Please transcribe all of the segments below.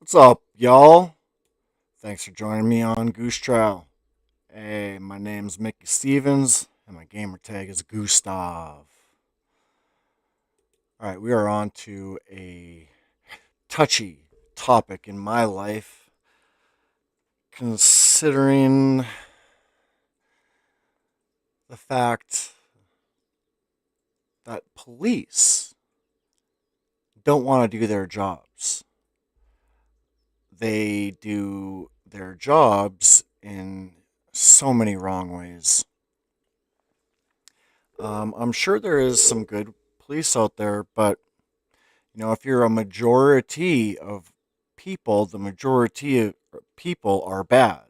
What's up, y'all? Thanks for joining me on Goose Trail. Hey, my name's Mickey Stevens, and my gamer tag is Gustav. Alright, we are on to a touchy topic in my life, considering the fact that police don't want to do their jobs. They do their jobs in so many wrong ways. I'm sure there is some good police out there, but if you're a majority of people, the majority of people are bad.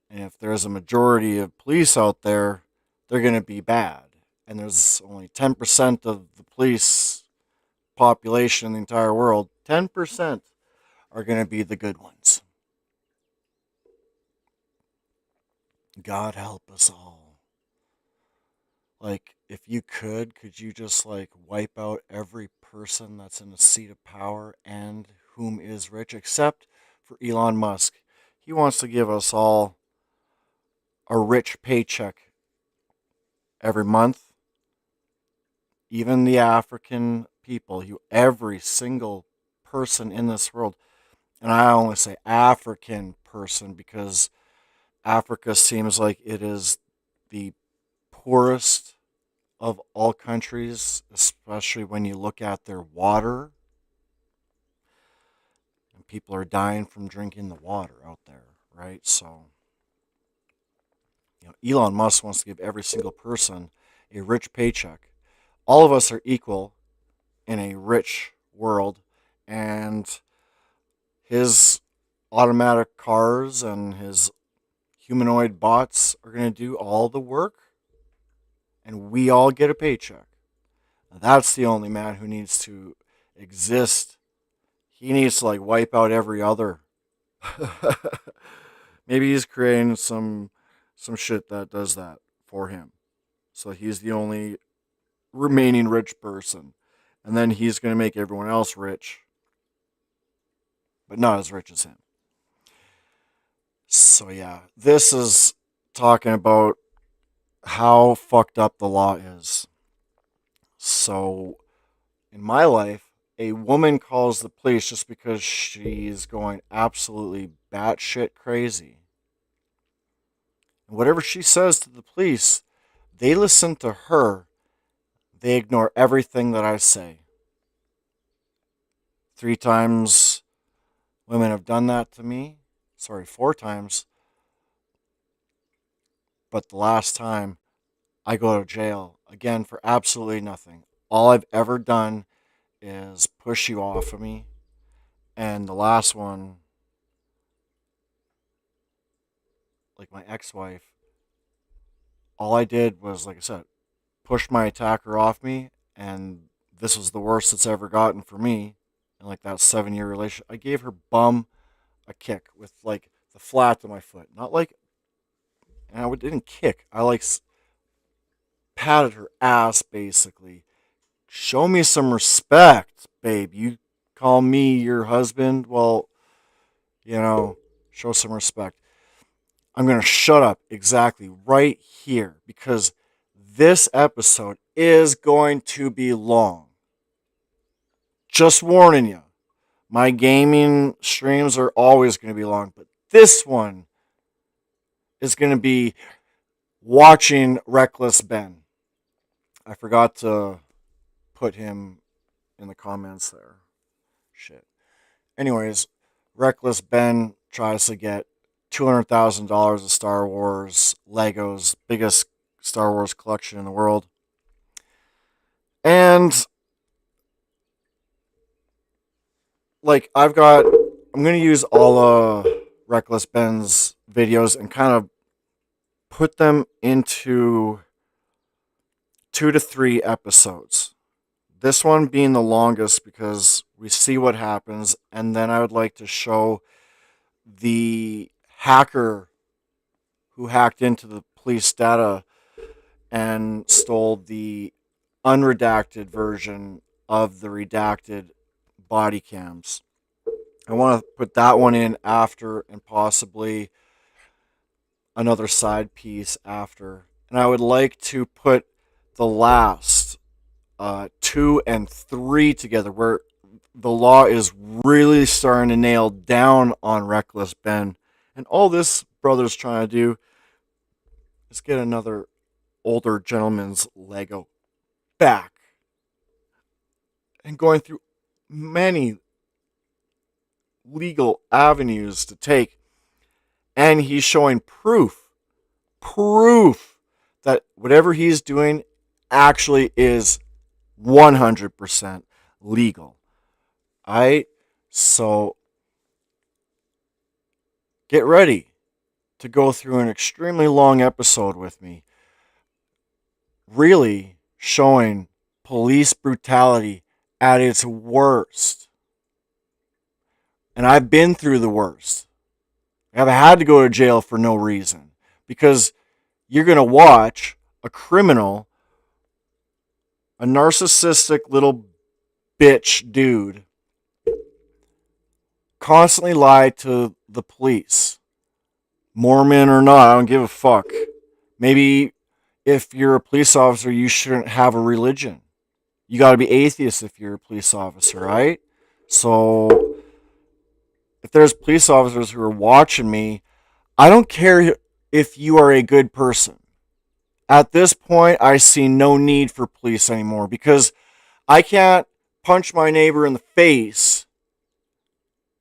And if there's a majority of police out there, they're going to be bad. And there's only 10% of the police population in the entire world. 10% are going to be the good ones. God help us all. Like, if you could you just like wipe out every person that's in a seat of power and whom is rich, except for Elon Musk? He wants to give us all a rich paycheck every month, even the African people, every single person in this world. And I only say African person because Africa seems like it is the poorest of all countries, especially when you look at their water. And people are dying from drinking the water out there, right? So, Elon Musk wants to give every single person a rich paycheck. All of us are equal in a rich world, and his automatic cars and his humanoid bots are going to do all the work, and we all get a paycheck. That's the only man who needs to exist. He needs to like wipe out every other. Maybe he's creating some shit that does that for him. So he's the only remaining rich person. And then he's going to make everyone else rich, but not as rich as him. So yeah, this is talking about how fucked up the law is. So in my life, a woman calls the police just because she's going absolutely batshit crazy. And whatever she says to the police, they listen to her. They ignore everything that I say. 3 times women have done that to me. Sorry, 4 times. But the last time, I go to jail again for absolutely nothing. All I've ever done is push you off of me. And the last one, like my ex wife, all I did was, like I said, push my attacker off me. And this was the worst it's ever gotten for me in like that 7 year relationship. I gave her bum a kick with like the flat of my foot. Not like, and I didn't kick. I like patted her ass basically. Show me some respect, babe. You call me your husband? Well, show some respect. I'm going to shut up exactly right here because this episode is going to be long. Just warning you. My gaming streams are always going to be long, but this one is going to be watching Reckless Ben. I forgot to put him in the comments there. Shit. Anyways, Reckless Ben tries to get $200,000 of Star Wars Legos, biggest Star Wars collection in the world. And like I'm going to use all Reckless Ben's videos and kind of put them into 2 to 3 episodes. This one being the longest because we see what happens, and then I would like to show the hacker who hacked into the police data and stole the unredacted version of the redacted body cams. I want to put that one in after, and possibly another side piece after. And I would like to put the last 2 and 3 together, where the law is really starting to nail down on Reckless Ben. And all this brother's trying to do is get another older gentleman's Lego back. And going through many legal avenues to take. And he's showing proof that whatever he's doing actually is 100% legal. Alright? So get ready to go through an extremely long episode with me, really showing police brutality at its worst. And I've been through the worst. I've had to go to jail for no reason, because you're going to watch a criminal, a narcissistic little bitch dude, constantly lie to the police. Mormon or not, I don't give a fuck. Maybe if you're a police officer, you shouldn't have a religion. You got to be atheist if you're a police officer, right? So if there's police officers who are watching me, I don't care if you are a good person. At this point, I see no need for police anymore, because I can't punch my neighbor in the face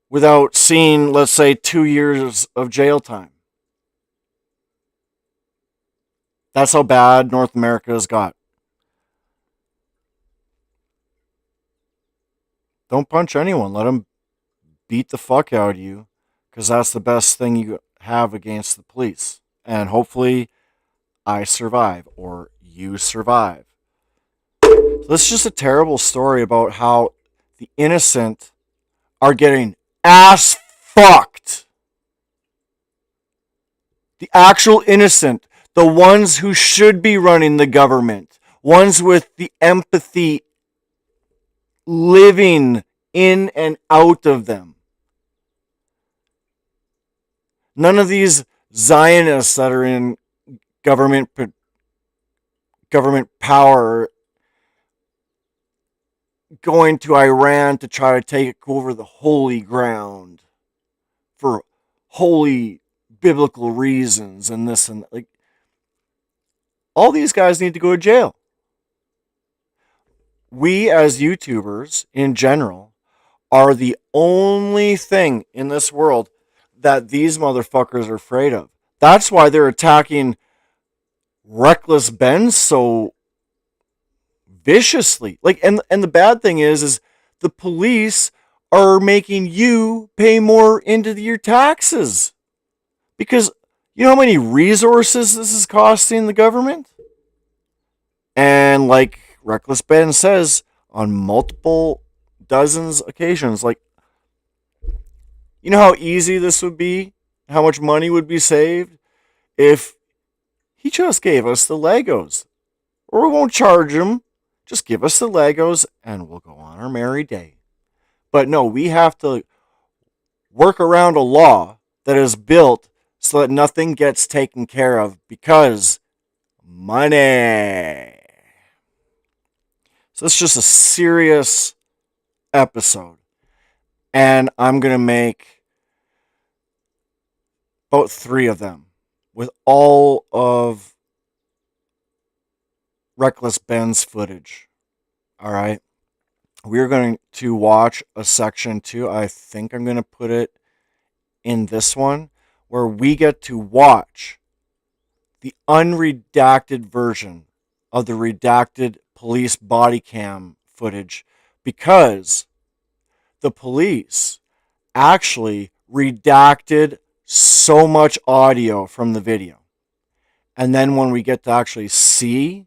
without seeing, let's say, 2 years of jail time. That's how bad North America has got. Don't punch anyone. Let them beat the fuck out of you, because that's the best thing you have against the police. And hopefully, I survive, or you survive. So this is just a terrible story about how the innocent are getting ass fucked. The actual innocent, the ones who should be running the government, ones with the empathy living in and out of them. None of these Zionists that are in government government power going to Iran to try to take over the holy ground for holy biblical reasons and this and that. Like, all these guys need to go to jail. We as YouTubers in general are the only thing in this world that these motherfuckers are afraid of. That's why they're attacking Reckless Ben so viciously. Like, and the bad thing is the police are making you pay more into your taxes, because you know how many resources this is costing the government. And like Reckless Ben says on multiple dozens occasions, like, you know how easy this would be, how much money would be saved if he just gave us the Legos. Or we won't charge him. Just give us the Legos and we'll go on our merry day. But no, we have to work around a law that is built so that nothing gets taken care of, because money. So it's just a serious episode. And I'm going to make about 3 of them with all of Reckless Ben's footage. All right. We're going to watch a section 2. I think I'm going to put it in this one, where we get to watch the unredacted version of the redacted police body cam footage, because the police actually redacted so much audio from the video. And then when we get to actually see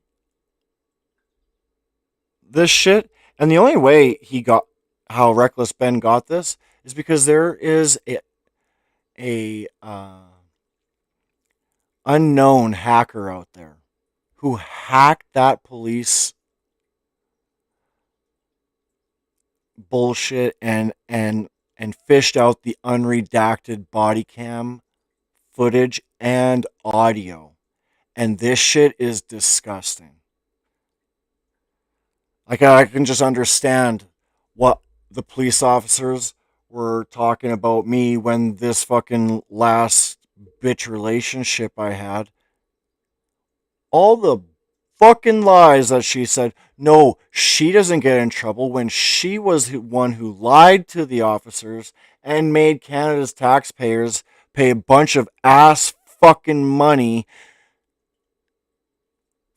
this shit, and the only way how Reckless Ben got this is because there is a unknown hacker out there who hacked that police bullshit and and fished out the unredacted body cam footage and audio. And this shit is disgusting. Like, I can just understand what the police officers were talking about me when this fucking last bitch relationship I had. All the fucking lies that she said. No, she doesn't get in trouble when she was the one who lied to the officers and made Canada's taxpayers pay a bunch of ass fucking money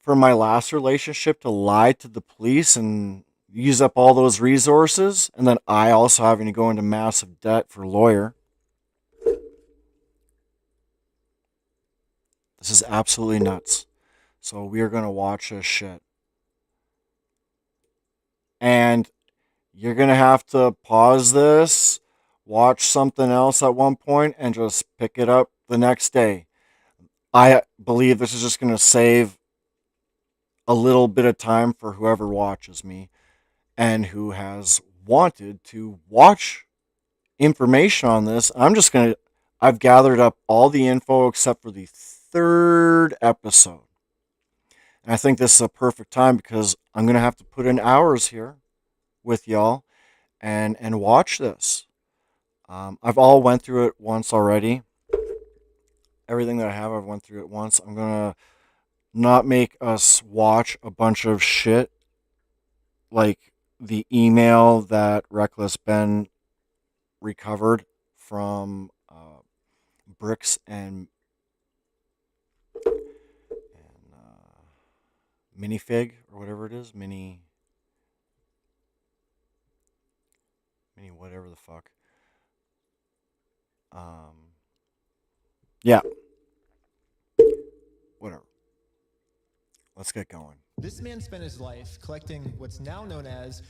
for my last relationship to lie to the police and use up all those resources, and then I also having to go into massive debt for a lawyer. This is absolutely nuts. So we are going to watch this shit. And you're going to have to pause this, watch something else at one point, and just pick it up the next day. I believe this is just going to save a little bit of time for whoever watches me and who has wanted to watch information on this. I've gathered up all the info except for the third episode. And I think this is a perfect time because I'm going to have to put in hours here with y'all and watch this. I've all went through it once already. Everything that I've went through it once. I'm going to not make us watch a bunch of shit like the email that Reckless Ben recovered from Bricks and Minifig or whatever it is, mini whatever the fuck. Yeah, whatever. Let's get going. This man spent his life collecting what's now known as...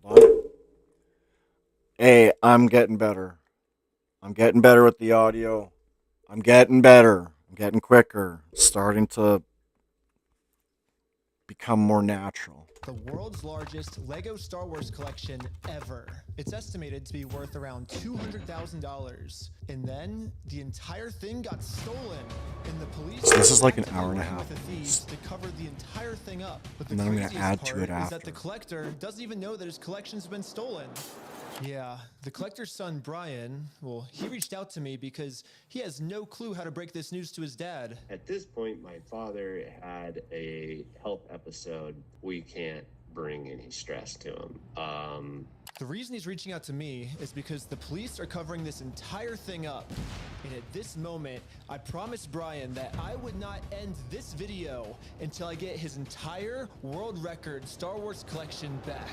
Hold on. Hey, I'm getting better. I'm getting better with the audio. I'm getting better. I'm getting quicker. It's starting to become more natural. the world's largest Lego Star Wars collection ever. It's estimated to be worth around $200,000. And then the entire thing got stolen. And the police... So this is like an hour and a half. ...with the thieves to cover the entire thing up. But the And then I'm going to craziest add to it part is after. that the collector doesn't even know that his collection's been stolen. Yeah, the collector's son, Brian, well, he reached out to me because he has no clue how to break this news to his dad. At this point, my father had a health episode. We can't bring any stress to him. The reason he's reaching out to me is because the police are covering this entire thing up. And at this moment, I promised Brian that I would not end this video until I get his entire world record Star Wars collection back.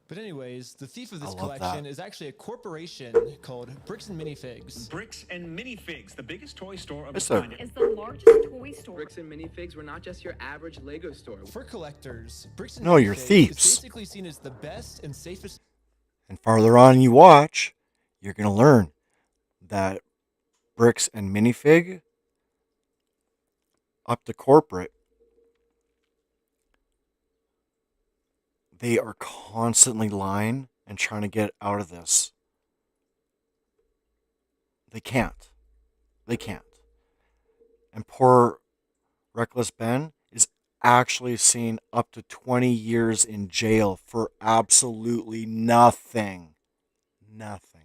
But anyways, the thief of this collection is actually a corporation called Bricks and Minifigs. Bricks and Minifigs, the biggest toy store of its kind. Is the largest toy store. Bricks and Minifigs were not just your average Lego store. For collectors, Bricks and No, you're Minifigs thieves. is basically seen as the best and safest. And farther on you watch, you're going to learn that Bricks and Minifig, up to corporate, they are constantly lying and trying to get out of this. They can't. They can't. And poor Reckless Ben is actually seeing up to 20 years in jail for absolutely nothing. Nothing.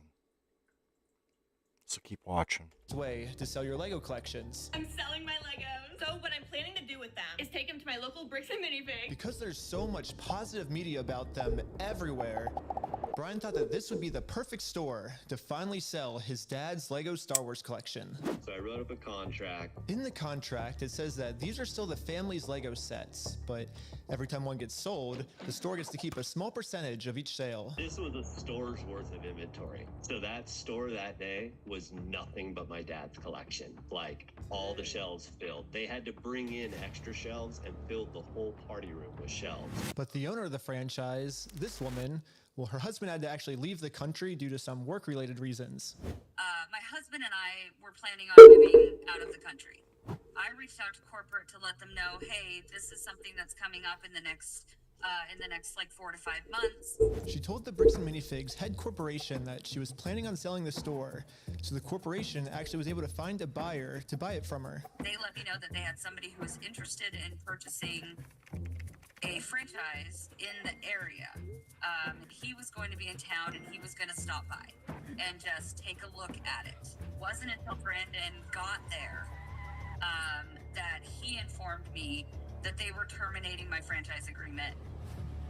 So keep watching. Way to sell your Lego collections. I'm selling my Legos. So what I'm planning to do with them is take them to my local Bricks and Minifigs. Because there's so much positive media about them everywhere, Brian thought that this would be the perfect store to finally sell his dad's Lego Star Wars collection. So I wrote up a contract. In the contract, it says that these are still the family's Lego sets, but every time one gets sold, the store gets to keep a small percentage of each sale. This was a store's worth of inventory. So that store that day was nothing but my dad's collection. Like, all the shelves filled. They had to bring in extra shelves and fill the whole party room with shelves. But the owner of the franchise, this woman, well, her husband had to actually leave the country due to some work-related reasons. My husband and I were planning on moving out of the country. I reached out to corporate to let them know, hey, this is something that's coming up in the next in the next like 4 to 5 months. She told the Bricks Minifigs head corporation that she was planning on selling the store, so the corporation actually was able to find a buyer to buy it from her. They let me know that they had somebody who was interested in purchasing a franchise in the area. He was going to be in town and he was going to stop by and just take a look at it. It wasn't until Brandon got there that he informed me that they were terminating my franchise agreement.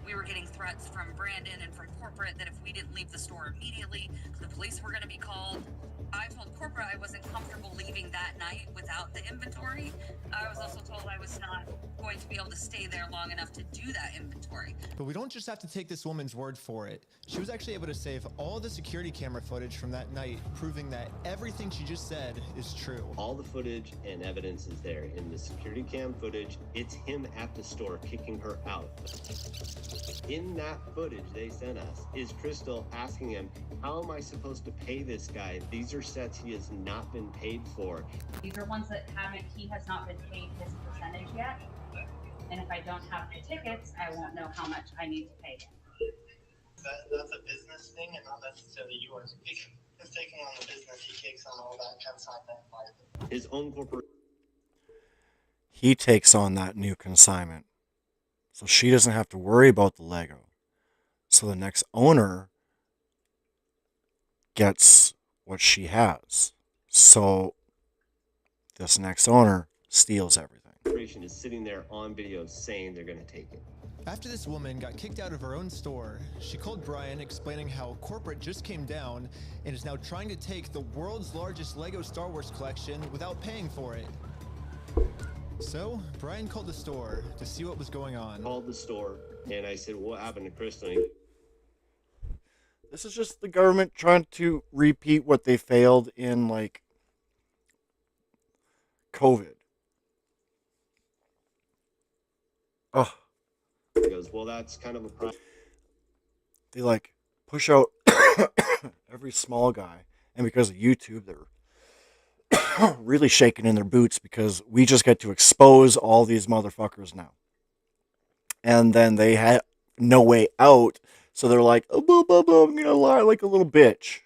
We were getting threats from Brandon and from corporate that if we didn't leave the store immediately, the police were going to be called. I told corporate I wasn't comfortable leaving that night without the inventory. I was also told I was not going to be able to stay there long enough to do that inventory. But we don't just have to take this woman's word for it. She was actually able to save all the security camera footage from that night, proving that everything she just said is true. All the footage and evidence is there. In the security cam footage, it's him at the store kicking her out. In that footage they sent us is Crystal asking him, how am I supposed to pay this guy? These are sets he has not been paid for. These are ones that he has not been paid his percentage yet. And if I don't have the tickets, I won't know how much I need to pay him. That's a business thing and not necessarily yours. He's taking on the business, he takes on all that consignment. His own corporation. He takes on that new consignment. So she doesn't have to worry about the Lego. So the next owner gets what she has. So this next owner steals everything. Is sitting there on video saying they're going to take it. After this woman got kicked out of her own store, she called Brian explaining how corporate just came down and is now trying to take the world's largest Lego Star Wars collection without paying for it. So, Brian called the store to see what was going on. Called the store and I said, what happened to Crystal? This is just the government trying to repeat what they failed in, like, COVID. Oh. He goes, well, that's kind of a problem. They, like, push out every small guy. And because of YouTube, they're really shaking in their boots because we just get to expose all these motherfuckers now. And then they had no way out. So they're like, oh, blah, blah, blah, I'm going to lie like a little bitch.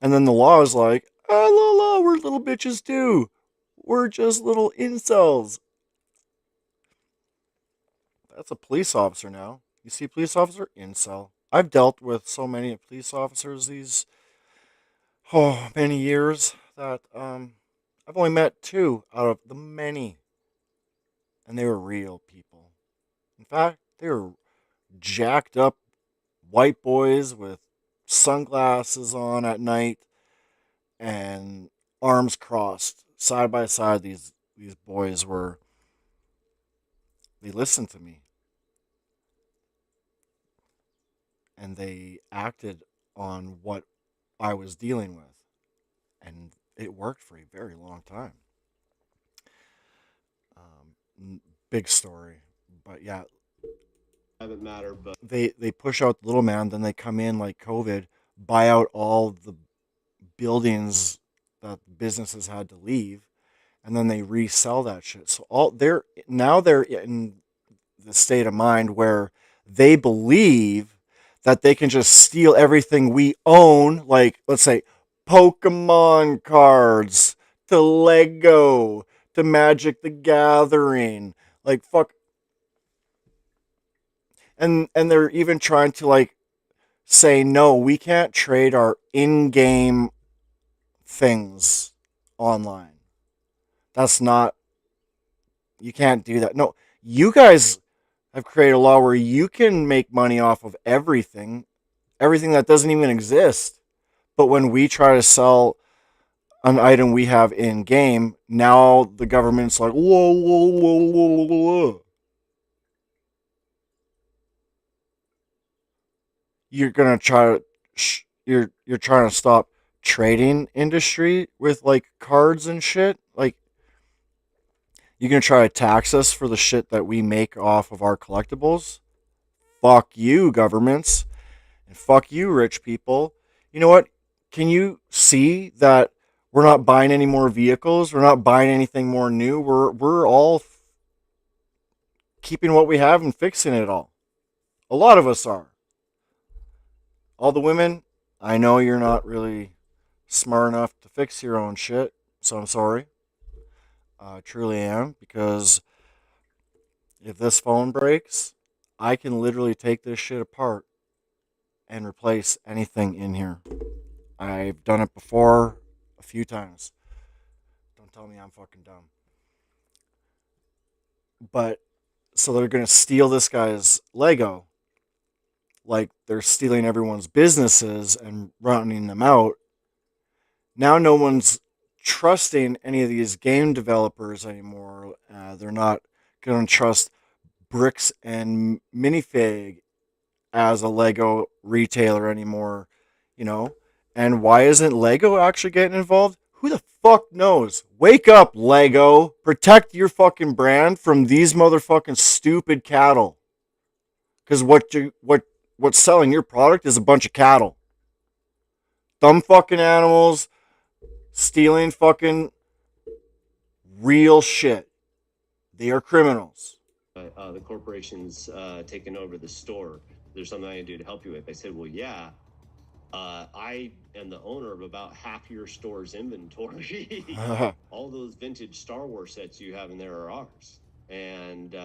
And then the law is like, oh, la, la, we're little bitches too. We're just little incels. That's a police officer now. You see police officer? Incel. I've dealt with so many police officers these many years that I've only met 2 out of the many. And they were real people. In fact, they were jacked up white boys with sunglasses on at night and arms crossed side by side. These boys were, they listened to me and they acted on what I was dealing with, and it worked for a very long time. Big story, but yeah, Doesn't matter, but they push out the little man, then they come in like COVID, buy out all the buildings that businesses had to leave, and then they resell that shit. So they're in the state of mind where they believe that they can just steal everything we own, like, let's say, Pokemon cards, to Lego, to Magic the Gathering, like, fuck. And they're even trying to, like, say, no, we can't trade our in-game things online. That's not, you can't do that. No, you guys have created a law where you can make money off of everything that doesn't even exist. But when we try to sell an item we have in game, now the government's like, whoa, whoa, whoa, whoa, whoa. You're gonna try to you're trying to stop trading industry with, like, cards and shit. Like, you're gonna try to tax us for the shit that we make off of our collectibles. Fuck you, governments, and fuck you, rich people. You know what? Can you see that we're not buying any more vehicles? We're not buying anything more new. We're all keeping what we have and fixing it all. A lot of us are. All the women, I know you're not really smart enough to fix your own shit, so I'm sorry. I truly am, because if this phone breaks, I can literally take this shit apart and replace anything in here. I've done it before a few times. Don't tell me I'm fucking dumb. But so they're going to steal this guy's Lego, like they're stealing everyone's businesses and running them out. Now no one's trusting any of these game developers anymore. They're not going to trust Bricks and Minifig as a Lego retailer anymore, you know? And why isn't Lego actually getting involved? Who the fuck knows? Wake up, Lego. Protect your fucking brand from these motherfucking stupid cattle. Because what's selling your product is a bunch of cattle. Dumb fucking animals stealing fucking real shit. They are criminals. The corporation's taken over the store. There's something I can do to help you with. I said, well, yeah. I am the owner of about half your store's inventory. All those vintage Star Wars sets you have in there are ours. And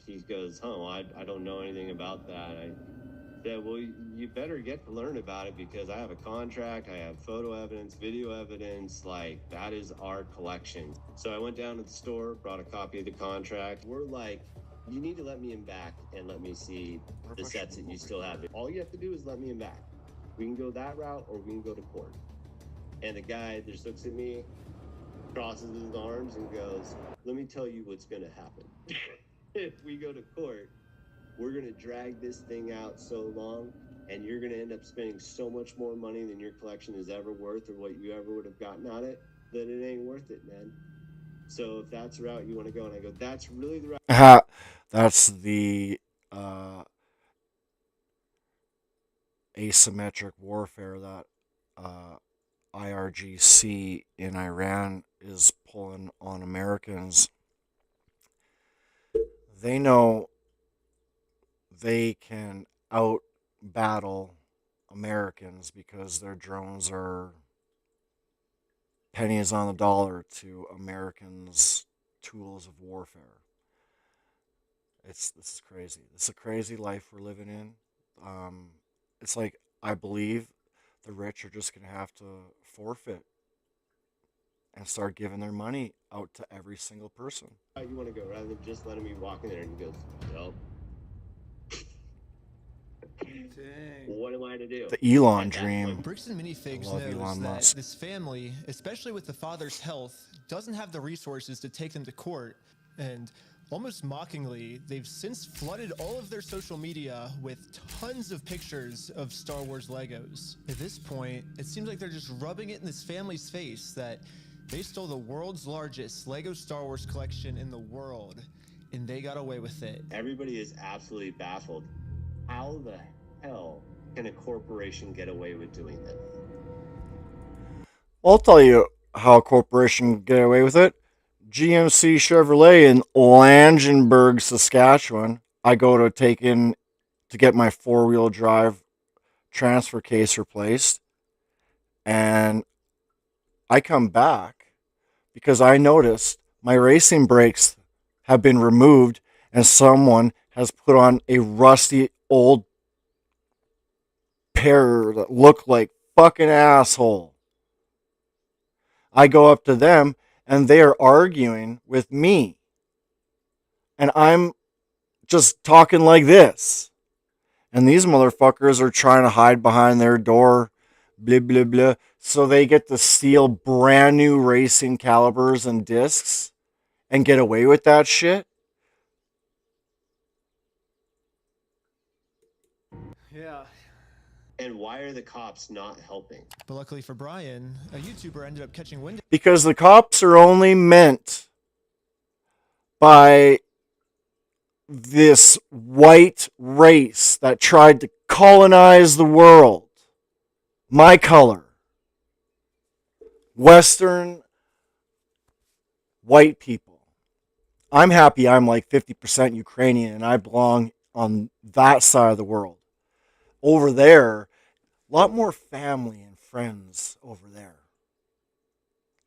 he goes, oh, I don't know anything about that. I said, well, you better get to learn about it, because I have a contract, I have photo evidence, video evidence, like that is our collection. So I went down to the store, brought a copy of the contract. We're like, you need to let me in back and let me see the sets that you still have. All you have to do is let me in back. We can go that route or we can go to court. And the guy just looks at me, crosses his arms and goes, let me tell you what's going to happen. If we go to court, we're going to drag this thing out so long, and you're going to end up spending so much more money than your collection is ever worth, or what you ever would have gotten on it, that it ain't worth it, man. So if that's the route you want to go, and I go, that's really the route. That's the asymmetric warfare that IRGC in Iran is pulling on Americans. They know they can out battle Americans because their drones are pennies on the dollar to Americans' tools of warfare. This is crazy. This is a crazy life we're living in. It's like, I believe the rich are just going to have to forfeit and start giving their money out to every single person. You want to go, rather than just letting me walk in there. And he goes, nope. What am I to do? The Elon dream. Bricks and Minifigs I love knows Elon that Musk. this family, especially with the father's health, doesn't have the resources to take them to court, and almost mockingly, they've since flooded all of their social media with tons of pictures of Star Wars Legos. At this point, it seems like they're just rubbing it in this family's face that they stole the world's largest Lego Star Wars collection in the world, and they got away with it. Everybody is absolutely baffled. How the hell can a corporation get away with doing this? I'll tell you how a corporation can get away with it. GMC Chevrolet in Langenburg, Saskatchewan. I go to take in to get my 4-wheel drive transfer case replaced, and I come back because I noticed my racing brakes have been removed and someone has put on a rusty old pair that look like fucking asshole. I go up to them and they are arguing with me. And I'm just talking like this. And these motherfuckers are trying to hide behind their door, blah, blah, blah, so they get to steal brand new racing calipers and discs and get away with that shit. Yeah. And why are the cops not helping? But luckily for Brian, a YouTuber ended up catching wind. Because the cops are only meant by this white race that tried to colonize the world. My color. Western white people. I'm happy I'm like 50% Ukrainian and I belong on that side of the world. Over there, a lot more family and friends over there.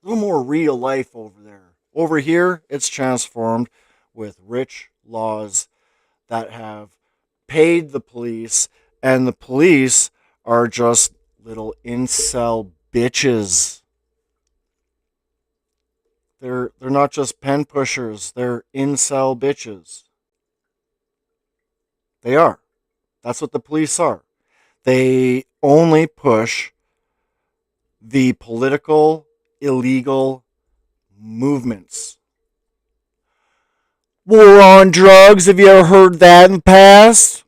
A little more real life over there. Over here, it's transformed with rich laws that have paid the police, and the police are just little incel bitches. They're not just pen pushers, they're incel bitches. They are. That's what the police are. They only push the political, illegal movements. War on drugs. Have you ever heard that in the past?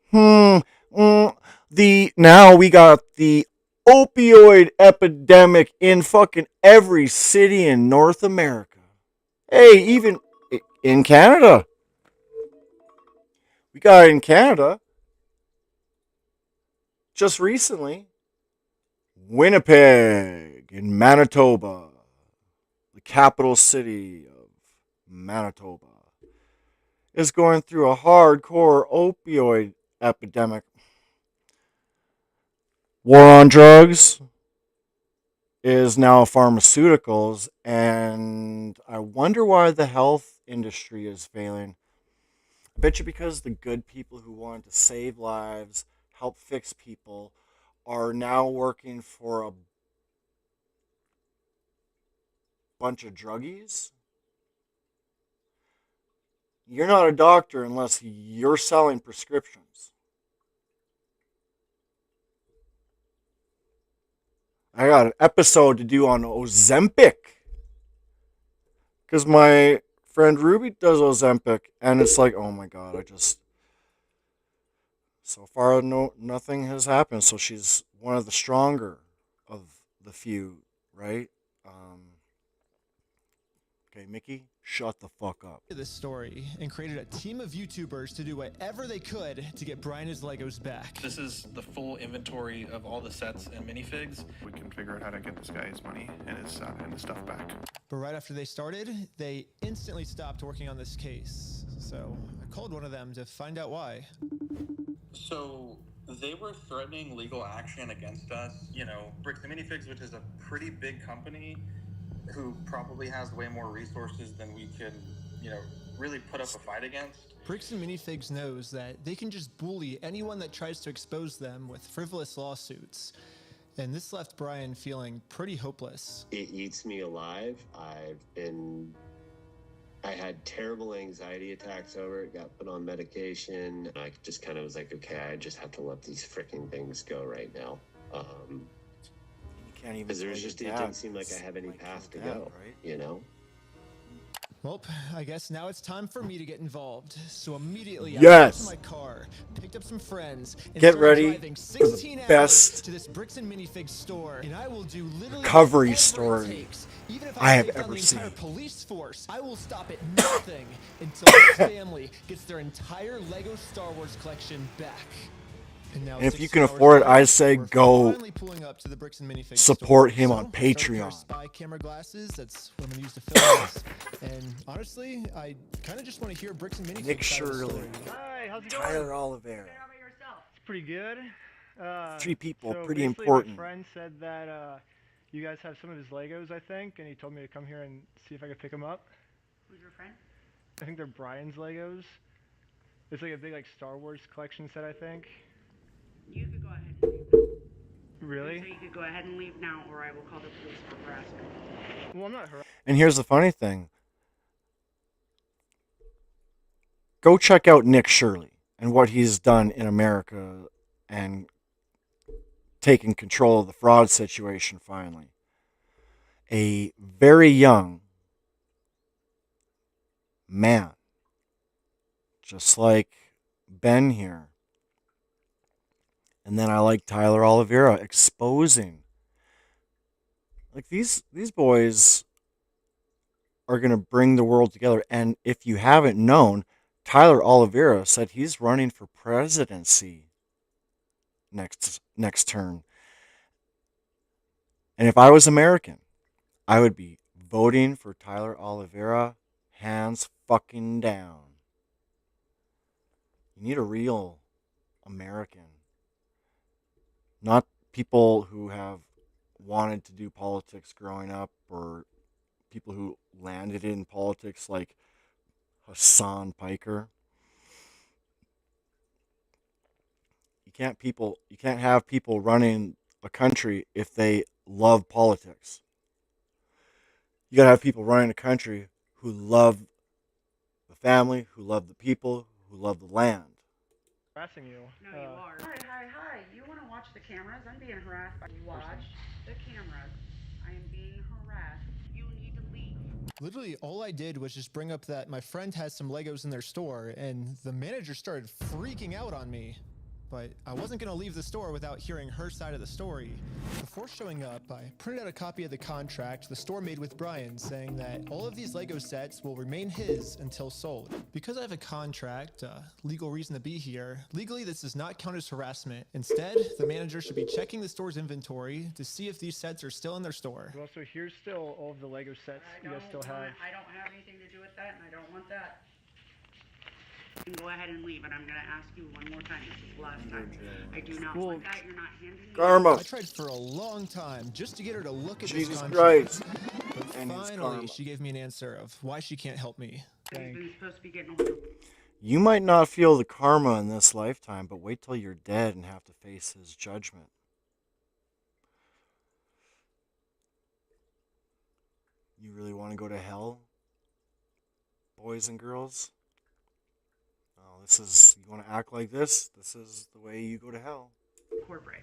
Now we got the opioid epidemic in fucking every city in North America. Hey, even in Canada. We got it in Canada just recently. Winnipeg in Manitoba, the capital city of Manitoba, is going through a hardcore opioid epidemic. War on drugs is now pharmaceuticals, and I wonder why the health industry is failing. I bet you because the good people who wanted to save lives, help fix people, are now working for a bunch of druggies. You're not a doctor unless you're selling prescriptions. I got an episode to do on Ozempic because my friend Ruby does Ozempic, and it's like, oh my god, so far nothing has happened. So she's one of the stronger of the few, right? Okay, Mickey, shut the fuck up. This story and created a team of YouTubers to do whatever they could to get Brian his Legos back. This is the full inventory of all the sets and minifigs. We can figure out how to get this guy his money and his stuff back. But right after they started, they instantly stopped working on this case. So I called one of them to find out why. So they were threatening legal action against us. You know, Bricks Minifigs, which is a pretty big company, who probably has way more resources than we can, really put up a fight against. Bricks and Minifigs knows that they can just bully anyone that tries to expose them with frivolous lawsuits. And this left Brian feeling pretty hopeless. It eats me alive. I had terrible anxiety attacks over it, got put on medication. I just kind of was like, okay, I just have to let these freaking things go right now. Because it didn't seem like I have any path to go, right? Well, I guess now it's time for me to get involved. So immediately I got into my car, picked up some friends, and get started ready driving for 16 the hours best to this Bricks and Minifig store. And I will do literally recovery whatever story it takes. Even if I have take down ever the seen. entire police force, I will stop at nothing until this family gets their entire Lego Star Wars collection back. And if you can afford it, I say go support him on Patreon. Spy camera glasses. That's what I'm gonna use to film this. And honestly, I kind of just want to hear Bricks and Minifig. Nick Shirley, Hi, how's it going? Tyler Olivera. It's pretty good. 3 people, so pretty basically important. My friend said that you guys have some of his Legos, I think, and he told me to come here and see if I could pick them up. Who's your friend? I think they're Brian's Legos. It's like a big Star Wars collection set, I think. You could go ahead and leave. Really? So you could go ahead and leave now, or I will call the police for harassment. Well, I'm not harassing. And here's the funny thing. Go check out Nick Shirley and what he's done in America and taking control of the fraud situation finally. A very young man, just like Ben here. And then I like Tyler Olivera exposing. Like these boys are going to bring the world together. And if you haven't known, Tyler Olivera said he's running for presidency next term. And if I was American, I would be voting for Tyler Olivera hands fucking down. You need a real American. Not people who have wanted to do politics growing up or people who landed in politics like Hassan Piker. You can't have people running a country if they love politics. You gotta have people running a country who love the family, who love the people, who love the land. Harassing you. No, you are. Hi. You want to watch the cameras? I'm being harassed by watch the cameras. I am being harassed. You need to leave. Literally, all I did was just bring up that my friend has some Legos in their store, and the manager started freaking out on me. But I wasn't going to leave the store without hearing her side of the story. Before showing up, I printed out a copy of the contract the store made with Brian, saying that all of these Lego sets will remain his until sold. Because I have a contract, legal reason to be here, legally this does not count as harassment. Instead, the manager should be checking the store's inventory to see if these sets are still in their store. Well, so here's still all of the Lego sets you guys still have. I don't have anything to do with that, and I don't want that. You can go ahead and leave, and I'm going to ask you one more time. This is the last time. I do not want that. You're not handing me. Karma. I tried for a long time just to get her to look at Jesus this Christ. But finally, she gave me an answer of why she can't help me. You've been supposed to be getting hold of. You might not feel the karma in this lifetime, but wait till you're dead and have to face his judgment. You really want to go to hell, boys and girls? You want to act like this? This is the way you go to hell. Corporate.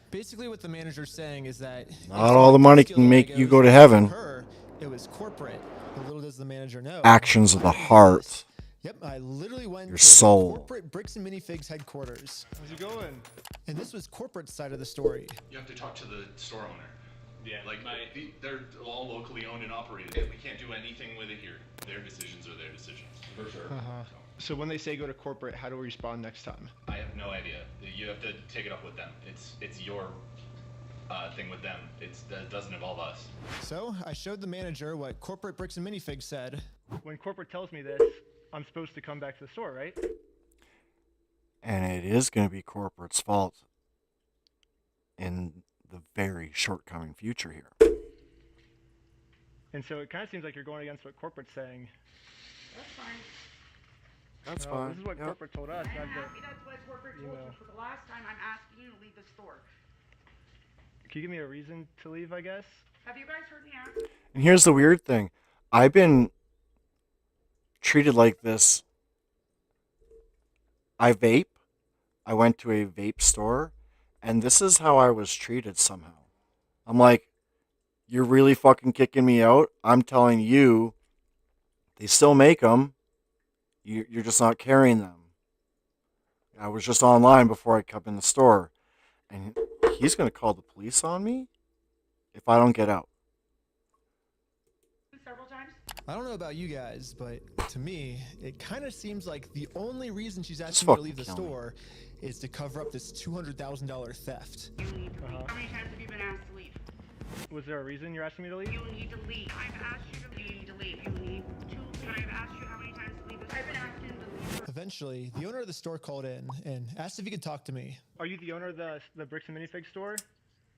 Basically, what the manager's saying is that not all the money can make you go to heaven. Her, it was corporate. But little does the manager know. Actions of the heart. Yep, I literally went your to soul. The corporate Bricks and Minifigs headquarters. How's it going? And this was corporate side of the story. You have to talk to the store owner. Yeah, like they're all locally owned and operated. We can't do anything with it here. Their decisions are their decisions. For sure. So when they say go to corporate, how do we respond next time? I have no idea. You have to take it up with them. It's your thing with them. That doesn't involve us. So I showed the manager what corporate Bricks and Minifigs said. When corporate tells me this, I'm supposed to come back to the store, right? And it is going to be corporate's fault in the very shortcoming future here. And so it kind of seems like you're going against what corporate's saying. That's fine. That's fine. This is what corporate told us. I am happy that's what corporate told you. For the last time, I'm asking you to leave the store. Can you give me a reason to leave, I guess? Have you guys heard me ask? And here's the weird thing. I've been treated like this. I vape. I went to a vape store, and this is how I was treated somehow. I'm like, you're really fucking kicking me out? I'm telling you, they still make them. You're just not carrying them. I was just online before I come in the store. And he's going to call the police on me if I don't get out. Several times? I don't know about you guys, but to me, it kind of seems like the only reason she's asking me to leave the store is to cover up this $200,000 theft. You need to leave. How many times have you been asked to leave? Was there a reason you're asking me to leave? You need to leave. I've asked you to leave. You need to. I've asked you how many times to leave. I've been asking to leave. Eventually, the owner of the store called in and asked if he could talk to me. Are you the owner of the Bricks and Minifigs store?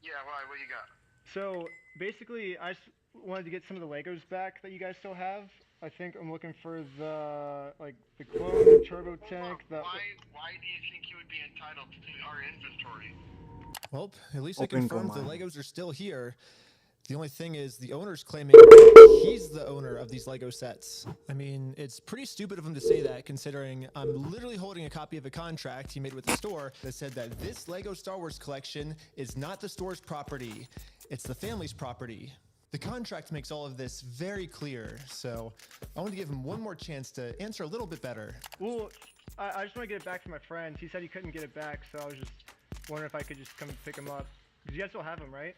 Yeah, why? What you got? So basically, I just wanted to get some of the Legos back that you guys still have. I think I'm looking for the clone turbo tank. Why do you think you would be entitled to our inventory? Well, at least I confirmed the Legos are still here. The only thing is the owner's claiming he's the owner of these Lego sets. I mean, it's pretty stupid of him to say that, considering I'm literally holding a copy of a contract he made with the store that said that this Lego Star Wars collection is not the store's property. It's the family's property. The contract makes all of this very clear, so I want to give him one more chance to answer a little bit better. Well, I just want to get it back to my friends. He said he couldn't get it back, so I was just wondering if I could just come pick him up. Because you guys still have him, right?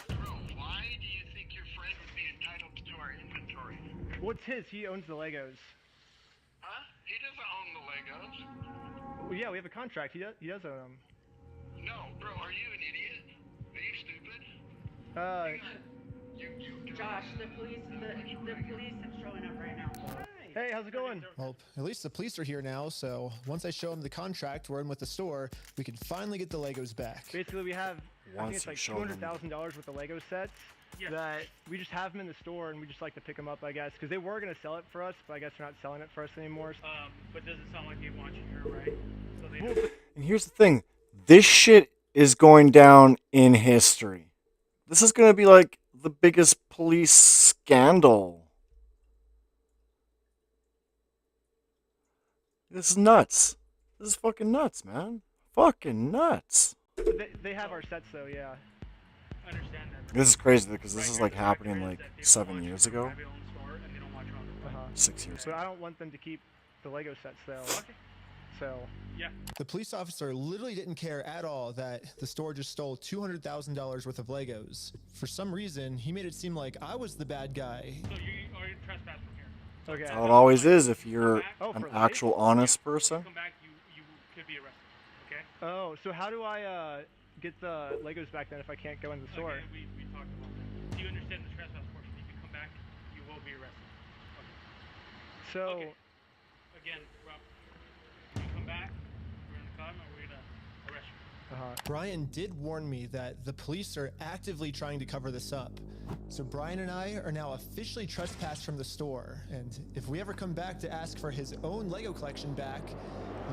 Bro, why do you think your friend would be entitled to our inventory? Well, it's his. He owns the Legos. Huh? He doesn't own the Legos. Well, yeah, we have a contract. He does own them. No, bro, are you an idiot? Are you stupid? Josh, the police are showing up right now. Hey, how's it going? Well, at least the police are here now, so once I show them the contract we're in with the store, we can finally get the Legos back. Basically, we have, I think it's like show them- $200,000 worth of Lego sets that we just have them in the store, and we just like to pick them up, I guess, because they were going to sell it for us, but I guess they're not selling it for us anymore. But doesn't sound like they want you here, right? So they And here's the thing. This shit is going down in history. This is going to be like the biggest police scandal. This is nuts. This is fucking nuts, man. Fucking nuts. They have our sets, though, yeah. I understand that. This is crazy because this is like happening like 7 years ago. 6 years But ago. I don't want them to keep the Lego sets, though. So, yeah. The police officer literally didn't care at all that the store just stole $200,000 worth of Legos. For some reason, he made it seem like I was the bad guy. So you are trespassing here. Okay. That's how it always is if you're Oh, an for actual honest person. Come back, you could be arrested. Okay. Oh, so how do I get the Legos back then if I can't go in the store? Okay, we talked about that. Do you understand the trespass portion? If you come back, you will be arrested. Okay. So, Okay. Again, Rob, if you come back, we're in the car, and we're gonna arrest you. Brian did warn me that the police are actively trying to cover this up. So Brian and I are now officially trespassed from the store, and if we ever come back to ask for his own Lego collection back,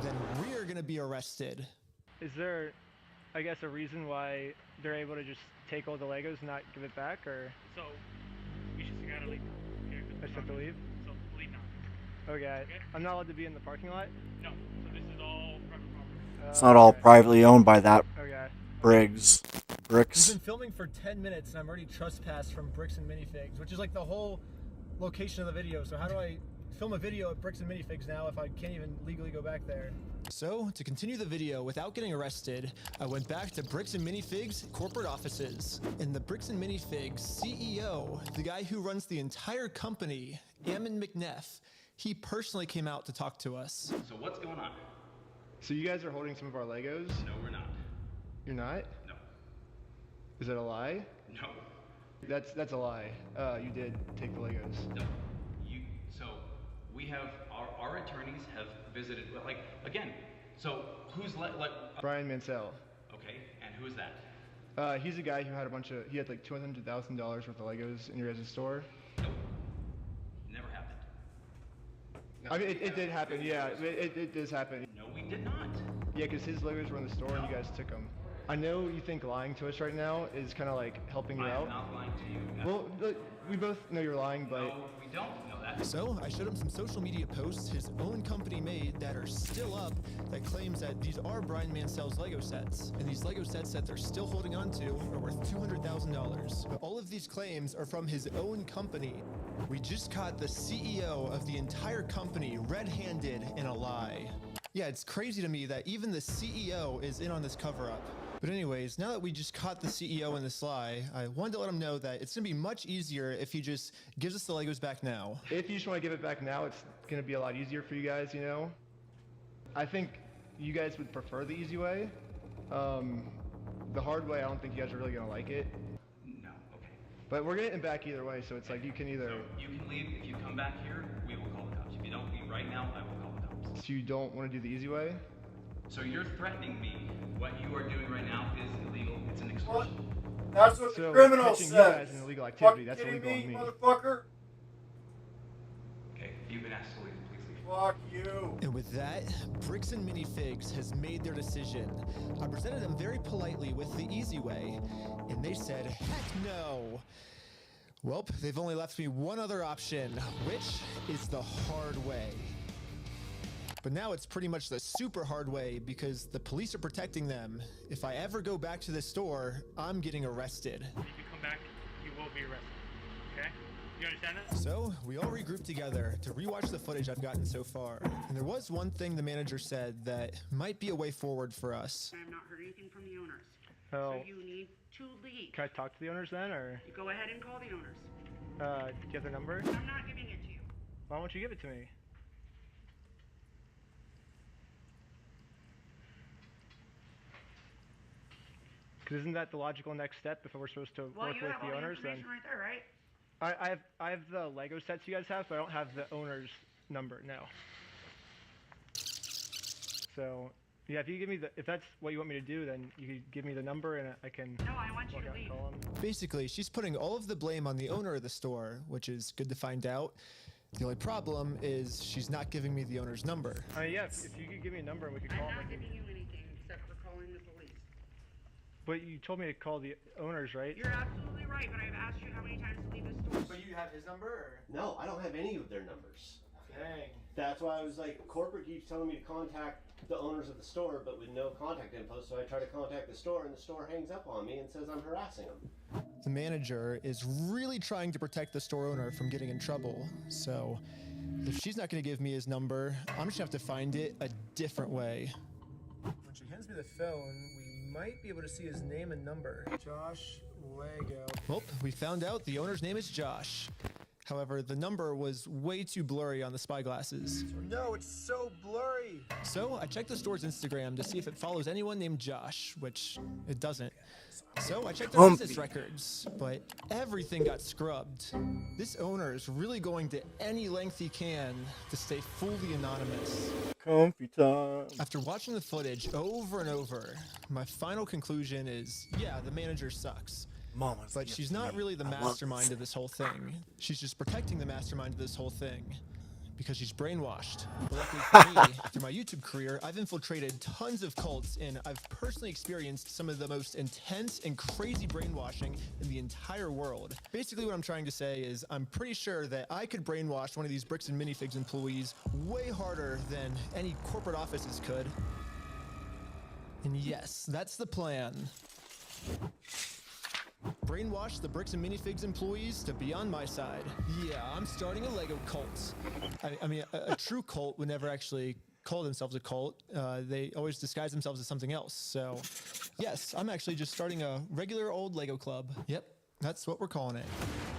then we're gonna be arrested. is there, I guess, a reason why they're able to just take all the Legos and not give it back, or So we just gotta leave. Okay, I just have to leave? So leave now. Okay. Okay. I'm not allowed to be in the parking lot? No. So this is all private property. It's not all privately owned by that Okay. Briggs. We've Bricks. been filming for 10 minutes and I'm already trespassed from Bricks and Minifigs, which is like the whole location of the video. So how do I film a video at Bricks and Minifigs now if I can't even legally go back there? So, to continue the video without getting arrested, I went back to Bricks and Minifigs corporate offices. And the Bricks and Minifigs CEO, the guy who runs the entire company, Ammon McNeff, he personally came out to talk to us. So what's going on? So you guys are holding some of our Legos? No, we're not. You're not? No. Is that a lie? No. That's a lie. You did take the Legos. No. So we have our attorneys have visited. Like again. So who's like? Brian Mansell. Okay. And who is that? He's a guy who had he had like $200,000 worth of Legos in your guys' store. Nope. Never happened. I mean, it did happen. Yeah, it does happen. No, we did not. Yeah, because his Legos were in the store and you guys took them. I know you think lying to us right now is kind of like helping you out. I'm not lying to you. Well, look, we both know you're lying, but... No, we don't know that. So, I showed him some social media posts his own company made that are still up that claims that these are Brian Mansell's Lego sets. And these Lego sets that they're still holding on to are worth $200,000. But all of these claims are from his own company. We just caught the CEO of the entire company red-handed in a lie. Yeah, it's crazy to me that even the CEO is in on this cover-up. But anyways, now that we just caught the CEO in this lie, I wanted to let him know that it's going to be much easier if he just gives us the Legos back now. If you just want to give it back now, it's going to be a lot easier for you guys, you know? I think you guys would prefer the easy way. The hard way, I don't think you guys are really going to like it. No. Okay. But we're getting it back either way, so it's like you can either... So you can leave. If you come back here, we will call the cops. If you don't leave right now, I will call the cops. So you don't want to do the easy way? So you're threatening me. What you are doing right now is illegal. It's an extortion. That's what So the criminal catching says. you guys in illegal activity, Fucking that's kidding illegal on me. motherfucker? Okay, you've been asked to leave. Please leave. Fuck you. And with that, Bricks and Minifigs has made their decision. I presented them very politely with the easy way, and they said, heck no. Well, they've only left me one other option, which is the hard way. But now it's pretty much the super hard way because the police are protecting them. If I ever go back to the store, I'm getting arrested. If you come back, you will be arrested. Okay? You understand that? So, we all regrouped together to rewatch the footage I've gotten so far. And there was one thing the manager said that might be a way forward for us. I have not heard anything from the owners. Oh. So you need to leave. Can I talk to the owners then, or? You go ahead and call the owners. Do you have their number? I'm not giving it to you. Why won't you give it to me? Because isn't that the logical next step if we're supposed to Well, work you with have all the the owners? Then information right there, right? I have the Lego sets you guys have, but I don't have the owner's number. No. So yeah, if you give me if that's what you want me to do, then you could give me the number and I can. No, I want you to leave. Basically, she's putting all of the blame on the owner of the store, which is good to find out. The only problem is she's not giving me the owner's number. Yeah, if you could give me a number and we could call I'm him. not giving you anything except for calling the police. But you told me to call the owners, right? You're absolutely right, but I've asked you how many times to leave the store. But you have his number? Or? No, I don't have any of their numbers. Dang. That's why I was like, corporate keeps telling me to contact the owners of the store, but with no contact info, so I try to contact the store, and the store hangs up on me and says I'm harassing them. The manager is really trying to protect the store owner from getting in trouble, so if she's not going to give me his number, I'm just going to have to find it a different way. When she hands me the phone, we might be able to see his name and number. Josh Lego. Well, we found out the owner's name is Josh. However, the number was way too blurry on the spy glasses. No, it's so blurry. So I checked the store's Instagram to see if it follows anyone named Josh, which it doesn't. So I checked their business records, but everything got scrubbed. This owner is really going to any length he can to stay fully anonymous. Comfy time. After watching the footage over and over, my final conclusion is, yeah, the manager sucks. But she's not really the mastermind of this whole thing. She's just protecting the mastermind of this whole thing. Because she's brainwashed. But luckily for me, through my YouTube career, I've infiltrated tons of cults and I've personally experienced some of the most intense and crazy brainwashing in the entire world. Basically what I'm trying to say is I'm pretty sure that I could brainwash one of these Bricks and Minifigs employees way harder than any corporate offices could. And yes, that's the plan. Brainwash the Bricks and Minifigs employees to be on my side. Yeah, I'm starting a Lego cult. I mean, a true cult would never actually call themselves a cult. They always disguise themselves as something else. So, yes, I'm actually just starting a regular old Lego club. Yep, that's what we're calling it.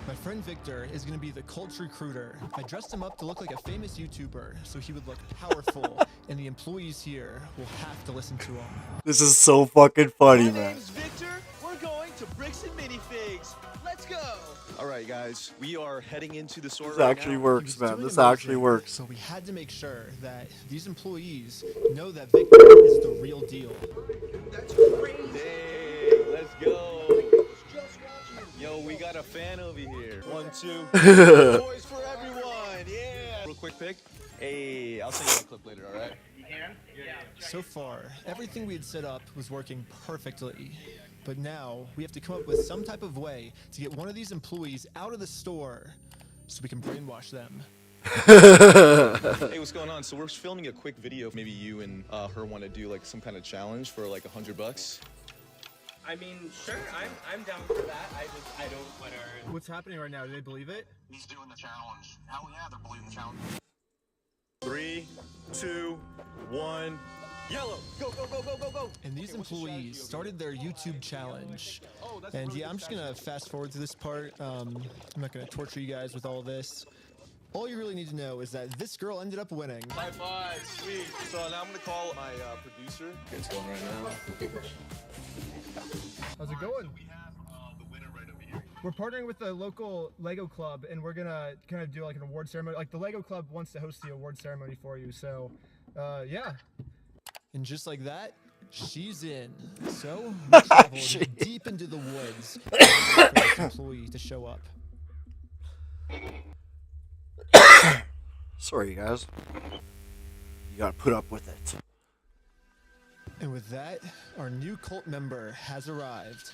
My friend Victor is going to be the cult recruiter. I dressed him up to look like a famous YouTuber, so he would look powerful, and the employees here will have to listen to him. This is so fucking funny, My man. name's Victor. We're going to Bricks and Minifigs. Let's go. All right, guys. We are heading into the store This right actually now. works, man. This actually works. So we had to make sure that these employees know that Victor is the real deal. That's crazy. Hey, let's go. Yo, we got a fan over here. 1, 2. Toys for everyone. Yeah. Real quick pic. Hey, I'll send you a clip later, all right? You can? Yeah. So far, everything we had set up was working perfectly. But now, we have to come up with some type of way to get one of these employees out of the store so we can brainwash them. Hey, what's going on? So we're filming a quick video. Maybe you and her want to do like some kind of challenge for like $100. I mean, sure, I'm down for that. I don't want to. What's happening right now? Do they believe it? He's doing the challenge. Hell yeah, they're believing the challenge. 3, 2, 1. Yellow! Go, go, go, go, go, go! And these employees started their YouTube challenge. And yeah, I'm just gonna fast forward to this part. I'm not gonna torture you guys with all this. All you really need to know is that this girl ended up winning. High five, sweet. So now I'm gonna call my producer. It's going right now. How's it going? We're partnering with the local Lego club, and we're gonna kind of do like an award ceremony. Like the Lego club wants to host the award ceremony for you, so yeah. And just like that, she's in. So we traveled deep into the woods for this employee to show up. Sorry, you guys. You gotta put up with it. And with that, our new cult member has arrived.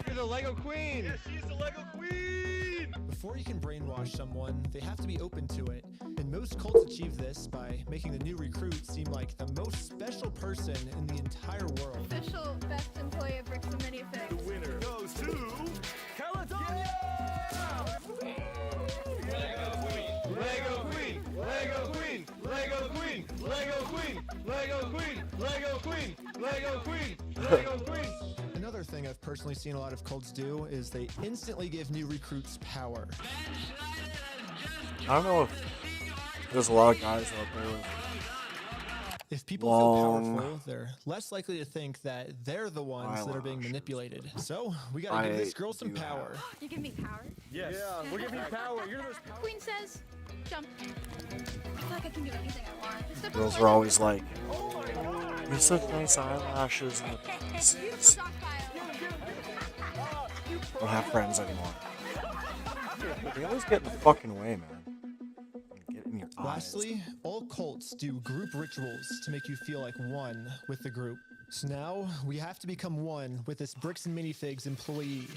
You're the Lego Queen! Yes, she's the Lego Queen! Before you can brainwash someone, they have to be open to it. And most cults achieve this by making the new recruit seem like the most special person in the entire world. Official best employee of Bricks and Minifigs. The winner goes to California! Lego Queen! Lego Queen! Lego Queen! Lego Queen! Lego Queen! Lego Queen! Lego Queen! Lego Queen! Lego Queen! Another thing I've personally seen a lot of cults do is they instantly give new recruits power. I don't know if there's a lot of guys out there with If people feel powerful, they're less likely to think that they're the ones that are being manipulated. So, we gotta give this girl some power. You give me power? Yes. Yeah, we're giving you power. You're the most powerful. Queen says, jump. I feel like I can do anything I want. Except Girls are always like, "You have such nice eyelashes." And I don't have friends anymore. They always get in the fucking way, man. Get in your eyes. Lastly, all cults do group rituals to make you feel like one with the group. So now, we have to become one with this Bricks and Minifigs employee.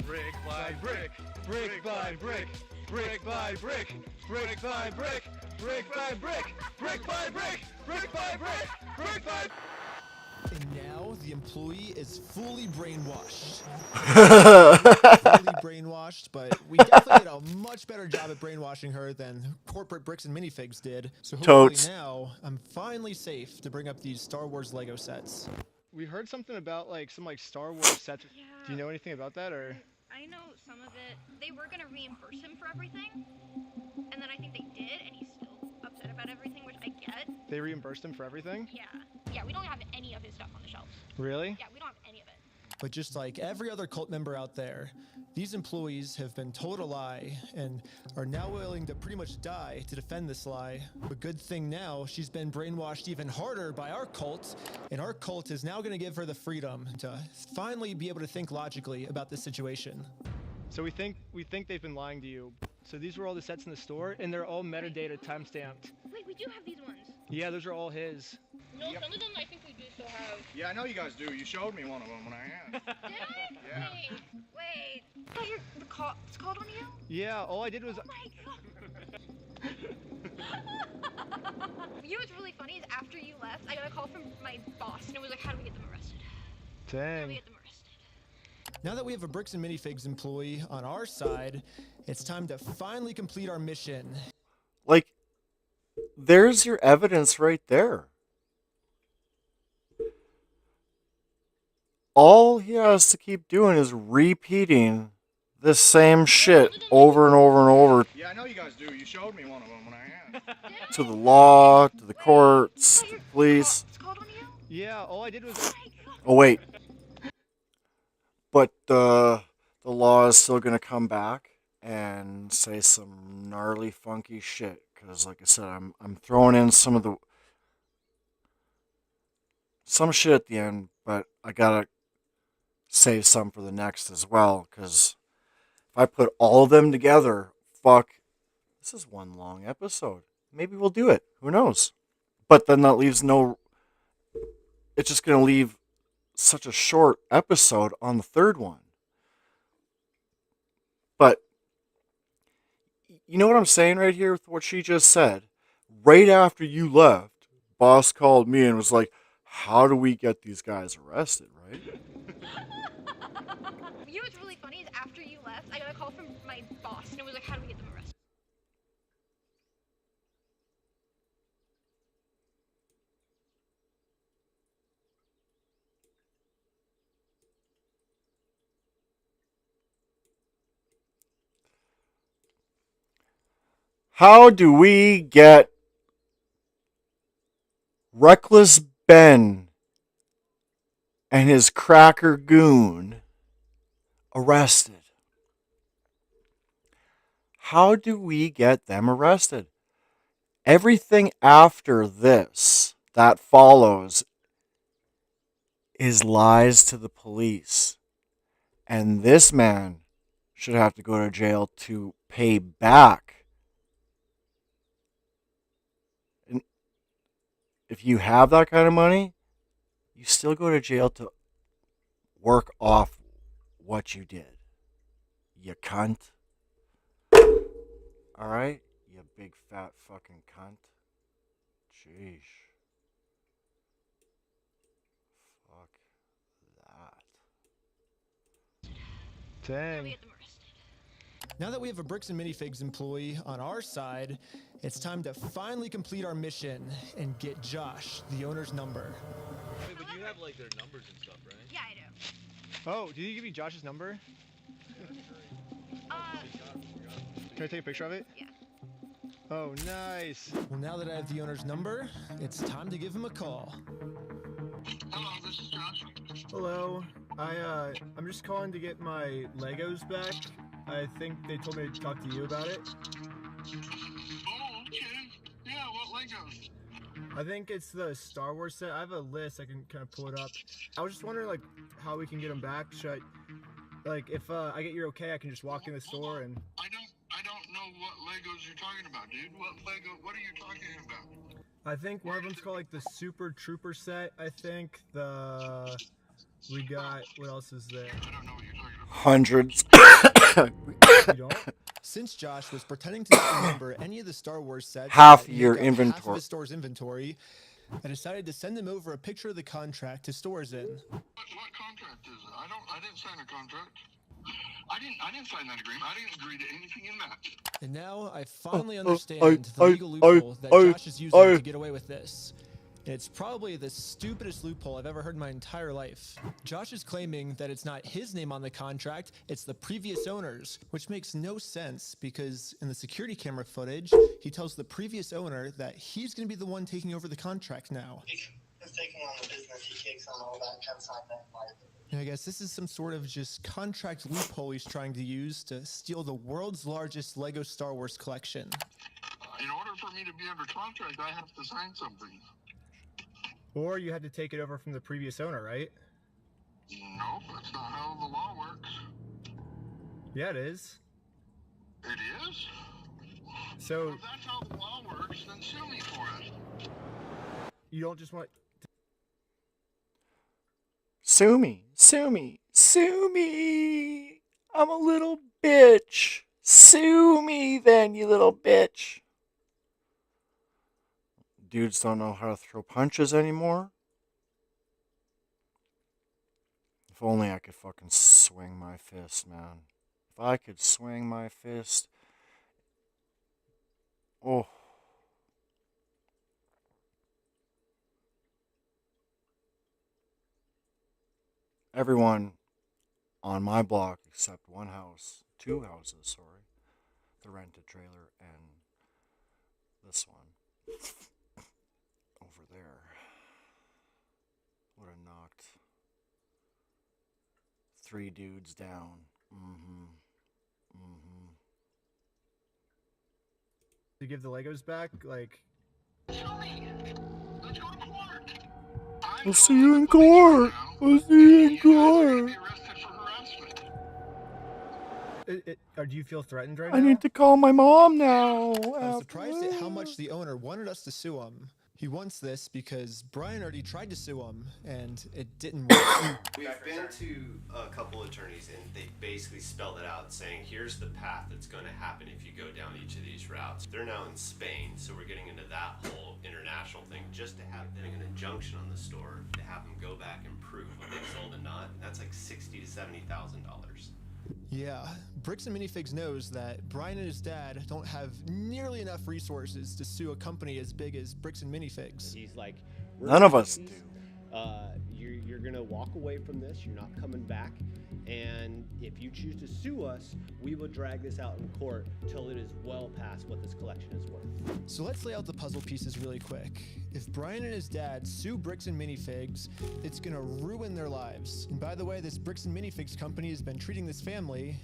Brick by brick, brick by brick, brick by brick, brick by brick, brick by brick, brick by brick, brick by brick, brick by. And now the employee is fully brainwashed. Fully brainwashed, but we definitely did a much better job at brainwashing her than corporate Bricks and Minifigs did. So hopefully now I'm finally safe to bring up these Star Wars Lego sets. We heard something about like some Star Wars sets. Yeah. Do you know anything about that or? I know some of it. They were gonna reimburse him for everything, and then I think they did, and he's still upset about everything, which I get. They reimbursed him for everything? Yeah. Yeah, we don't have any of his stuff on the shelves. Really? Yeah, we don't have any of it. But just like every other cult member out there, these employees have been told a lie and are now willing to pretty much die to defend this lie. But good thing now, she's been brainwashed even harder by our cult, and our cult is now going to give her the freedom to finally be able to think logically about this situation. So we think they've been lying to you. So these were all the sets in the store, and they're all metadata timestamped. Wait, we do have these ones. Yeah, those are all his. No, some of them I think we do still have. Yeah, I know you guys do. You showed me one of them when I asked. Did I? Yeah. Wait. I thought the cops called on you? Yeah, all I did was. Oh my god. You know what's really funny is after you left, I got a call from my boss, and it was like, how do we get them arrested? How do we Dang. get them arrested? Now that we have a Bricks and Minifigs employee on our side, it's time to finally complete our mission. Like, there's your evidence right there. All he has to keep doing is repeating the same shit over and over and over. Yeah, I know you guys do. You showed me one of them when I asked. To the law, to the courts, to the police. Yeah, all I did was. Oh wait, but the law is still gonna come back and say some gnarly, funky shit. Because, like I said, I'm throwing in some shit at the end, but I gotta save some for the next as well. Because if I put all of them together, fuck, this is one long episode. Maybe we'll do it. Who knows? But then that leaves no. It's just gonna leave such a short episode on the third one. But you know what I'm saying right here with what she just said? Right after you left, boss called me and was like, how do we get these guys arrested, right? You know what's really funny is after you left, I got a call from my boss, and it was like, how do we get them arrested? How do we get Reckless Ben and his cracker goon arrested? How do we get them arrested? Everything after this that follows is lies to the police. And this man should have to go to jail to pay back. And if you have that kind of money, you still go to jail to work off what you did. You cunt. Alright? You big fat fucking cunt. Jeez. Fuck that. Dang. Now that we have a Bricks and Minifigs employee on our side, it's time to finally complete our mission and get Josh, the owner's number. Wait, but you have like their numbers and stuff, right? Yeah, I do. Oh, did you give me Josh's number? Can I take a picture of it? Yeah. Oh, nice. Well, now that I have the owner's number, it's time to give him a call. Hello, this is Josh. Hello. I'm just calling to get my Legos back. I think they told me to talk to you about it. Oh, okay. Yeah, what Legos? I think it's the Star Wars set. I have a list. I can kind of pull it up. I was just wondering, like, how we can get them back. Should I, like, if I get your okay, I can just walk in the store and... I don't know what Legos you're talking about, dude. What are you talking about? I think one of them's called, like, the Super Trooper set. I think we got... What else is there? I don't know what you're talking about. Hundreds. You don't? Since Josh was pretending to not remember any of the Star Wars sets Half that make your up half inventory. of his store's inventory, I decided to send him over a picture of the contract his store is in. What contract is it? I didn't sign a contract. I didn't sign that agreement. I didn't agree to anything in that. And now I finally understand the legal loophole that Josh is using to get away with this. And it's probably the stupidest loophole I've ever heard in my entire life. Josh is claiming that it's not his name on the contract, it's the previous owner's, which makes no sense because in the security camera footage, he tells the previous owner that he's going to be the one taking over the contract now. He's taking on the business, he takes on all that kind of sign that liability. And I guess this is some sort of just contract loophole he's trying to use to steal the world's largest Lego Star Wars collection. In order for me to be under contract, I have to sign something. Or you had to take it over from the previous owner, right? Nope, that's not how the law works. Yeah, it is. It is? So If that's how the law works, then sue me for it. you don't just want... Sue me, sue me, sue me. I'm a little bitch. Sue me then, you little bitch. Dudes don't know how to throw punches anymore. If only I could fucking swing my fist, man. If I could swing my fist. Oh. Everyone on my block except two houses, sorry. The rented trailer and this one. Over there. Would have knocked 3 dudes down. To give the Legos back, like... I'll see you in court. I'll see you in court. Or do you feel threatened right now? I need to call my mom now. I was surprised at how much the owner wanted us to sue him. He wants this because Brian already tried to sue him, and it didn't work. We've been to a couple attorneys, and they basically spelled it out, saying here's the path that's going to happen if you go down each of these routes. They're now in Spain, so we're getting into that whole international thing just to have them an injunction on the store to have them go back and prove what they sold and not. That's like $60,000 to $70,000. Yeah, Bricks and Minifigs knows that Brian and his dad don't have nearly enough resources to sue a company as big as Bricks and Minifigs. He's like, none of us do. You're gonna walk away from this. You're not coming back. And if you choose to sue us, we will drag this out in court till it is well past what this collection is worth. So let's lay out the puzzle pieces really quick. If Brian and his dad sue Bricks and Minifigs, it's gonna ruin their lives. And by the way, this Bricks and Minifigs company has been treating this family.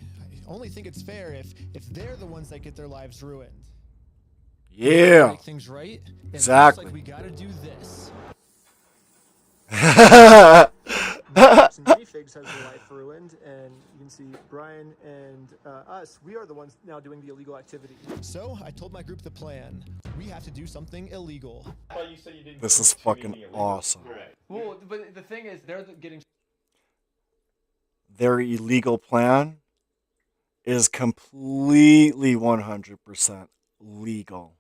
I only think it's fair if they're the ones that get their lives ruined. Yeah. Make things right. And Exactly. It looks like we gotta do this. Some minifigs has their life ruined, and you can see Brian and us, we are the ones now doing the illegal activity. So I told my group the plan. We have to do something illegal. But you said you didn't. This is fucking awesome. Right. Well, but the thing is, they're getting. Their illegal plan is completely 100% legal.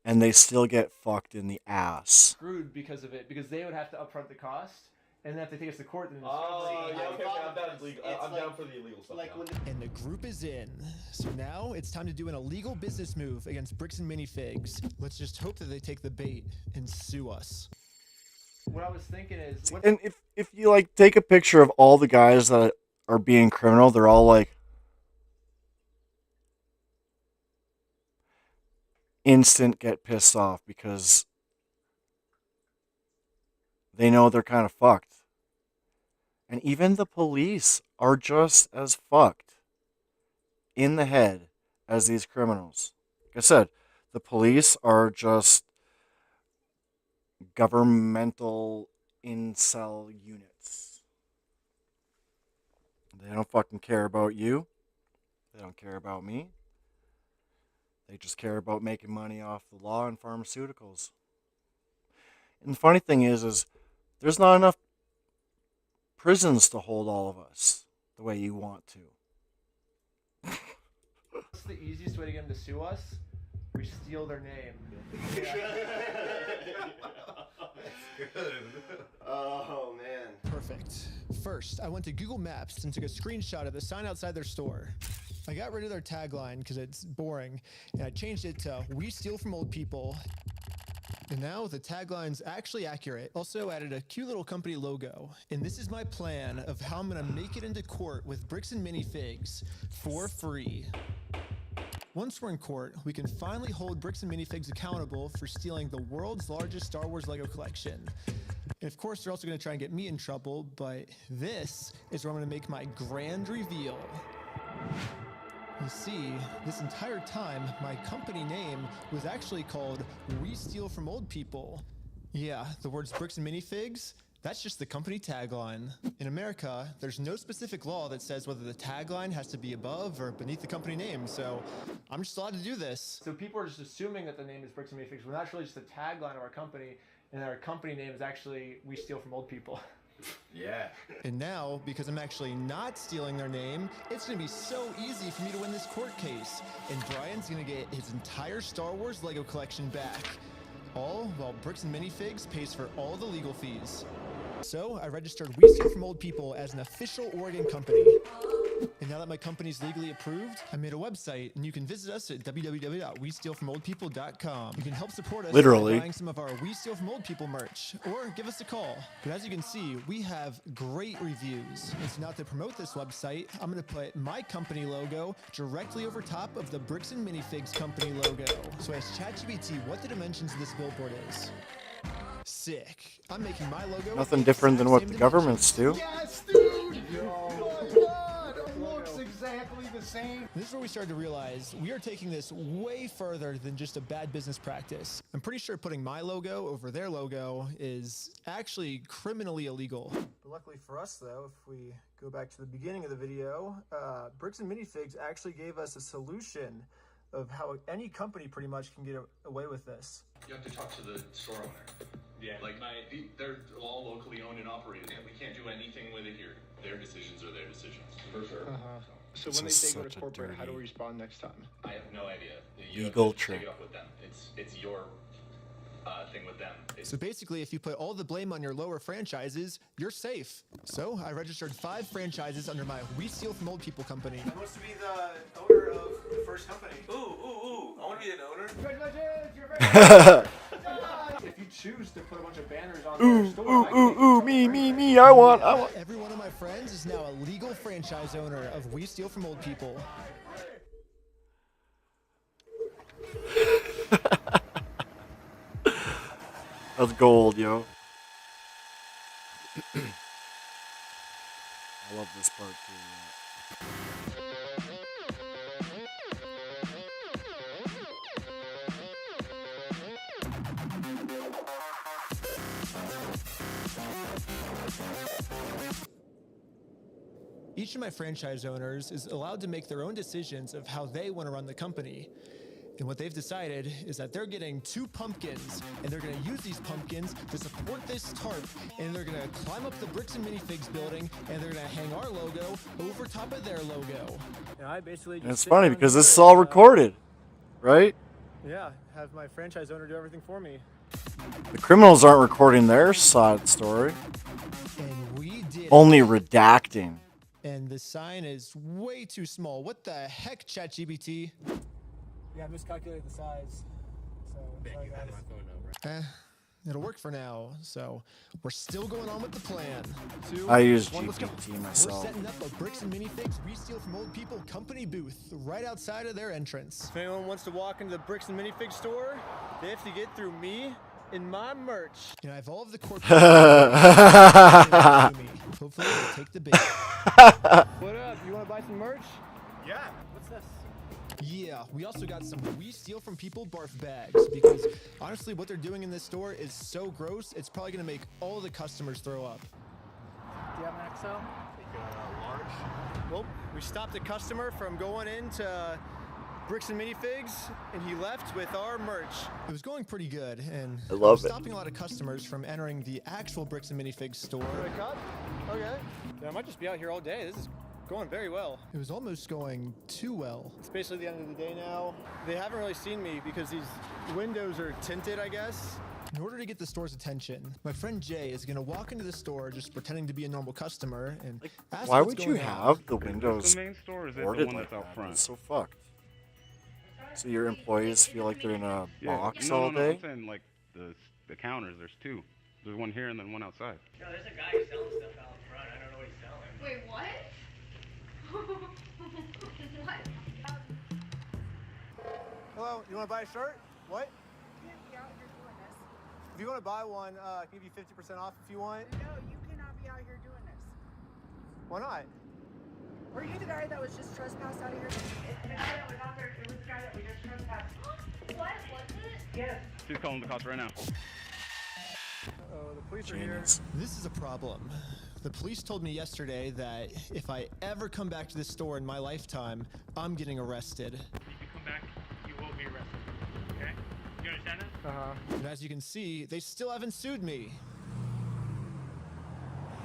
And they still get fucked in the ass. Screwed because of it, because they would have to upfront the cost, and then if they take us to court, then I'm down for the illegal stuff. And the group is in. So now it's time to do an illegal business move against Bricks and Minifigs. Let's just hope that they take the bait and sue us. What I was thinking is, And if you like take a picture of all the guys that are being criminal, they're all like, instant get pissed off because they know they're kind of fucked. And even the police are just as fucked in the head as these criminals. Like I said, the police are just governmental incel units. They don't fucking care about you. They don't care about me. They just care about making money off the law and pharmaceuticals. And the funny thing is there's not enough prisons to hold all of us the way you want to. What's the easiest way to get them to sue us? We steal their name. That's good. Oh, man. Perfect. First, I went to Google Maps and took a screenshot of the sign outside their store. I got rid of their tagline because it's boring, and I changed it to "We steal from old people." And now the tagline's actually accurate. Also added a cute little company logo. And this is my plan of how I'm gonna make it into court with Bricks and Minifigs for free. Once we're in court, we can finally hold Bricks and Minifigs accountable for stealing the world's largest Star Wars Lego collection. And of course, they're also gonna try and get me in trouble, but this is where I'm gonna make my grand reveal. You see, this entire time, my company name was actually called We Steal From Old People. Yeah, the words Bricks and Minifigs, that's just the company tagline. In America, there's no specific law that says whether the tagline has to be above or beneath the company name, so I'm just allowed to do this. So people are just assuming that the name is Bricks and Minifigs, when that's really just the tagline of our company, and our company name is actually We Steal From Old People. Yeah. And now, because I'm actually not stealing their name, it's gonna be so easy for me to win this court case. And Brian's gonna get his entire Star Wars Lego collection back. All while Bricks and Minifigs pays for all the legal fees. So I registered We Steal From Old People as an official Oregon company. And now that my company's legally approved, I made a website, and you can visit us at www.westealfromoldpeople.com. You can help support us Literally. by buying some of our We Steal From Old People merch, or give us a call. But as you can see, we have great reviews. And so now to promote this website, I'm going to put my company logo directly over top of the Bricks and Minifigs company logo. So I asked ChatGPT what the dimensions of this billboard is. Sick. I'm making my logo Nothing different than what the governments do. Yes, dude! Oh my god, it looks exactly the same. This is where we started to realize we are taking this way further than just a bad business practice. I'm pretty sure putting my logo over their logo is actually criminally illegal. But luckily for us, though, if we go back to the beginning of the video, Bricks and Minifigs actually gave us a solution of how any company pretty much can get away with this. You have to talk to the store owner. Yeah, like they're all locally owned and operated. We can't do anything with it here. Their decisions are their decisions. For sure. So when they say go to corporate, how do we respond next time? I have no idea. You Legal have to trick. take it up with them. It's your thing with them. So basically, if you put all the blame on your lower franchises, you're safe. So I registered 5 franchises under my We Steal From Old People company. Who wants to be the owner of the first company? Ooh, I want to be an owner. Congratulations, you're very If you choose to put a bunch of banners on their store, me, I want. Every one of my friends is now a legal franchise owner of We Steal From Old People. That's gold, yo. I love this part too. Each of my franchise owners is allowed to make their own decisions of how they want to run the company. And what they've decided is that they're getting 2 pumpkins, and they're going to use these pumpkins to support this tarp, and they're going to climb up the Bricks and Minifigs building, and they're going to hang our logo over top of their logo. And I basically just And it's sit funny down because here this is all and, recorded, right? Yeah, have my franchise owner do everything for me. The criminals aren't recording their side story. And we did Only redacting. And the sign is way too small. What the heck, ChatGPT? Yeah, I miscalculated the size. So, sorry guys. It'll work for now, so we're still going on with the plan. I use Let's go. GPT We're myself. setting up a Bricks and Minifigs Re-Steal from Old People company booth right outside of their entrance. If anyone wants to walk into the Bricks and Minifig store, they have to get through me and my merch. You know, I have all of the corporate. Hopefully, they'll take the bait. What up? You want to buy some merch? Yeah. What's this? Yeah, we also got some We Steal From People barf bags because honestly, what they're doing in this store is so gross, it's probably gonna make all the customers throw up. Do you have an XL? Large. Well, we stopped a customer from going into Bricks and Minifigs, and he left with our merch. It was going pretty good, and I love it. stopping a lot of customers from entering the actual Bricks and Minifigs store. A cup? Okay. Yeah, I might just be out here all day. This is going very well. It was almost going too well. It's basically the end of the day now. They haven't really seen me because these windows are tinted, I guess. In order to get the store's attention, my friend Jay is gonna walk into the store just pretending to be a normal customer and ask Why what's would you going on. have the windows the main store, or is it the boarded one like that's out that? front? That's so fucked. So your employees feel like they're in a box no, all no, day? I'm saying like the counters. There's two. There's one here and then one outside. No, there's a guy who's selling stuff out front. I don't know what he's selling. Wait, what? What? Hello, you want to buy a shirt? What? If you want to buy one, I can give you 50% off if you want. No, you cannot be out here doing this. Why not? Were you the guy that was just trespassed out of here? The guy that was out there, it was the guy that we just trespassed. What? Was it? Yes. She's calling the cops right now. Oh, the police are here. Genius. This is a problem. The police told me yesterday that if I ever come back to this store in my lifetime, I'm getting arrested. If you come back, you will be arrested. Okay? You understand that? And as you can see, they still haven't sued me.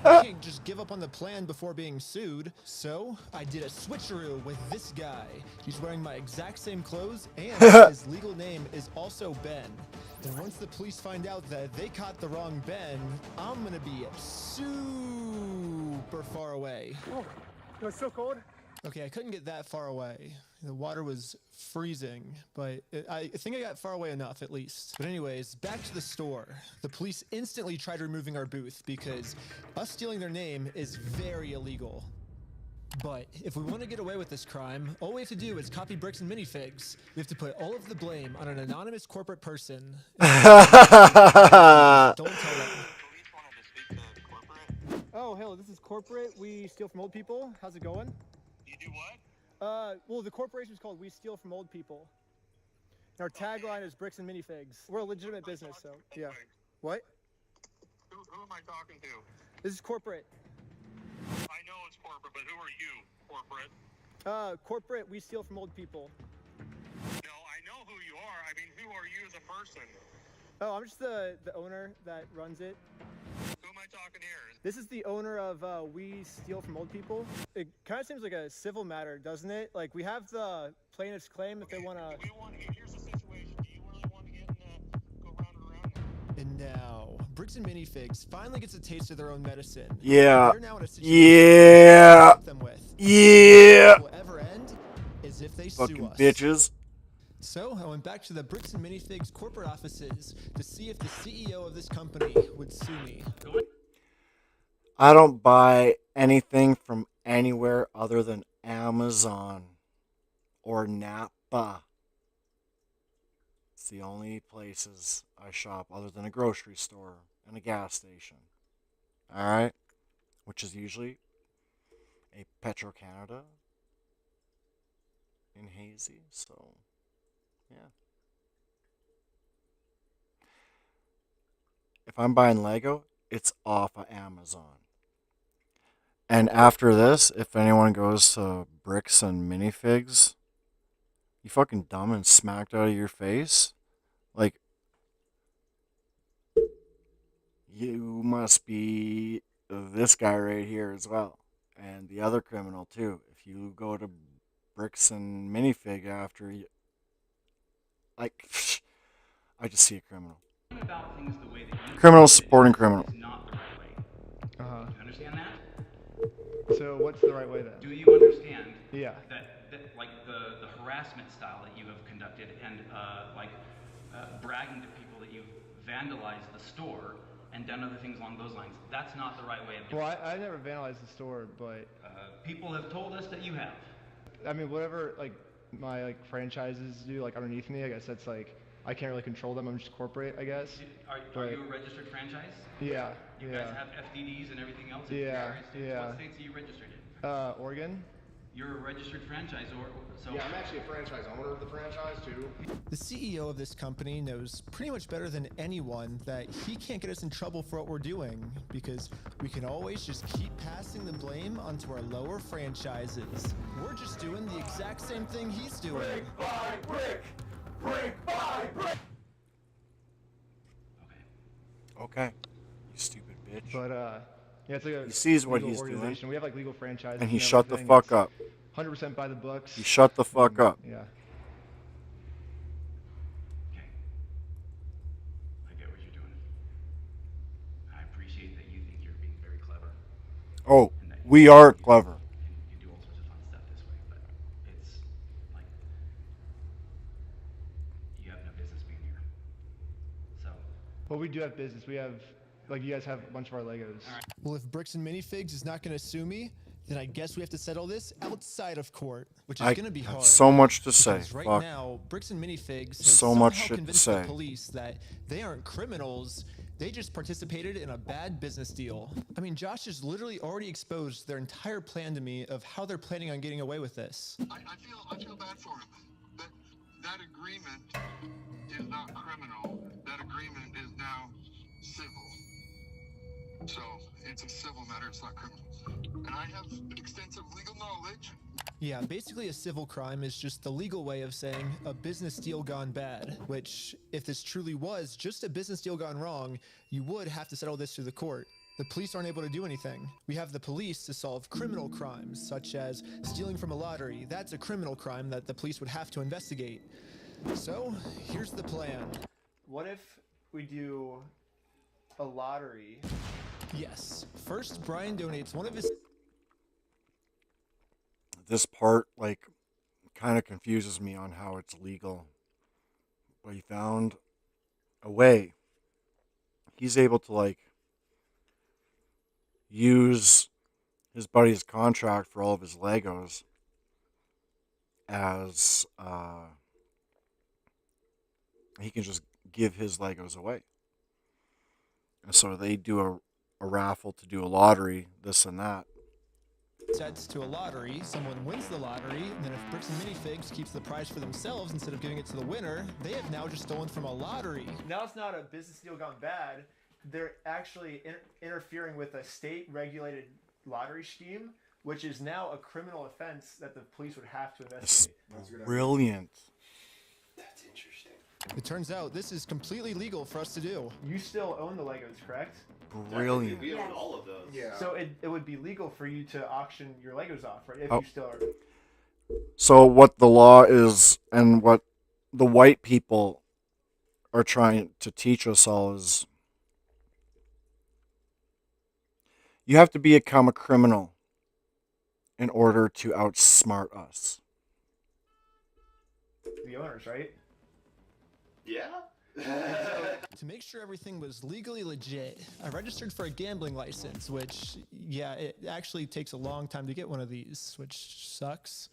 I can't just give up on the plan before being sued. So I did a switcheroo with this guy. He's wearing my exact same clothes, and his legal name is also Ben. And once the police find out that they caught the wrong Ben, I'm gonna be super far away. Oh, it's so cold. Okay, I couldn't get that far away. The water was freezing, but I think I got far away enough at least. But anyways, back to the store. The police instantly tried removing our booth because us stealing their name is very illegal. But if we want to get away with this crime, all we have to do is copy Bricks and Minifigs. We have to put all of the blame on an anonymous corporate person. Don't tell them. Oh, hello, this is corporate. We steal from old people. How's it going? You do what? Well, the corporation's called We Steal From Old People. Our tagline is Bricks and Minifigs. We're a legitimate business, so yeah. What? Who am I talking to? This is corporate. I know it's corporate, but who are you, corporate? Corporate, We Steal From Old People. No, I know who you are. I mean, who are you as a person? Oh, I'm just the owner that runs it. Who am I talking here? This is the owner of We Steal From Old People. It kind of seems like a civil matter, doesn't it? Like, we have the plaintiff's claim if they want to... Here's the situation. Do you really want to get go round and around? And now, Bricks and Minifigs finally gets a taste of their own medicine. Yeah. They're now in a situation Yeah. to help them with. Yeah. What will ever end is if they Fucking sue us. bitches. So I went back to the Bricks and Minifigs corporate offices to see if the CEO of this company would sue me. I don't buy anything from anywhere other than Amazon or Napa. It's the only places I shop other than a grocery store and a gas station. Alright? Which is usually a Petro-Canada in Hazy, so yeah. If I'm buying Lego, it's off of Amazon. And after this, if anyone goes to Bricks and Minifigs, you fucking dumb and smacked out of your face. Like, you must be this guy right here as well. And the other criminal too. If you go to Bricks and Minifig after you... Like, I just see a criminal. About things the way that you Criminal supporting criminal. is not the right way. Do you understand that? So what's the right way then? Do you understand Yeah. that like the harassment style that you have conducted and bragging to people that you've vandalized the store and done other things along those lines. That's not the right way of doing Well, it. I never vandalized the store, but People have told us that you have. I mean, whatever like my like franchises do, like underneath me, I guess that's like I can't really control them. I'm just corporate, I guess. Are you a registered franchise? Yeah. You guys have FDDs and everything else? Yeah. Yeah. What states are you registered in? Oregon. You're a registered franchisor, so... Yeah, I'm actually a franchise owner of the franchise, too. The CEO of this company knows pretty much better than anyone that he can't get us in trouble for what we're doing, because we can always just keep passing the blame onto our lower franchises. We're just doing the exact same thing he's doing. Brick by brick! Brick by brick! Okay. You stupid bitch. But yeah, it's like a he sees what legal he's organization. doing. We have like legal franchises. And he shut the fuck up. 100% by the books. He shut the fuck up. Yeah. I get what you're doing. I appreciate that you think you're being very clever. Oh, we are clever. You do all sorts of fun stuff this way, but it's like you have no business being here. So. Well, we do have business. We have, like, you guys have a bunch of our Legos. Well, if Bricks and Minifigs is not going to sue me, then I guess we have to settle this outside of court, which is going to be hard. So much to say. Right Fuck. now, Bricks and Minifigs has So much somehow shit to convinced say. the police that they aren't criminals. They just participated in a bad business deal. I mean, Josh has literally already exposed their entire plan to me of how they're planning on getting away with this. I feel bad for him. That agreement is not criminal. That agreement is now civil. So it's a civil matter, it's not criminal. And I have extensive legal knowledge. Yeah, basically a civil crime is just the legal way of saying a business deal gone bad, which, if this truly was just a business deal gone wrong, you would have to settle this through the court. The police aren't able to do anything. We have the police to solve criminal crimes, such as stealing from a lottery. That's a criminal crime that the police would have to investigate. So, here's the plan. What if we do a lottery? Yes. First, Brian donates one of his... This part, like, kind of confuses me on how it's legal. But he found a way. He's able to, like, use his buddy's contract for all of his Legos as, he can just give his Legos away. And so they do a raffle to do a lottery, this and that. Sets to a lottery, someone wins the lottery, and then if Bricks and Minifigs keeps the prize for themselves instead of giving it to the winner, they have now just stolen from a lottery. Now it's not a business deal gone bad. They're actually interfering with a state-regulated lottery scheme, which is now a criminal offense that the police would have to investigate. That's brilliant. That's interesting. It turns out this is completely legal for us to do. You still own the Legos, correct? Brilliant. We own all of those. Yeah. So it would be legal for you to auction your Legos off, right? If Oh. you still are. So what the law is and what the white people are trying to teach us all is you have to become a criminal in order to outsmart us. The owners, right? Yeah. To make sure everything was legally legit, I registered for a gambling license, which, yeah, it actually takes a long time to get one of these, which sucks.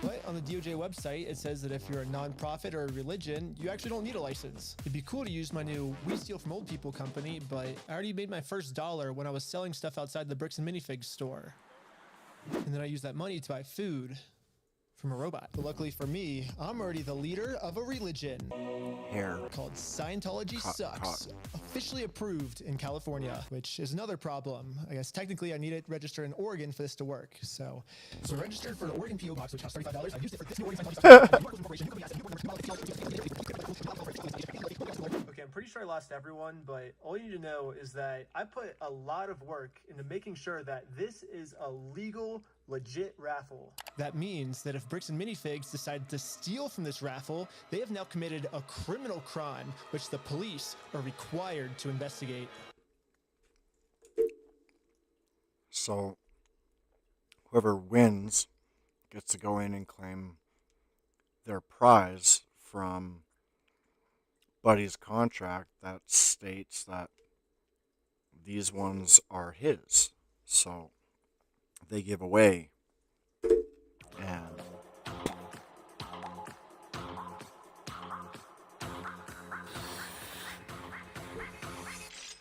But on the DOJ website, it says that if you're a nonprofit or a religion, you actually don't need a license. It'd be cool to use my new We Steal From Old People company, but I already made my first $1 when I was selling stuff outside the Bricks and Minifigs store. And then I used that money to buy food from a robot. But luckily for me, I'm already the leader of a religion. Hair. Called Scientology Sucks. Officially approved in California, which is another problem. I guess technically I need it registered in Oregon for this to work. So I registered for an Oregon PO box, which costs $35. I used it for this new Oregon Okay, I'm pretty sure I lost everyone, but all you need to know is that I put a lot of work into making sure that this is a legal, legit raffle. That means that if Bricks and Minifigs decide to steal from this raffle, they have now committed a criminal crime, which the police are required to investigate. So whoever wins gets to go in and claim their prize from buddy's contract that states that these ones are his. So they give away. And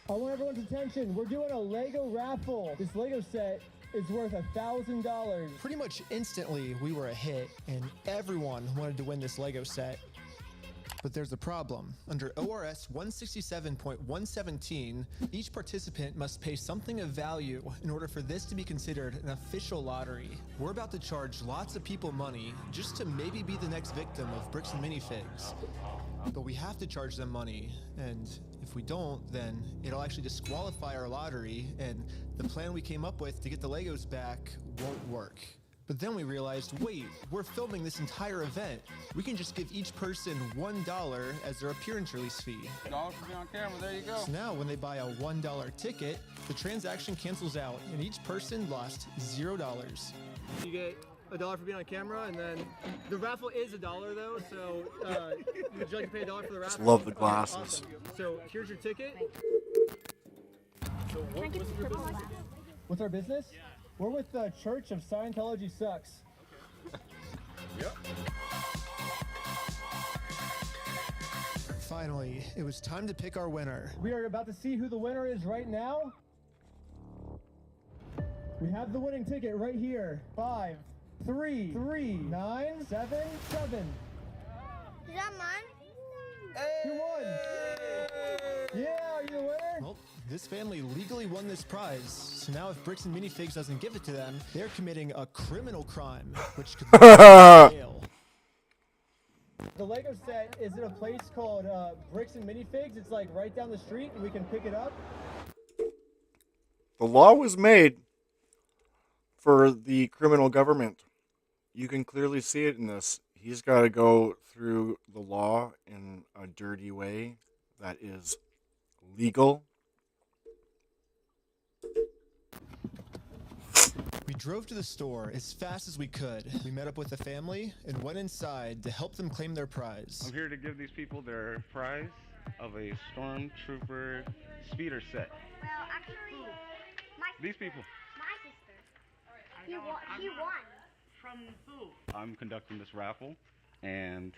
I want everyone's attention. We're doing a Lego raffle. This Lego set is worth $1,000. Pretty much instantly, we were a hit, and everyone wanted to win this Lego set. But there's a problem. Under ORS 167.117, each participant must pay something of value in order for this to be considered an official lottery. We're about to charge lots of people money just to maybe be the next victim of Bricks and Minifigs. But we have to charge them money, and if we don't, then it'll actually disqualify our lottery, and the plan we came up with to get the Legos back won't work. But then we realized, wait, we're filming this entire event. We can just give each person $1 as their appearance release fee. $1 for being on camera, there you go. So now when they buy a $1 ticket, the transaction cancels out, and each person lost $0. You get $1 for being on camera, and then the raffle is $1 though, so would you like to pay $1 for the raffle? just love the Okay, glasses. awesome. So here's your ticket. So what's your business? What's our business? Yeah. We're with the Church of Scientology Sucks. Yep. Finally, it was time to pick our winner. We are about to see who the winner is right now. We have the winning ticket right here. 5, 3, 3, 9, 7, 7. Is that mine? You won! Yeah, are you the winner? Well, this family legally won this prize, so now if Bricks and Minifigs doesn't give it to them, they're committing a criminal crime, which could lead to jail. The Lego set is in a place called Bricks and Minifigs. It's like right down the street, and we can pick it up. The law was made for the criminal government. You can clearly see it in this. He's got to go through the law in a dirty way that is legal. We drove to the store as fast as we could. We met up with the family and went inside to help them claim their prize. I'm here to give these people their prize of a Stormtrooper speeder set. Well, actually, These people. my sister. He won. From who? I'm conducting this raffle, and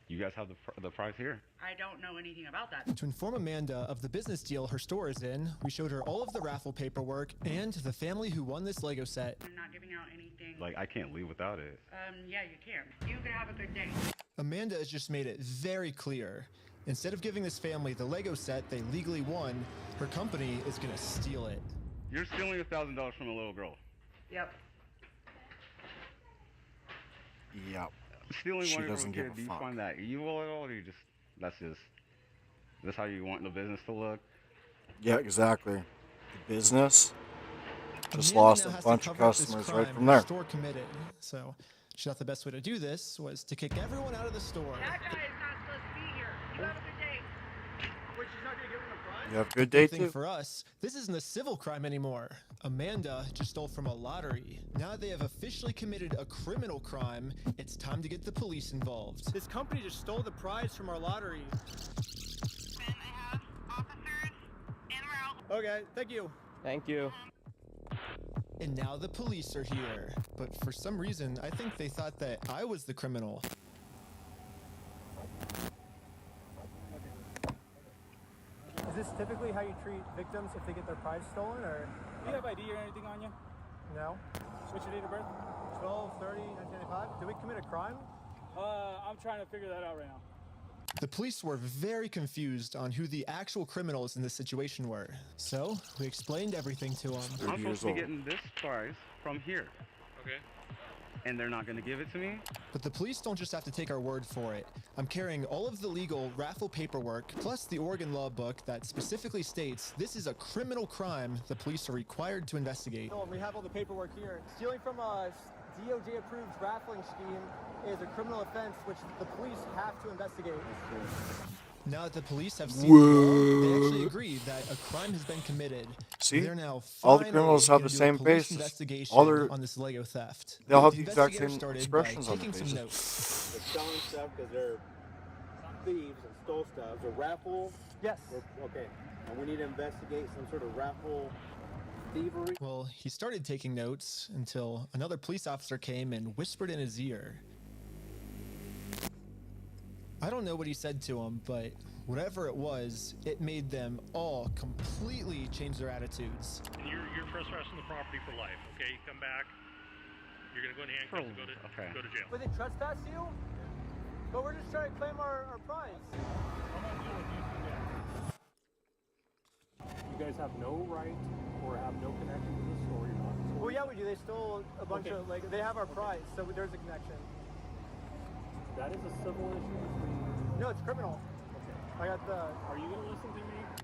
you guys have the prize here. I don't know anything about that. To inform Amanda of the business deal her store is in, we showed her all of the raffle paperwork and the family who won this Lego set. I'm not giving out anything. Like, I can't leave without it. Yeah, you can. You can have a good day. Amanda has just made it very clear. Instead of giving this family the Lego set they legally won, her company is gonna steal it. You're stealing $1,000 from a little girl. Yep. Yep. Stealing She money from a doesn't give kid, a do you fuck. find that evil at all, or you just, that's how you want the business to look? Yeah, exactly. The business just Amanda lost now a has to bunch of cover up this customers crime right from her there. store committed. So she thought the best way to do this was to kick everyone out of the store. That guy is not supposed to be here. You have a good day. Which is not gonna give him a prize? You have a good day, thing too. for us, this isn't a civil crime anymore. Amanda just stole from a lottery. Now that they have officially committed a criminal crime, it's time to get the police involved. This company just stole the prize from our lottery. Okay, thank you. Thank you. And now the police are here. But for some reason, I think they thought that I was the criminal. Is this typically how you treat victims if they get their prize stolen, or? Do you have ID or anything on you? No. What's your date of birth? 12/30/1995. Did we commit a crime? I'm trying to figure that out right now. The police were very confused on who the actual criminals in this situation were. So, we explained everything to them. I'm supposed to be getting this prize from here. Okay. And they're not going to give it to me? But the police don't just have to take our word for it. I'm carrying all of the legal raffle paperwork, plus the Oregon law book that specifically states this is a criminal crime the police are required to investigate. We have all the paperwork here. Stealing from a DOJ-approved raffling scheme is a criminal offense which the police have to investigate. Now that the police have seen the law, they actually agree that a crime has been committed. See? They're now All the criminals have gonna the do a same police faces. investigation All their, on this Lego theft. they'll have the The exact investigator same started expressions by on their taking some faces. notes. They're selling stuff because they're thieves and stole stuff. It's a raffle? Yes. Okay. And we need to investigate some sort of raffle thievery. Well, he started taking notes until another police officer came and whispered in his ear. I don't know what he said to him, but whatever it was, it made them all completely change their attitudes. And you're trespassing the property for life, okay? You come back, you're gonna go in handcuffs and go to jail. But they trespass you? But we're just trying to claim our prize. I'm gonna deal with you today. You guys have no right or have no connection to the store. You're not. Well, yeah, we do. They stole a bunch of, like, they have our prize, so there's a connection. That is a civil issue. No, it's criminal. I got the... Are you gonna listen to me?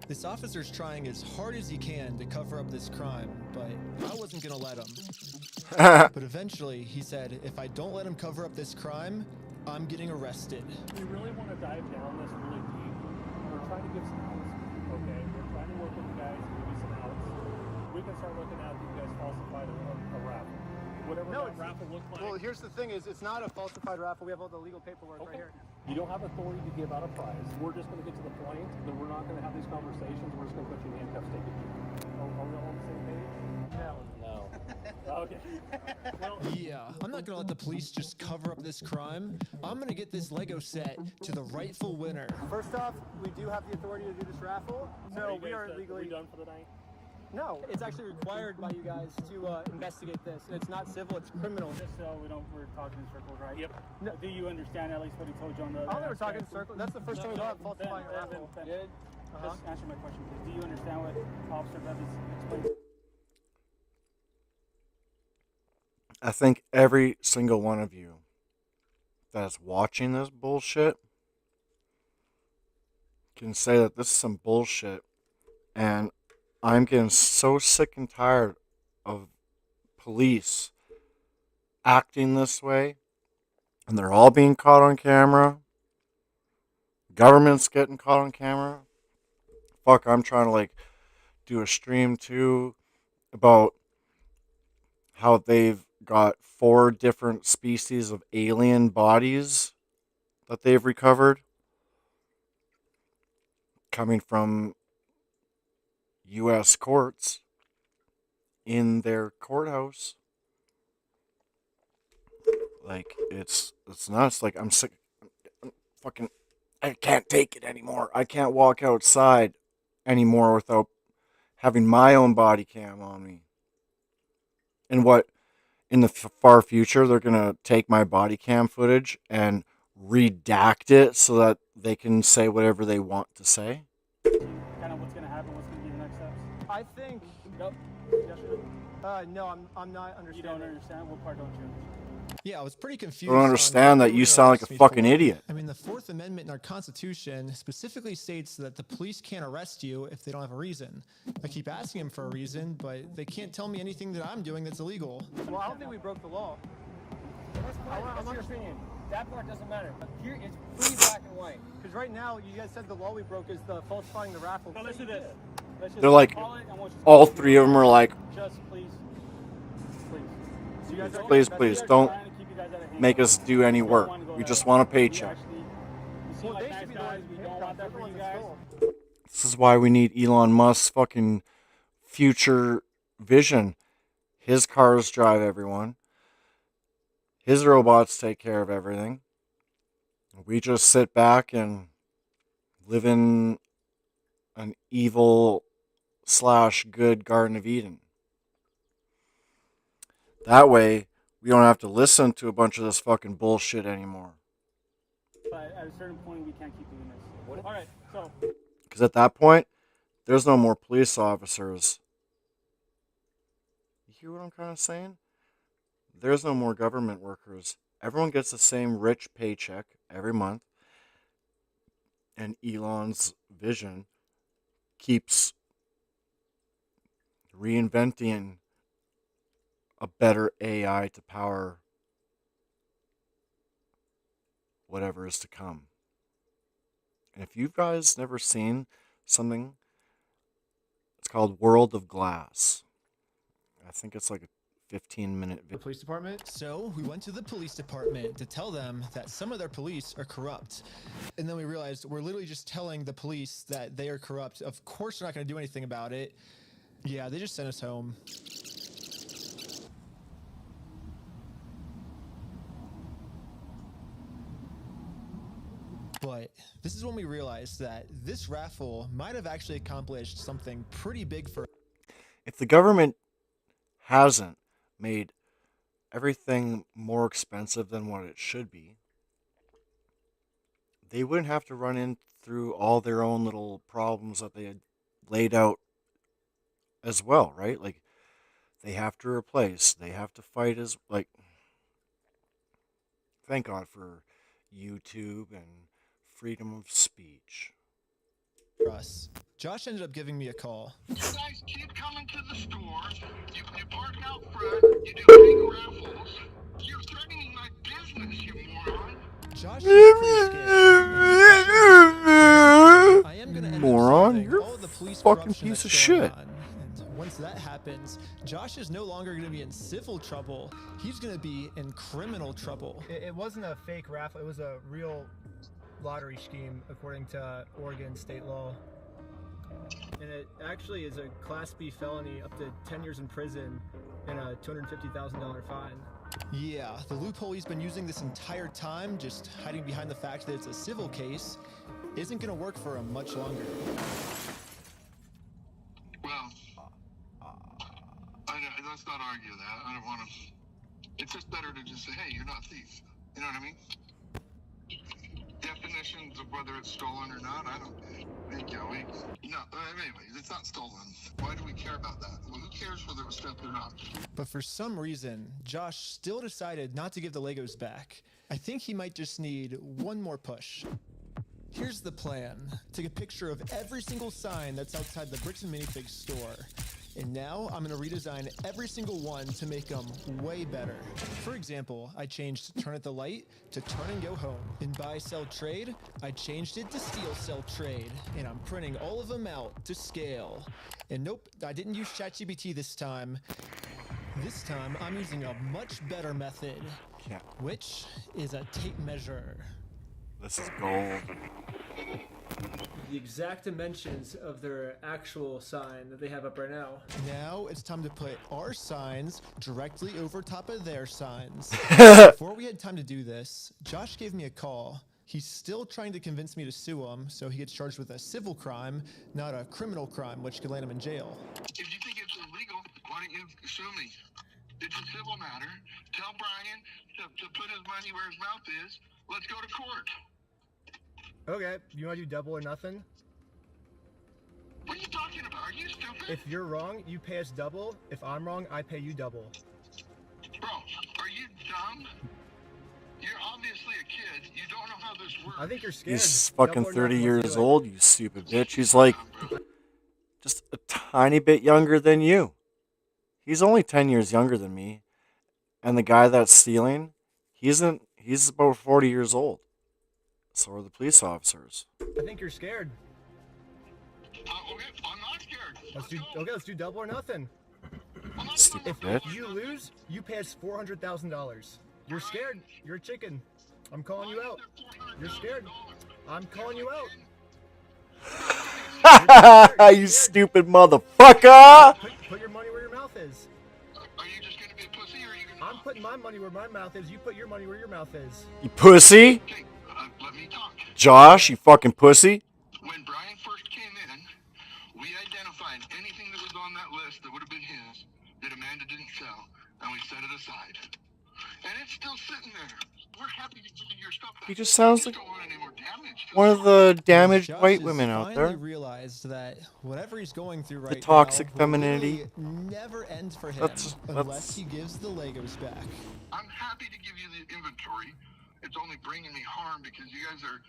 This officer's trying as hard as he can to cover up this crime, but I wasn't gonna let him. But eventually, he said, if I don't let him cover up this crime, I'm getting arrested. We really want to dive down this really deep. We're trying to give some outs, okay? We're trying to work with you guys and give you some outs. We can start looking at you guys falsified a raffle. Whatever that raffle looked like. Well, here's the thing is, it's not a falsified raffle. We have all the legal paperwork right here. You don't have authority to give out a prize. We're just going to get to the point that we're not going to have these conversations. We're just going to put you in handcuffs, take it to you. Are we all on the same page? No. Okay. Well, Yeah, I'm not gonna let the police just cover up this crime. I'm gonna get this Lego set to the rightful winner. First off, we do have the authority to do this raffle, so we are legally... Are we done for the night? No, it's actually required by you guys to investigate this. It's not civil, it's criminal. Just so we're talking in circles, right? Yep. No. Do you understand at least what he told you on the... I don't think we're talking in circles. That's the first time we've had falsifying a raffle. Good. Just answer my question, please. Do you understand what Officer Bevins explained? I think every single one of you that's watching this bullshit can say that this is some bullshit, and I'm getting so sick and tired of police acting this way, and they're all being caught on camera. Government's getting caught on camera. Fuck, I'm trying to like do a stream too about how they've got 4 different species of alien bodies that they've recovered coming from U.S. courts in their courthouse. Like, it's nuts. Like, I'm sick. I'm fucking, I can't take it anymore. I can't walk outside anymore without having my own body cam on me. And what, in the far future, they're going to take my body cam footage and redact it so that they can say whatever they want to say? Kind of what's going to happen, what's going to be the next steps? I think... Nope. No, I'm not understanding. You don't understand? What part don't you understand? Yeah, I was pretty confused. I don't understand that you sound like a fucking idiot. I mean, the Fourth Amendment in our Constitution specifically states that the police can't arrest you if they don't have a reason. I keep asking them for a reason, but they can't tell me anything that I'm doing that's illegal. Well, I don't think we broke the law. That's fine. That's your opinion. That part doesn't matter. Here, it's pretty black and white. Because right now, you guys said the law we broke is the falsifying the raffle. So let's do this. They're like, all 3 of them are like, just please. So you guys are please, don't make us do any work. We just want a paycheck. seem like nice guys. We don't want that for you guys. This is why we need Elon Musk's fucking future vision. His cars drive everyone. His robots take care of everything. We just sit back and live in an evil/good Garden of Eden. That way, we don't have to listen to a bunch of this fucking bullshit anymore. But at a certain point, we can't keep doing this. All right, so. Because at that point, there's no more police officers. You hear what I'm kind of saying? There's no more government workers. Everyone gets the same rich paycheck every month. And Elon's vision keeps reinventing a better AI to power whatever is to come. And if you guys never seen something, it's called World of Glass. I think it's like a 15-minute the police department. So we went to the police department to tell them that some of their police are corrupt. And then we realized we're literally just telling the police that they are corrupt. Of course they're not going to do anything about it. Yeah, they just sent us home. But this is when we realized that this raffle might have actually accomplished something pretty big for. If the government hasn't made everything more expensive than what it should be, they wouldn't have to run in through all their own little problems that they had laid out as well, right? Like, they have to replace, they have to fight as, like, thank God for YouTube and freedom of speech. For us. Josh ended up giving me a call. You guys keep coming to the store. You park out front. You do big raffles. You're threatening my business, you moron. Josh is pretty scared. I am gonna end Moron, up you're all of the police fucking corruption piece of that's going shit. on. And once that happens, Josh is no longer going to be in civil trouble. He's going to be in criminal trouble. It wasn't a fake raffle. It was a real lottery scheme according to Oregon state law. And it actually is a Class B felony up to 10 years in prison and a $250,000 fine. Yeah, the loophole he's been using this entire time, just hiding behind the fact that it's a civil case, isn't going to work for him much longer. Well, let's not argue that. I don't want to. It's just better to just say, hey, you're not a thief. You know what I mean? Definitions of whether it's stolen or not, I don't think, no, anyways, it's not stolen. Why do we care about that? Well, who cares whether it was theft or not? But for some reason, Josh still decided not to give the Legos back. I think he might just need one more push. Here's the plan. Take a picture of every single sign that's outside the Bricks and Minifigs store. And now I'm going to redesign every single one to make them way better. For example, I changed Turn at the Light to Turn and Go Home. In Buy, Sell, Trade, I changed it to Steal, Sell, Trade. And I'm printing all of them out to scale. And nope, I didn't use ChatGPT this time. This time, I'm using a much better method, which is a tape measure. This is gold. The exact dimensions of their actual sign that they have up right now. Now it's time to put our signs directly over top of their signs. Before we had time to do this, Josh gave me a call. He's still trying to convince me to sue him, so he gets charged with a civil crime, not a criminal crime, which could land him in jail. If you think it's illegal, why don't you sue me? It's a civil matter. Tell Brian to put his money where his mouth is. Let's go to court. Okay, you want to do double or nothing? What are you talking about? Are you stupid? If you're wrong, you pay us double. If I'm wrong, I pay you double. Bro, are you dumb? You're obviously a kid. You don't know how this works. I think you're scared. He's fucking 30 years old, you stupid bitch. He's like just a tiny bit younger than you. He's only 10 years younger than me. And the guy that's stealing, he's about 40 years old. So are the police officers. I think you're scared. Okay, I'm not scared. Let's do double or nothing. Stupid bitch. If you lose, you pay us $400,000. You're scared. You're a chicken. I'm calling you out. You're scared. I'm calling you out. You stupid motherfucker! Put your money where your mouth is. Are you just gonna be a pussy or are you gonna... I'm putting my money where my mouth is. You put your money where your mouth is. You pussy? Okay, let me talk. Josh, you fucking pussy? When Brian first came in, we identified anything that was on that list that would have been his that Amanda didn't sell, and we set it aside. And it's still sitting there. We're happy to give you your stuff back. He just sounds like don't want any more damage to one of the damaged Josh white has women out finally there. realized that whatever he's going through right The toxic now will femininity. literally never end for him That's- unless he gives the Legos back. I'm happy to give you the inventory. It's only bringing me harm because you guys are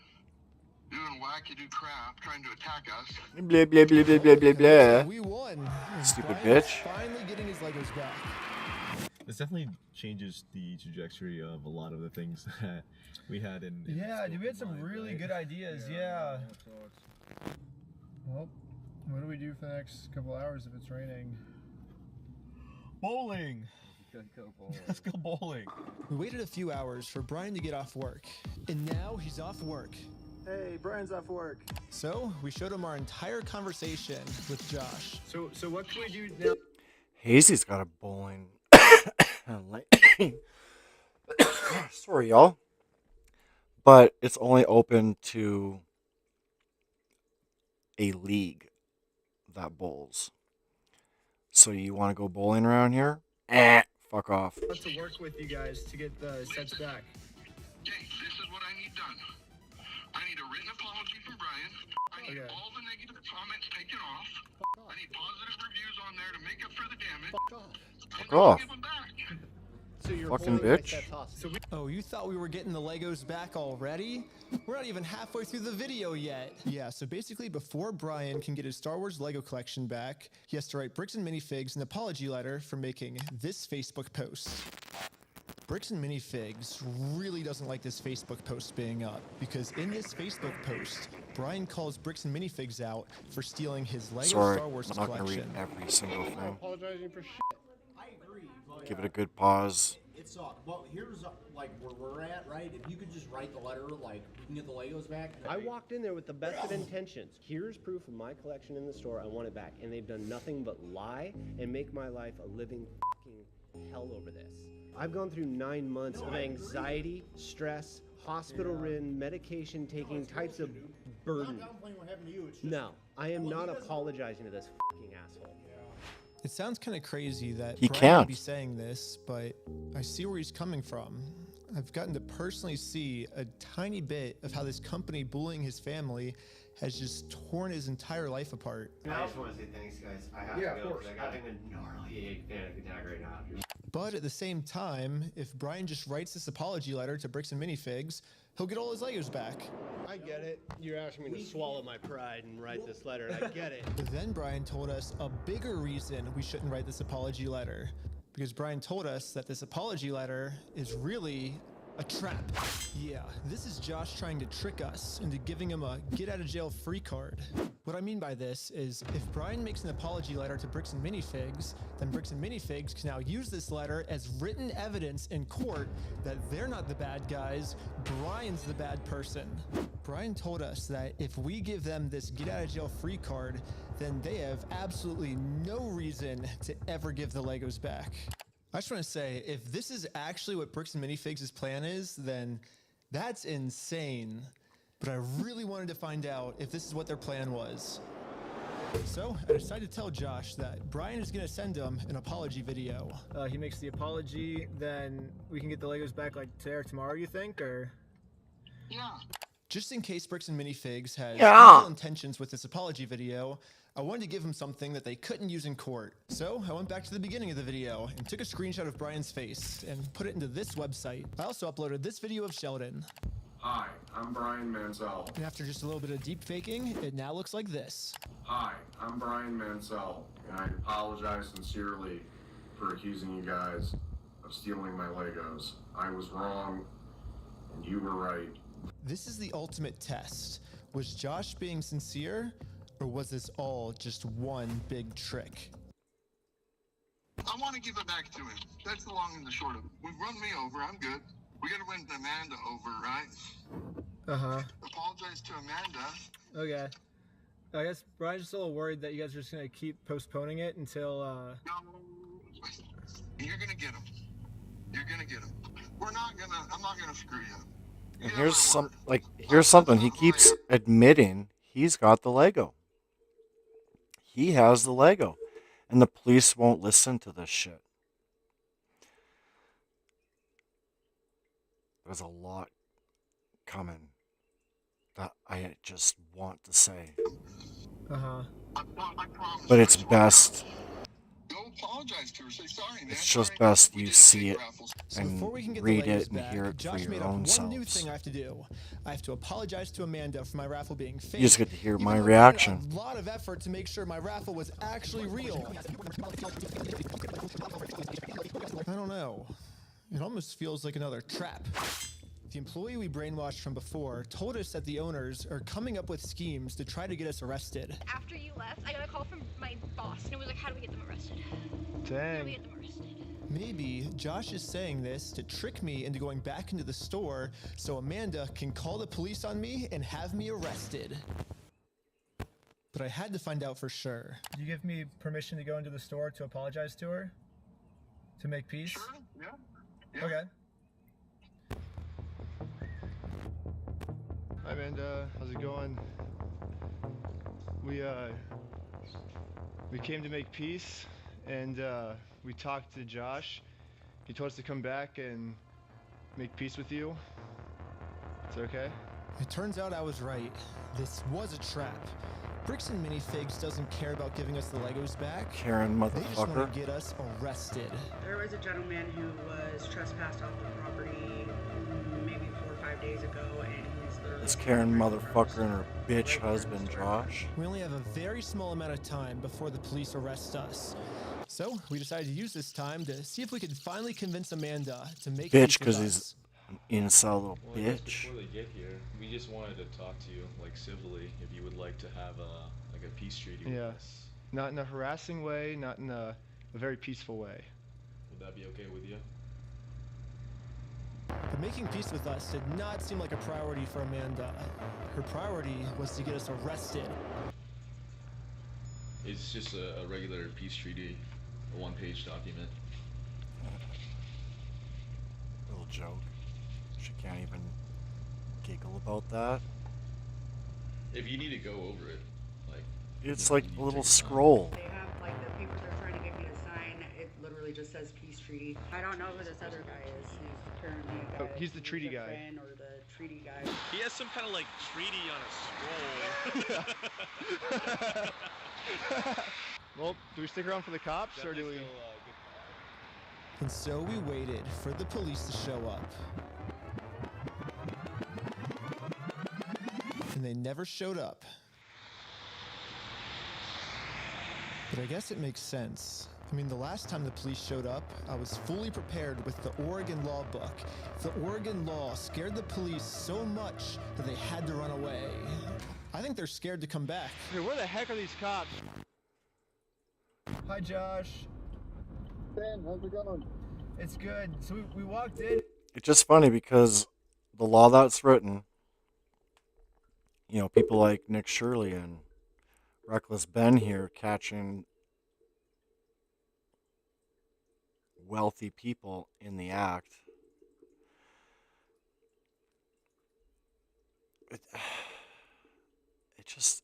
doing wackadoo crap, trying to attack us. Blah, blah, blah, blah, blah, blah, blah. We won. Stupid Brian's bitch. finally getting his Legos back. This definitely changes the trajectory of a lot of the things that we had in Yeah, scope dude, we had in some mind, really right? good ideas. Yeah. Well, what do we do for the next couple hours if it's raining? Bowling. Let's go bowling. We waited a few hours for Brian to get off work, and now he's off work. Hey, Brian's off work. So we showed him our entire conversation with Josh. So what can we do now? Hazy's got a bowling. Sorry, y'all. But it's only open to a league that bowls. So you want to go bowling around here? Fuck off. I'd love to work with you guys to get the sets back. Okay, this is what I need done. I need a written apology from Brian. I need all the negative comments taken off. I need positive reviews on there to make up for the damage. Fuck off. Give them back. So you're Fucking pulling bitch. like that toss. Oh, you thought we were getting the Legos back already? We're not even halfway through the video yet. Yeah, so basically before Brian can get his Star Wars Lego collection back, he has to write Bricks and Minifigs an apology letter for making this Facebook post. Bricks and Minifigs really doesn't like this Facebook post being up, because in this Facebook post, Brian calls Bricks and Minifigs out for stealing his Lego Star Wars I'm not gonna collection. read every single thing. Apologizing for shit. I agree. But Give it a good pause. it sucked. Well, here's like where we're at, right? If you could just write the letter, like we can get the Legos back. I walked in there with the best of intentions. Here's proof of my collection in the store. I want it back. And they've done nothing but lie and make my life a living fucking hell over this. I've gone through 9 months of anxiety, stress, hospital-ridden, medication-taking types of burden. No, I am not apologizing to this fucking asshole. It sounds kind of crazy that He Brian can't. would be saying this, but I see where he's coming from. I've gotten to personally see a tiny bit of how this company bullying his family has just torn his entire life apart. I just want to say thanks, guys. I have to go because I'm having a gnarly panic attack right now. But at the same time, if Brian just writes this apology letter to Bricks and Minifigs, he'll get all his Legos back. I get it. You're asking me to swallow my pride and write this letter, and I get it. But then Brian told us a bigger reason we shouldn't write this apology letter. Because Brian told us that this apology letter is really a trap. Yeah, this is Josh trying to trick us into giving him a get-out-of-jail-free card. What I mean by this is, if Brian makes an apology letter to Bricks and Minifigs, then Bricks and Minifigs can now use this letter as written evidence in court that they're not the bad guys, Brian's the bad person. Brian told us that if we give them this get-out-of-jail-free card, then they have absolutely no reason to ever give the Legos back. I just want to say, if this is actually what Bricks and Minifigs' plan is, then that's insane. But I really wanted to find out if this is what their plan was. So I decided to tell Josh that Brian is going to send him an apology video. He makes the apology, then we can get the Legos back like today or tomorrow, you think, or? Yeah. Just in case Bricks and Minifigs has Yeah. evil intentions with this apology video, I wanted to give him something that they couldn't use in court. So I went back to the beginning of the video and took a screenshot of Brian's face and put it into this website. I also uploaded this video of Sheldon. Hi, I'm Brian Mansell. And after just a little bit of deep faking, it now looks like this. Hi, I'm Brian Mansell, and I apologize sincerely for accusing you guys of stealing my Legos. I was wrong, and you were right. This is the ultimate test. Was Josh being sincere, or was this all just one big trick? I want to give it back to him. That's the long and the short of it. We've run me over. I'm good. We got to win Amanda over, right? Uh-huh. Apologize to Amanda. Okay. I guess Brian's just a little worried that you guys are just going to keep postponing it until, You're going to get him. You're going to get him. I'm not going to screw you. And here's something. He keeps admitting he's got the Lego. He has the Lego. And the police won't listen to this shit. There's a lot coming that I just want to say. Uh-huh. But it's best. Go apologize to her. Say sorry, man. It's just best you see it So and before we can get read the Legos it and back, hear it for Josh your made up own one new selves. thing I have to do. I have to apologize to Amanda for my raffle being fake. You just get to hear even my though I put reaction. in a lot of effort to make sure my raffle was actually real. I don't know. It almost feels like another trap. The employee we brainwashed from before told us that the owners are coming up with schemes to try to get us arrested. After you left, I got a call from my boss, and it was like, how do we get them arrested? How do we Dang. get them arrested? Maybe Josh is saying this to trick me into going back into the store so Amanda can call the police on me and have me arrested. But I had to find out for sure. Do you give me permission to go into the store to apologize to her? To make peace? Sure, yeah. Okay. Hi Amanda, how's it going? We came to make peace, and we talked to Josh. He told us to come back and make peace with you. Is that okay? It turns out I was right. This was a trap. Bricks and Minifigs doesn't care about giving us the Legos back. Karen They just want motherfucker. to get us arrested. There was a gentleman who was trespassed off the property maybe 4 or 5 days ago, and he's literally... This Karen motherfucker and her bitch husband Josh. We only have a very small amount of time before the police arrest us. So we decided to use this time to see if we could finally convince Amanda to make Bitch, peace with because us. he's an incel little Well, I guess bitch. before they get here, we just wanted to talk to you, like civilly, if you would like to have a peace treaty with us. Not in a harassing way, not in a very peaceful way. Would that be okay with you? But making peace with us did not seem like a priority for Amanda. Her priority was to get us arrested. It's just a regular peace treaty, a one-page document. Little joke. She can't even giggle about that. If you need to go over it, like... It's you know, like you a need to little take your time. scroll. They have, like, the papers they're trying to get me to sign, it literally just says peace treaty. I don't know who this other guy is. He's apparently a guy. Oh, he's the treaty guy. Friend or the treaty guy. He has some kind of like treaty on a scroll. Well, do we stick around for the cops, or do we... And so we waited for the police to show up. And they never showed up. But I guess it makes sense. I mean, the last time the police showed up, I was fully prepared with the Oregon law book. The Oregon law scared the police so much that they had to run away. I think they're scared to come back. Hey, where the heck are these cops? Hi, Josh. Ben, how's it going? It's good. So we walked in. It's just funny because the law that's written, you know, people like Nick Shirley and Reckless Ben here catching wealthy people in the act. It's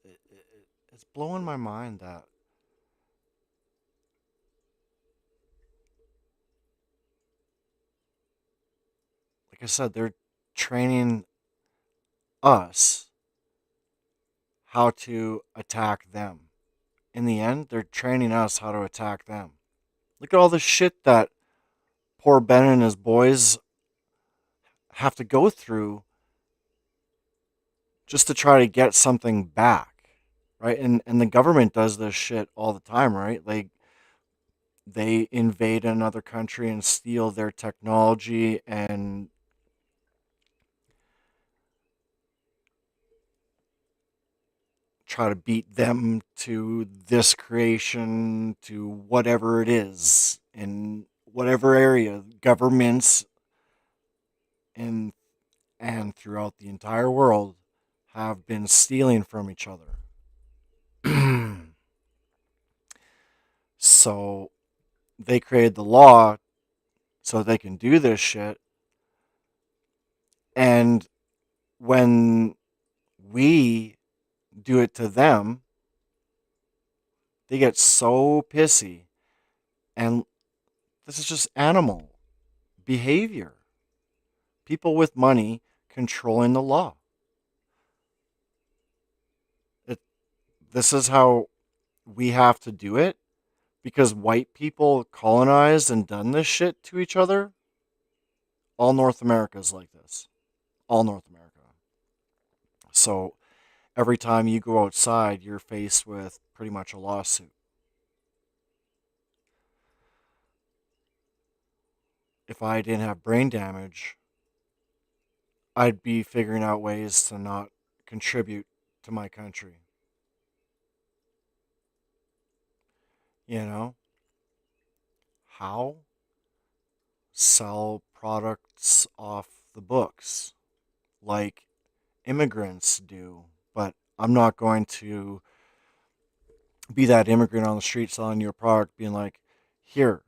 blowing my mind that like I said, they're training us how to attack them. In the end, they're training us how to attack them. Look at all the shit that poor Ben and his boys have to go through just to try to get something back, right? And the government does this shit all the time, right? Like, they invade another country and steal their technology and try to beat them to this creation, to whatever it is, in whatever area, governments and throughout the entire world have been stealing from each other. So they created the law so they can do this shit. And when we do it to them, they get so pissy. And this is just animal behavior. People with money controlling the law. This is how we have to do it, because white people colonized and done this shit to each other. All North America is like this. All North America. So every time you go outside, you're faced with pretty much a lawsuit. If I didn't have brain damage, I'd be figuring out ways to not contribute to my country. You know? How? sell products off the books like immigrants do, but I'm not going to be that immigrant on the street selling your product being like, here's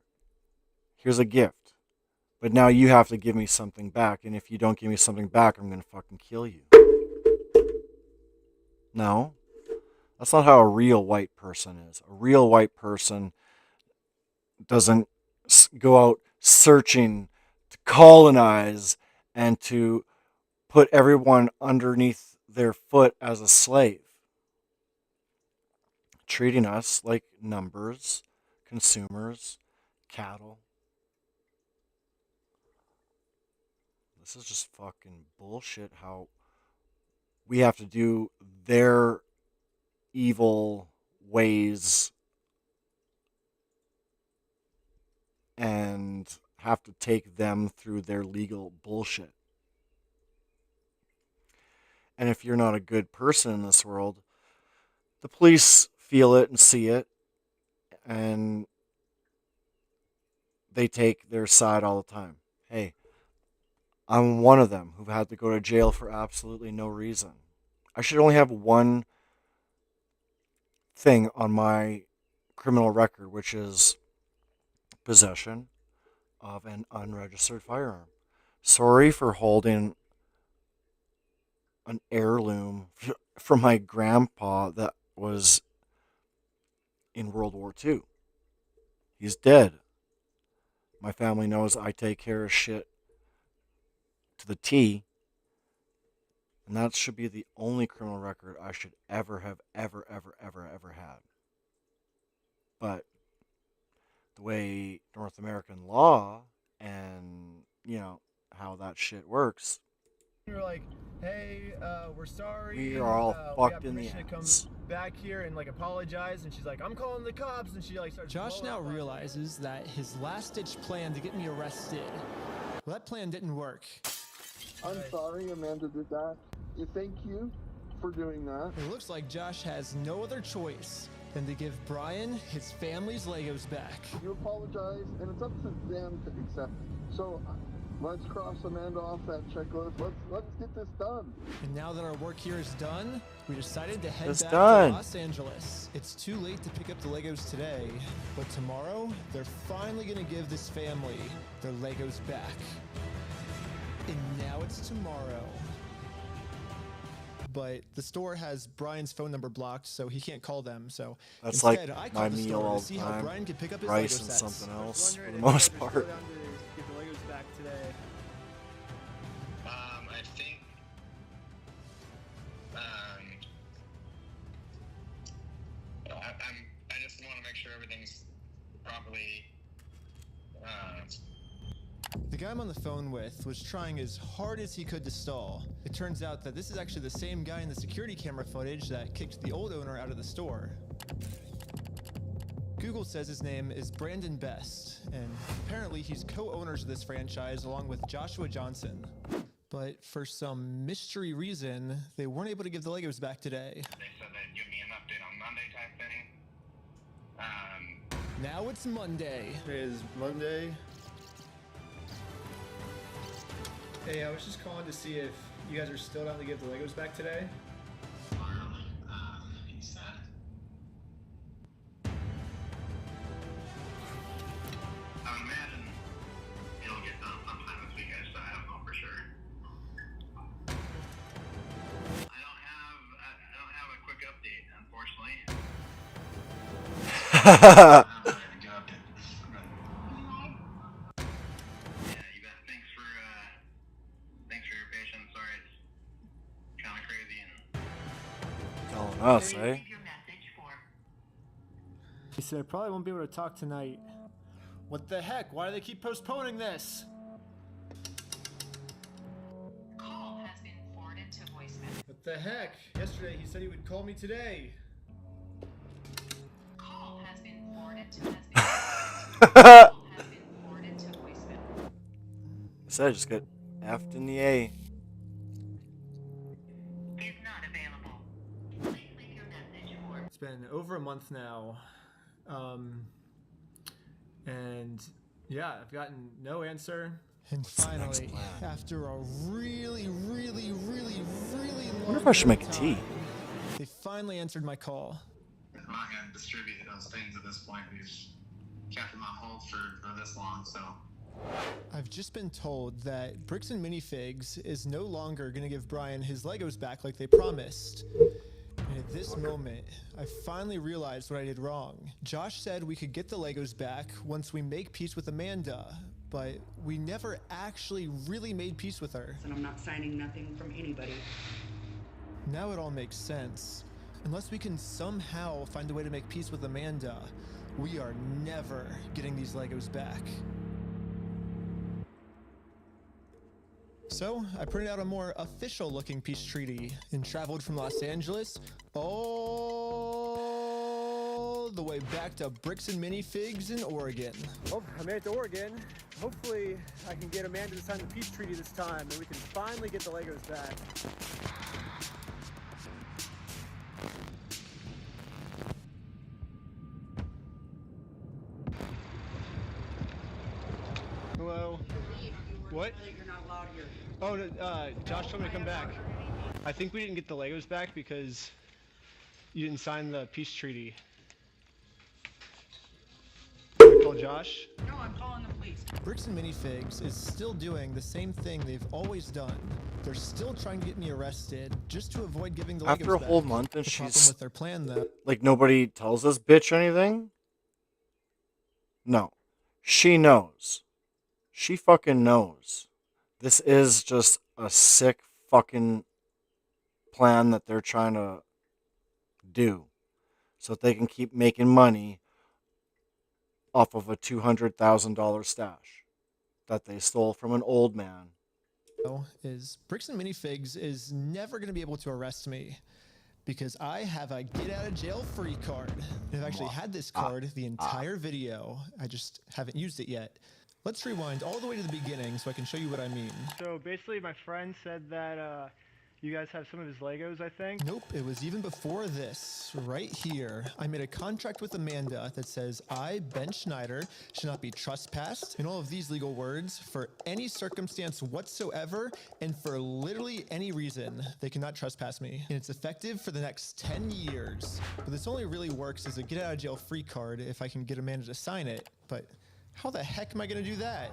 a gift, but now you have to give me something back, and if you don't give me something back, I'm going to fucking kill you. No, that's not how a real white person is. A real white person doesn't go out searching to colonize and to put everyone underneath their foot as a slave, treating us like numbers, consumers, cattle. This is just fucking bullshit how we have to do their evil ways and have to take them through their legal bullshit. And if you're not a good person in this world, the police feel it and see it, and they take their side all the time. Hey, I'm one of them who've had to go to jail for absolutely no reason. I should only have one thing on my criminal record, which is possession of an unregistered firearm. Sorry for holding an heirloom from my grandpa that was in World War II. He's dead. My family knows I take care of shit to the T, and that should be the only criminal record I should ever have ever had. But the way North American law and, how that shit works, You're like, hey, we're sorry. we are all fucked in the permission to come ass. back here and like apologize, and she's like, I'm calling the cops, and she like starts. Josh blowing now up on realizes that his last-ditch plan to get me arrested, well, that plan didn't work. I'm sorry Amanda did that. Thank you for doing that. It looks like Josh has no other choice than to give Brian his family's Legos back. You apologize, and it's up to them to accept it. So let's cross Amanda off that checklist. Let's get this done. And now that our work here is done, we decided to head It's back done. to Los Angeles. It's too late to pick up the Legos today, but tomorrow, they're finally gonna give this family their Legos back. And now it's tomorrow. But the store has Brian's phone number blocked, so he can't call them. So That's instead, like I my called the meal store all to see the how time. Brian could pick up his Rice Lego and sets. something else for the if most you guys part. are still down to get the Legos back today. I think, I just want to make sure everything's properly, The guy I'm on the phone with was trying as hard as he could to stall. It turns out that this is actually the same guy in the security camera footage that kicked the old owner out of the store. Google says his name is Brandon Best, and apparently he's co-owners of this franchise along with Joshua Johnson. But for some mystery reason, they weren't able to give the Legos back today. they said they'd give me an update on Monday type thing. Now it's Monday. It is Monday. Hey, I was just calling to see if you guys are still down to give the Legos back today. He said. I would imagine it'll get done sometime this week. I don't know for sure. I don't have a quick update, unfortunately. Yeah, you bet. Thanks for your patience. Sorry, it's kind of crazy and. Telling us, eh? He said, I probably won't be able to talk tonight. What the heck? Why do they keep postponing this? Call has been forwarded to voicemail. What the heck? Yesterday he said he would call me today. Call has been forwarded to voicemail. I said I just got F'd in the A. Is not available. Please leave your message for. It's been over a month now. And Yeah, I've gotten no answer. And What's the next finally, plan? after a really I wonder long if I should period make of a tea. time, they finally answered my call. I'm not going to distribute those things at this point. We've kept them on hold for this long, so. I've just been told that Bricks and Minifigs is no longer going to give Brian his Legos back like they promised. And at this moment, I finally realized what I did wrong. Josh said we could get the Legos back once we make peace with Amanda, but we never actually really made peace with her. And I'm not signing nothing from anybody. Now it all makes sense. Unless we can somehow find a way to make peace with Amanda, we are never getting these Legos back. So, I printed out a more official looking peace treaty and traveled from Los Angeles all the way back to Bricks and Minifigs in Oregon. Well, I made it to Oregon. Hopefully, I can get Amanda to sign the peace treaty this time, and we can finally get the Legos back. Hello. What? You're not allowed here. Oh, no, Josh told me to come back. I think we didn't get the Legos back because you didn't sign the peace treaty. Can I call Josh? No, I'm calling the police. Bricks and Minifigs is still doing the same thing they've always done. They're still trying to get me arrested just to avoid giving the Legos After a back. whole month and The problem she's with their plan, though. like, nobody tells this bitch anything? No. She knows. She fucking knows. This is just a sick fucking plan that they're trying to do so that they can keep making money off of a $200,000 stash that they stole from an old man. Is Bricks and Minifigs is never going to be able to arrest me because I have a get out of jail free card. And I've actually had this card the entire video. I just haven't used it yet. Let's rewind all the way to the beginning so I can show you what I mean. So basically, my friend said that you guys have some of his Legos, I think? Nope, it was even before this. Right here, I made a contract with Amanda that says I, Ben Schneider, should not be trespassed, and all of these legal words, for any circumstance whatsoever, and for literally any reason, they cannot trespass me. And it's effective for the next 10 years. But this only really works as a get out of jail free card if I can get Amanda to sign it. But how the heck am I gonna do that?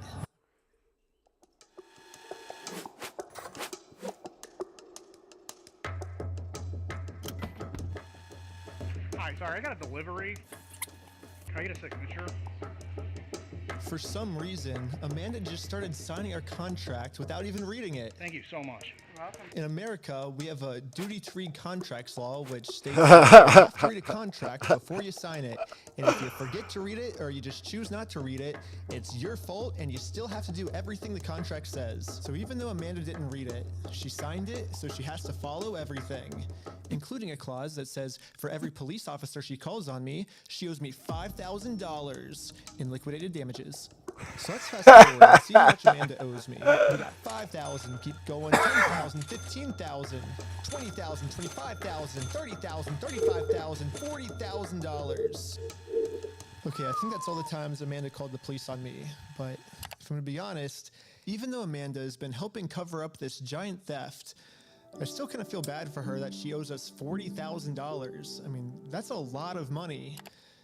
Hi, sorry, I got a delivery. Can I get a signature? For some reason, Amanda just started signing our contract without even reading it. Thank you so much. You're welcome. In America, we have a duty to read contracts law, which states you have to read a contract before you sign it. And if you forget to read it or you just choose not to read it, it's your fault and you still have to do everything the contract says. So even though Amanda didn't read it, she signed it, so she has to follow everything, including a clause that says for every police officer she calls on me, she owes me $5,000 in liquidated damages. So let's fast forward and see how much Amanda owes me. We got 5,000, keep going, 10,000, 15,000, 20,000, 25,000, 30,000, 35,000, $40,000. Okay, I think that's all the times Amanda called the police on me. But if I'm gonna be honest, even though Amanda has been helping cover up this giant theft, I still kind of feel bad for her that she owes us $40,000. I mean, that's a lot of money.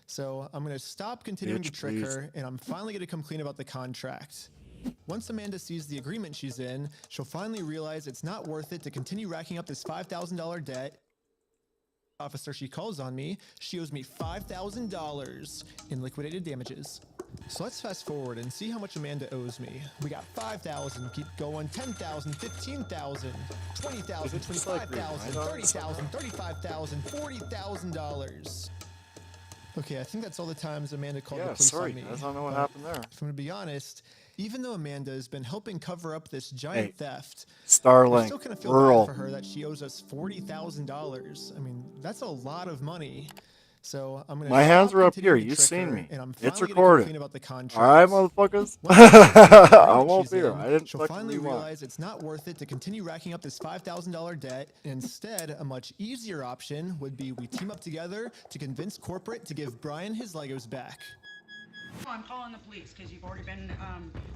So I'm going to stop continuing to trick her, and I'm finally going to come clean about the contract. Once Amanda sees the agreement she's in, she'll finally realize it's not worth it to continue racking up this $5,000 debt. Officer she calls on me, she owes me $5,000 in liquidated damages. So let's fast forward and see how much Amanda owes me. We got 5,000, keep going, 10,000, 15,000, 20,000, 25,000, 30,000, 35,000, $40,000. Okay, I think that's all the times Amanda called the police on me. I don't know what happened there. If I'm gonna be honest, even though Amanda has been helping cover up this giant theft, Starlink, I still kind of feel rural. bad for her that she owes us $40,000. I mean, that's a lot of money. So I'm gonna. My hands are up here. continuing to You've trick seen her, me. and I'm It's finally gonna recorded. complain about the contract. All right, motherfuckers. I'm up She's here. in, I didn't she'll fucking finally rewind. realize it's not worth it to continue racking up this $5,000 debt. Instead, a much easier option would be we team up together to convince corporate to give Brian his Legos back. I'm calling the police because you've already been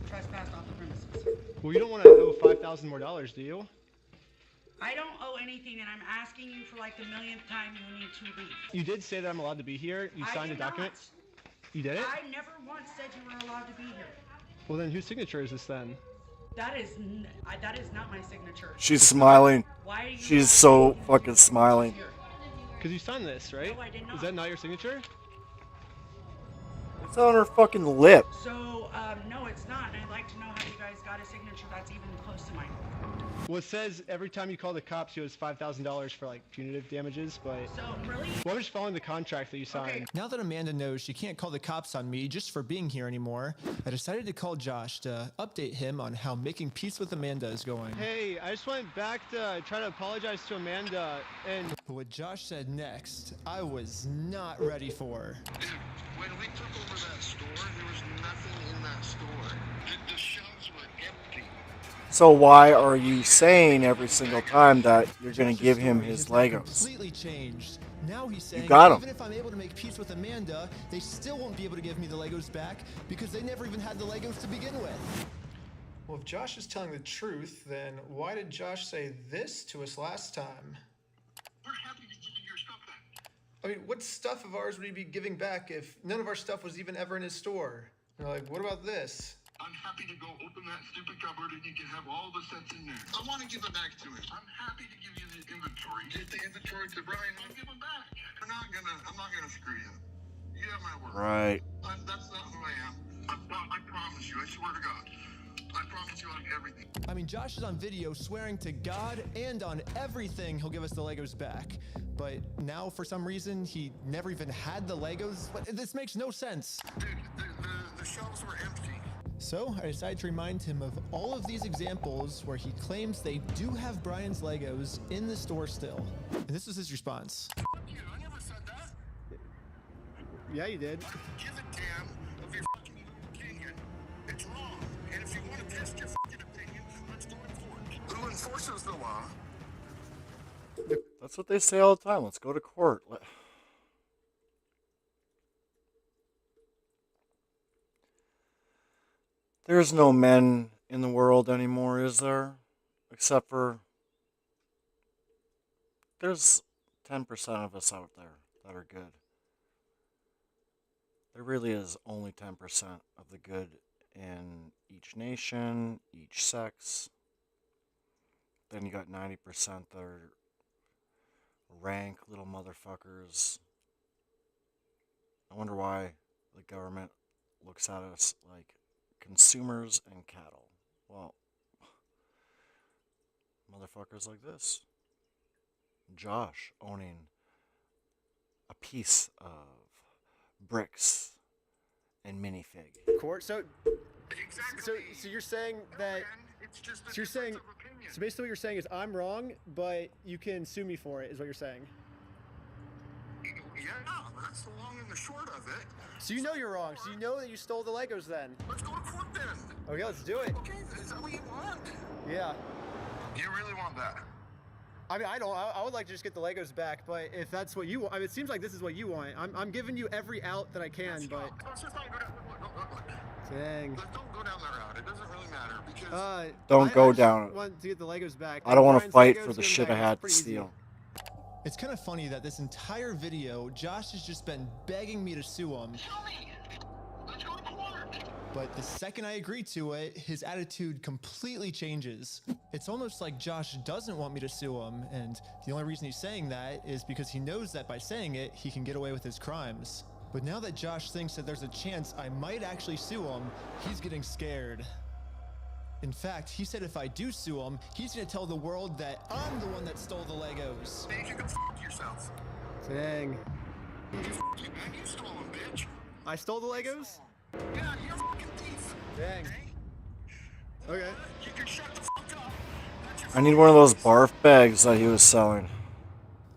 trespassed off the premises. Well, you don't want to owe $5,000 more, do you? I don't owe anything, and I'm asking you for like the millionth time you need to leave. You did say that I'm allowed to be here. You signed a document. You did it? I never once said you were allowed to be here. Well, then whose signature is this then? That is not my signature. She's smiling. Why are you She's so fucking smiling. Because you signed this, right? No, I did not. Is that not your signature? It's on her fucking lip. So, no, it's not, and I'd like to know how you guys got a signature that's even close to mine. Well, it says every time you call the cops, you owe $5,000 for like punitive damages, but. So, really? Well, I'm just following the contract that you signed. Now that Amanda knows she can't call the cops on me just for being here anymore, I decided to call Josh to update him on how making peace with Amanda is going. Hey, I just went back to try to apologize to Amanda, and what Josh said next, I was not ready for. When we took over that store, there was nothing in that store. The shelves were empty. So why are you saying every single time that you're going to give him his Legos? Completely changed. Now he's saying got 'em. even if I'm able to make peace with Amanda, they still won't be able to give me the Legos back because they never even had the Legos to begin with. Well, if Josh is telling the truth, then why did Josh say this to us last time? We're happy to give you your stuff back. I mean, what stuff of ours would he be giving back if none of our stuff was even ever in his store? You know, like, what about this? I'm happy to go open that stupid cupboard and you can have all the sets in there. I want to give it back to him. I'm happy to give you the inventory. Get the inventory to Brian. I'll give him back. I'm not gonna screw you. You have my word. Right. That's not who I am. I promise you. I swear to God. I promise you on everything. I mean, Josh is on video swearing to God and on everything he'll give us the Legos back. But now, for some reason, he never even had the Legos. This makes no sense. Dude, the shelves were empty. So I decided to remind him of all of these examples where he claims they do have Brian's Legos in the store still. And this was his response. Fuck you. I never said that. Yeah, you did. Give a damn of your fucking opinion. It's wrong. And if you want to test your fucking opinion, let's go to court. Who enforces the law? That's what they say all the time. Let's go to court. There's no men in the world anymore, is there? Except for there's 10% of us out there that are good. There really is only 10% of the good in each nation, each sex. Then you got 90% that are rank little motherfuckers. I wonder why the government looks at us like consumers and cattle. Well, motherfuckers like this. Josh owning a piece of bricks and minifig. Court. So you're saying that. So you're saying. So basically, what you're saying is I'm wrong, but you can sue me for it. Is what you're saying. Yeah, that's the long and the short of it. So you know you're wrong. So you know that you stole the Legos then. Let's go to court then. Okay, let's do it. Okay, is that what you want? Yeah. You really want that? I mean, I would like to just get the Legos back, but if that's what you want, I mean, it seems like this is what you want. I'm giving you every out that I can, but. Let's just not go down. Dang. Don't go down that route. It doesn't really matter because. Don't go down. I want to get the Legos back. I don't want to Brian's fight Legos, for the give shit I them back. had to It's pretty steal. It's kind of funny that this entire video, Josh has just been begging me to sue him. Let's go to court. But the second I agree to it, his attitude completely changes. It's almost like Josh doesn't want me to sue him, and the only reason he's saying that is because he knows that by saying it, he can get away with his crimes. But now that Josh thinks that there's a chance I might actually sue him, he's getting scared. In fact, he said if I do sue him, he's gonna tell the world that I'm the one that stole the Legos. Hey, you can fuck yourself. Dang. You stole them, bitch. I stole the Legos? Yeah, you're a fucking thief. Dang. Okay. You can shut the fuck up. I need one of those barf bags that he was selling.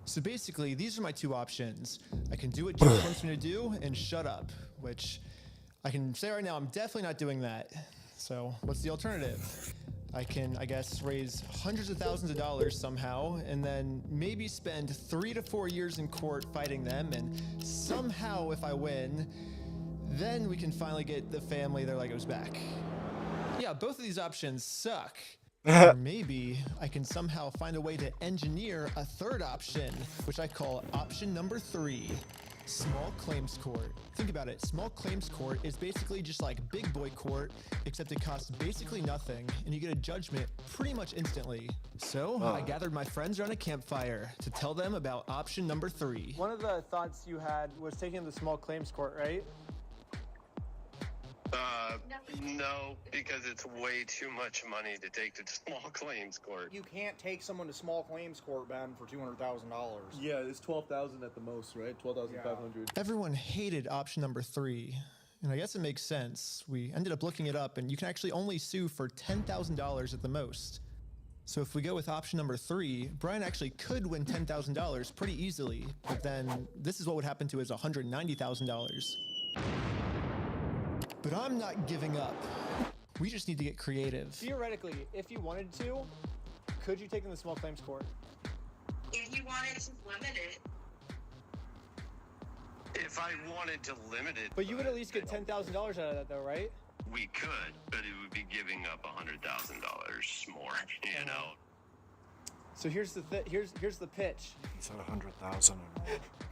So basically, these are my two options. I can do what Josh wants me to do and shut up, which I can say right now, I'm definitely not doing that. So what's the alternative? I can, I guess, raise hundreds of thousands of dollars somehow, and then maybe spend 3 to 4 years in court fighting them, and somehow, if I win, Then we can finally get the family their Legos back. Yeah, both of these options suck. Or maybe I can somehow find a way to engineer a third option, which I call option number 3. Small claims court. Think about it. Small claims court is basically just like big boy court, except it costs basically nothing, and you get a judgment pretty much instantly. So I gathered my friends around a campfire to tell them about option number 3. One of the thoughts you had was taking the small claims court, right? No, because it's way too much money to take to small claims court. You can't take someone to small claims court, Ben, for $200,000. Yeah, it's $12,000 at the most, right? $12,500. Everyone hated option number 3. And I guess it makes sense. We ended up looking it up, and you can actually only sue for $10,000 at the most. So if we go with option number 3, Brian actually could win $10,000 pretty easily, but then this is what would happen to his $190,000. But I'm not giving up. We just need to get creative. Theoretically, if you wanted to, could you take in the small claims court? If you wanted to limit it. If I wanted to limit it. But you would at least get $10,000 out of that though, right? We could, but it would be giving up $100,000 more, you know. So here's the here's the pitch. He said 100,000.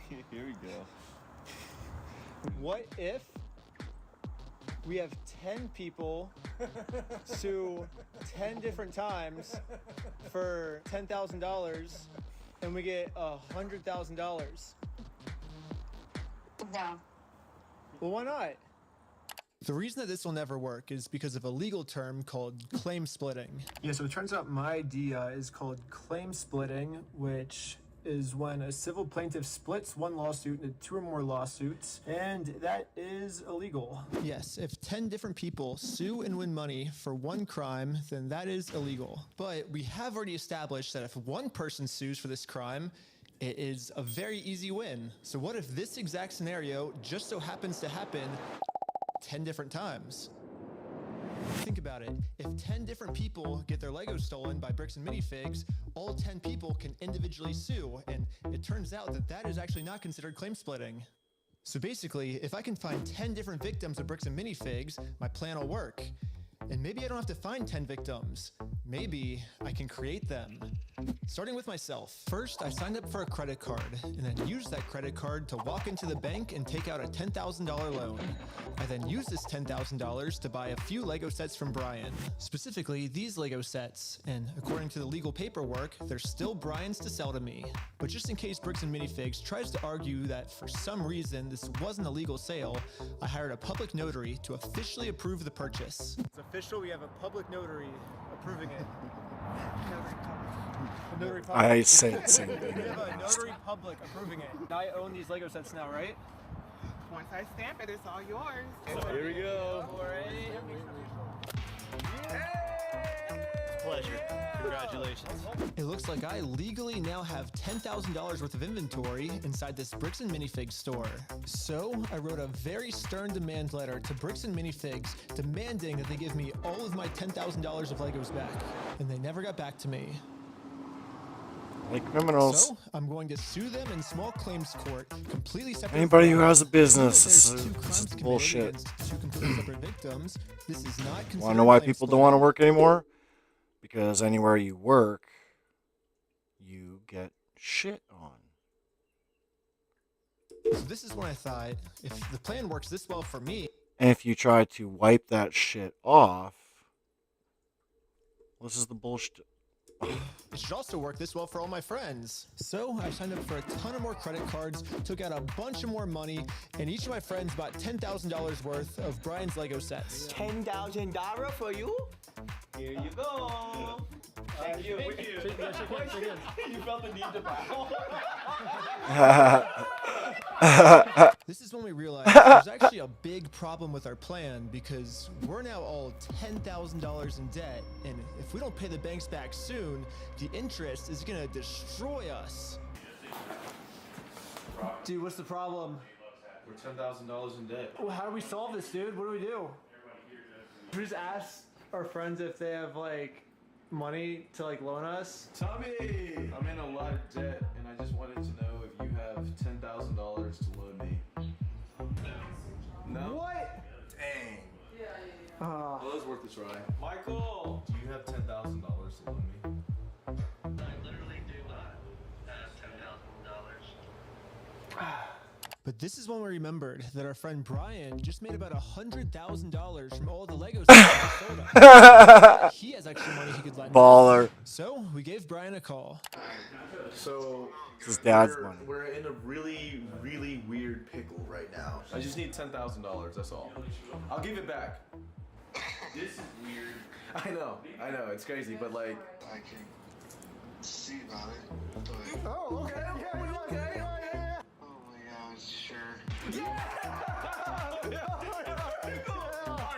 Here we go. What if we have 10 people sue 10 different times for $10,000 and we get $100,000? No. Well, why not? The reason that this will never work is because of a legal term called claim splitting. Yeah, so it turns out my idea is called claim splitting, which is when a civil plaintiff splits one lawsuit into 2 or more lawsuits, and that is illegal. Yes, if 10 different people sue and win money for one crime, then that is illegal. But we have already established that if one person sues for this crime, it is a very easy win. So what if this exact scenario just so happens to happen 10 different times? Think about it. If 10 different people get their Legos stolen by Bricks and Minifigs, all 10 people can individually sue, and it turns out that that is actually not considered claim splitting. So basically, if I can find 10 different victims of Bricks and Minifigs, my plan will work. And maybe I don't have to find 10 victims. Maybe I can create them. Starting with myself. First, I signed up for a credit card and then used that credit card to walk into the bank and take out a $10,000 loan. I then used this $10,000 to buy a few Lego sets from Brian. Specifically, these Lego sets. And according to the legal paperwork, they're still Brian's to sell to me. But just in case Bricks and Minifigs tries to argue that for some reason this wasn't a legal sale, I hired a public notary to officially approve the purchase. It's official, we have a public notary approving it. Notary public. I say the same thing. We have a notary public approving it. I own these Lego sets now, right? Once I stamp it, it's all yours. Here we go. Pleasure. Congratulations. It looks like I legally now have $10,000 worth of inventory inside this Bricks and Minifigs store. So I wrote a very stern demand letter to Bricks and Minifigs demanding that they give me all of my $10,000 of Legos back. And they never got back to me. Like criminals. So I'm going to sue them in small claims court, completely separate. Anybody who has a business, this this is bullshit. Two completely separate victims. This is not considered. Want to know why people don't want to work anymore? Because anywhere you work, you get shit on. So this is when I thought, if the plan works this well for me, and if you try to wipe that shit off, this is the bullshit. It should also work this well for all my friends. So I signed up for a ton of more credit cards, took out a bunch of more money, and each of my friends bought $10,000 worth of Brian's Lego sets. $10,000 for you? Here you go. Thank you. You felt the need to bow. This is when we realized there's actually a big problem with our plan because we're now all $10,000 in debt, and if we don't pay the banks back soon, the interest is gonna destroy us. Dude, what's the problem? We're $10,000 in debt. Well, how do we solve this, dude? What do we do? We just ask our friends if they have like money to like loan us. Tommy, I'm in a lot of debt, and I just wanted to know if you have $10,000 to loan me. No. What? Dang. Uh, Well, it's worth a try. Michael, do you have $10,000 to loan me? I literally do not have $10,000. But this is when we remembered that our friend Brian just made about $100,000 from all the Legos that he sold us. He has extra money he could lend us. Baller. So we gave Brian a call. So It's his dad's money. We're in a really, really weird pickle right now. I just need $10,000. That's all. I'll give it back. This is weird. I know, it's crazy, but like. I can see about it, but oh, okay. oh my god, sure.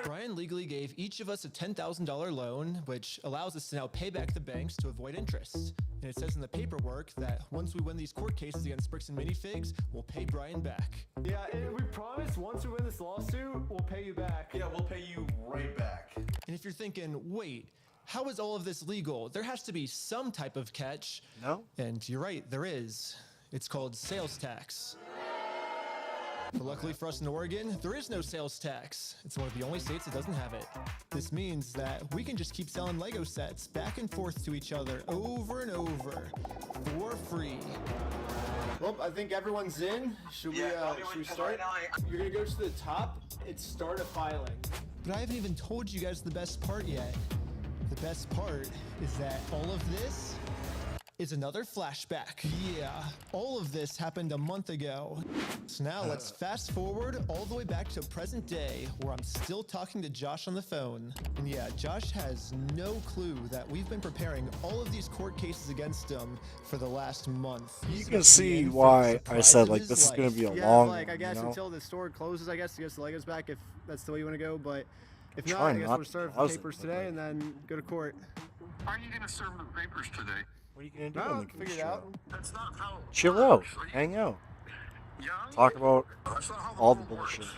Brian legally gave each of us a $10,000 loan, which allows us to now pay back the banks to avoid interest. And it says in the paperwork that once we win these court cases against Bricks and Minifigs, we'll pay Brian back. Yeah, and we promise once we win this lawsuit, we'll pay you back. Yeah, we'll pay you right back. And if you're thinking, wait, how is all of this legal? There has to be some type of catch. No. And you're right, there is. It's called sales tax. But luckily for us in Oregon, there is no sales tax. It's one of the only states that doesn't have it. This means that we can just keep selling Lego sets back and forth to each other over and over for free. Well, I think everyone's in. Should we start? You're gonna go to the top and start a filing. But I haven't even told you guys the best part yet. The best part is that all of this is another flashback. Yeah, all of this happened a month ago. So now let's fast forward all the way back to present day, where I'm still talking to Josh on the phone. And yeah, Josh has no clue that we've been preparing all of these court cases against him for the last month. You can see why I said like this is gonna be a long one, I guess you know? until the store closes, I guess to get the Legos back, if that's the way you want to go. But if not, Try I guess not we'll serve to the pause it, papers but, today like- and then go to court. How are you gonna serve the papers today? What are you gonna do? No, when you figure it show out. up? That's not how. Chill out, hang out, talk about That's not how all the world works. bullshit.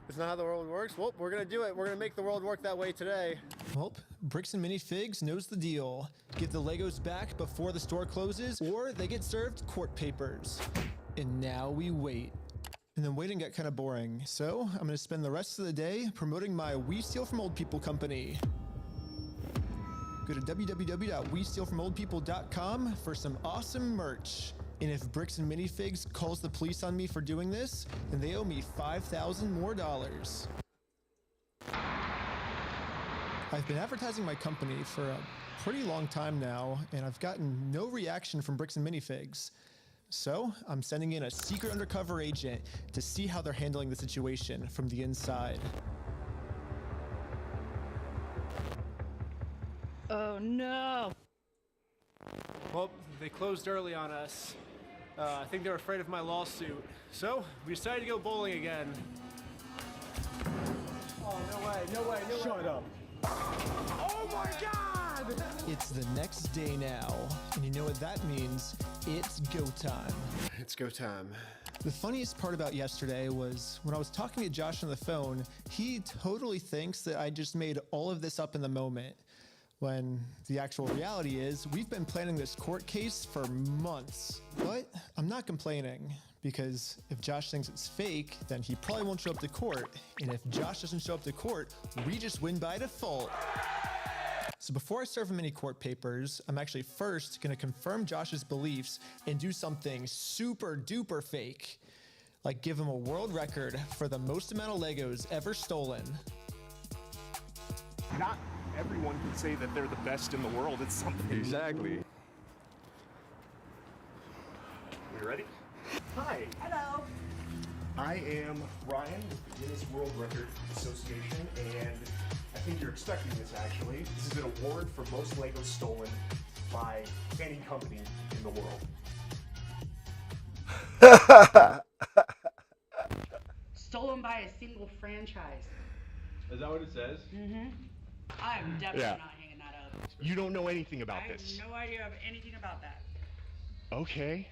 It's not how the world works. Well, we're gonna do it. We're gonna make the world work that way today. Well, Bricks and Minifigs knows the deal. Get the Legos back before the store closes, or they get served court papers. And now we wait. And then waiting got kind of boring, so I'm gonna spend the rest of the day promoting my We Steal From Old People company. Go to www.westealfromoldpeople.com for some awesome merch. And if Bricks and Minifigs calls the police on me for doing this, then they owe me $5,000 more. I've been advertising my company for a pretty long time now, and I've gotten no reaction from Bricks and Minifigs. So I'm sending in a secret undercover agent to see how they're handling the situation from the inside. Oh no! Well, they closed early on us. I think they were afraid of my lawsuit. So we decided to go bowling again. Oh, no way, no way, no way. Shut up. Oh my God! It's the next day now, and you know what that means? It's go time. It's go time. The funniest part about yesterday was when I was talking to Josh on the phone, he totally thinks that I just made all of this up in the moment. When the actual reality is, we've been planning this court case for months. But I'm not complaining, because if Josh thinks it's fake, then he probably won't show up to court. And if Josh doesn't show up to court, we just win by default. So before I serve him any court papers, I'm actually first gonna confirm Josh's beliefs and do something super duper fake. Like give him a world record for the most amount of Legos ever stolen. Not everyone can say that they're the best in the world. It's something. Exactly. You ready? Hi. Hello. I am Ryan with the Guinness World Record Association, and I think you're expecting this actually. This is an award for most Legos stolen by any company in the world. Stolen by a single franchise. Is that what it says? Mm-hmm. I'm definitely Yeah. not hanging that up. You don't know anything about I this. have no idea of anything about that. Okay.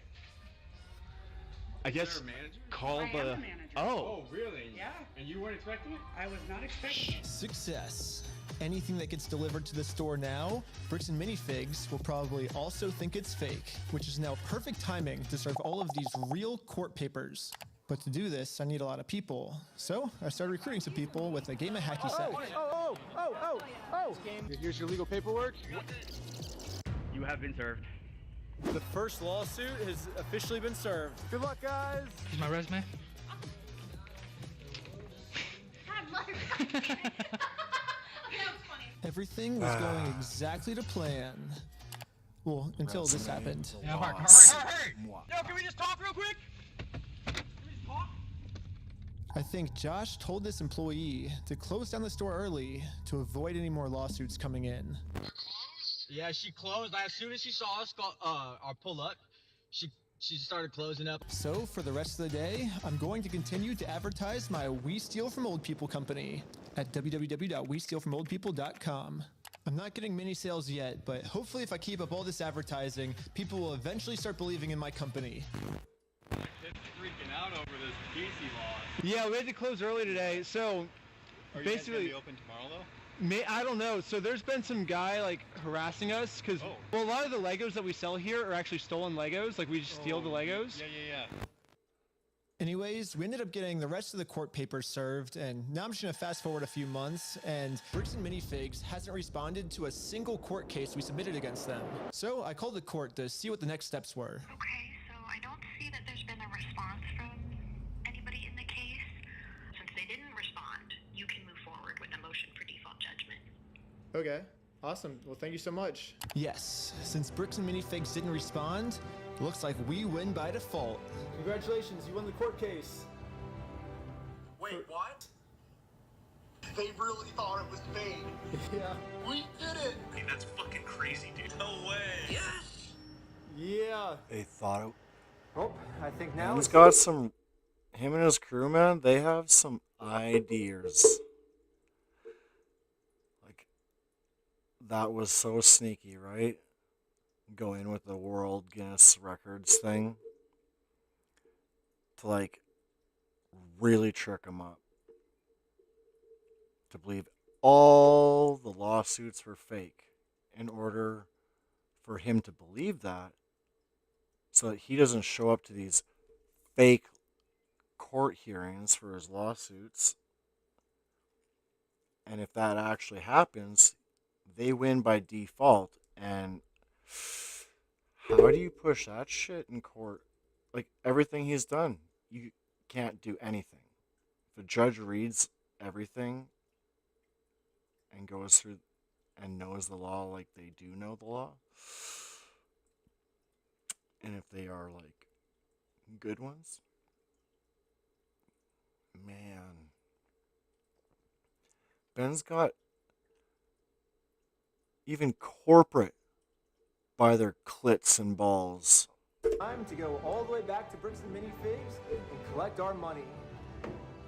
I guess there a manager? call I am the. the manager. Oh. Really? Yeah. And you weren't expecting it? I was not expecting it. Success. Anything that gets delivered to the store now, Bricks and Minifigs will probably also think it's fake, which is now perfect timing to serve all of these real court papers. But to do this, I need a lot of people. So I started recruiting some people with a game of hacky sack. Here's your legal paperwork. You have been served. The first lawsuit has officially been served. Good luck, guys. Here's my resume. Everything was going exactly to plan. Well, until this happened. Yeah, Mark, hurry! Yo, can we just talk real quick? I think Josh told this employee to close down the store early to avoid any more lawsuits coming in. Yeah, she closed. As soon as she saw us pull up, she started closing up. So for the rest of the day, I'm going to continue to advertise my We Steal From Old People company at www.westealfromoldpeople.com. I'm not getting many sales yet, but hopefully if I keep up all this advertising, people will eventually start believing in my company. Kids freaking out over this PC law. Yeah, we had to close early today, so Are you basically, guys gonna be open tomorrow though? I don't know. So there's been some guy like harassing us because well, a lot of the Legos that we sell here are actually stolen Legos. Like we just steal the Legos. Yeah. Anyways, we ended up getting the rest of the court papers served, and now I'm just gonna fast forward a few months, and Bricks Minfigs hasn't responded to a single court case we submitted against them. So I called the court to see what the next steps were. Okay, so I don't see that there's been a response from anybody in the case. Since they didn't respond, you can move forward with a motion for default judgment. Okay, awesome. Well, thank you so much. Yes, since Bricks and Minifigs didn't respond, looks like we win by default. Congratulations, you won the court case. Wait, what? They really thought it was fake. Yeah. We did it! Hey, that's fucking crazy, dude. No way. Yes! Yeah. They thought it. Oh, I think now He's got some. Him and his crew, man, they have some ideas. Like, that was so sneaky, right? Go in with the World Guinness Records thing to, like, really trick him up. To believe all the lawsuits were fake in order for him to believe that so that he doesn't show up to these fake court hearings for his lawsuits. And if that actually happens, they win by default. And how do you push that shit in court? Like, everything he's done, you can't do anything. If a judge reads everything and goes through and knows the law like they do know the law, and if they are, like, good ones, man, Ben's got even corporate by their clits and balls. time to go all the way back to Bricks and Minifigs and collect our money.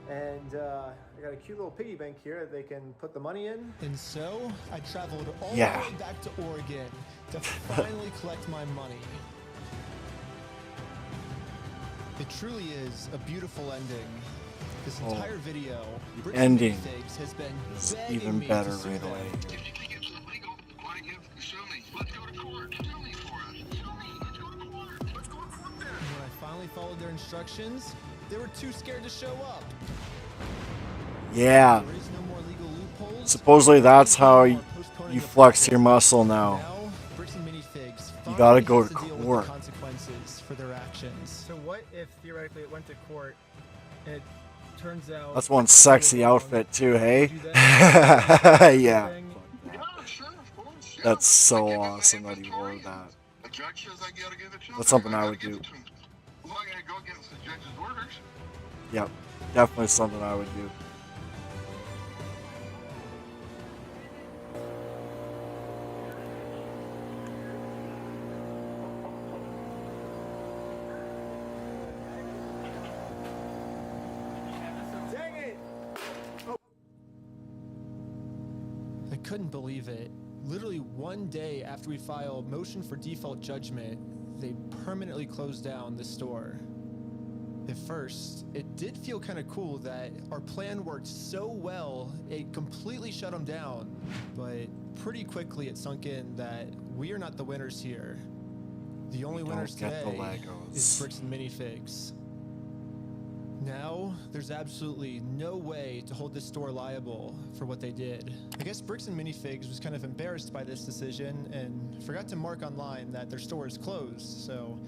And I got a cute little piggy bank here that they can put the money in. And so I traveled all the Yeah. way back to Oregon to finally collect my money. It truly is a beautiful ending. This entire video, The Bricks ending and Minifigs has been is begging even me better to sue right them. away. If you think it's illegal, why don't you sue me? Let's go to court. Sue me for it. Sue me. Let's go to court. Let's go to court then. And when I finally followed their instructions, they were too scared to show up. Yeah. There is no more legal loopholes. Supposedly that's how you flex your muscle now. Now, Bricks and Minifigs You gotta finally go has to deal with the court. consequences for their actions. So what if theoretically it went to court and it turns out... That's one sexy outfit too, hey? Yeah. That's so awesome that he wore that. The judge says I gotta give it to him. That's something I would do. I'm not gonna go against the judge's orders. Yep. Definitely something I would do. Dang it! I couldn't believe it. Literally one day after we filed motion for default judgment, they permanently closed down the store. At first, it did feel kind of cool that our plan worked so well, it completely shut them down. But pretty quickly it sunk in that we are not the winners here. The only We winners don't get the today Legos. is Bricks and Minifigs. Now, there's absolutely no way to hold this store liable for what they did. I guess Bricks and Minifigs was kind of embarrassed by this decision and forgot to mark online that their store is closed, so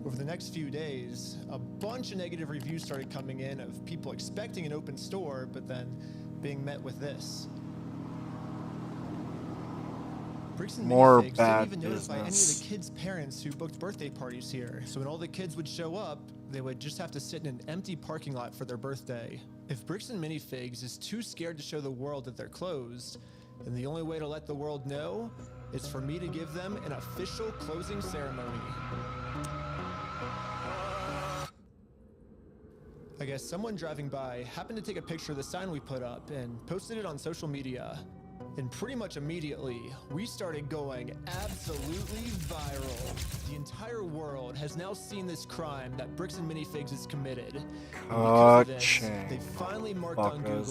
over the next few days, a bunch of negative reviews started coming in of people expecting an open store, but then being met with this. Bricks and More Minifigs bad didn't even notify any of business. the kids' parents who booked birthday parties here. So when all the kids would show up, they would just have to sit in an empty parking lot for their birthday. If Bricks and Minifigs is too scared to show the world that they're closed, then the only way to let the world know is for me to give them an official closing ceremony. I guess someone driving by happened to take a picture of the sign we put up and posted it on social media. And pretty much immediately, we started going absolutely viral. The entire world has now seen this crime that Bricks and Minifigs has committed. And because of this, they finally marked on Google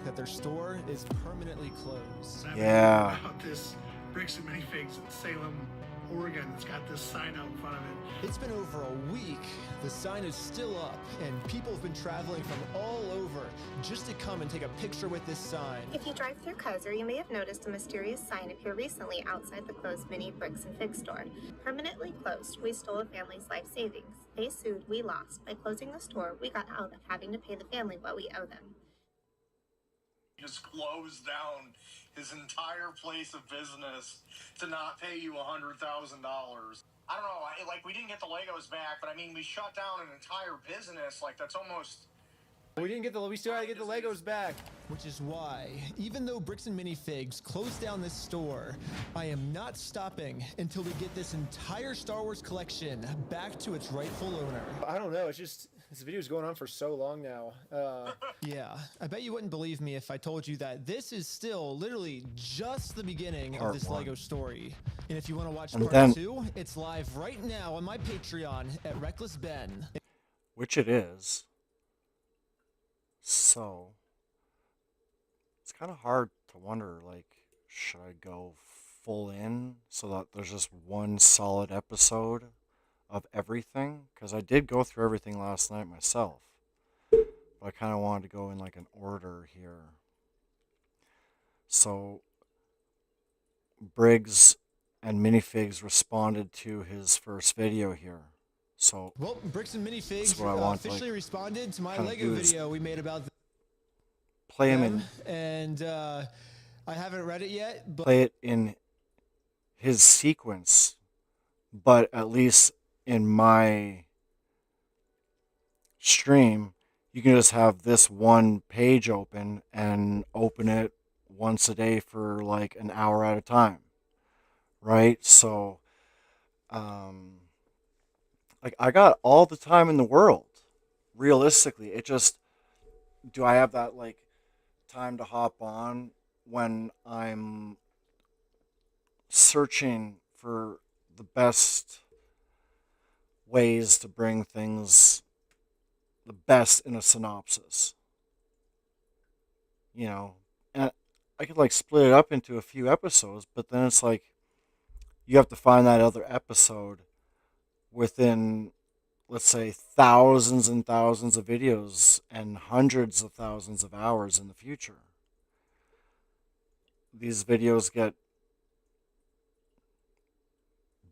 that their store is permanently closed. Yeah. About this Bricks and Minifigs in Salem, Oregon, that's got this sign out in front of it. It's been over a week. The sign is still up, and people have been traveling from all over just to come and take a picture with this sign. If you drive through Kaiser, you may have noticed a mysterious sign appear recently outside the closed Mini Bricks and Fig store. Permanently closed, we stole a family's life savings. They sued, we lost. By closing the store, we got out of having to pay the family what we owe them. Just closed down his entire place of business to not pay you $100,000. I don't know, like, we didn't get the Legos back, but I mean, we shut down an entire business. Like, that's almost... We still had to get the Legos back. Which is why, even though Bricks and Minifigs closed down this store, I am not stopping until we get this entire Star Wars collection back to its rightful owner. I don't know, it's just, this video's going on for so long now. Yeah, I bet you wouldn't believe me if I told you that this is still literally just the beginning of this Lego story. And if you want to watch part 2, it's live right now on my Patreon at Reckless Ben. Which it is. So, it's kind of hard to wonder, like, should I go full in so that there's just one solid episode of everything? Because I did go through everything last night myself. But I kind of wanted to go in, like, an order here. So, Briggs and Minifigs responded to his first video here. So, well, Bricks and Minifigs officially responded to my kinda Lego video we made about play him them, and I haven't read it yet, but play it in his sequence, but at least in my stream, you can just have this one page open and open it once a day for like an hour at a time, right? So, like, I got all the time in the world, realistically. It just, do I have that, like, time to hop on when I'm searching for the best ways to bring things the best in a synopsis? You know, and I could, like, split it up into a few episodes, but then it's like, you have to find that other episode within, let's say, thousands and thousands of videos and hundreds of thousands of hours in the future. These videos get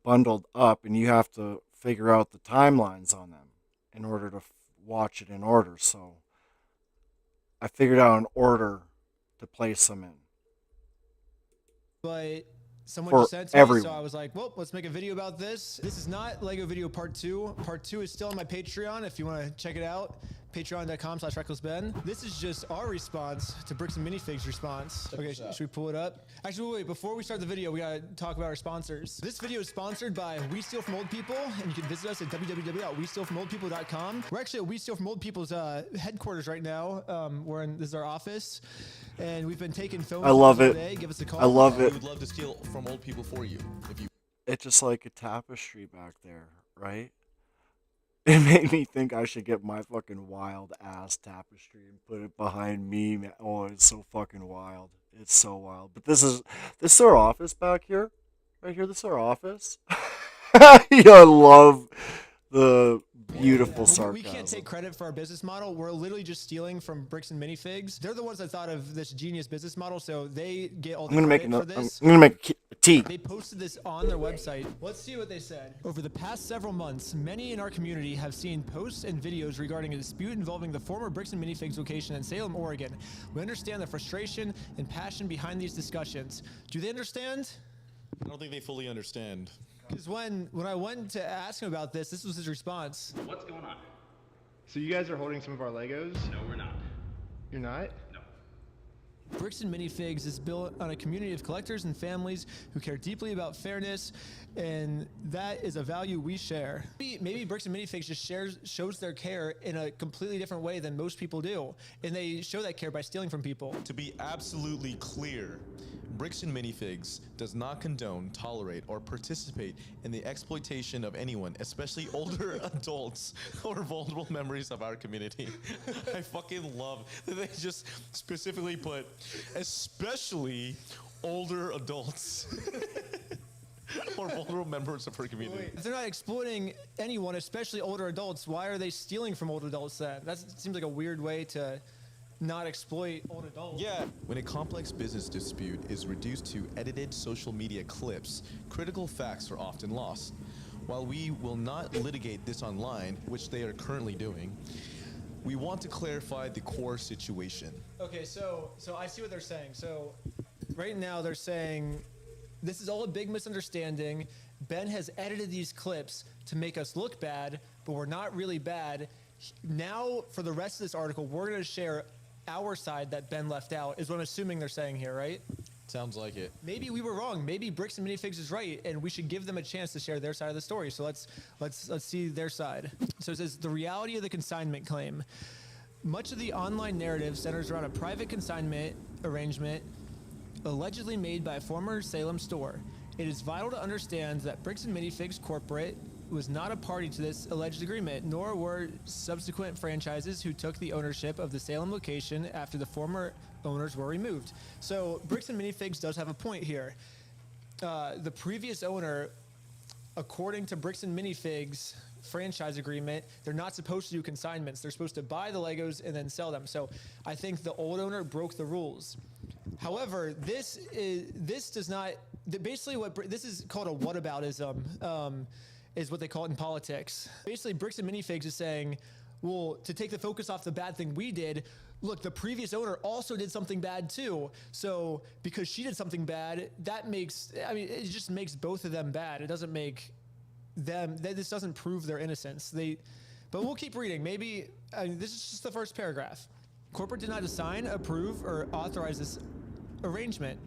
bundled up, and you have to figure out the timelines on them in order to watch it in order. So I figured out an order to place them in. But someone For just sent to me, everyone. so I was like, well, let's make a video about this. This is not Lego video part 2. Part 2 is still on my Patreon if you want to check it out. Patreon.com/RecklessBen. This is just our response to Bricks and Minifigs' response. Okay, should we pull it up? Actually, wait, before we start the video, we gotta talk about our sponsors. This video is sponsored by We Steal From Old People, and you can visit us at www.westealfromoldpeople.com. We're actually at We Steal From Old People's headquarters right now. This is our office, and we've been taking phone I love calls all it. day. Give us a call. I love it. We would love to steal from old people for you. If you It's just like a tapestry back there, right? It made me think I should get my fucking wild ass tapestry and put it behind me, man. Oh, it's so fucking wild. It's so wild. But this is our office back here. Right here, this is our office. I love the Beautiful sarcasm. We can't take credit for our business model. We're literally just stealing from Bricks and Minifigs. They're the ones that thought of this genius business model, so they get all the credit for this. I'm gonna make a tea. They posted this on their website. Let's see what they said. Over the past several months, many in our community have seen posts and videos regarding a dispute involving the former Bricks and Minifigs location in Salem, Oregon. We understand the frustration and passion behind these discussions. Do they understand? I don't think they fully understand. Because when I went to ask him about this was his response. What's going on? So you guys are holding some of our Legos? No, we're not. You're not? No. Bricks and Minifigs is built on a community of collectors and families who care deeply about fairness, and that is a value we share. Maybe Bricks and Minifigs just shows their care in a completely different way than most people do, and they show that care by stealing from people. To be absolutely clear, Bricks and Minifigs does not condone, tolerate, or participate in the exploitation of anyone, especially older adults or vulnerable members of our community. I fucking love that they just specifically put, especially older adults. Or vulnerable members of her community. If they're not exploiting anyone, especially older adults, why are they stealing from older adults then? That seems like a weird way to not exploit old adults. Yeah. When a complex business dispute is reduced to edited social media clips, critical facts are often lost. While we will not litigate this online, which they are currently doing, we want to clarify the core situation. Okay, so I see what they're saying. So right now they're saying this is all a big misunderstanding. Ben has edited these clips to make us look bad, but we're not really bad. Now, for the rest of this article, we're going to share our side that Ben left out, is what I'm assuming they're saying here, right? Sounds like it. Maybe we were wrong. Maybe Bricks and Minifigs is right, and we should give them a chance to share their side of the story. So let's see their side. So it says, the reality of the consignment claim. Much of the online narrative centers around a private consignment arrangement allegedly made by a former Salem store. It is vital to understand that Bricks and Minifigs Corporate was not a party to this alleged agreement, nor were subsequent franchises who took the ownership of the Salem location after the former owners were removed. So Bricks and Minifigs does have a point here. The previous owner, according to Bricks and Minifigs franchise agreement, they're not supposed to do consignments. They're supposed to buy the Legos and then sell them. So I think the old owner broke the rules. However, this does not, basically this is called a whataboutism, is what they call it in politics. Basically, Bricks and Minifigs is saying, well, to take the focus off the bad thing we did, look, the previous owner also did something bad too. So because she did something bad, it just makes both of them bad. It doesn't make them, this doesn't prove their innocence. But we'll keep reading. Maybe, this is just the first paragraph. Corporate did not assign, approve, or authorize this arrangement,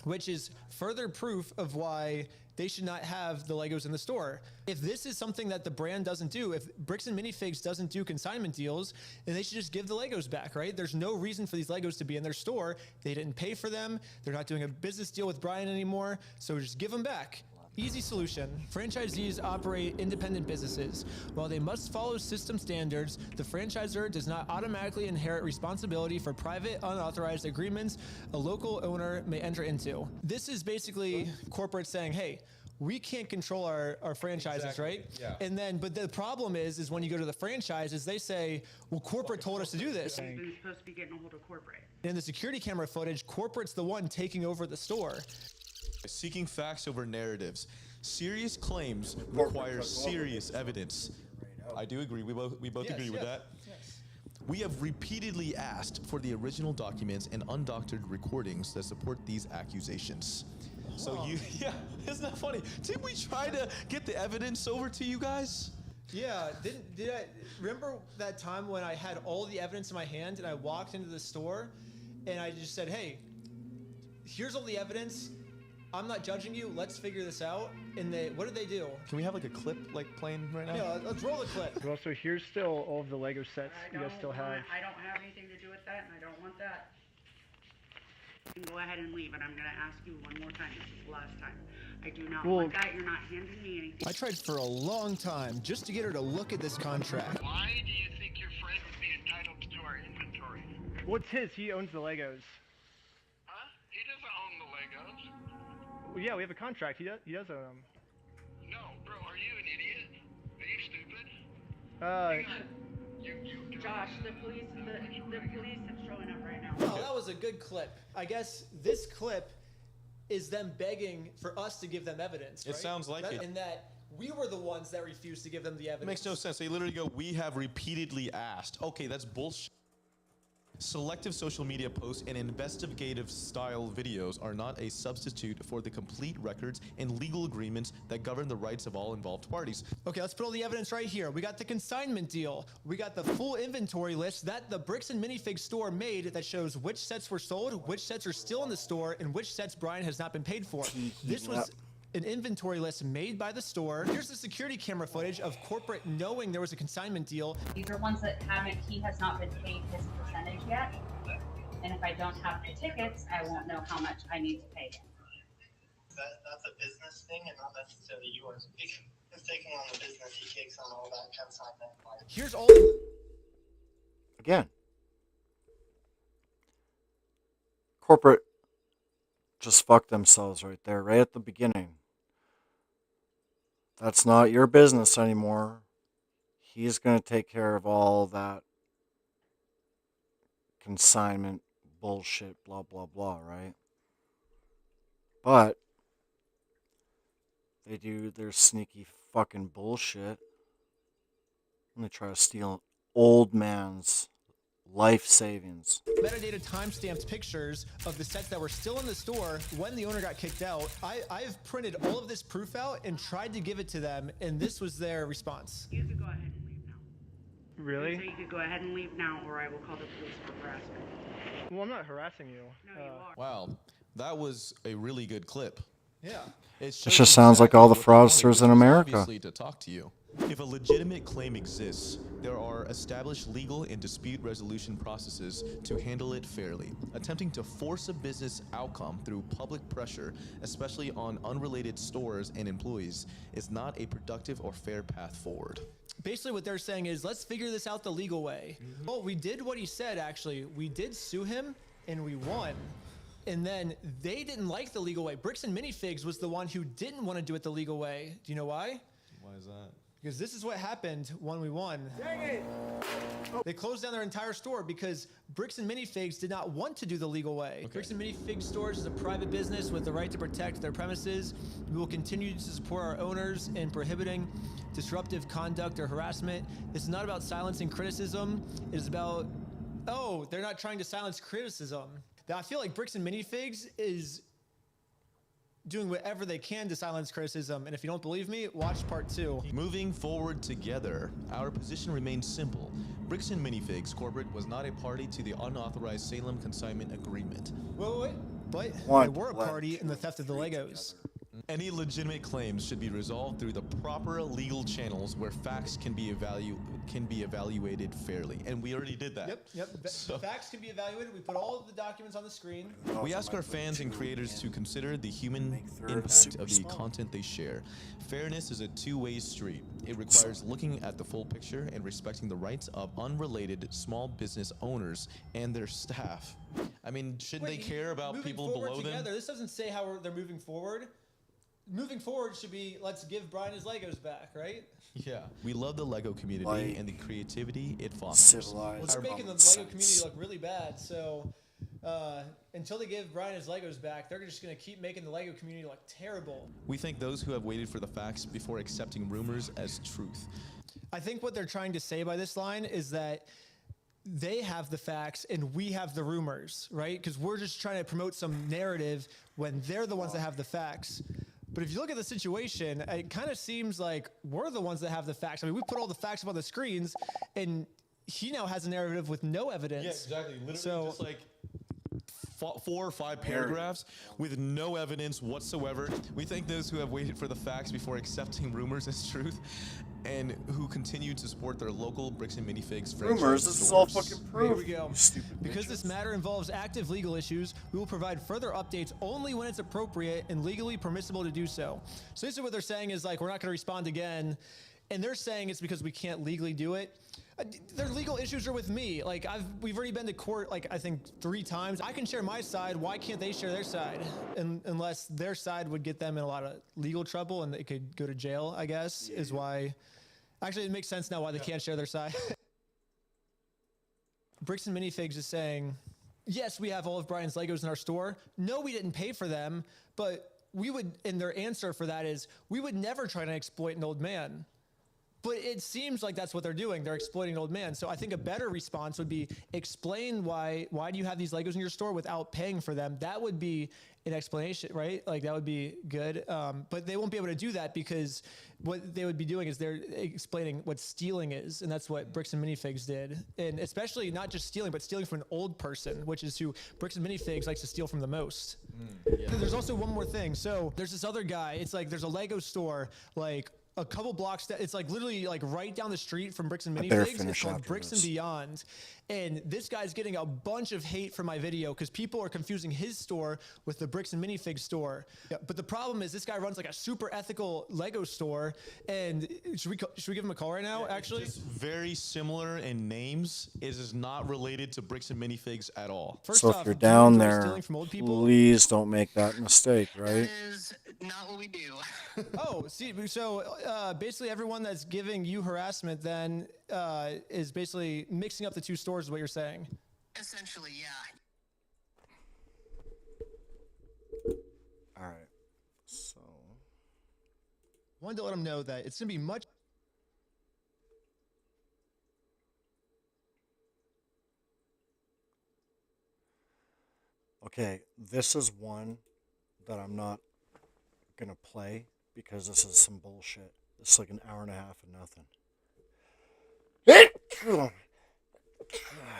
which is further proof of why they should not have the Legos in the store. If this is something that the brand doesn't do, if Bricks and Minifigs doesn't do consignment deals, then they should just give the Legos back, right? There's no reason for these Legos to be in their store. They didn't pay for them. They're not doing a business deal with Brian anymore, so just give them back. Easy solution. Franchisees operate independent businesses. While they must follow system standards, the franchisor does not automatically inherit responsibility for private, unauthorized agreements a local owner may enter into. This is basically corporate saying, hey, we can't control our franchises, exactly. Right? Yeah. And then, but the problem is when you go to the franchises, they say, well, corporate told us to do this. You're supposed to be getting a hold of corporate. In the security camera footage, corporate's the one taking over the store. Seeking facts over narratives. Serious claims require serious evidence. I do agree. We both agree with that. Yes. We have repeatedly asked for the original documents and undoctored recordings that support these accusations. So yeah, isn't that funny? Didn't we try to get the evidence over to you guys? Yeah, did I remember that time when I had all the evidence in my hand and I walked into the store and I just said, hey, here's all the evidence. I'm not judging you. Let's figure this out. And what did they do? Can we have like a clip playing right now? Yeah, let's roll the clip. Well, so here's still all of the Lego sets you guys still have. I don't have anything to do with that, and I don't want that. You can go ahead and leave, and I'm going to ask you one more time. This is the last time. I do not want that. You're not handing me anything. I tried for a long time just to get her to look at this contract. Why do you think your friend would be entitled to our inventory? Well, it's his. He owns the Legos. Huh? He doesn't own the Legos. Well, yeah, we have a contract. He does own them. No, bro, are you an idiot? Are you stupid? Josh, the police have shown up right now. Oh, that was a good clip. I guess this clip is them begging for us to give them evidence, right? It sounds like it. And that we were the ones that refused to give them the evidence. It makes no sense. They literally go, we have repeatedly asked. Okay, that's bullshit. Selective social media posts and investigative style videos are not a substitute for the complete records and legal agreements that govern the rights of all involved parties. Okay, let's put all the evidence right here. We got the consignment deal. We got the full inventory list that the Bricks and Minifigs store made that shows which sets were sold, which sets are still in the store, and which sets Brian has not been paid for. This was an inventory list made by the store. Here's the security camera footage of corporate knowing there was a consignment deal. These are ones that he has not been paid his percentage yet. And if I don't have the tickets, I won't know how much I need to pay him. That's a business thing and not necessarily yours. He's taking on the business, he takes on all that consignment. Here's all. Again, corporate just fucked themselves right there, right at the beginning. That's not your business anymore. He's going to take care of all that consignment bullshit, blah, blah, blah, right? But they do their sneaky fucking bullshit and they try to steal an old man's life savings. Metadata timestamped pictures of the sets that were still in the store when the owner got kicked out. I've printed all of this proof out and tried to give it to them, and this was their response. You could go ahead and leave now. Really? So you could go ahead and leave now, or I will call the police for harassment. Well, I'm not harassing you. No, you are. Wow, that was a really good clip. Yeah. It just sounds like all the fraudsters in America. Obviously, to talk to you. If a legitimate claim exists, there are established legal and dispute resolution processes to handle it fairly. Attempting to force a business outcome through public pressure, especially on unrelated stores and employees, is not a productive or fair path forward. Basically what they're saying is, let's figure this out the legal way. Well, we did what he said, actually. We did sue him, and we won. And then they didn't like the legal way. Bricks and Minifigs was the one who didn't want to do it the legal way. Do you know why? Why is that? Because this is what happened when we won. Dang it! They closed down their entire store because Bricks and Minifigs did not want to do the legal way. Okay. Bricks and Minifigs stores is a private business with the right to protect their premises. We will continue to support our owners in prohibiting disruptive conduct or harassment. This is not about silencing criticism. It is about, oh, they're not trying to silence criticism. Now, I feel like Bricks and Minifigs is doing whatever they can to silence criticism, and if you don't believe me, watch part 2. Moving forward together, our position remains simple. Bricks and Minifigs Corporate was not a party to the unauthorized Salem consignment agreement. Wait. But they were a party in the theft of the Legos. Any legitimate claims should be resolved through the proper legal channels where facts can be evaluated fairly, and we already did that. Yep. So, facts can be evaluated. We put all of the documents on the screen. We ask our fans and creators to consider the human impact of the content they share. Fairness is a two-way street. It requires looking at the full picture and respecting the rights of unrelated small business owners and their staff. I mean, shouldn't they care about people below them? This doesn't say how they're moving forward. Moving forward should be, let's give Brian his Legos back, right? Yeah. We love the Lego community and the creativity it fosters. Well, they're making the Lego community look really bad, so until they give Brian his Legos back, they're just going to keep making the Lego community look terrible. We thank those who have waited for the facts before accepting rumors as truth. I think what they're trying to say by this line is that they have the facts and we have the rumors, right? Because we're just trying to promote some narrative when they're the ones that have the facts. But if you look at the situation, it kind of seems like we're the ones that have the facts. I mean, we put all the facts up on the screens, and he now has a narrative with no evidence. Yeah, exactly. Literally just like 4 or 5 paragraphs with no evidence whatsoever. We thank those who have waited for the facts before accepting rumors as truth and who continue to support their local Bricks and Minifigs franchise. Rumors, this is all fucking proof. Here we go. Because this matter involves active legal issues, we will provide further updates only when it's appropriate and legally permissible to do so. So this is what they're saying is like, we're not going to respond again. And they're saying it's because we can't legally do it. Their legal issues are with me. Like we've already been to court, like I think 3 times. I can share my side. Why can't they share their side? Unless their side would get them in a lot of legal trouble and they could go to jail, I guess, is why Actually, it makes sense now why they can't share their side. Bricks and Minifigs is saying, yes, we have all of Brian's Legos in our store. No, we didn't pay for them, but we would, and their answer for that is, we would never try to exploit an old man. But it seems like that's what they're doing. They're exploiting an old man. So I think a better response would be explain why do you have these Legos in your store without paying for them? That would be an explanation, right? Like that would be good. But they won't be able to do that because what they would be doing is they're explaining what stealing is. And that's what Bricks and Minifigs did. And especially not just stealing, but stealing from an old person, which is who Bricks and Minifigs likes to steal from the most. Yeah. There's also one more thing. So there's this other guy. It's like there's a Lego store like a couple blocks that it's like literally like right down the street from Bricks and Minifigs. It's called Bricks and Beyond. And this guy's getting a bunch of hate for my video because people are confusing his store with the Bricks and Minifigs store. Yeah, but the problem is this guy runs like a super ethical Lego store. And should we give him a call right now, actually? It's very similar in names. It is not related to Bricks and Minifigs at all. So if you're down there, please don't make that mistake, right? Not what we do. Oh, see, so basically everyone that's giving you harassment then is basically mixing up the two stores is what you're saying. Essentially, yeah. All right. So wanted to let them know that it's going to be much. Okay, this is one that I'm not gonna play because this is some bullshit. It's like an hour and a half of nothing.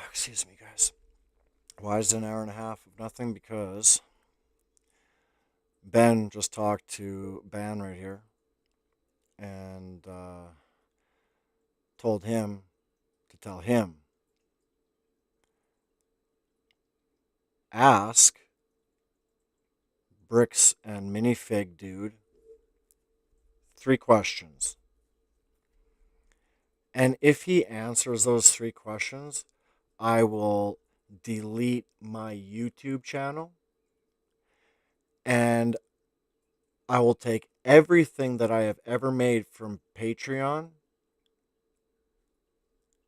Excuse me, guys. Why is it an hour and a half of nothing? Because Ben just talked to Ben right here and told him to tell him. Ask Bricks and Minifig dude 3 questions. And if he answers those 3 questions, I will delete my YouTube channel and I will take everything that I have ever made from Patreon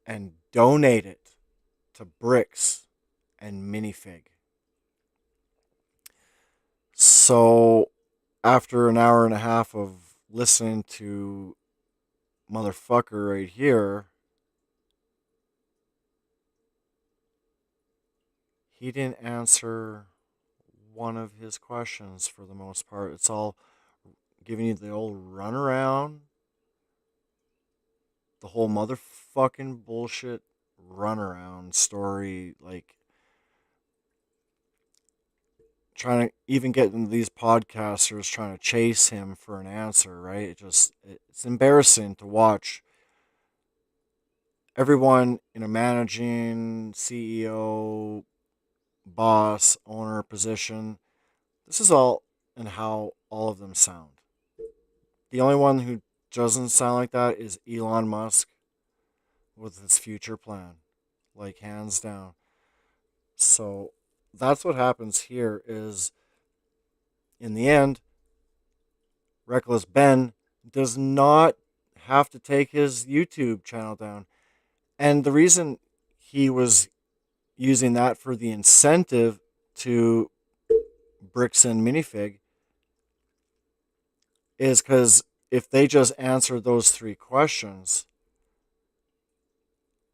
and donate it to Bricks and Minifig. So after an hour and a half of listening to motherfucker right here, he didn't answer one of his questions for the most part. It's all giving you the old runaround, the whole motherfucking bullshit runaround story, like trying to even get into these podcasters trying to chase him for an answer, right? It's embarrassing to watch everyone in a managing CEO, boss, owner position. This is all and how all of them sound. The only one who doesn't sound like that is Elon Musk with his future plan, like hands down. So that's what happens here is, in the end, Reckless Ben does not have to take his YouTube channel down. And the reason he was using that for the incentive to Bricks and Minifig is because if they just answer those 3 questions,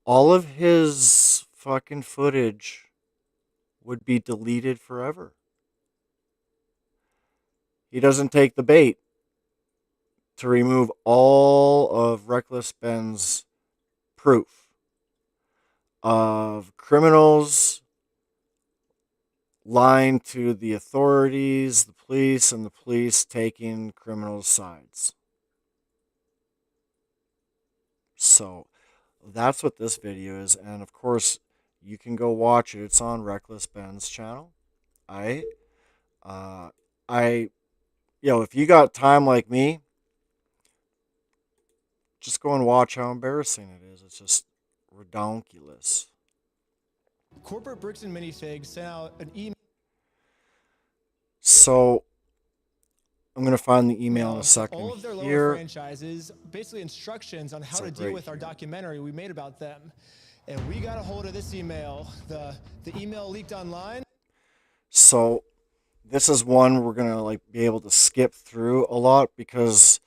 all of his fucking footage would be deleted forever. He doesn't take the bait to remove all of Reckless Ben's proof of criminals lying to the authorities, the police, and the police taking criminals' sides. So that's what this video is, and of course you can go watch it. It's on Reckless Ben's channel. If you got time like me, just go and watch how embarrassing it is. It's just redonkulous. Corporate Bricks and Minifigs sent out an email. So I'm going to find the email in a all second of their lower here. franchises, basically instructions on how So to deal right with our here. documentary we made about them. And we got a hold of this email. The email leaked online. So this is one we're going to like be able to skip through a lot because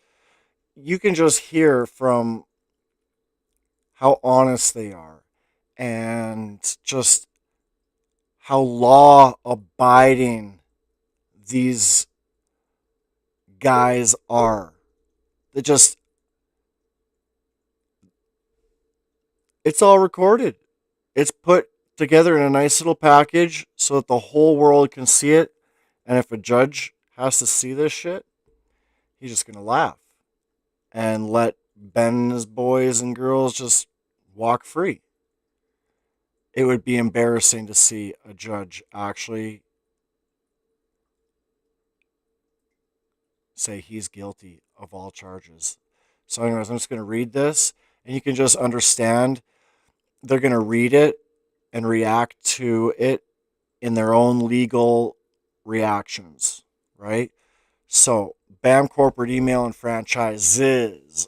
you can just hear from how honest they are and just how law abiding these guys are. They just, it's all recorded. It's put together in a nice little package so that the whole world can see it. And if a judge has to see this shit, he's just going to laugh and let Ben and his boys and girls just walk free. It would be embarrassing to see a judge actually say he's guilty of all charges. So anyways, I'm just going to read this, and you can just understand they're going to read it and react to it in their own legal reactions, right? So, BAM corporate email and franchises,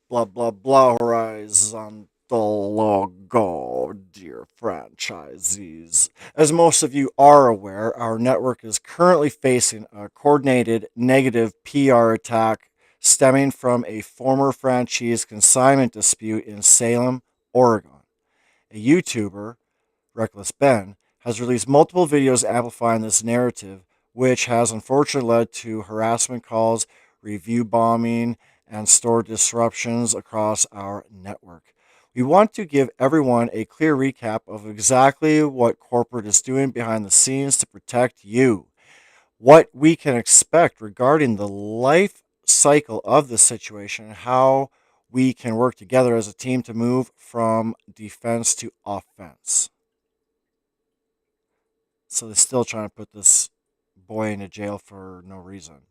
blah, blah, blah, horizontal logo, dear franchisees. As most of you are aware, our network is currently facing a coordinated negative PR attack stemming from a former franchise consignment dispute in Salem, Oregon. A YouTuber, Reckless Ben, has released multiple videos amplifying this narrative, which has unfortunately led to harassment calls, review bombing, and store disruptions across our network. We want to give everyone a clear recap of exactly what corporate is doing behind the scenes to protect you, what we can expect regarding the life cycle of the situation, and how we can work together as a team to move from defense to offense. So they're still trying to put this boy into jail for no reason.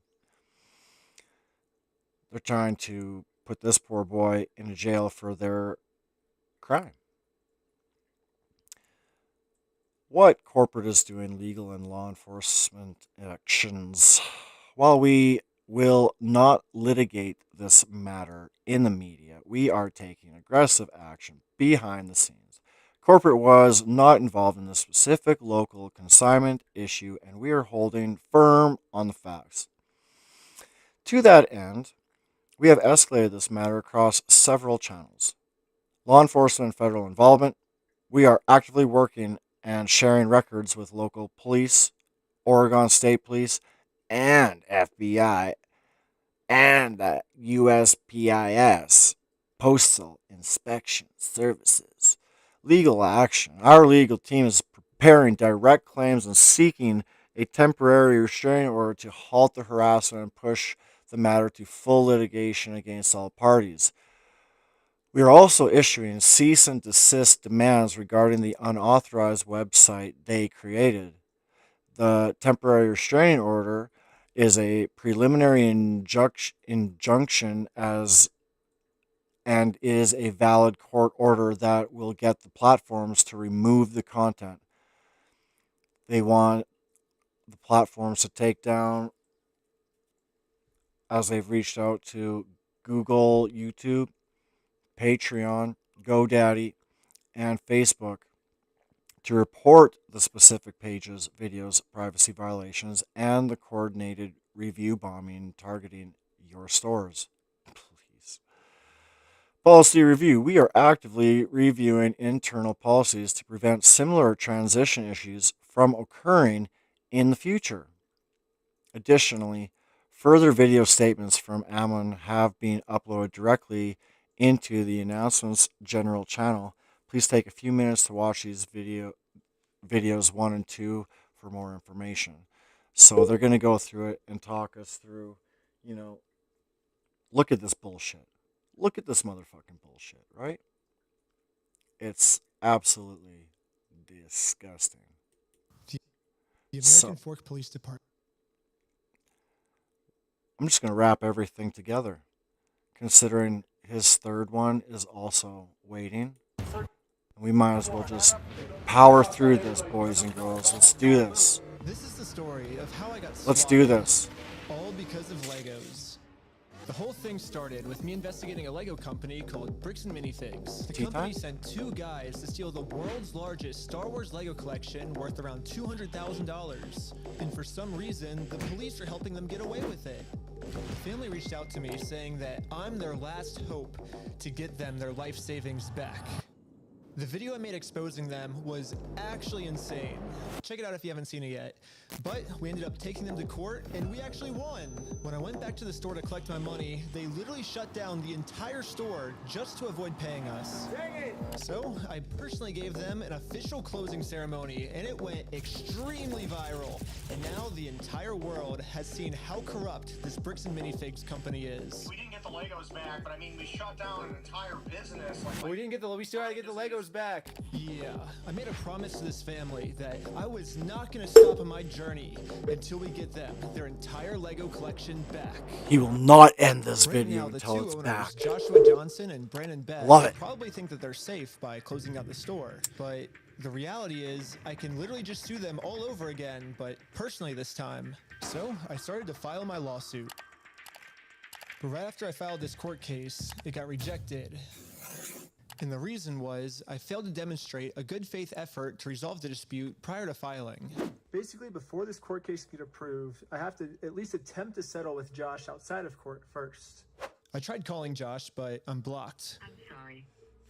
They're trying to put this poor boy into jail for their crime. What corporate is doing legal and law enforcement actions. While we will not litigate this matter in the media, we are taking aggressive action behind the scenes. Corporate was not involved in this specific local consignment issue, and we are holding firm on the facts. To that end, we have escalated this matter across several channels. Law enforcement and federal involvement. We are actively working and sharing records with local police, Oregon State Police, and FBI, and the USPIS, Postal Inspection Services. Legal action. Our legal team is preparing direct claims and seeking a temporary restraining order to halt the harassment and push the matter to full litigation against all parties. We are also issuing cease and desist demands regarding the unauthorized website they created. The temporary restraining order is a preliminary injunction and is a valid court order that will get the platforms to remove the content. They want the platforms to take down, as they've reached out to Google, YouTube, Patreon, GoDaddy, and Facebook, to report the specific pages, videos, privacy violations, and the coordinated review bombing targeting your stores. Please. Policy review. We are actively reviewing internal policies to prevent similar transition issues from occurring in the future. Additionally, further video statements from havn have been uploaded directly into the announcements general channel. Please take a few minutes to watch these videos 1 and 2 for more information. So they're going to go through it and talk us through, look at this bullshit. Look at this motherfucking bullshit, right? It's absolutely disgusting. The American Fork Police Department. I'm just going to wrap everything together, considering his third one is also waiting. We might as well just power through this, boys and girls. Let's do this. This is the story of how I got Let's do this. all because of Legos. The whole thing started with me investigating a Lego company called Bricks Minfigs. The company sent 2 guys to steal the world's largest Star Wars Lego collection worth around $200,000. And for some reason, the police are helping them get away with it. The family reached out to me saying that I'm their last hope to get them their life savings back. The video I made exposing them was actually insane. Check it out if you haven't seen it yet. But we ended up taking them to court and we actually won. When I went back to the store to collect my money, they literally shut down the entire store just to avoid paying us. Dang it! So I personally gave them an official closing ceremony and it went extremely viral. And now the entire world has seen how corrupt this Bricks and Minifigs company is. We didn't get the Legos back, but I mean, we shut down an entire business. We still had to get the Legos back. Yeah, I made a promise to this family that I was not going to stop on my journey until we get them their entire Lego collection back. He will not end this Right video now, the until 2 it's owners, back. Joshua Johnson and Brandon Beth, Love it. probably think that they're safe by closing out the store. But the reality is, I can literally just sue them all over again, but personally this time. So I started to file my lawsuit. But right after I filed this court case, it got rejected. And the reason was I failed to demonstrate a good faith effort to resolve the dispute prior to filing. Basically, before this court case can get approved, I have to at least attempt to settle with Josh outside of court first. I tried calling Josh, but I'm blocked. I'm sorry.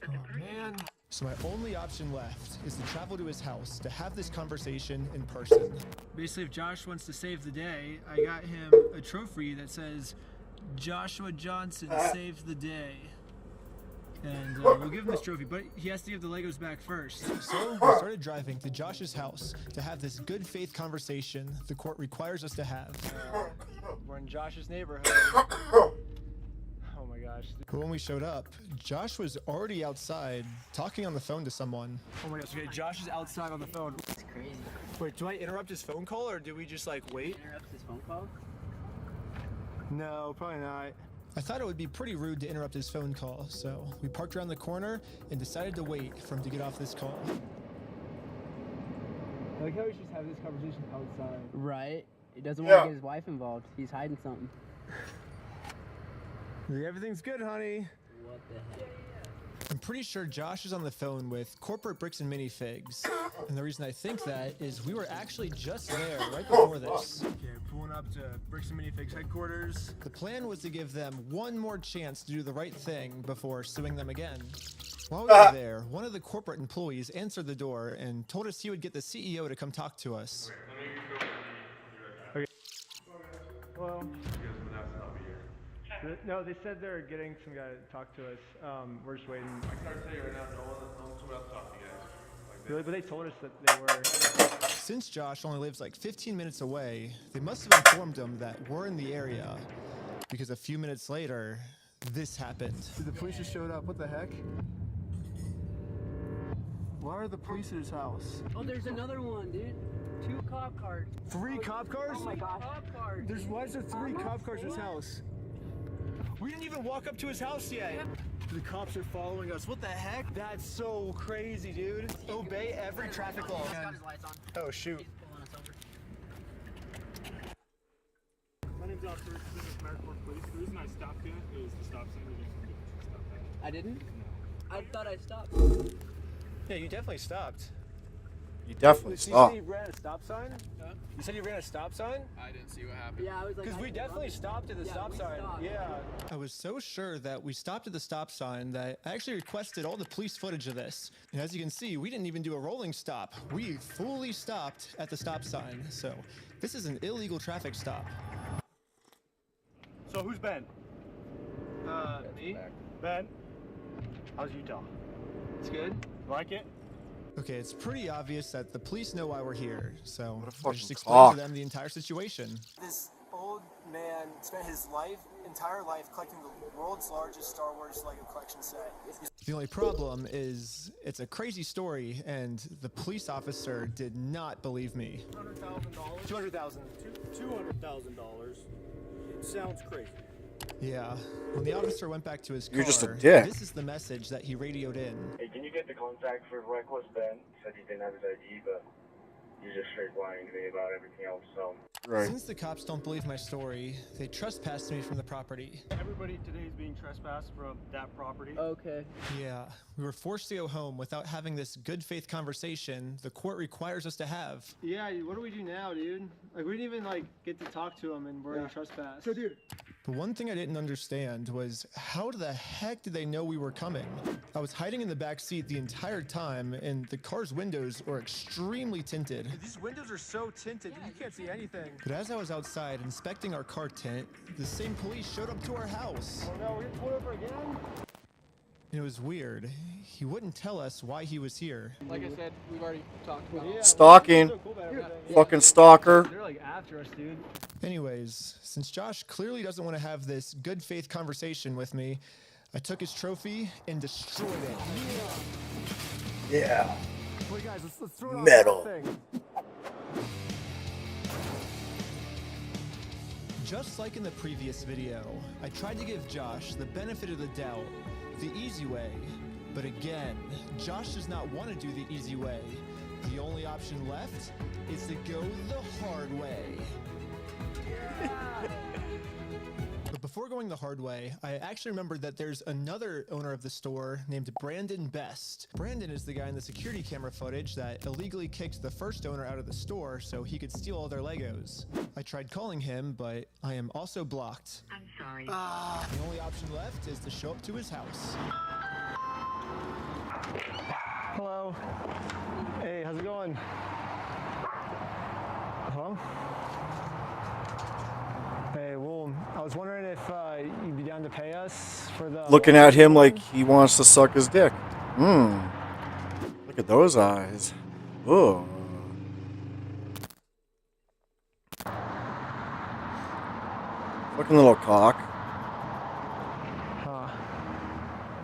Oh, man. So my only option left is to travel to his house to have this conversation in person. Basically, if Josh wants to save the day, I got him a trophy that says, Joshua Johnson saved the day. And we'll give him this trophy, but he has to give the Legos back first. So we started driving to Josh's house to have this good faith conversation the court requires us to have. We're in Josh's neighborhood. Oh my gosh. But when we showed up, Josh was already outside talking on the phone to someone. Oh my gosh, okay, Josh is outside on the phone. It's crazy. Wait, do I interrupt his phone call or do we just like wait? Interrupt his phone call? No, probably not. I thought it would be pretty rude to interrupt his phone call, so we parked around the corner and decided to wait for him to get off this call. I like how we should just have this conversation outside. Right. He doesn't want to get his wife involved. He's hiding something. Everything's good, honey. What the heck? I'm pretty sure Josh is on the phone with corporate Bricks and Minifigs. And the reason I think that is we were actually just there right before this. Okay, pulling up to Bricks and Minifigs headquarters. The plan was to give them one more chance to do the right thing before suing them again. While we were there, one of the corporate employees answered the door and told us he would get the CEO to come talk to us. Okay. Well, no, they said they're getting some guy to talk to us. We're just waiting. I can already tell you right now, no one's coming out to talk to you guys. Really? But they told us that they were. Since Josh only lives like 15 minutes away, they must have informed him that we're in the area. Because a few minutes later, this happened. Dude, the police just showed up. What the heck? Why are the police at his house? Oh, there's another one, dude. 2 cop cars. 3 cop cars? Oh my gosh. Cop cars. Why is there 3 cop cars at his house? We didn't even walk up to his house yet. The cops are following us. What the heck? That's so crazy, dude. Obey every traffic law. Oh, shoot. My name's Officer. This is Americas Police. The reason I stopped you is the stop sign. You didn't stop that. I didn't? No. I thought I stopped. Yeah, you definitely stopped. You definitely stopped. You said you ran a stop sign? Huh? You said you ran a stop sign? I didn't see what happened. Yeah, I was like, Because we definitely stopped at the stop sign. stopped. Yeah. I was so sure that we stopped at the stop sign that I actually requested all the police footage of this. And as you can see, we didn't even do a rolling stop. We fully stopped at the stop sign. So this is an illegal traffic stop. So who's Ben? Me? Ben? How's Utah? It's good. You like it? Okay, it's pretty obvious that the police know why we're here. So I fucking just explained cock. to them the entire situation. This old man spent his entire life collecting the world's largest Star Wars Lego collection set. The only problem is it's a crazy story and the police officer did not believe me. $200,000. $200,000. It sounds crazy. Yeah, when the officer went back to his car, You're just a dick. this is the message that he radioed in. Hey, can you get the contact for Reckless Ben? Said he didn't have his ID, but he's just straight lying to me about everything else, so. Right. Since the cops don't believe my story, they trespassed me from the property. Everybody today is being trespassed from that property. Okay. Yeah, we were forced to go home without having this good faith conversation the court requires us to have. Yeah, what do we do now, dude? Like, we didn't even, like, get to talk to him and we're gonna trespass. So, dude. But one thing I didn't understand was how the heck did they know we were coming? I was hiding in the back seat the entire time, and the car's windows were extremely tinted. These windows are so tinted, you can't see anything. But as I was outside inspecting our car tint, the same police showed up to our house. Oh no, we're getting pulled over again? And it was weird. He wouldn't tell us why he was here. Like I said, we've already talked about it. Stalking. So cool about everything. Fucking stalker. They're like after us, dude. Anyways, since Josh clearly doesn't want to have this good faith conversation with me, I took his trophy and destroyed it. Yeah. Wait, guys, let's throw it on Metal. that thing. Just like in the previous video, I tried to give Josh the benefit of the doubt, the easy way. But again, Josh does not want to do the easy way. The only option left is to go the hard way. But before going the hard way, I actually remembered that there's another owner of the store named Brandon Best. Brandon is the guy in the security camera footage that illegally kicked the first owner out of the store so he could steal all their Legos. I tried calling him, but I am also blocked. I'm sorry. The only option left is to show up to his house. Hello. Hey, how's it going? Hello? Hey, well, I was wondering if you'd be down to pay us for the... Looking at him like he wants to suck his dick. Look at those eyes. Ooh. Fucking little cock.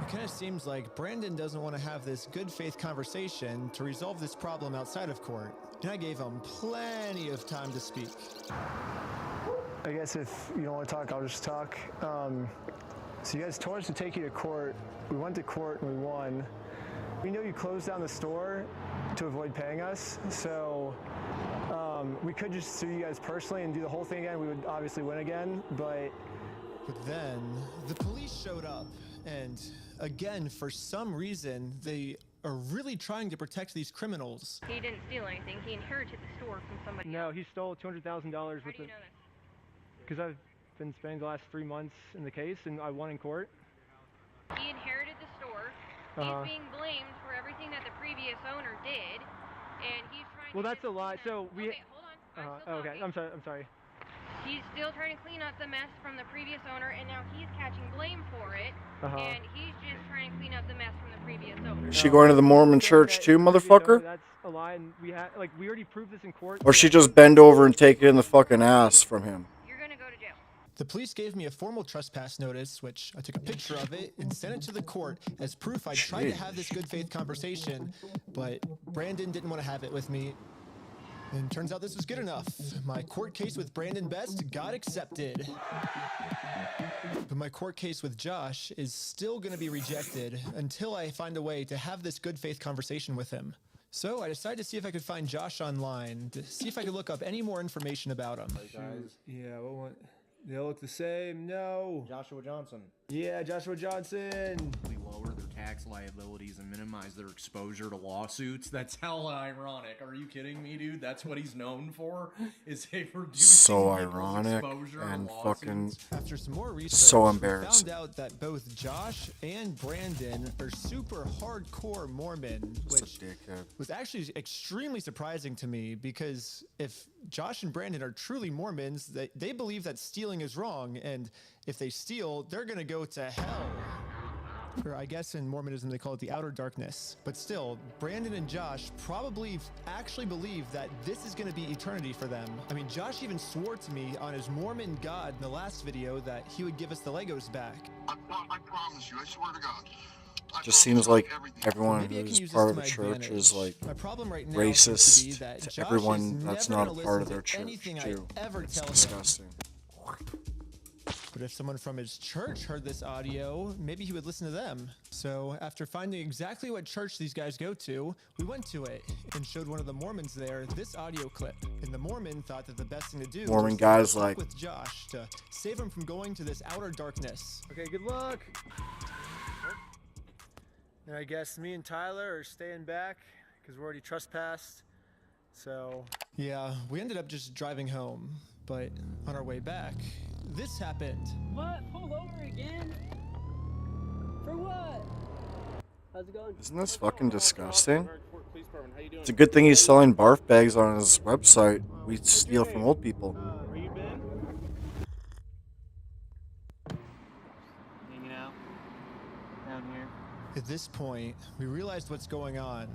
It kind of seems like Brandon doesn't want to have this good faith conversation to resolve this problem outside of court, and I gave him plenty of time to speak. I guess if you don't want to talk, I'll just talk. So you guys told us to take you to court. We went to court and we won. We know you closed down the store to avoid paying us, so we could just sue you guys personally and do the whole thing again. We would obviously win again, but... But then the police showed up, and again, for some reason, they are really trying to protect these criminals. He didn't steal anything. He inherited the store from somebody No, else. he stole $200,000 How with do you know it. this? Because I've been spending the last 3 months in the case, and I won in court. He inherited the store. Uh-huh. He's being blamed for everything that the previous owner did, and he's trying Well, to... that's a lie. So we... Okay, hold on. Okay, I'm sorry. He's still trying to clean up the mess from the previous owner, and now he's catching blame for it, Uh-huh. and he's just trying to clean up the mess from the previous owner. Is she going to the Mormon church too, motherfucker? That's a lie, and we already proved this in court. Or she just bend over and take it in the fucking ass from him? You're gonna go to jail. The police gave me a formal trespass notice, which I took a picture of it and sent it to the court as proof I tried to have this good faith conversation, but Brandon didn't want to have it with me. And turns out this was good enough. My court case with Brandon Best got accepted. But my court case with Josh is still going to be rejected until I find a way to have this good faith conversation with him. So I decided to see if I could find Josh online, to see if I could look up any more information about him. Yeah, they all look the same. No. Joshua Johnson. Yeah, Joshua Johnson. We lower their tax liabilities and minimize their exposure to lawsuits. That's hella ironic. Are you kidding me, dude? That's what he's known for? Is he reducing So people's ironic exposure to and lawsuits? fucking After some more research, so we embarrassing. found out that both Josh and Brandon are super hardcore Mormon, which was actually extremely surprising to me because if Josh and Brandon are truly Mormons, they believe that stealing is wrong, and if they steal, they're gonna go to hell. Or I guess in Mormonism they call it the outer darkness. But still, Brandon and Josh probably actually believe that this is going to be eternity for them. I mean, Josh even swore to me on his Mormon God in the last video that he would give us the Legos back. I promise you, I swear to God. Just seems like everyone Maybe I can who's use part this of the to church my is advantage. like My problem right now seems to be racist that to Josh everyone is that's never not a gonna part of listen their to church anything I too. ever It's tell him. disgusting. But if someone from his church heard this audio, maybe he would listen to them. So after finding exactly what church these guys go to, we went to it and showed one of the Mormons there this audio clip. And the Mormon thought that the best thing to do Mormon was guys to talk like, with Josh to save him from going to this outer darkness. Okay, good luck. And I guess me and Tyler are staying back because we're already trespassed. So Yeah, we ended up just driving home, but on our way back, this happened. What? Pull over again? For what? How's it going? isn't this fucking disgusting? It's a good thing he's selling barf bags on his website. We steal from old people. Are you Ben? Hanging out down here. At this point, we realized what's going on.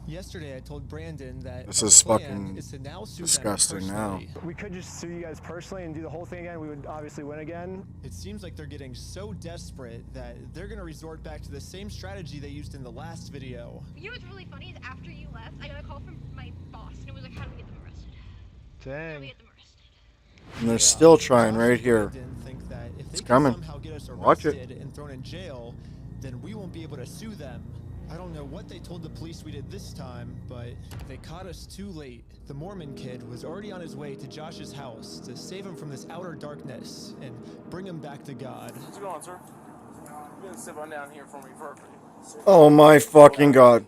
Yesterday, I told Brandon that This our is plan fucking is to now sue them disgusting now. personally. we could just sue you guys personally and do the whole thing again. We would obviously win again. It seems like they're getting so desperate that they're gonna resort back to the same strategy they used in the last video. You know what's really funny is after you left, I got a call from my boss, and it was like, how do we get them arrested? How do we Dang. get them arrested? And they're still trying right here. Brandon think that if It's they coming. can somehow get us Watch it. arrested and thrown in jail, then we won't be able to sue them. I don't know what they told the police we did this time, but they caught us too late. The Mormon kid was already on his way to Josh's house to save him from this outer darkness and bring him back to God. What's going on, sir? You gonna sit on down here for me for Oh my fucking god.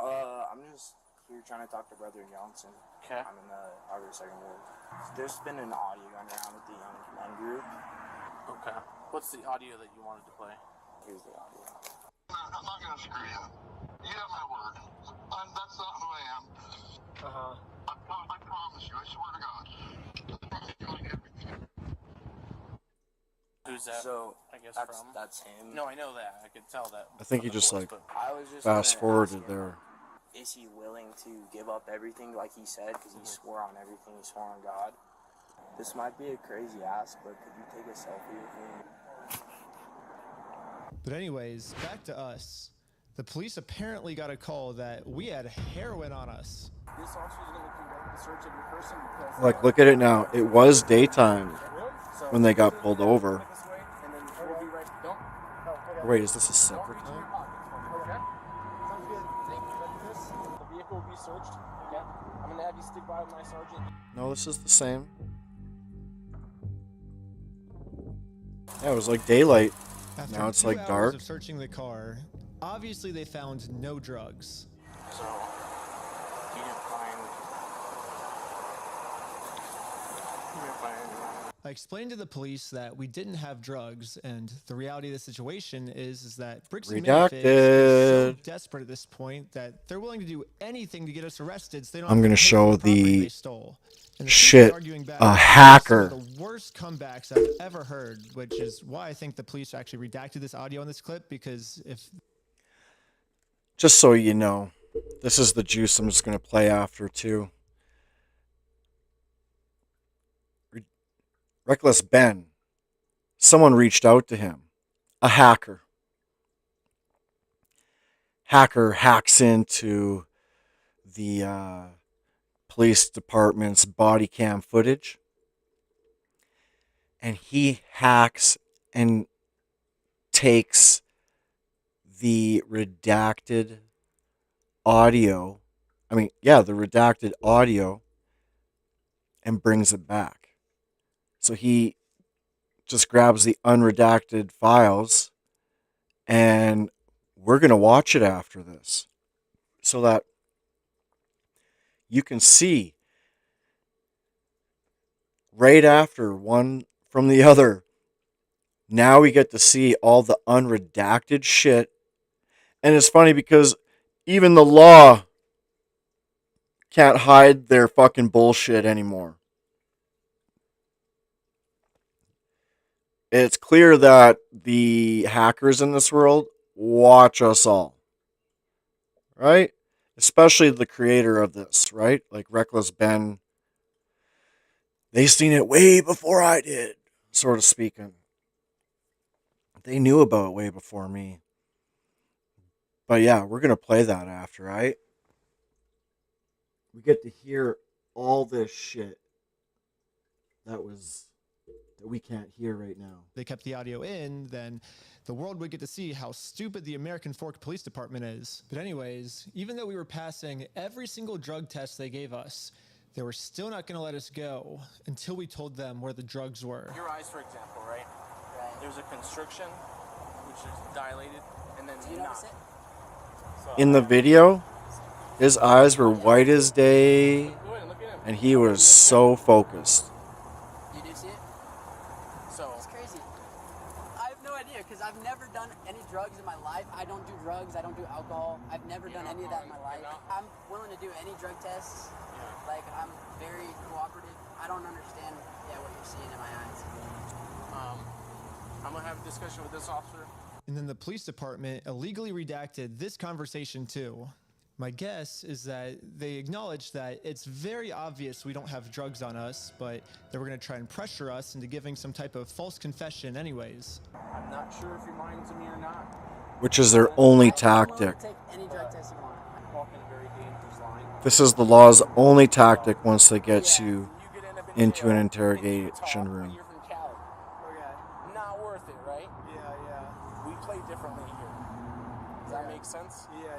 I'm just here trying to talk to Brother Johnson. Okay. I'm in the Harvard Second Ward. There's been an audio going around with the young men group. Okay. What's the audio that you wanted to play? Here's the audio. I'm not gonna screw you. You have my word. That's not who I am. I promise you. I swear to God. Who's that? So I guess that's him. No, I know that. I could tell that. I think he just like I was just fast gonna forwarded ask him, there. Is he willing to give up everything like he said? Because he swore on everything. He swore on God. This might be a crazy ask, but could you take a selfie with me? But anyways, back to us. The police apparently got a call that we had heroin on us. This officer is going to conduct the search of your person because... Like, look at it now. It was daytime when they got pulled over. Wait, is this a separate time? Okay. Sounds good. Thank you. The vehicle will be searched. Okay. I'm going to have you stick by with my sergeant. No, this is the same. Yeah, it was like daylight. After Now it's 2 like hours dark. of searching the car, obviously they found no drugs. So, you didn't find anything. I explained to the police that we didn't have drugs, and the reality of the situation is that Bricks Minfigs is so desperate at this point that they're willing to do anything to get us arrested. So they don't I'm have gonna to pay show for the property the they stole. And the shit police arguing back a is hacker. Some of the worst comebacks I've ever heard, which is why I think the police actually redacted this audio in this clip, because if... Just so you know, this is the juice I'm just going to play after, too. Reckless Ben. Someone reached out to him. A hacker. Hacker hacks into the police department's body cam footage. And he hacks and takes the redacted audio. The redacted audio and brings it back. So he just grabs the unredacted files and we're going to watch it after this so that you can see right after one from the other. Now we get to see all the unredacted shit. And it's funny because even the law can't hide their fucking bullshit anymore. It's clear that the hackers in this world watch us all. Right? Especially the creator of this, right? Like Reckless Ben. They seen it way before I did, sort of speaking. They knew about it way before me. But yeah, we're going to play that after, right? We get to hear all this shit that was that we can't hear right now. They kept the audio in, then the world would get to see how stupid the American Fork Police Department is. But anyways, even though we were passing every single drug test they gave us, they were still not going to let us go until we told them where the drugs were. Your eyes, for example, right? There's a constriction, which is dilated, and then not. In the video, his eyes were white as day, and he was so focused. You do see it? So it's crazy. I have no idea because I've never done any drugs in my life. I don't do drugs. I don't do alcohol. I've never done any of that in my life. I'm willing to do any drug tests. Like, I'm very cooperative. I don't understand what you're seeing in my eyes. I'm gonna have a discussion with this officer. And then the police department illegally redacted this conversation too. My guess is that they acknowledged that it's very obvious we don't have drugs on us, but they were going to try and pressure us into giving some type of false confession anyways. I'm not sure if you're lying to me or not. Which is their only tactic. Take any drug test you want. I'm walking a very dangerous line. This is the law's only tactic once they get you into an interrogation room. You're from Cali. Okay. Not worth it, right? Yeah. We play differently here. Does that make sense? Yeah.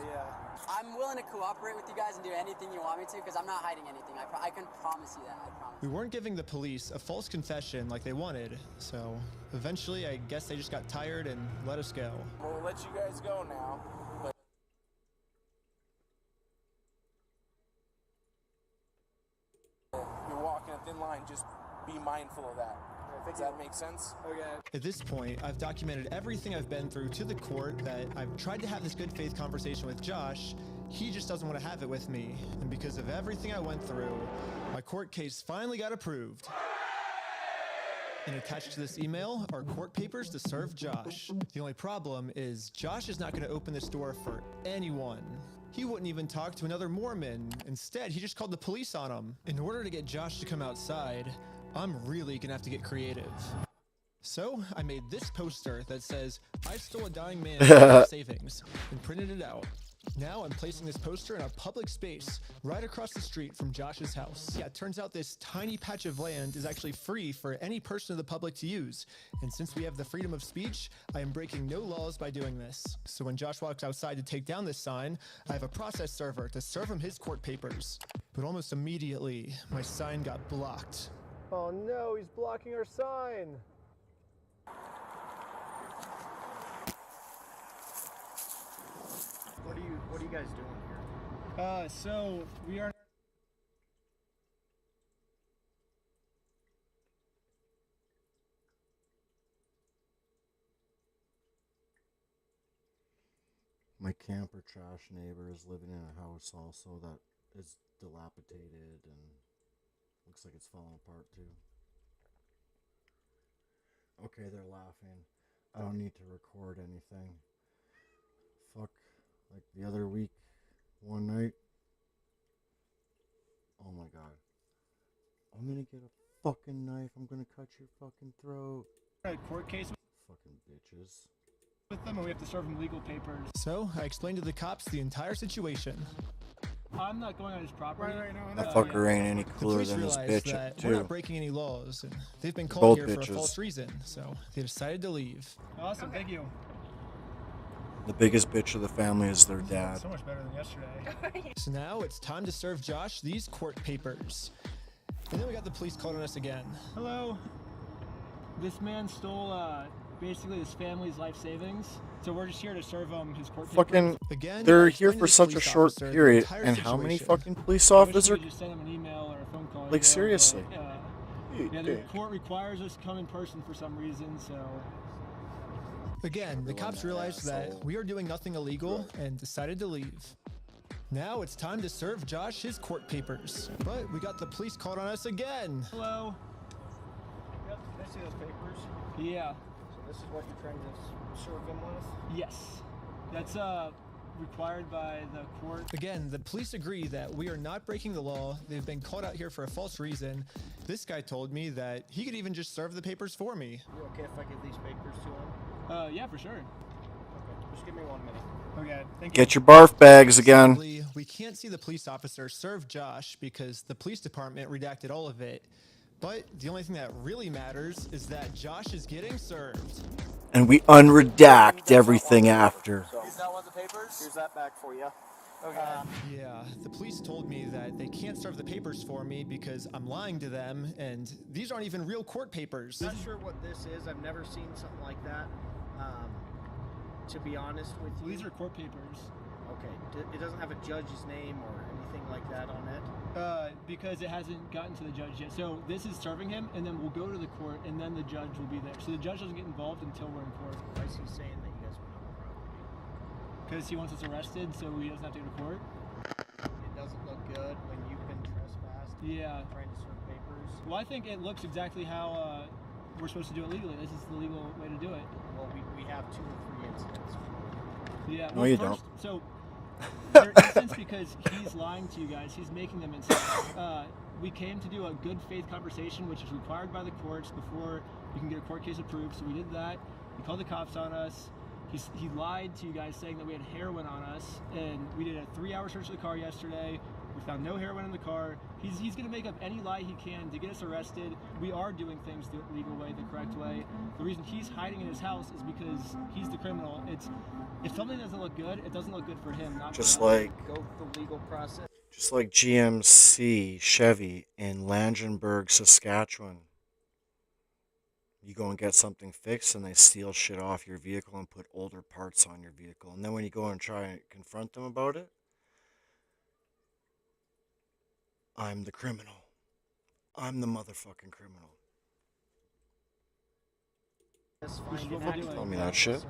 I'm willing to cooperate with you guys and do anything you want me to because I'm not hiding anything. I can promise you that. I promise. We weren't giving the police a false confession like they wanted, so eventually I guess they just got tired and let us go. We'll let you guys go now. But you're walking a thin line. Just be mindful of that. Does that make sense? Okay. At this point, I've documented everything I've been through to the court, that I've tried to have this good faith conversation with Josh. He just doesn't want to have it with me. And because of everything I went through, my court case finally got approved. And attached to this email are court papers to serve Josh. The only problem is Josh is not going to open this door for anyone. He wouldn't even talk to another Mormon. Instead, he just called the police on him. In order to get Josh to come outside, I'm really gonna have to get creative. So I made this poster that says, "I stole a dying man's savings," and printed it out. Now I'm placing this poster in a public space right across the street from Josh's house. Yeah, it turns out this tiny patch of land is actually free for any person of the public to use. And since we have the freedom of speech, I am breaking no laws by doing this. So when Josh walks outside to take down this sign, I have a process server to serve him his court papers. But almost immediately, my sign got blocked. Oh no, he's blocking our sign. What are you guys doing here? So we are. My camper trash neighbor is living in a house also that is dilapidated and looks like it's falling apart too. Okay, they're laughing. I don't need to record anything. Fuck, like the other week, one night. Oh my god. I'm gonna get a fucking knife. I'm gonna cut your fucking throat. Court case. Fucking bitches. With them, and we have to serve them legal papers. So I explained to the cops the entire situation. I'm not going on his property. Right now. That fucker ain't any cooler than this bitch, that too. we're not breaking any laws, and they've been called here Both for a bitches. false reason, so they decided to leave. Awesome, thank you. The biggest bitch of the family is their dad. So much better than yesterday. So now it's time to serve Josh these court papers. And then we got the police called on us again. Hello. This man stole basically his family's life savings. So we're just here to serve him his court Fucking, papers. Again, they're I here explained to for the such a police short officer the period, entire and how many situation. fucking police I wish officers we are... could just send him an email or a phone call. Like, seriously. But, yeah, the court requires us to come in person for some reason, so... Again, the cops realized that we are doing nothing illegal and decided to leave. Now it's time to serve Josh his court papers. But we got the police called on us again. Hello. Yep, did I see those papers? Yeah. So this is what you're trying to serve him with? Yes. That's required by the court. Again, the police agree that we are not breaking the law. They've been called out here for a false reason. This guy told me that he could even just serve the papers for me. You okay if I give these papers to him? Yeah, for sure. Okay, just give me 1 minute. Okay, thank you. Get your barf bags again. We can't see the police officer serve Josh because the police department redacted all of it. But the only thing that really matters is that Josh is getting served. And we unredact everything after. He's not want the papers? Here's that back for you. Okay. Yeah, the police told me that they can't serve the papers for me because I'm lying to them, and these aren't even real court papers. Not sure what this is. I've never seen something like that. To be honest with you. These are court papers. Okay. It doesn't have a judge's name or anything like that on it? Because it hasn't gotten to the judge yet. So this is serving him, and then we'll go to the court, and then the judge will be there. So the judge doesn't get involved until we're in court. Why is he saying that you guys went on the property? Because he wants us arrested, so he doesn't have to go to court. It doesn't look good when you've been trespassed. Yeah. Trying to serve papers. Well, I think it looks exactly how we're supposed to do it legally. This is the legal way to do it. Well, we have 2 or 3 incidents. Yeah. No, well, you first, don't. So they're incidents because he's lying to you guys. He's making them incidents. We came to do a good faith conversation, which is required by the courts before you can get a court case approved. So we did that. He called the cops on us. He lied to you guys saying that we had heroin on us, and we did a 3-hour search of the car yesterday. We found no heroin in the car. He's going to make up any lie he can to get us arrested. We are doing things the legal way, the correct way. The reason he's hiding in his house is because he's the criminal. If something doesn't look good, it doesn't look good for him, not Just for us. like Go the legal process. Just like GMC Chevy in Langenburg, Saskatchewan. You go and get something fixed and they steal shit off your vehicle and put older parts on your vehicle. And then when you go and try and confront them about it, I'm the criminal. I'm the motherfucking criminal. Tell me that shit.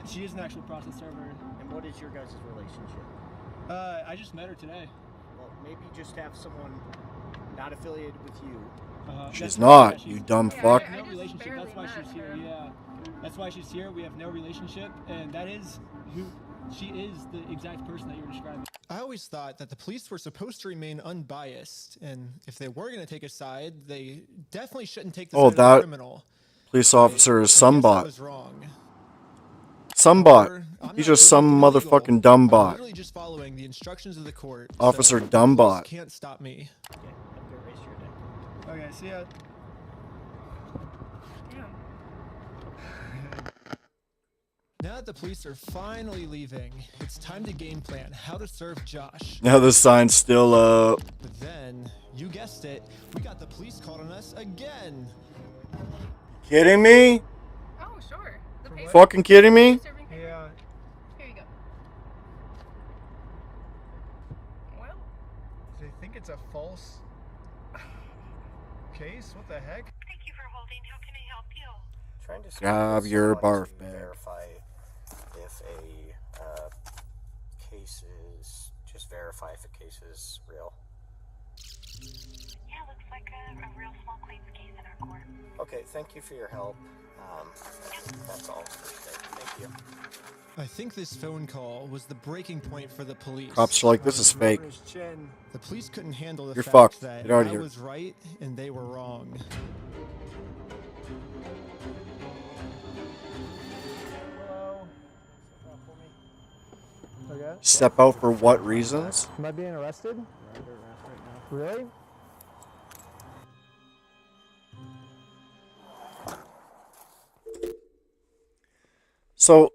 She is an actual process server. And what is your guys' relationship? I just met her today. Well, maybe just have someone not affiliated with you. She's not, you dumb fuck. No relationship. That's why she's here. Yeah, that's why she's here. We have no relationship, and that is who she is. The exact person that you were describing. I always thought that the police were supposed to remain unbiased, and if they were going to take a side, they definitely shouldn't take the side of the criminal. Police officer is some I bot. was wrong. Some bot. He's just some motherfucking dumb bot. Literally just following the instructions of the court. Officer so dumb bot. Can't stop me. Okay, have a good rest of your day. Okay, see ya. Now that the police are finally leaving, it's time to game plan how to serve Josh. Now the sign's still up. But then, you guessed it, we got the police called on us again. Kidding me? Oh, sure. The paper. Fucking kidding me? Yeah. Here you go. Well, They think it's a false case? What the heck? Thank you for holding. How can I help you? Trying to Grab your barf bag. verify if a case is verify if a case is real. Yeah, looks like a real small claims case in our court. Okay, thank you for your help. That's all for today. Thank you. I think this phone call was the breaking point for the police. Cops are like, this is fake. The police couldn't handle the You're fact fucked. that Get out of I here. was right and they were wrong. Step out for what reasons? Am I being arrested? Really? So,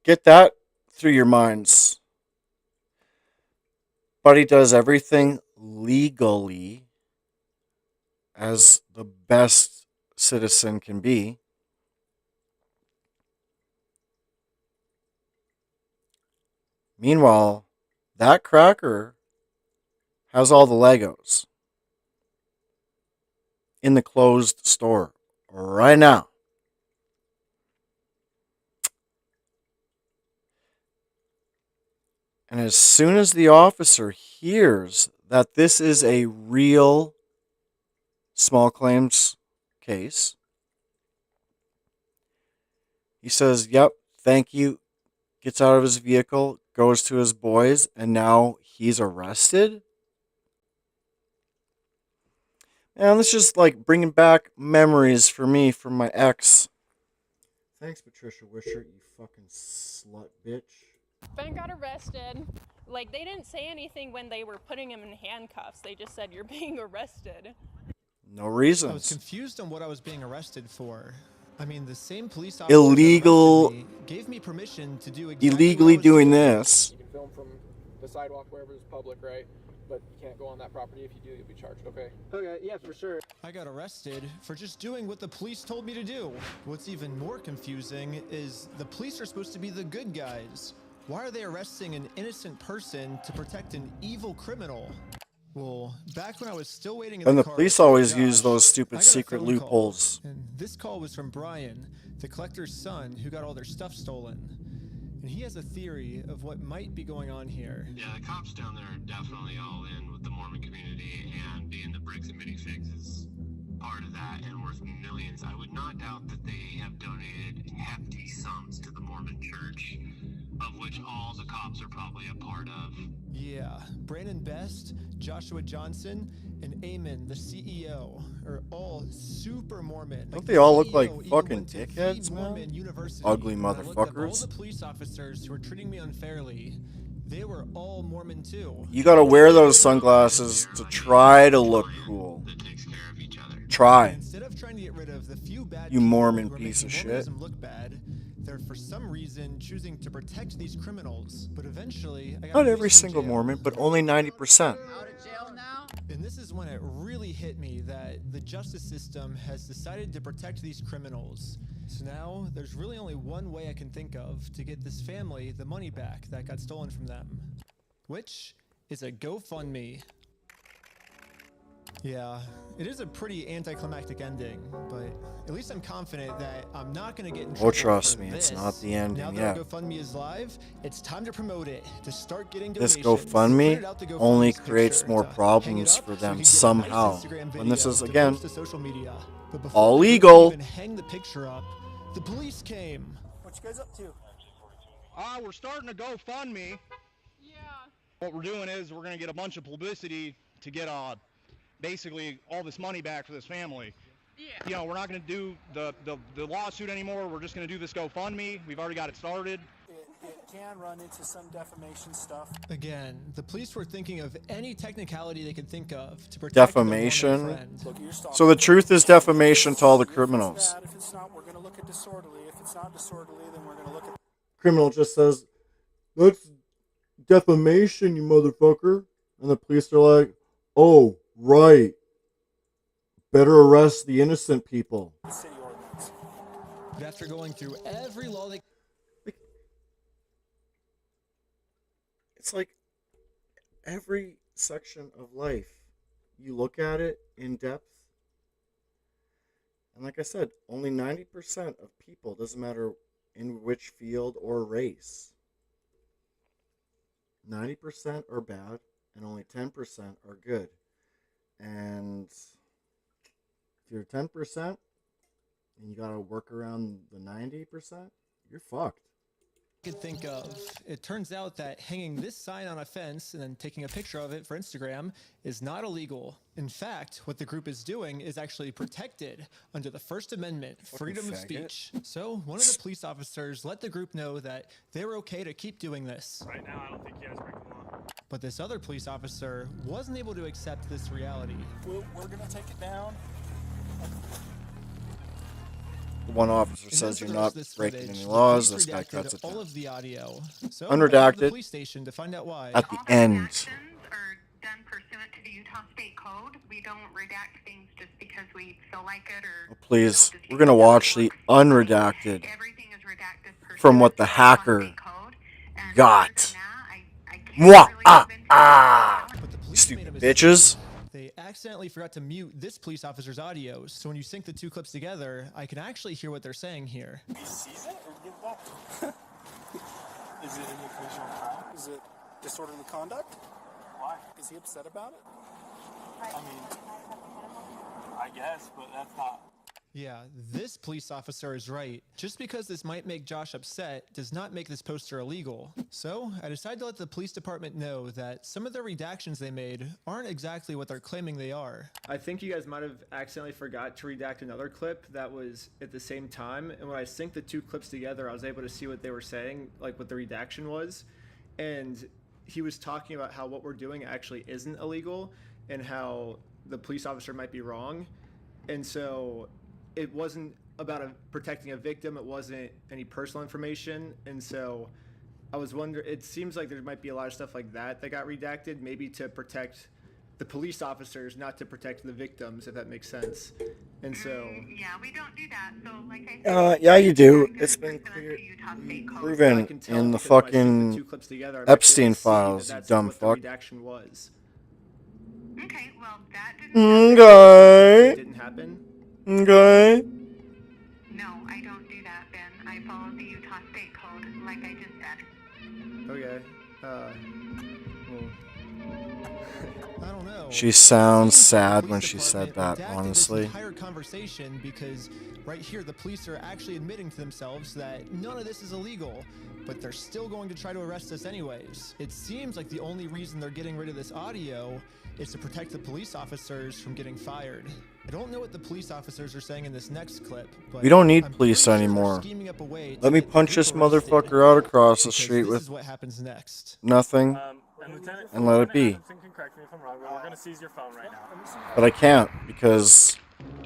get that through your minds. Buddy does everything legally as the best citizen can be. Meanwhile, that cracker has all the Legos in the closed store right now. And as soon as the officer hears that this is a real small claims case, he says, yep, thank you, gets out of his vehicle, goes to his boys, and now he's arrested? And this just like bringing back memories for me from my ex. Thanks, Patricia Wishart, you fucking slut bitch. Ben got arrested Like, they didn't say anything when they were putting him in handcuffs. They just said, you're being arrested. No I was reasons. confused on what I was being arrested for. I mean, the same police officers that Illegal. arrested me gave me permission to do exactly Illegally what I was doing told. this. You can film from the sidewalk wherever it's public, right? But you can't go on that property. If you do, you'll be charged, okay? Okay, yeah, for sure. I got arrested for just doing what the police told me to do. What's even more confusing is the police are supposed to be the good guys. Why are they arresting an innocent person to protect an evil criminal? Well, back when I was still waiting in And the the car police for always Josh, use those I stupid got a secret phone call. loopholes. And this call was from Brian, the collector's son who got all their stuff stolen. And he has a theory of what might be going on here. Yeah, the cops down there are definitely all in with the Mormon community, and being the Bricks and Minifigs is part of that and worth millions. I would not doubt that they have donated hefty sums to the Mormon church, of which all the cops are probably a part of. Yeah, Brandon Best, Joshua Johnson, and Eamon, the CEO, are all super Mormon. Don't they all look like CEO even fucking went to the dickheads, Mormon man? University. Ugly When I looked up all motherfuckers. the police officers who were treating me unfairly, they were all Mormon too. You gotta wear those sunglasses to try to look cool. Try. Instead of trying to get rid of the few bad You people Mormon who are piece of making shit. Mormonism look bad, they're for some reason choosing to protect these criminals. But eventually, I got Not released every from single jail. Mormon, but only 90%. And this is when it really hit me that the justice system has decided to protect these criminals. So now there's really only one way I can think of to get this family the money back that got stolen from them, which is a GoFundMe. Yeah, it is a pretty anticlimactic ending, but at least I'm confident that I'm not going to get in trouble. Oh, trust for me, this. it's not the ending Now that yet. our GoFundMe is live, it's time to promote it, to start getting This donations. GoFundMe Put it out the only GoFundMe's creates picture more to hang it problems up for so them we can get a nice somehow. Instagram And this video is, to again, post to social media. But before all we could legal. even hang the picture up, the police came. What you guys up to? We're starting a GoFundMe. Yeah. What we're doing is we're going to get a bunch of publicity to get basically all this money back for this family. Yeah. You know, we're not going to do the lawsuit anymore. We're just going to do this GoFundMe. We've already got it started. It can run into some defamation stuff. Again, the police were thinking of any technicality they could think of to protect Defamation. their friend. So the truth is defamation to all the criminals. If it's not, we're going to look at disorderly. If it's not disorderly, then we're going to look at... Criminal just says, "That's defamation, you motherfucker." And the police are like, "Oh, right. Better arrest the innocent people." the city ordinance. But after going through every law they... It's like every section of life, you look at it in depth. And like I said, only 90% of people, doesn't matter in which field or race, 90% are bad and only 10% are good. And if you're 10% and you got to work around the 90%, you're fucked. could think of. It turns out that hanging this sign on a fence and then taking a picture of it for Instagram is not illegal. In fact, what the group is doing is actually protected under the First Amendment, freedom of speech. So one of the police officers let the group know that they were okay to keep doing this. Right now, I don't think you guys breaking the law. But this other police officer wasn't able to accept this reality. We're going to take it down. One officer And says then you're for the rest not of this breaking footage, any the laws. police This guy redacted cuts it all down. of the audio. So Unredacted. I went to the police station to find out why. At the end. Done pursuant to the Utah State Code. We don't redact things just because we feel like it or... Oh, please, we're going to watch the unredacted from what the hacker got. Mwah! You stupid bitches. They accidentally forgot to mute this police officer's audio, so when you sync the two clips together, I can actually hear what they're saying here. He sees it or give it back? Is it any occasional crime? Is it disorderly conduct? Why? Is he upset about it? I mean, I guess, but that's not... Yeah, this police officer is right. Just because this might make Josh upset does not make this poster illegal. So I decided to let the police department know that some of the redactions they made aren't exactly what they're claiming they are. I think you guys might have accidentally forgot to redact another clip that was at the same time, and when I synced the two clips together, I was able to see what they were saying, like what the redaction was. And he was talking about how what we're doing actually isn't illegal and how the police officer might be wrong. And so it wasn't about protecting a victim. It wasn't any personal information. And so I was wondering, it seems like there might be a lot of stuff like that got redacted, maybe to protect the police officers, not to protect the victims, if that makes sense. And so yeah, we don't do that. So like I said, Yeah, you do. It's been proven in the fucking Epstein files, you dumb fuck. Redaction was. Okay, well that didn't Okay. It didn't happen. Okay. No, I don't do that, Ben. I follow the Utah State Code, like I just said. Okay. I don't know. She sounds sad when she said that, honestly. This entire conversation because right here the police are actually admitting to themselves that none of this is illegal, but they're still going to try to arrest us anyways. It seems like the only reason they're getting rid of this audio is to protect the police officers from getting fired. I don't know what the police officers are saying in this next clip, but We don't need police anymore. Let me punch this motherfucker out across the street with what happens next. nothing and let it be. Correct me if I'm wrong, but we're going to seize your phone right now. But I can't because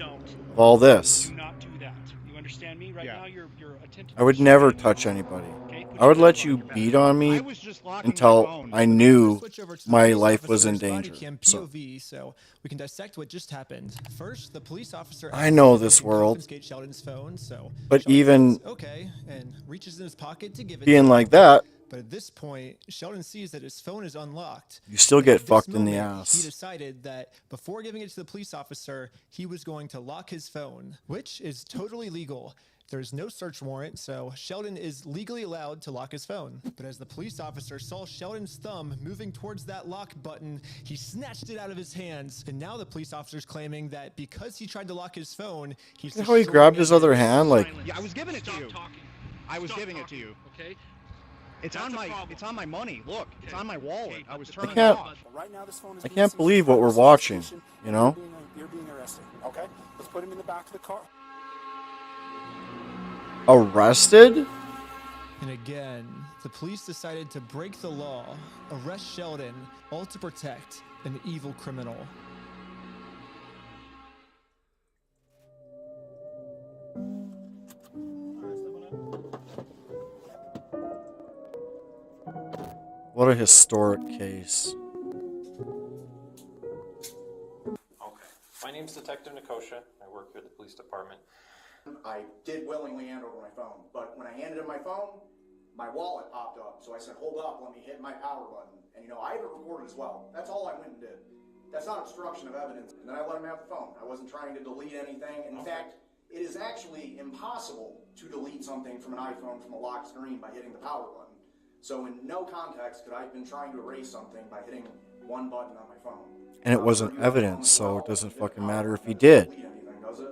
of all this. Do not do that. You understand me? Right now, you're attentive. I would never touch anybody. I would let you beat on me until I knew my life was in danger. So, POV, so we can dissect what just happened. First, the police officer I know this world, confiscate Sheldon's phone, so but Sheldon even says, okay, and reaches in his pocket to give it being to like him. that, But at this point, Sheldon sees that his phone is unlocked. you still And get at this fucked in the moment, ass. He decided that before giving it to the police officer, he was going to lock his phone, which is totally legal. There's no search warrant, so Sheldon is legally allowed to lock his phone. But as the police officer saw Sheldon's thumb moving towards that lock button, he snatched it out of his hands. And now the police officer's claiming that because he tried to lock his phone, he's How he grabbed his other hand, like, Yeah, I was giving it to you. I was giving it to you. Okay. It's on my money. Look, it's on my wallet. I was turning it can't- off. Right now, this phone is I being can't seized believe for what we're purposes of watching, investigation, you know? You're being arrested, okay? Let's put him in the back of the car. Arrested? And again, the police decided to break the law, arrest Sheldon, all to protect an evil criminal. What a historic case. Okay. My name's Detective Nikosha. I work here at the police department. I did willingly hand over my phone, but when I handed him my phone, my wallet popped up. So I said, hold up, let me hit my power button. And I have it recorded as well. That's all I went and did. That's not obstruction of evidence. And then I let him have the phone. I wasn't trying to delete anything. In fact, it is actually impossible to delete something from an iPhone from a locked screen by hitting the power button. So in no context could I have been trying to erase something by hitting one button on my phone. And it wasn't evidence, so it doesn't fucking matter if he did. Delete anything, does it?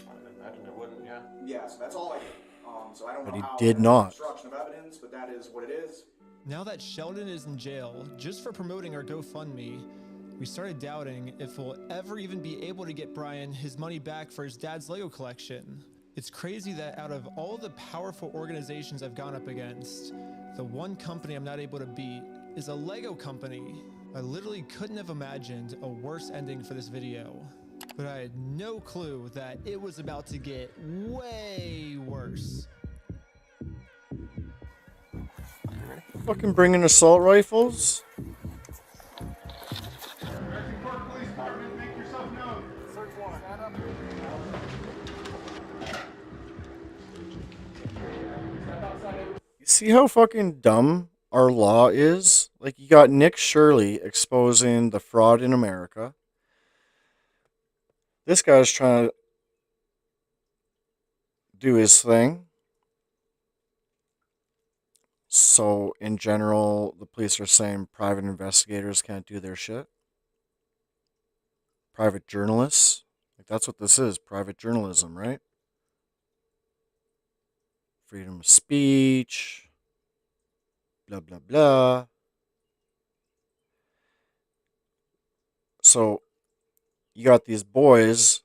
I imagine it wouldn't, yeah. Yes, that's all I did. So I don't But know he how did that's not. obstruction of evidence, but that is what it is. Now that Sheldon is in jail just for promoting our GoFundMe, we started doubting if we'll ever even be able to get Brian his money back for his dad's Lego collection. It's crazy that out of all the powerful organizations I've gone up against, the one company I'm not able to beat is a Lego company. I literally couldn't have imagined a worse ending for this video, but I had no clue that it was about to get way worse. Fucking bringing assault rifles? You see how fucking dumb our law is? Like, you got Nick Shirley exposing the fraud in America. This guy's trying to do his thing. So, in general, the police are saying private investigators can't do their shit. Private journalists. Like, that's what this is, private journalism, right? Freedom of speech. Blah, blah, blah. So, you got these boys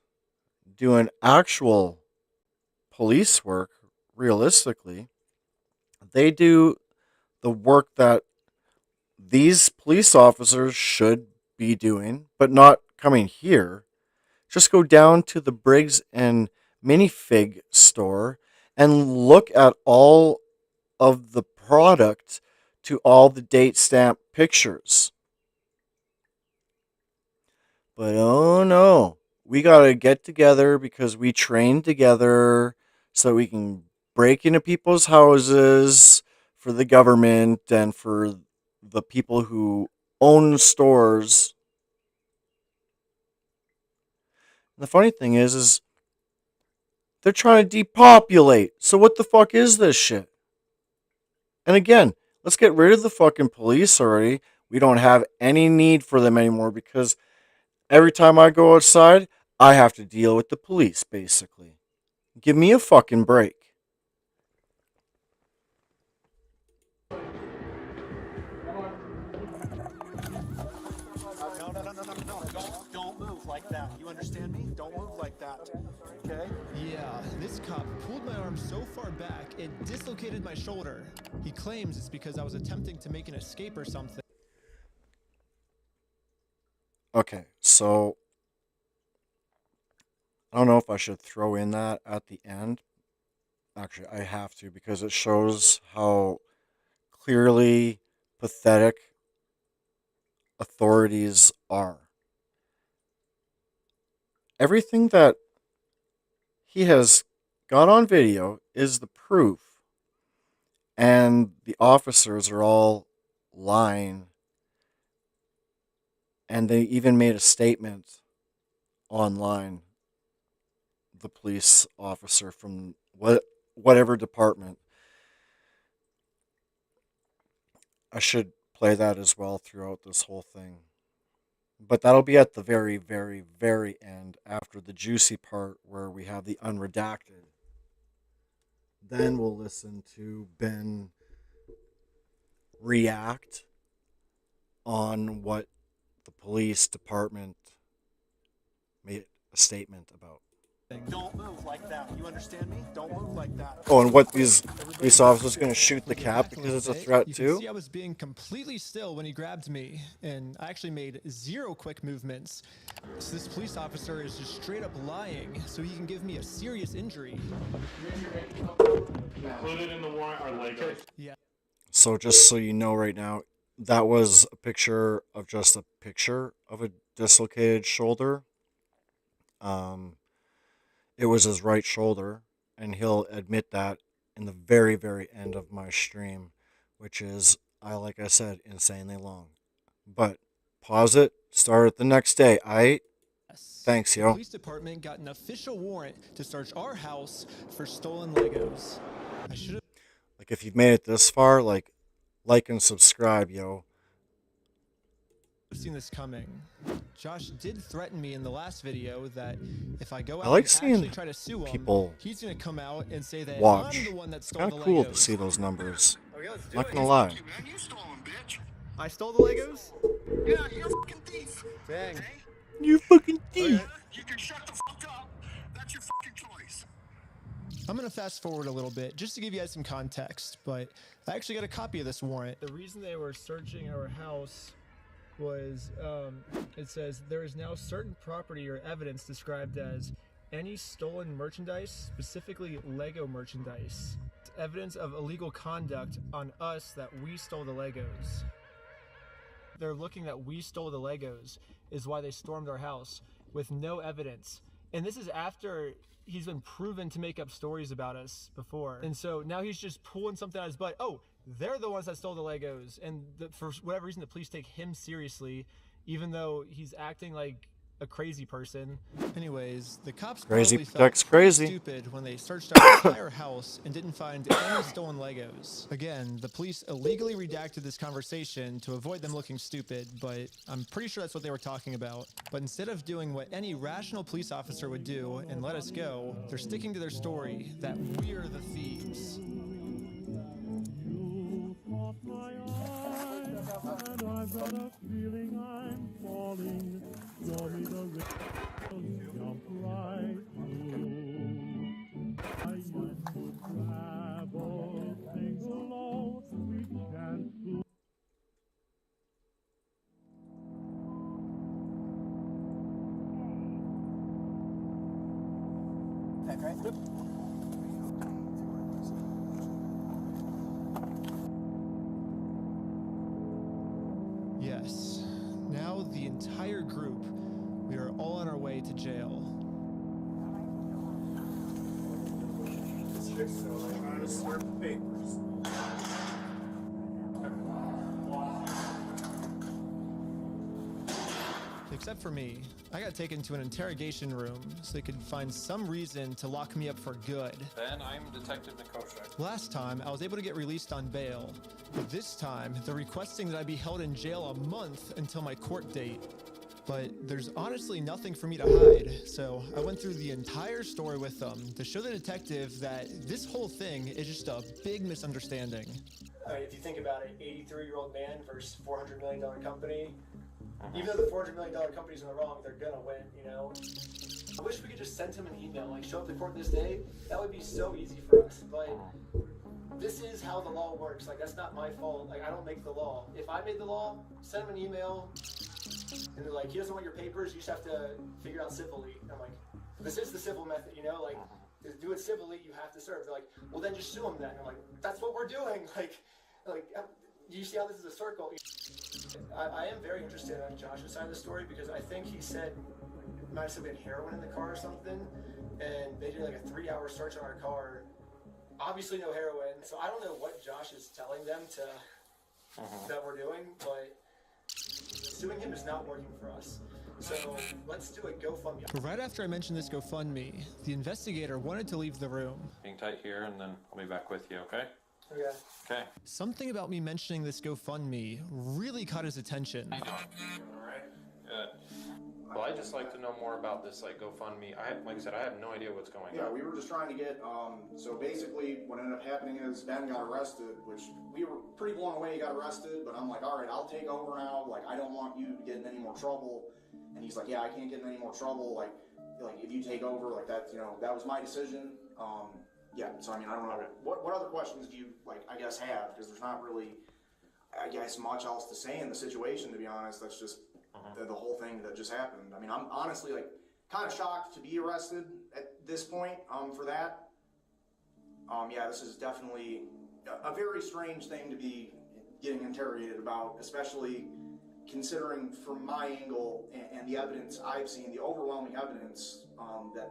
doing actual police work, realistically. They do the work that these police officers should be doing, but not coming here. Just go down to the Briggs and Minifig store and look at all of the product to all the date stamp pictures. But oh no, we gotta get together because we train together so we can break into people's houses for the government and for the people who own stores. And the funny thing is they're trying to depopulate. So what the fuck is this shit? And again, let's get rid of the fucking police already. We don't have any need for them anymore because every time I go outside, I have to deal with the police, basically. Give me a fucking break. Don't move like that. You understand me? Don't move like that. Okay? Yeah, this cop pulled my arm so far back, it dislocated my shoulder. He claims it's because I was attempting to make an escape or something. Okay, so I don't know if I should throw in that at the end. Actually, I have to because it shows how clearly pathetic authorities are. Everything that he has got on video is the proof. And the officers are all lying. And they even made a statement online. The police officer from whatever department. I should play that as well throughout this whole thing. But that'll be at the very, very, very end after the juicy part where we have the unredacted. Then we'll listen to Ben react on what the police department made a statement about. Don't move like that. You understand me? Don't move like that. Oh, and what these police officers going to shoot the cap because it's a threat You too? can see I was being completely still when he grabbed me, and I actually made 0 quick movements. So this police officer is just straight up lying so he can give me a serious injury. Included in the warrant are Legos. Yeah. So just so you know right now, that was a picture of a dislocated shoulder. It was his right shoulder, and he'll admit that in the very, very end of my stream, which is, like I said, insanely long. But pause it, start it the next day, aight? Thanks, The yo. police department got an official warrant to search our house for stolen Legos. I should have Like, if you've made it this far, like and subscribe, yo. seen this coming. Josh did threaten me in the last video that if I go out I like and seeing actually try to sue him, people he's going to come out and say that watch. I'm the one that It's stole kind the of cool Legos. to see those numbers. Okay, let's do Not it. gonna lie. I stole the Legos? Yeah, you're a fucking thief. Dang. You fucking thief. Okay. You can shut the fuck up. That's your fucking choice. I'm going to fast forward a little bit just to give you guys some context, but I actually got a copy of this warrant. The reason they were searching our house was, it says, there is now certain property or evidence described as any stolen merchandise, specifically Lego merchandise. It's evidence of illegal conduct on us that we stole the Legos. They're looking that we stole the Legos is why they stormed our house with no evidence. And this is after he's been proven to make up stories about us before. And so now he's just pulling something out of his butt. Oh, they're the ones that stole the Legos. And for whatever reason, the police take him seriously, even though he's acting like a crazy person. Anyways, the cops Crazy probably protects felt pretty crazy. stupid when they searched our entire house and didn't find any stolen Legos. Again, the police illegally redacted this conversation to avoid them looking stupid, but I'm pretty sure that's what they were talking about. But instead of doing what any rational police officer would do and let us go, they're sticking to their story that we're the thieves. And I've got a feeling I'm falling. Show me the rails, jump right through. I used to travel single, sweet chance to. Yes. Now the entire group, we are all on our way to jail. Trying to slurp papers. Except for me. I got taken to an interrogation room so they could find some reason to lock me up for good. Ben, I'm Detective Nikosha. Last time, I was able to get released on bail. But this time, they're requesting that I be held in jail a month until my court date. But there's honestly nothing for me to hide, so I went through the entire story with them to show the detective that this whole thing is just a big misunderstanding. If you think about it, 83-year-old man versus $400 million company. Even though the $400 million company's in the wrong, they're gonna win, you know? I wish we could just send him an email, like show up to court this day. That would be so easy for us, but this is how the law works. Like, that's not my fault. Like, I don't make the law. If I made the law, send him an email, and they're like, he doesn't want your papers, you just have to figure it out civilly. I'm like, this is the civil method, you know? Like, to do it civilly, you have to serve. They're like, well, then just sue him then. I'm like, that's what we're doing. Like, you see how this is a circle? I am very interested on Josh's side of the story because I think he said, might have said we had heroin in the car or something, and they did like a 3-hour search on our car. Obviously no heroin, so I don't know what Josh is telling them that we're doing, but suing him is not working for us. So let's do a GoFundMe. Right after I mentioned this GoFundMe, the investigator wanted to leave the room. Hang tight here, and then I'll be back with you, okay? Okay. Okay. Something about me mentioning this GoFundMe really caught his attention. All right. Good. Well, I'd just like to know more about this, like, GoFundMe. Like I said, I have no idea what's going on. Yeah, we were just trying to get, so basically what ended up happening is Ben got arrested, which we were pretty blown away he got arrested, but I'm like, all right, I'll take over now. Like, I don't want you to get in any more trouble. And he's like, yeah, I can't get in any more trouble. Like if you take over, like that, you know, that was my decision. Yeah, so I mean, I don't know. What other questions do you, like, I guess, have? Because there's not really, I guess, much else to say in the situation, to be honest. That's just the whole thing that just happened. I mean, I'm honestly, like, kind of shocked to be arrested at this point for that. Yeah, this is definitely a very strange thing to be getting interrogated about, especially considering from my angle and the evidence I've seen, the overwhelming evidence that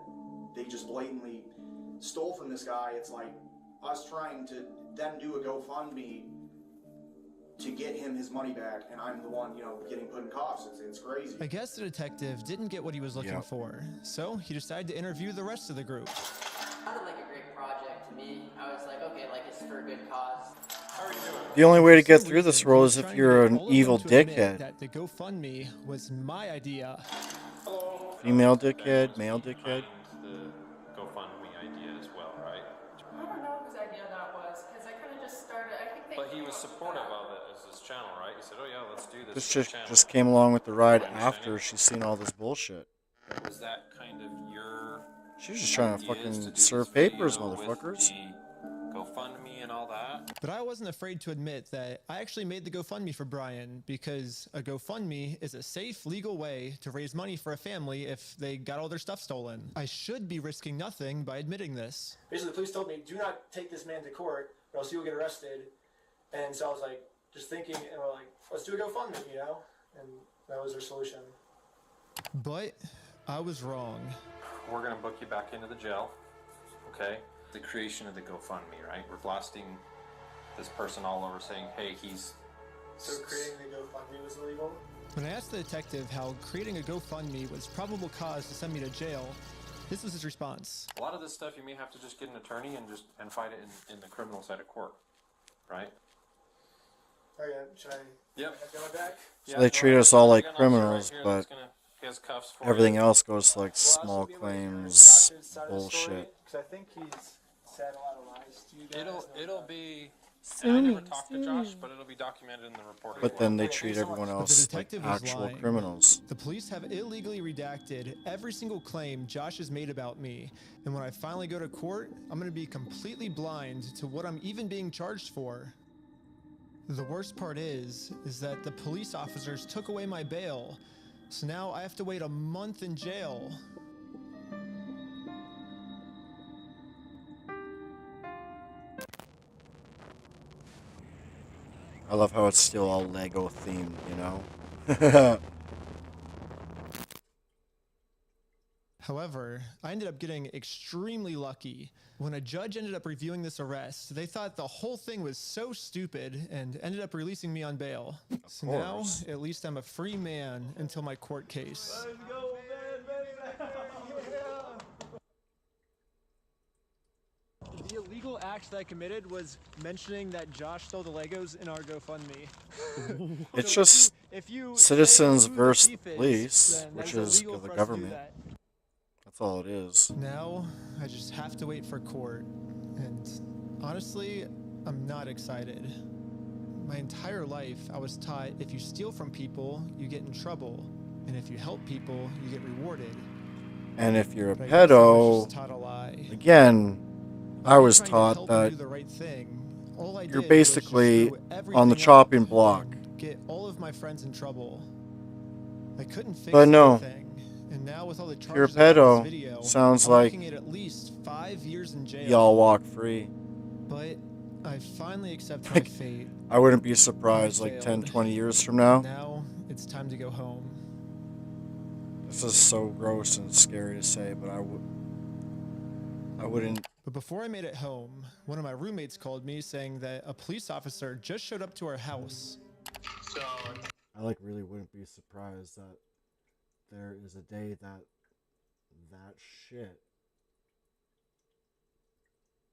they just blatantly stole from this guy. It's like us trying to then do a GoFundMe to get him his money back, and I'm the one, you know, getting put in cuffs. It's crazy. I guess the detective didn't get what he was looking for, so he decided to interview the rest of the group. It sounded like a great project to me. I was like, okay, like it's for a good cause. How are you doing? The only way to get through this role is if you're an evil dickhead. That the GoFundMe was my idea. Female dickhead, male dickhead. The GoFundMe idea as well, right? I don't know whose idea that was, because I kind of just started, I think they But he was supportive of it as his channel, right? He said, oh yeah, let's do this. This as a chick channel. just came along with the ride after she's seen all this bullshit. Was that kind of your She was just trying to ideas fucking do serve this video papers, with motherfuckers. the GoFundMe and all that? But I wasn't afraid to admit that I actually made the GoFundMe for Brian because a GoFundMe is a safe, legal way to raise money for a family if they got all their stuff stolen. I should be risking nothing by admitting this. Basically, the police told me, do not take this man to court or else you'll get arrested. And so I was like, just thinking, and we're like, let's do a GoFundMe, you know? And that was their solution. But I was wrong. We're going to book you back into the jail, okay? The creation of the GoFundMe, right? We're blasting this person all over saying, hey, he's... So creating the GoFundMe was illegal? When I asked the detective how creating a GoFundMe was probable cause to send me to jail, this was his response. A lot of this stuff you may have to just get an attorney and fight it in the criminal side of court, right? Okay, should I Yep. get my back? So they treat us all like criminals, right but he has cuffs for everything you. else goes to like small claims bullshit. Because I think he's said a lot of lies to you guys. It'll be... And I never talked to Josh, but it'll be documented in the report as But well. then they treat everyone But the else like detective was actual lying. criminals. The police have illegally redacted every single claim Josh has made about me, and when I finally go to court, I'm going to be completely blind to what I'm even being charged for. The worst part is that the police officers took away my bail, so now I have to wait a month in jail. I love how it's still all Lego themed, you know? However, I ended up getting extremely lucky. When a judge ended up reviewing this arrest, they thought the whole thing was so stupid and ended up releasing me on bail. So now, at least I'm a free man until my court case. Let's go, Ben, yeah. The illegal act that I committed was mentioning that Josh stole the Legos in our GoFundMe. It's So just if you citizens say who the versus thief is, police, then which that is illegal the for us to do government. that. That's all it is. Now, I just have to wait for court. And honestly, I'm not excited. My entire life, I was taught if you steal from people, you get in trouble. And if you help people, you get rewarded. And if you're a But I guess I was just pedo, taught a lie. again, I was Trying to taught help and that do the right thing. All I you're did was just basically screw on the everything chopping up block. and get all of my friends in trouble. I couldn't fix But no, anything. And now with all the if you're a charges I have in pedo, this video, sounds I'm like looking at least 5 years in jail. y'all walk free. But I finally accept my fate. I wouldn't be surprised like 10, 20 years from now. Now it's time to go home. This is so gross and scary to say, but I wouldn't. But before I made it home, one of my roommates called me saying that a police officer just showed up to our house. So I like really wouldn't be surprised that there is a day that that shit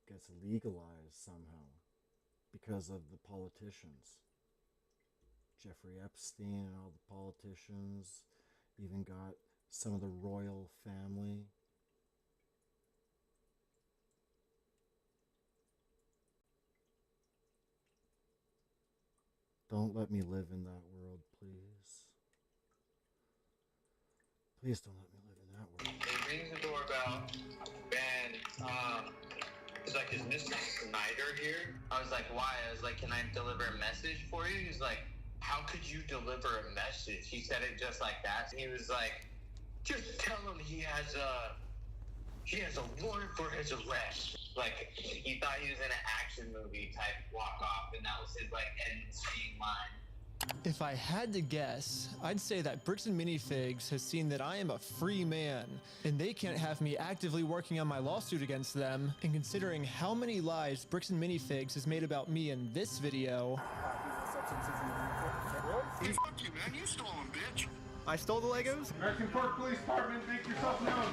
gets legalized somehow because of the politicians. Jeffrey Epstein and all the politicians, even got some of the royal family. Don't let me live in that world, please. Please don't let me live in that world. He rings the doorbell. Ben, he's like, is Mr. Snyder here? I was like, why? I was like, can I deliver a message for you? He's like, how could you deliver a message? He said it just like that. He was like, just tell him he has a warrant for his arrest. Like, he thought he was in an action movie type walk off, and that was his like end scene line. If I had to guess, I'd say that Bricks and Minifigs has seen that I am a free man, and they can't have me actively working on my lawsuit against them. And considering how many lies Bricks and Minifigs has made about me in this video, Hey, fuck you, man. You stole them, bitch. I stole the Legos? American Park Police Department, make yourself known.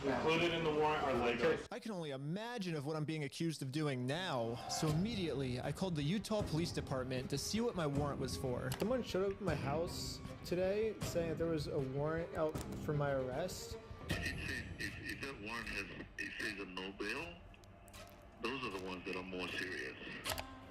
Included in the warrant are Legos. I can only imagine of what I'm being accused of doing now. So immediately, I called the Utah Police Department to see what my warrant was for. Someone showed up at my house today saying that there was a warrant out for my arrest. If that warrant says a no bail, those are the ones that are more serious.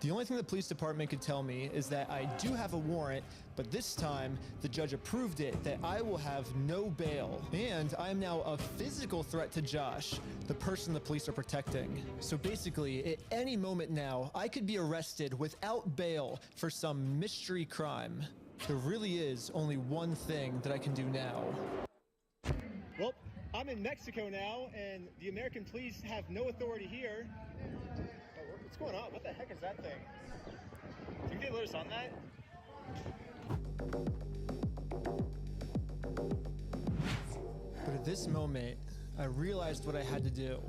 The only thing the police department could tell me is that I do have a warrant, but this time the judge approved it that I will have no bail. And I am now a physical threat to Josh, the person the police are protecting. So basically, at any moment now, I could be arrested without bail for some mystery crime. There really is only one thing that I can do now. Well, I'm in Mexico now, and the American police have no authority here. What's going on? What the heck is that thing? Can you let us on that? But at this moment, I realized what I had to do.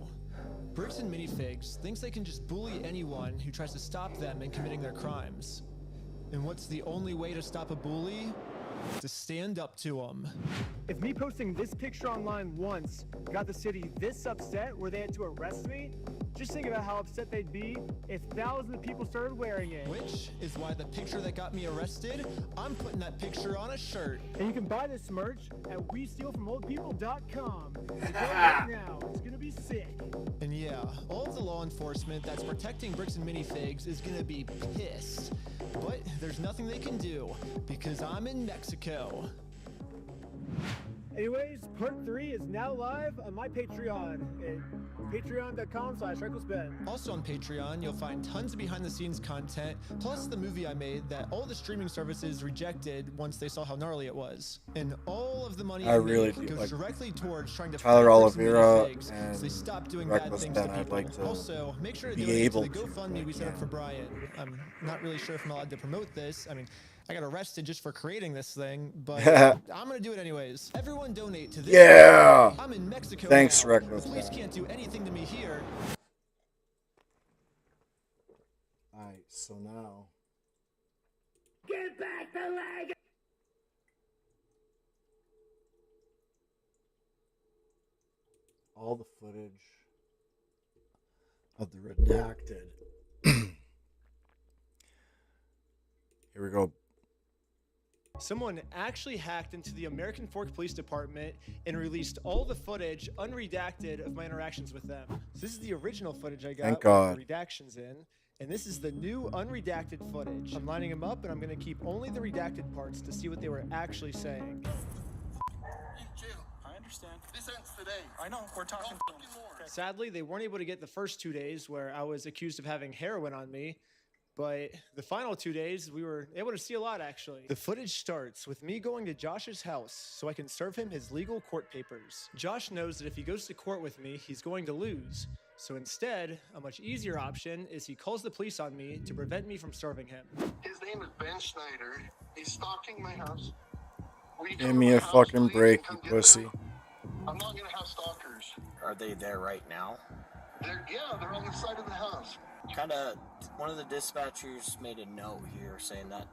Bricks and Minifigs thinks they can just bully anyone who tries to stop them in committing their crimes. And what's the only way to stop a bully? To stand up to them. If me posting this picture online once got the city this upset where they had to arrest me, just think about how upset they'd be if thousands of people started wearing it. Which is why the picture that got me arrested, I'm putting that picture on a shirt. And you can buy this merch at westealfromoldpeople.com. Go right now. It's gonna be sick. And yeah, all of the law enforcement that's protecting Bricks and Minifigs is gonna be pissed. But there's nothing they can do because I'm in Mexico. Anyways, part 3 is now live on my Patreon at patreon.com/recklessben. Also on Patreon, you'll find tons of behind-the-scenes content, plus the movie I made that all the streaming services rejected once they saw how gnarly it was. And all of the money I I really make do goes like directly towards trying to Tyler fight Bricks Olivera Minfigs, and so they stop doing bad Reckless things Ben. to I'd people. like to Also, make sure to be donate to able the to, GoFundMe but we set up can't. for Brian. I'm not really sure if I'm allowed to promote this. I mean, I got arrested just for creating this thing, but I'm gonna do it anyways. Everyone donate to this. Yeah! I'm in Mexico Thanks, now. Reckless The police Ben. can't do anything to me here. Alright, so now. Get back the leg! All the footage of the redacted. Here we go. Someone actually hacked into the American Fork Police Department and released all the footage unredacted of my interactions with them. So this is the original footage I got Thank God. with the redactions in, and this is the new unredacted footage. I'm lining them up, and I'm going to keep only the redacted parts to see what they were actually saying. I understand. This ends today. I know. We're talking. Sadly, they weren't able to get the first 2 days where I was accused of having heroin on me. But the final 2 days, we were able to see a lot, actually. The footage starts with me going to Josh's house so I can serve him his legal court papers. Josh knows that if he goes to court with me, he's going to lose. So instead, a much easier option is he calls the police on me to prevent me from serving him. His name is Ben Schneider. He's stalking my house. Give me a fucking break, you pussy. I'm not gonna have stalkers. Are they there right now? They're on the side of the house. One of the dispatchers made a note here saying that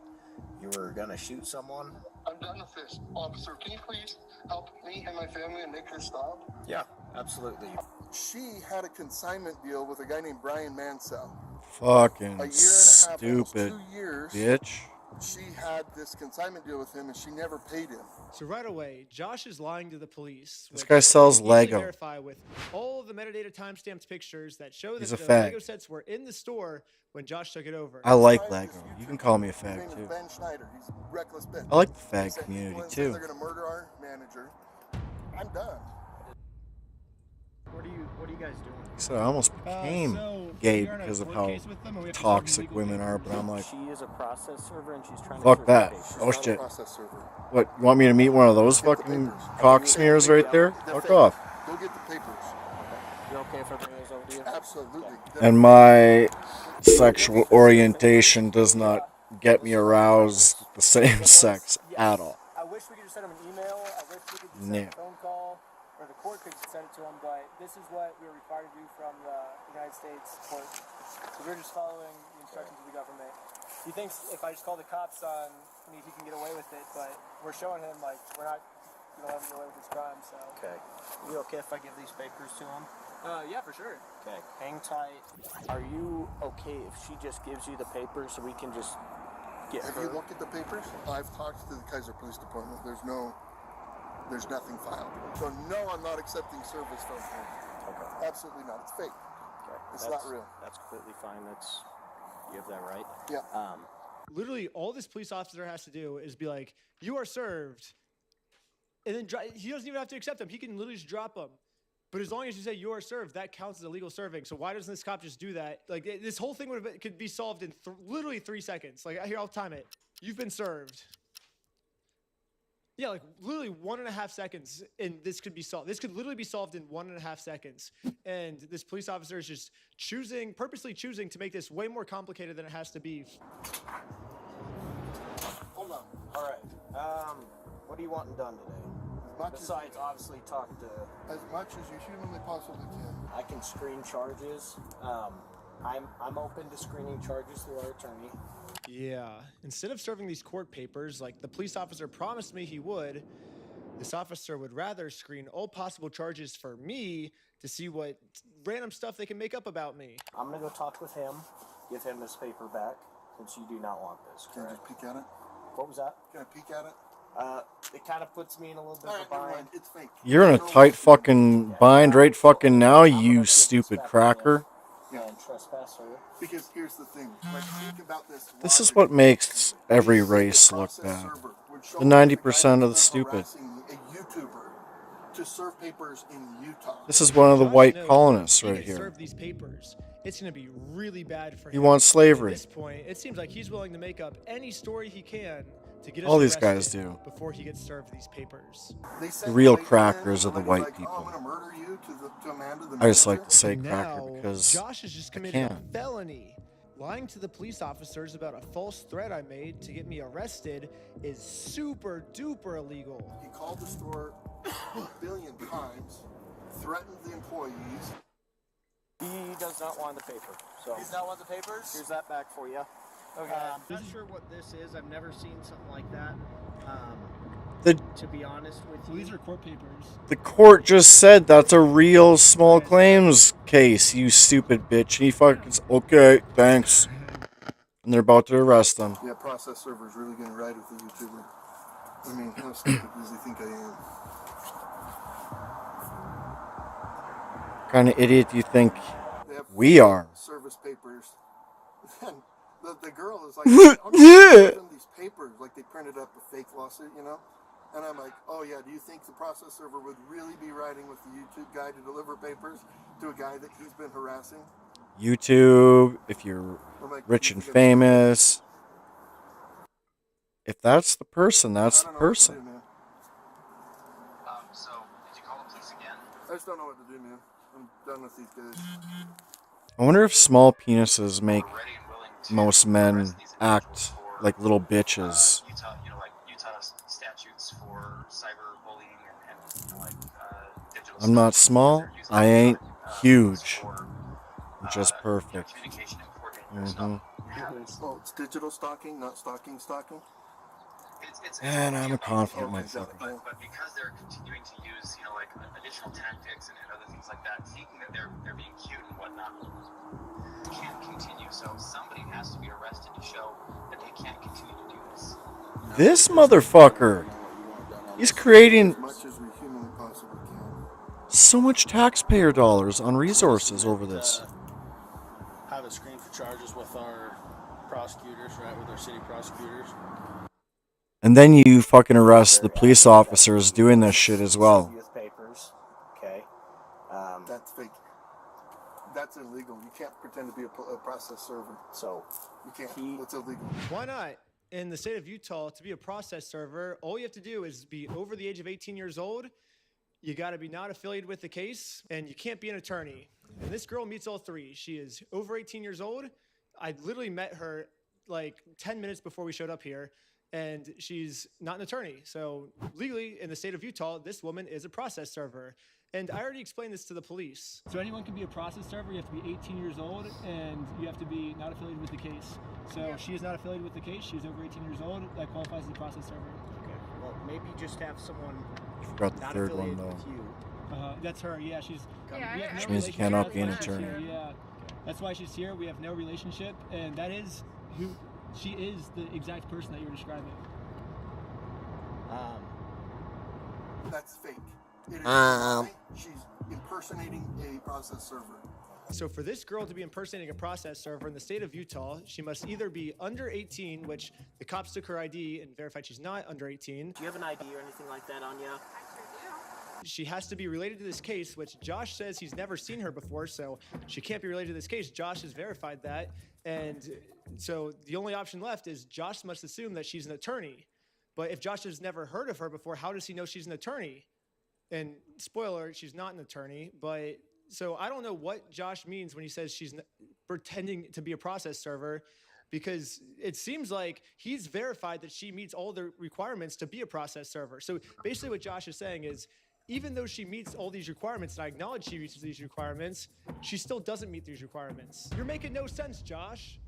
you were gonna shoot someone. I'm done with this. Officer, can you please help me and my family and make this stop? Yeah, absolutely. She had a consignment deal with a guy named Brian Mansell. Fucking A year and a half, stupid almost 2 years. bitch. She had this consignment deal with him and she never paid him. So right away, Josh is lying to the police. This guy sells I can easily Lego. Verify with all the metadata timestamped pictures that show that He's a the fag. Lego sets were in the store when Josh took it over. I like Lego. You can call me a His name fag is too. Ben Schneider. He's reckless Ben. I like the He fag said community people said too. They're gonna murder our manager. I'm done. What are you guys doing? So I almost became gay because of how toxic women are, but I'm like, She is a process server and she's trying to fuck serve that. patients. Oh Not a shit. process server. What, you want me to meet one of those fucking cock smears right there? Fuck off. Go get the papers. You okay if I bring those over to you? Absolutely. And my sexual orientation does not get me aroused with the same sex at all. I wish we could just send him an email. I wish we could just send Yeah. a phone call, or the court could send it to him. But this is what we were required to do from the United States court. So we're just following the instructions of the government. He thinks if I just call the cops on me, he can get away with it. But we're showing him like we're not gonna let him get away with his crime. So. Okay. You okay if I give these papers to him? Yeah, for sure. Okay. Hang tight. Are you okay if she just gives you the papers so we can just get Have her? you looked at the papers? I've talked to the Kaiser Police Department. There's nothing filed. So no, I'm not accepting service from him. Okay. Absolutely not. It's fake. Okay. It's not real. That's completely fine. You have that right? Yeah. Literally, all this police officer has to do is be like, "You are served," and then he doesn't even have to accept them. He can literally just drop them. But as long as you say you are served, that counts as illegal serving. So why doesn't this cop just do that? Like this whole thing could be solved in literally 3 seconds. Like here, I'll time it. You've been served. Yeah, like literally 1.5 seconds, and this could be solved. This could literally be solved in 1.5 seconds. And this police officer is just purposely choosing to make this way more complicated than it has to be. Hold on. All right. What are you wanting done today? Besides, obviously, talk to... As much as you humanly possibly can. I can screen charges. I'm open to screening charges through our attorney. Yeah. Instead of serving these court papers like the police officer promised me he would, this officer would rather screen all possible charges for me to see what random stuff they can make up about me. I'm going to go talk with him, give him his paper back, since you do not want this, Can correct? you just peek at it? What was that? Can I peek at it? It kind of puts me in a little bit of a Never mind. bind. It's fake. You're in a tight fucking bind right fucking now, you stupid cracker. And trespasser. Because here's the thing. Let's think about this. This is what makes every race look bad. The 90% of the stupid. A YouTuber to serve papers in Utah. This is one of the Josh white knows colonists he right gets here. served these papers, it's going to be really bad for He him. wants slavery. At this point, it seems like he's willing to make up any story he can to get us All these arrested guys do. before he gets served these papers. The real crackers are the white Like, people. I'm gonna murder you to Amanda the I just like manager." to say And cracker now, because Josh has just I committed a can. felony. Lying to the police officers about a false threat I made to get me arrested is super duper illegal. He called the store a billion times, threatened the employees. He does not want the paper. So He's not want the papers? here's that back for you. Okay. Not sure what this is. I've never seen something like that. To be honest with you, These are court papers. The court just said that's a real small claims case, you stupid bitch. And he fucking okay, thanks. And they're about to arrest him. Yeah, process server's really gonna ride with the YouTuber. I mean, how stupid does he think I am? What kind of idiot do you think They have we are? service papers. And the girl is like, I'm Yeah. giving them these papers, like they printed up a fake lawsuit, you know? And I'm like, oh yeah, do you think the process server would really be riding with the YouTube guy to deliver papers to a guy that he's been harassing? YouTube, if you're rich and famous. If that's the person, that's the person. So, did you call the police again? I just don't know what to do, man. I'm done with these guys. I wonder if small penises make most men act like little bitches. Utah statutes for cyberbullying and digital. I'm not small. I ain't huge. I'm just perfect. Mm-hmm. Oh, it's digital stalking, not stalking. And I'm a confident Okay, motherfucker. But because they're continuing to use, additional tactics and other things like that, thinking that they're being cute and whatnot, can't continue. So somebody has to be arrested to show that they can't continue to do this. This motherfucker. He's creating As much as we humanly possibly can. so much taxpayer dollars on resources over this. Have it screened for charges with our prosecutors, right? With our city prosecutors. And then you fucking arrest the police officers doing this shit as well. With papers, okay. That's fake. That's illegal. You can't pretend to be a process server. So you can't. That's illegal. Why not? In the state of Utah, to be a process server, all you have to do is be over the age of 18 years old. You got to be not affiliated with the case, and you can't be an attorney. And this girl meets all three. She is over 18 years old. I literally met her like 10 minutes before we showed up here, and she's not an attorney. So legally, in the state of Utah, this woman is a process server. And I already explained this to the police. So anyone can be a process server. You have to be 18 years old, and you have to be not affiliated with the case. So she is not affiliated with the case. She's over 18 years old. That qualifies as a process server. Okay. Well, maybe just have someone I forgot the not third one, affiliated though. with you. That's her. Yeah, she's. Yeah, we have Which no means you relationship. cannot be an That's why she's attorney. here, Yeah, that's why she's here. We have no relationship, and that is who she is. The exact person that you were describing. That's fake. It is lie. She's impersonating a process server. So for this girl to be impersonating a process server in the state of Utah, she must either be under 18, which the cops took her ID and verified she's not under 18. Do you have an ID or anything like that on you? She has to be related to this case, which Josh says he's never seen her before, so she can't be related to this case. Josh has verified that. And so the only option left is Josh must assume that she's an attorney. But if Josh has never heard of her before, how does he know she's an attorney? And spoiler, she's not an attorney, but so I don't know what Josh means when he says she's pretending to be a process server, because it seems like he's verified that she meets all the requirements to be a process server. So basically what Josh is saying is, even though she meets all these requirements, and I acknowledge she meets these requirements, she still doesn't meet these requirements. You're making no sense, Josh.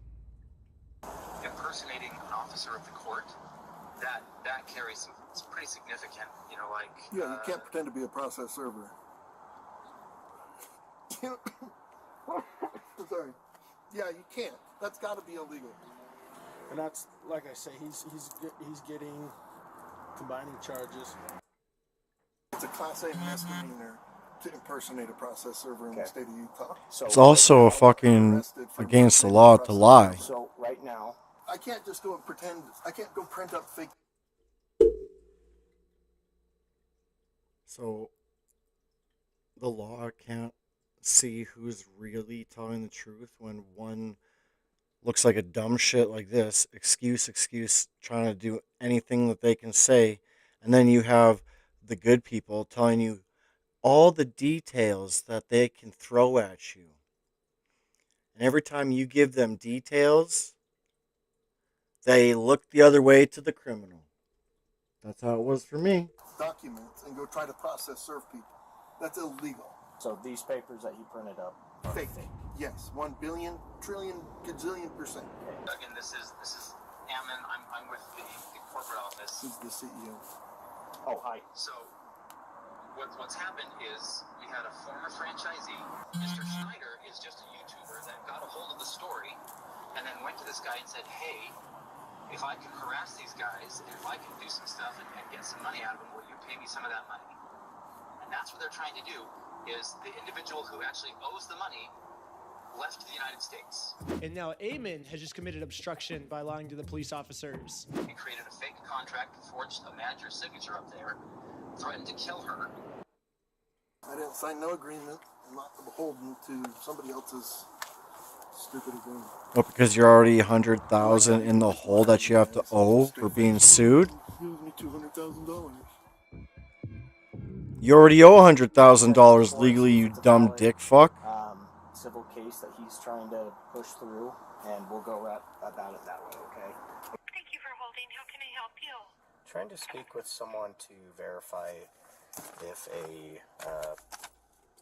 Impersonating an officer of the court, that carries some, it's pretty significant, Yeah, you can't pretend to be a process server. Sorry. Yeah, you can't. That's got to be illegal. And that's, like I say, he's getting combining charges. It's a Class A misdemeanor to impersonate a process server in the state of Utah. It's also a fucking against the law to lie. So right now, I can't just go and pretend. I can't go print up fake. So the law can't see who's really telling the truth when one looks like a dumb shit like this, excuse, trying to do anything that they can say, and then you have the good people telling you all the details that they can throw at you. And every time you give them details, they look the other way to the criminal. That's how it was for me. Documents and go try to process serve people. That's illegal. So these papers that you printed up are Fake. fake. Yes, 1 billion, trillion, gazillion percent. Again, this is Hammond. I'm with the corporate office. He's the CEO. Oh, hi. So what's happened is we had a former franchisee. Mr. Schneider is just a YouTuber that got a hold of the story and then went to this guy and said, hey, if I can harass these guys and if I can do some stuff and get some money out of them, will you pay me some of that money? And that's what they're trying to do, is the individual who actually owes the money left to the United States. And now Eamon has just committed obstruction by lying to the police officers. He created a fake contract, forged a manager's signature up there, threatened to kill her. I didn't sign no agreement. I'm not beholden to somebody else's stupid agreement. Well, because you're already 100,000 in the hole that you have to owe for being sued. He owes me $200,000. You already owe $100,000 legally, you dumb dick fuck. Civil case that he's trying to push through, and we'll go about it that way, okay? Thank you for holding. How can I help you? Trying to speak with someone to verify if a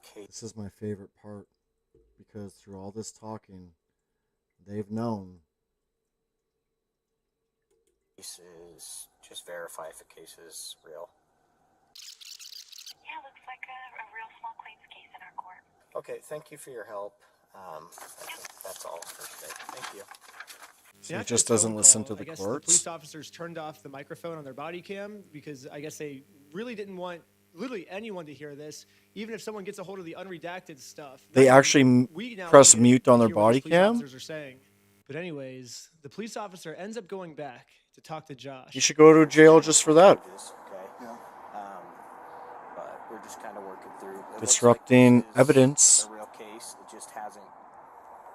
case... This is my favorite part, because through all this talking, they've known. Is just verify if a case is real. Yeah, looks like a real small claims case in our court. Okay, thank you for your help. I think that's all for today. Thank you. So he just doesn't listen to the I guess courts? The police officers turned off the microphone on their body cam because I guess they really didn't want literally anyone to hear this, even if someone gets a hold of the unredacted stuff. They actually We now press can't mute on their hear what body these police cam? officers are saying. But anyways, the police officer ends up going back to talk to Josh. You should go to jail just for that. Okay. Yeah. But we're just kind of working through. It Disrupting looks like this is evidence. a real case. It just hasn't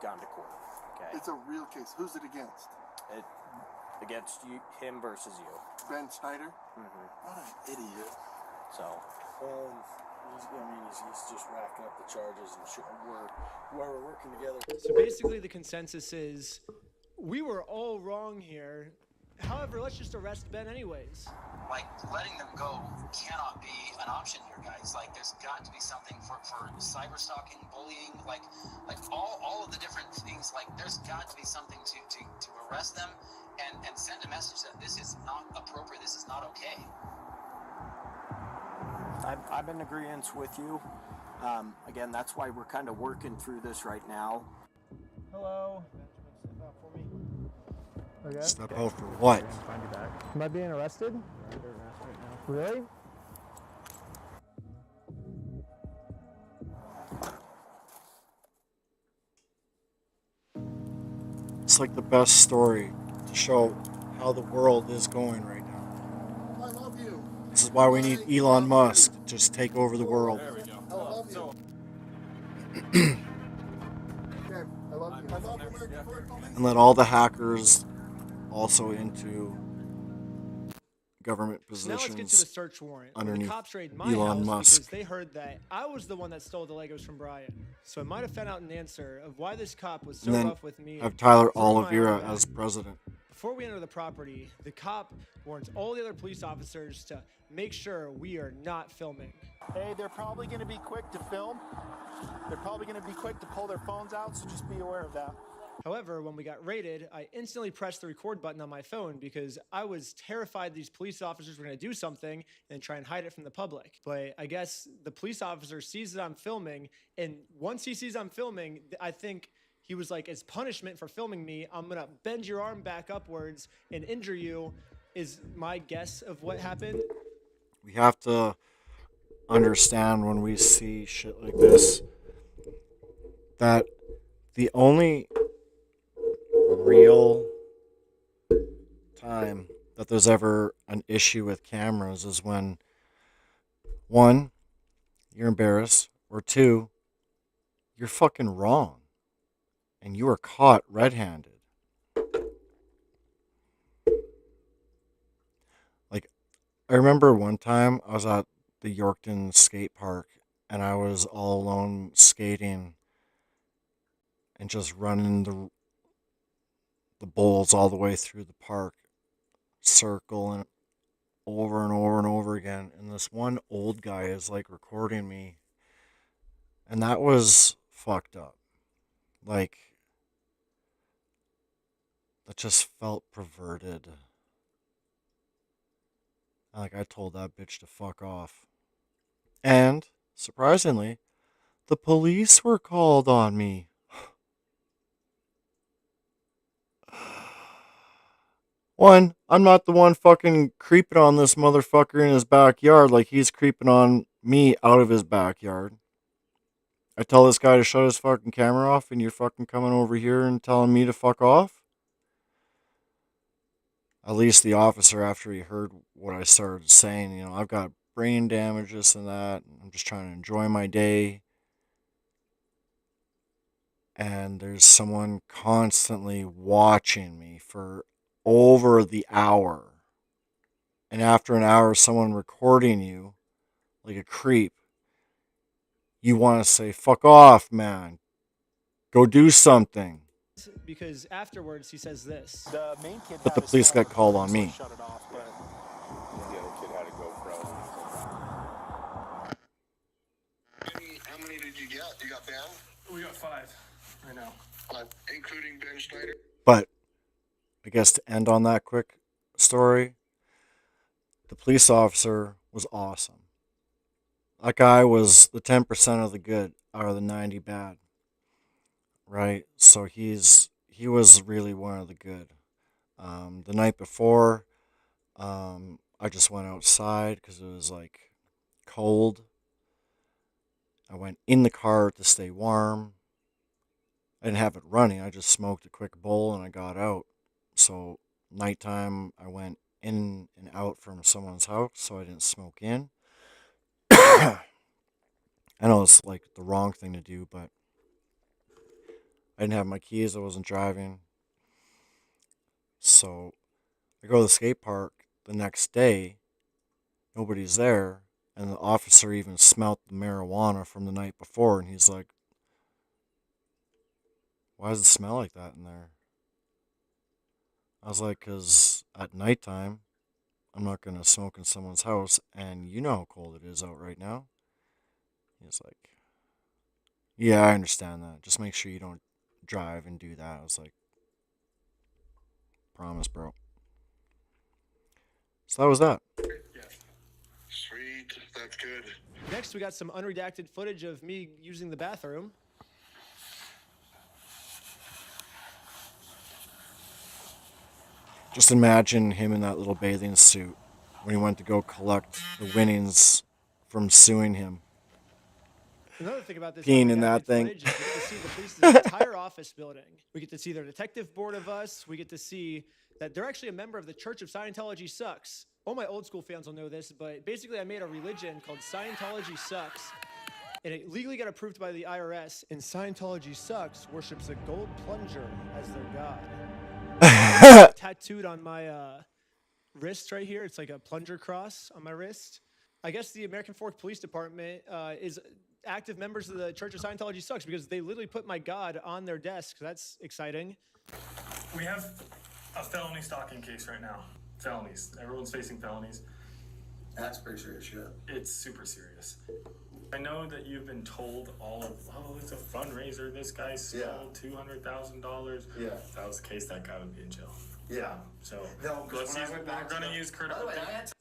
gone to court. Okay. It's a real case. Who's it against? It against you, him versus you. Ben Schneider? Mm-hmm. What an idiot. So. He's just racking up the charges, and we're working together. So basically, the consensus is we were all wrong here. However, let's just arrest Ben anyways. Like, letting them go cannot be an option here, guys. Like, there's got to be something for cyber stalking, bullying, like all of the different things. Like, there's got to be something to arrest them and send a message that this is not appropriate, this is not okay. I'm in agreement with you. Again, that's why we're kind of working through this right now. Hello. Okay. Step out for what? Find you back. Am I being arrested? You're under arrest right now. Really? It's like the best story to show how the world is going right now. I love you. This is why we need Elon Musk to just take over the world. There we go. I love you. I love you. I love America. And let all the hackers also into government So now let's get to the positions search warrant. underneath The cops raided my Elon house Musk. because they heard that I was the one that stole the Legos from Brian. So I might have found out an answer of why this cop was so And then rough with me. have Tyler threw my Olivera arm back. as president. Before we enter the property, the cop warns all the other police officers to make sure we are not filming. Hey, they're probably going to be quick to film. They're probably going to be quick to pull their phones out, so just be aware of that. However, when we got raided, I instantly pressed the record button on my phone because I was terrified these police officers were going to do something and try and hide it from the public. But I guess the police officer sees that I'm filming, and once he sees I'm filming, I think he was like, as punishment for filming me, I'm going to bend your arm back upwards and injure you, is my guess of what happened. We have to understand when we see shit like this that the only real time that there's ever an issue with cameras is when, one, you're embarrassed, Or two, you're fucking wrong. And you were caught red-handed. Like, I remember one time I was at the Yorkton skate park and I was all alone skating and just running the bowls all the way through the park, circling over and over and over again. And this one old guy is like recording me. And that was fucked up. Like, that just felt perverted. Like, I told that bitch to fuck off. And, surprisingly, the police were called on me. One, I'm not the one fucking creeping on this motherfucker in his backyard like he's creeping on me out of his backyard. I tell this guy to shut his fucking camera off and you're fucking coming over here and telling me to fuck off? At least the officer, after he heard what I started saying, I've got brain damage, this and that. I'm just trying to enjoy my day. And there's someone constantly watching me for over the hour. And after an hour, someone recording you like a creep, you want to say, fuck off, man. Go do something. Because afterwards he says this. The main kid But the police got called on me. shut it off, but The other kid had a GoPro. How many did you get? You got banned? we got 5 right now. Including Ben Schneider? But I guess to end on that quick story, the police officer was awesome. That guy was the 10% of the good out of the 90 bad. Right? So he was really one of the good. The night before, I just went outside because it was like cold. I went in the car to stay warm. I didn't have it running. I just smoked a quick bowl and I got out. So nighttime, I went in and out from someone's house so I didn't smoke in. I know it's like the wrong thing to do, but I didn't have my keys. I wasn't driving. So I go to the skate park the next day. Nobody's there. And the officer even smelt the marijuana from the night before. And he's like, why does it smell like that in there? I was like, because at nighttime, I'm not going to smoke in someone's house. And you know how cold it is out right now. He's like, yeah, I understand that. Just make sure you don't drive and do that. I was like, promise, bro. So that was that. Sweet, that's good. Next, we got some unredacted footage of me using the bathroom. Just imagine him in that little bathing suit when he went to go collect the winnings from suing him. Another thing about this peeing in that thing. footage is we get to see the police's entire office building. We get to see their detective board of us. We get to see that they're actually a member of the Church of Scientology Sucks. All my old school fans will know this, but basically I made a religion called Scientology Sucks, and it legally got approved by the IRS, and Scientology Sucks worships a gold plunger as their god. Tattooed on my wrist right here. It's like a plunger cross on my wrist. I guess the American Fork Police Department is active members of the Church of Scientology Sucks because they literally put my god on their desk. That's exciting. We have a felony stalking case right now. Felonies. Everyone's facing felonies. That's pretty serious shit. It's super serious. I know that you've been told all of, it's a fundraiser. This guy stole $200,000. Yeah. If that was the case, that guy would be in jail. Yeah. So No, we're going to use critical.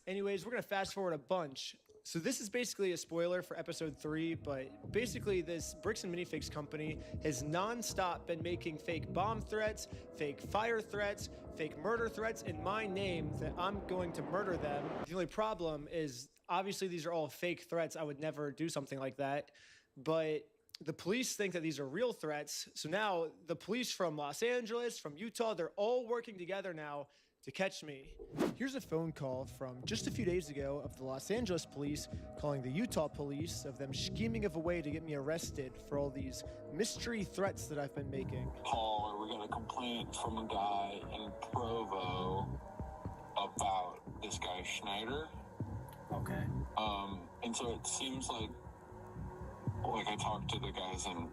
Anyways, we're going to fast forward a bunch. So this is basically a spoiler for episode 3, but basically this Bricks and Minifigs company has non-stop been making fake bomb threats, fake fire threats, fake murder threats in my name that I'm going to murder them. The only problem is obviously these are all fake threats. I would never do something like that, but the police think that these are real threats. So now the police from Los Angeles, from Utah, they're all working together now to catch me. Here's a phone call from just a few days ago of the Los Angeles police calling the Utah police of them scheming of a way to get me arrested for all these mystery threats that I've been making. Paul, we got a complaint from a guy in Provo about this guy Schneider. Okay. And so it seems like I talked to the guys in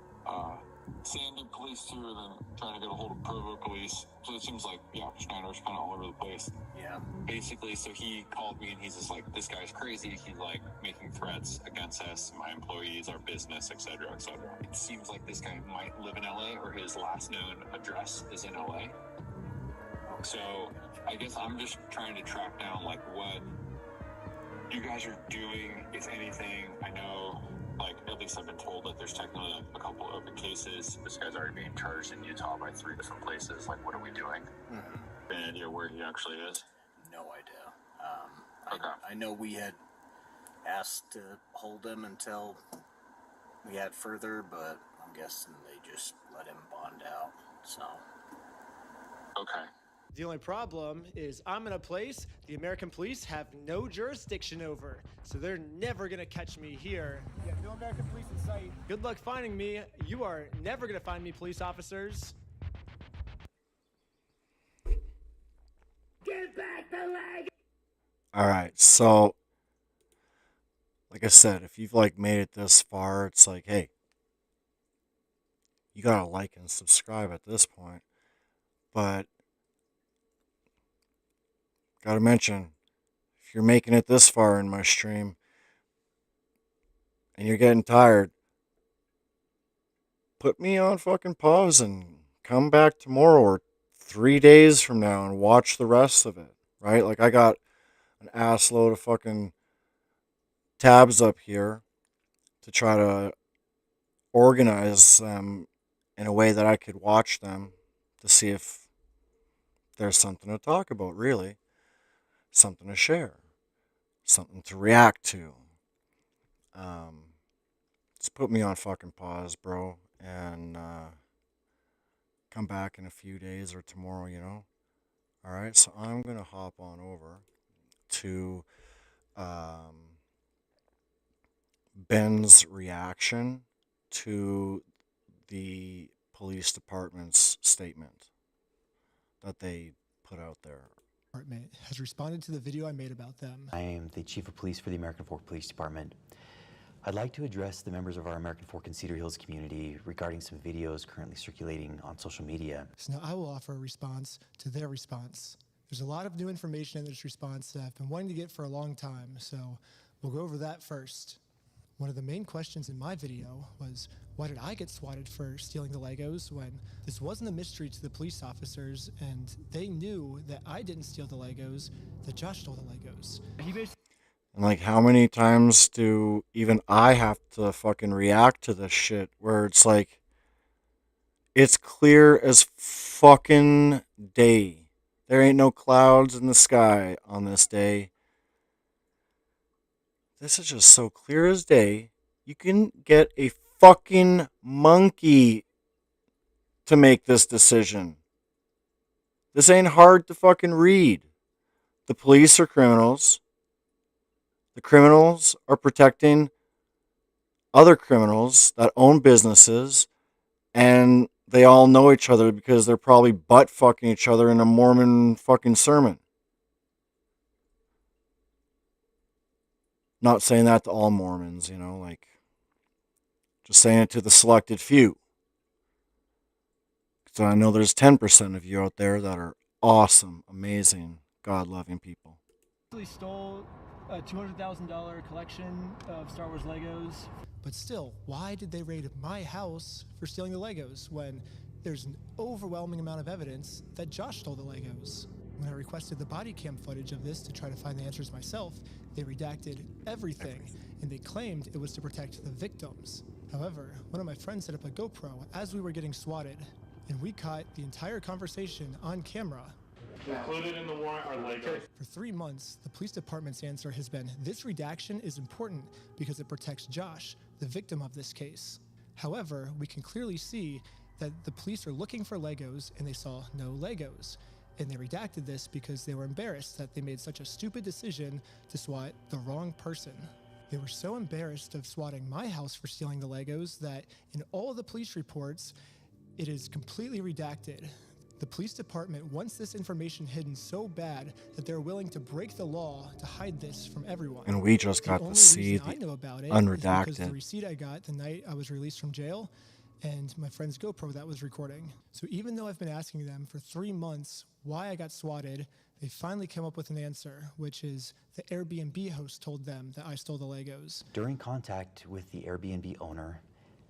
Sandy police too, and then trying to get a hold of Provo police. So it seems like, yeah, Schneider's kind of all over the place. Yeah. Basically, so he called me and he's just like, this guy's crazy. He's like making threats against us, my employees, our business, etc., etc. It seems like this guy might live in LA, or his last known address is in LA. So I guess I'm just trying to track down like what you guys are doing, if anything. I know, like, at least I've been told that there's technically a couple open cases. This guy's already being charged in Utah by 3 different places. Like, what are we doing? Any idea where he actually is? No idea. Okay. I know we had asked to hold him until we had further, but I'm guessing they just let him bond out. So. Okay. The only problem is I'm in a place the American police have no jurisdiction over, so they're never gonna catch me here. Yeah, no American police in sight. Good luck finding me. You are never gonna find me, police officers. Give back the leg! Alright, so, like I said, if you've, like, made it this far, it's like, hey, you gotta like and subscribe at this point. But gotta mention, if you're making it this far in my stream and you're getting tired, put me on fucking pause and come back tomorrow or 3 days from now and watch the rest of it, right? Like, I got an ass load of fucking tabs up here to try to organize them in a way that I could watch them to see if there's something to talk about, really. Something to share, something to react to. Just put me on fucking pause, bro, and come back in a few days or tomorrow, you know? Alright, so I'm going to hop on over to Ben's reaction to the police department's statement that they put out there. Department has responded to the video I made about them. I am the Chief of Police for the American Fork Police Department. I'd like to address the members of our American Fork and Cedar Hills community regarding some videos currently circulating on social media. So now I will offer a response to their response. There's a lot of new information in this response that I've been wanting to get for a long time, so we'll go over that first. One of the main questions in my video was, why did I get swatted for stealing the Legos when this wasn't a mystery to the police officers and they knew that I didn't steal the Legos, that Josh stole the Legos. And like, how many times do even I have to fucking react to this shit where it's like, it's clear as fucking day. There ain't no clouds in the sky on this day. This is just so clear as day. You can get a fucking monkey to make this decision. This ain't hard to fucking read. The police are criminals. The criminals are protecting other criminals that own businesses, and they all know each other because they're probably butt fucking each other in a Mormon fucking sermon. Not saying that to all Mormons, you know, like, just saying it to the selected few. So I know there's 10% of you out there that are awesome, amazing, God-loving people. Stole a $200,000 collection of Star Wars Legos. But still, why did they raid my house for stealing the Legos when there's an overwhelming amount of evidence that Josh stole the Legos? When I requested the body cam footage of this to try to find the answers myself, they redacted everything, and they claimed it was to protect the victims. However, one of my friends set up a GoPro as we were getting swatted, and we caught the entire conversation on camera. Included in the warrant are Legos. For 3 months, the police department's answer has been, this redaction is important because it protects Josh, the victim of this case. However, we can clearly see that the police are looking for Legos and they saw no Legos. And they redacted this because they were embarrassed that they made such a stupid decision to swat the wrong person. They were so embarrassed of swatting my house for stealing the Legos that in all the police reports, it is completely redacted. The police department wants this information hidden so bad that they're willing to break the law to hide this from everyone. And we just got to see The only reason I know about it is because the receipt I got the night I was released from jail and my friend's GoPro that was recording. So even though I've been asking them for 3 months why I got swatted, they finally came up with an answer, which is the Airbnb host told them that I stole the Legos. During contact with the Airbnb owner,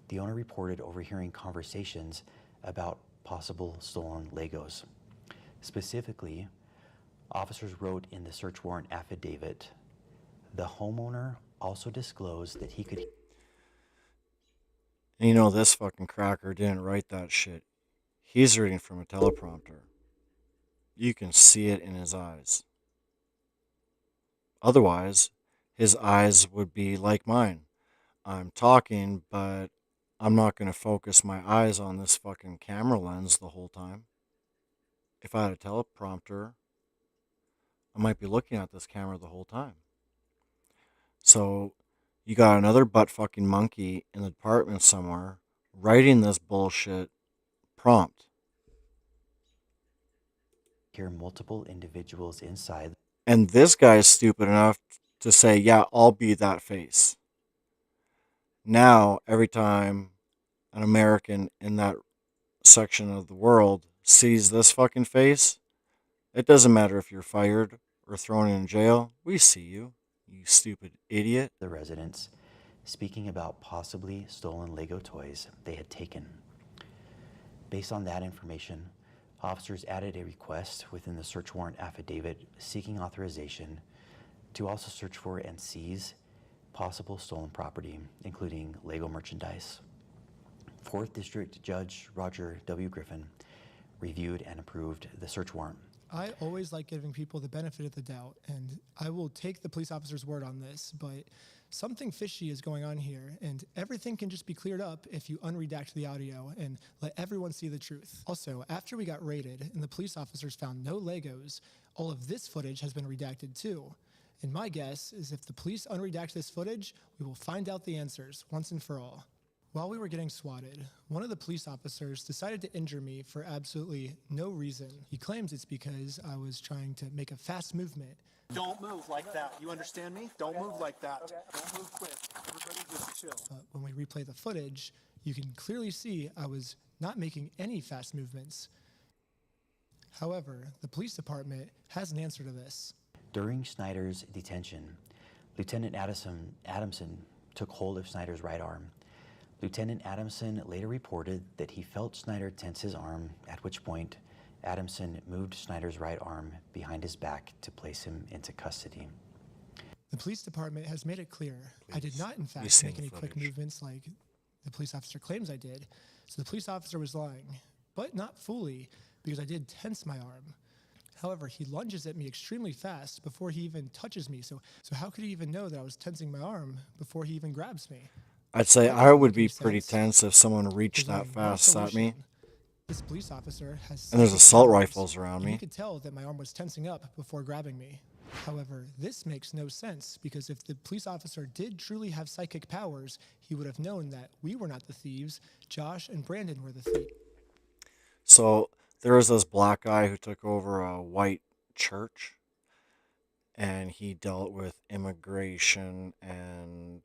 the owner reported overhearing conversations about possible stolen Legos. Specifically, officers wrote in the search warrant affidavit, the homeowner also disclosed that he could... And you know, this fucking cracker didn't write that shit. He's reading from a teleprompter. You can see it in his eyes. Otherwise, his eyes would be like mine. I'm talking, but I'm not going to focus my eyes on this fucking camera lens the whole time. If I had a teleprompter, I might be looking at this camera the whole time. So, you got another butt fucking monkey in the department somewhere writing this bullshit prompt. Hear multiple individuals inside. And this guy's stupid enough to say, yeah, I'll be that face. Now, every time an American in that section of the world sees this fucking face, it doesn't matter if you're fired or thrown in jail. We see you, you stupid idiot. The residents speaking about possibly stolen Lego toys they had taken. Based on that information, officers added a request within the search warrant affidavit seeking authorization to also search for and seize possible stolen property, including Lego merchandise. 4th District Judge Roger W. Griffin reviewed and approved the search warrant. I always like giving people the benefit of the doubt, and I will take the police officer's word on this, but something fishy is going on here, and everything can just be cleared up if you unredact the audio and let everyone see the truth. Also, after we got raided and the police officers found no Legos, all of this footage has been redacted too. And my guess is if the police unredact this footage, we will find out the answers once and for all. While we were getting swatted, one of the police officers decided to injure me for absolutely no reason. He claims it's because I was trying to make a fast movement. Don't move like that. You understand me? Don't move like that. Don't move quick. Everybody just chill. But when we replay the footage, you can clearly see I was not making any fast movements. However, the police department has an answer to this. During Snyder's detention, Lieutenant Adamson took hold of Snyder's right arm. Lieutenant Adamson later reported that he felt Snyder tense his arm, at which point Adamson moved Snyder's right arm behind his back to place him into custody. The police department has made it clear I did not, in fact, make any quick movements like the police officer claims I did. So the police officer was lying, but not fully, because I did tense my arm. However, he lunges at me extremely fast before he even touches me. So how could he even know that I was tensing my arm before he even grabs me? I'd say I would be pretty tense if someone reached that fast at me. This police officer has... And there's assault rifles around me. You could tell that my arm was tensing up before grabbing me. However, this makes no sense, because if the police officer did truly have psychic powers, he would have known that we were not the thieves, Josh and Brandon were the thieves. So there was this black guy who took over a white church, and he dealt with immigration, and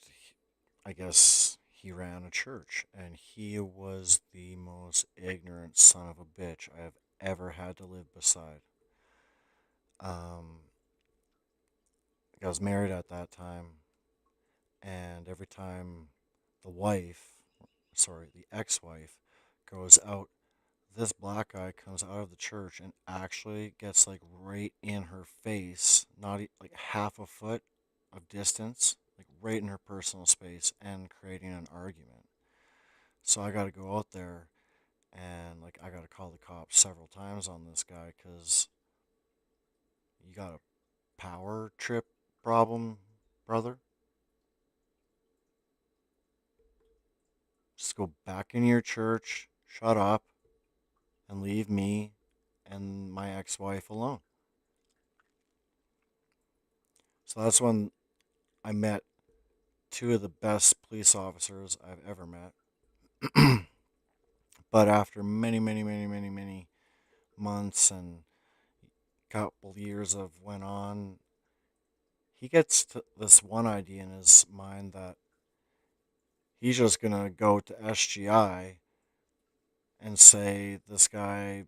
I guess he ran a church, and he was the most ignorant son of a bitch I have ever had to live beside. I was married at that time, and every time the ex-wife goes out, this black guy comes out of the church and actually gets like right in her face, not like half a foot of distance, like right in her personal space, and creating an argument. So I got to go out there and like I got to call the cops several times on this guy, because you got a power trip problem, brother. Just go back in your church, shut up, and leave me and my ex-wife alone. So that's when I met two of the best police officers I've ever met. But after many months and couple years of went on, he gets to this one idea in his mind that he's just going to go to SGI and say this guy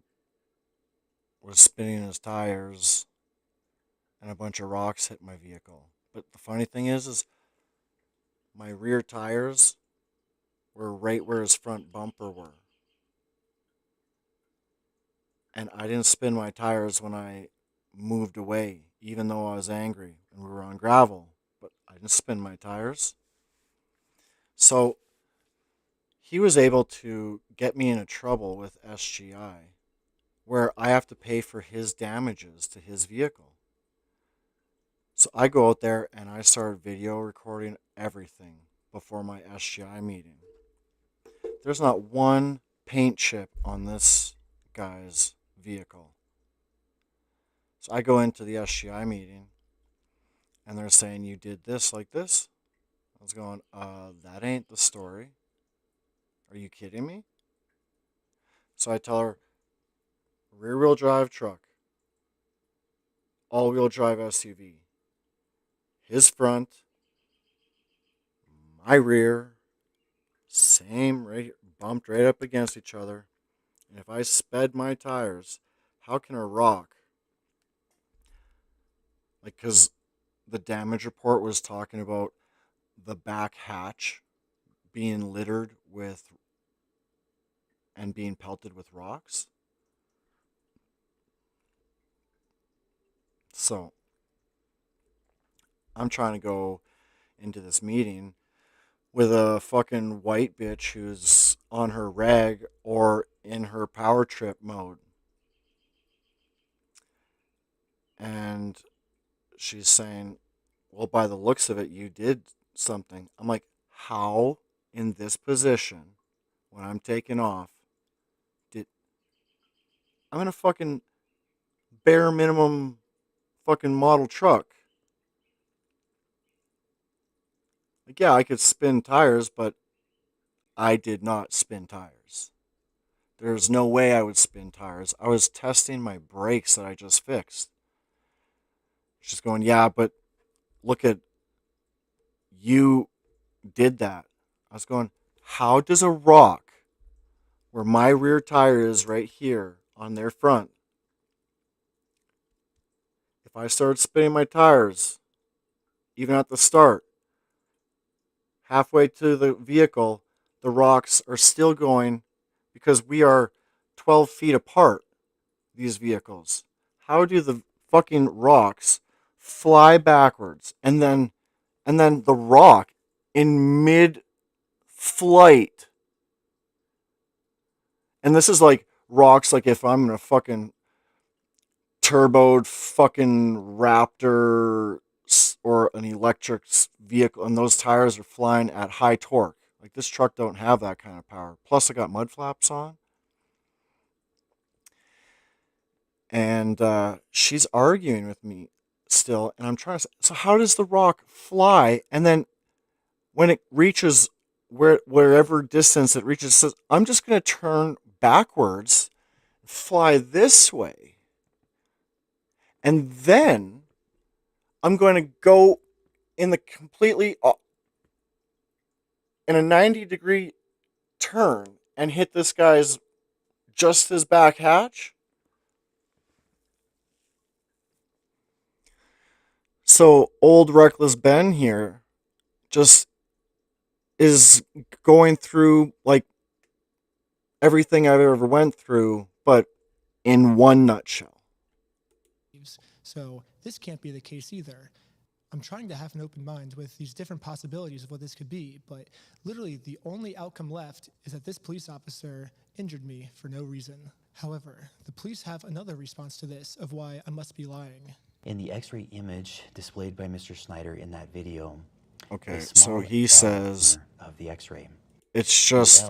was spinning his tires and a bunch of rocks hit my vehicle. But the funny thing is my rear tires were right where his front bumper were. And I didn't spin my tires when I moved away, even though I was angry and we were on gravel. But I didn't spin my tires. So he was able to get me into trouble with SGI, where I have to pay for his damages to his vehicle. So I go out there and I start video recording everything before my SGI meeting. There's not one paint chip on this guy's vehicle. So I go into the SGI meeting and they're saying, you did this like this? I was going, that ain't the story. Are you kidding me? So I tell her, rear-wheel drive truck, all-wheel drive SUV, his front, my rear, same, right, bumped right up against each other. And if I sped my tires, how can a rock, like, because the damage report was talking about the back hatch being littered with and being pelted with rocks. So I'm trying to go into this meeting with a fucking white bitch who's on her rag or in her power trip mode. And she's saying, well, by the looks of it, you did something. I'm like, how in this position, when I'm taking off, I'm in a fucking bare minimum fucking model truck. Like, yeah, I could spin tires, but I did not spin tires. There's no way I would spin tires. I was testing my brakes that I just fixed. She's going, yeah, but look at, you did that. I was going, how does a rock, where my rear tire is right here on their front, if I start spinning my tires, even at the start, halfway to the vehicle, the rocks are still going because we are 12 feet apart, these vehicles. How do the fucking rocks fly backwards and then the rock in mid-flight, and this is like rocks, like if I'm in a fucking turboed fucking Raptor or an electric vehicle and those tires are flying at high torque. Like, this truck don't have that kind of power. Plus I got mud flaps on. And she's arguing with me still, and I'm trying to say, so how does the rock fly? And then when it reaches wherever distance it reaches, it says, I'm just going to turn backwards, fly this way, and then I'm going to go in the completely in a 90-degree turn and hit this guy's just his back hatch. So old Reckless Ben here just is going through like everything I've ever went through, but in one nutshell. So this can't be the case either. I'm trying to have an open mind with these different possibilities of what this could be, but literally the only outcome left is that this police officer injured me for no reason. However, the police have another response to this of why I must be lying. In the x-ray image displayed by Mr. Snyder in that video, okay, so he says of the x-ray, it's just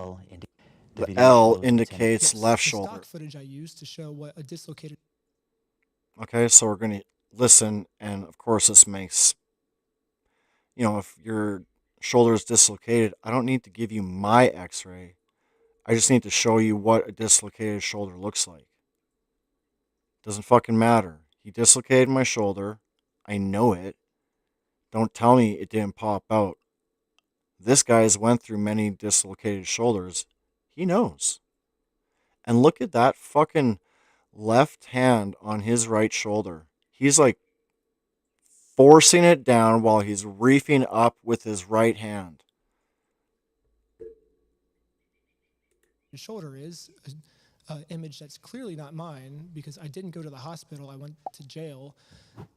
The The video L shows indicates Yes, left the shoulder. stock footage I used to show what a dislocated Okay, so we're going to listen, and of course this makes, if your shoulder is dislocated, I don't need to give you my x-ray. I just need to show you what a dislocated shoulder looks like. Doesn't fucking matter. He dislocated my shoulder. I know it. Don't tell me it didn't pop out. This guy's went through many dislocated shoulders. He knows. And look at that fucking left hand on his right shoulder. He's like forcing it down while he's reefing up with his right hand. shoulder is an image that's clearly not mine because I didn't go to the hospital. I went to jail.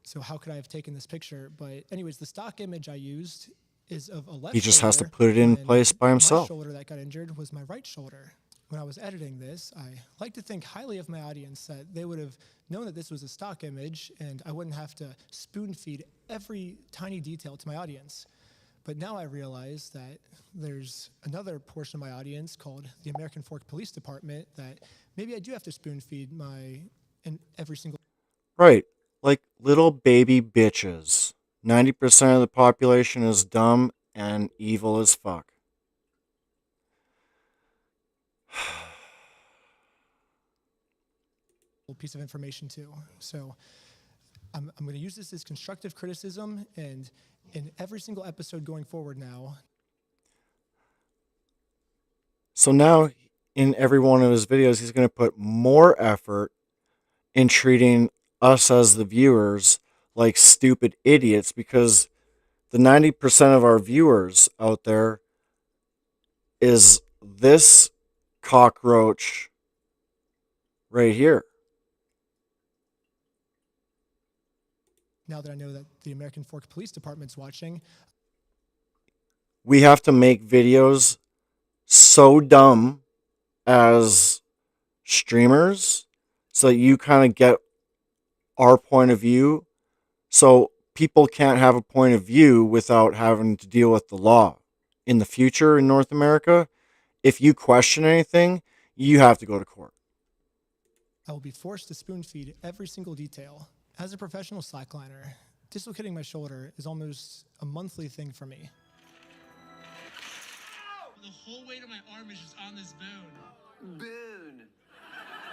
So how could I have taken this picture? But anyways, the stock image I used is of a left He just has to shoulder, put it in when place by My himself. shoulder that got injured was my right shoulder. When I was editing this, I like to think highly of my audience that they would have known that this was a stock image and I wouldn't have to spoon feed every tiny detail to my audience. But now I realize that there's another portion of my audience called the American Fork Police Department that maybe I do have to spoon feed in every single. Right. Like little baby bitches. 90% of the population is dumb and evil as fuck. Piece of information too. So I'm going to use this as constructive criticism, and in every single episode going forward now. So now in every one of his videos, he's going to put more effort in treating us as the viewers like stupid idiots, because the 90% of our viewers out there is this cockroach right here. Now that I know that the American Fork Police Department's watching, We have to make videos so dumb as streamers so that you kind of get our point of view, so people can't have a point of view without having to deal with the law. In the future in North America, if you question anything, you have to go to court. I will be forced to spoon feed every single detail. As a professional slackliner, dislocating my shoulder is almost a monthly thing for me. The whole weight of my arm is just on this bone. Boon.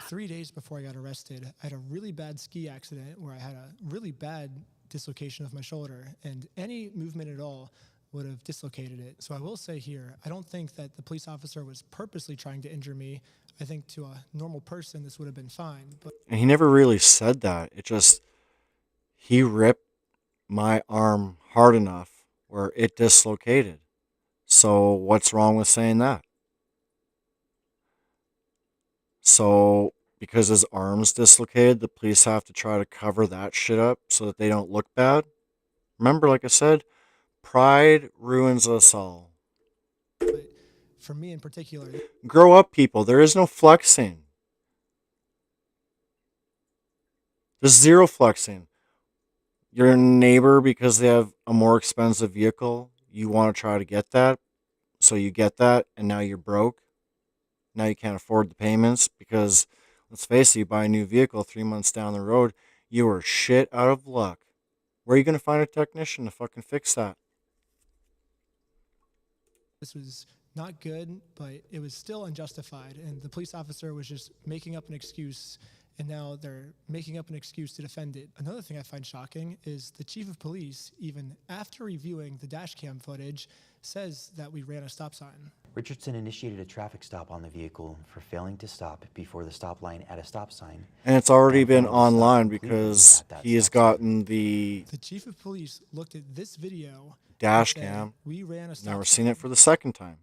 3 days before I got arrested, I had a really bad ski accident where I had a really bad dislocation of my shoulder, and any movement at all would have dislocated it. So I will say here, I don't think that the police officer was purposely trying to injure me. I think to a normal person, this would have been fine. But And he never really said that. It just, he ripped my arm hard enough where it dislocated. So what's wrong with saying that? So because his arm's dislocated, the police have to try to cover that shit up so that they don't look bad? Remember, like I said, pride ruins us all. for me in particular, Grow up, people. There is no flexing. There's zero flexing. Your neighbor, because they have a more expensive vehicle, you want to try to get that. So you get that, and now you're broke. Now you can't afford the payments because, let's face it, you buy a new vehicle 3 months down the road, you are shit out of luck. Where are you going to find a technician to fucking fix that? this was not good, but it was still unjustified, and the police officer was just making up an excuse, and now they're making up an excuse to defend it. Another thing I find shocking is the chief of police, even after reviewing the dash cam footage, says that we ran a stop sign. Richardson initiated a traffic stop on the vehicle for failing to stop before the stop line at a stop sign. And it's already and been failed to stop online completely because at that he has stop sign. gotten the The chief of police looked at this video dash and said, cam. we ran a stop Never sign. seen it for the second time.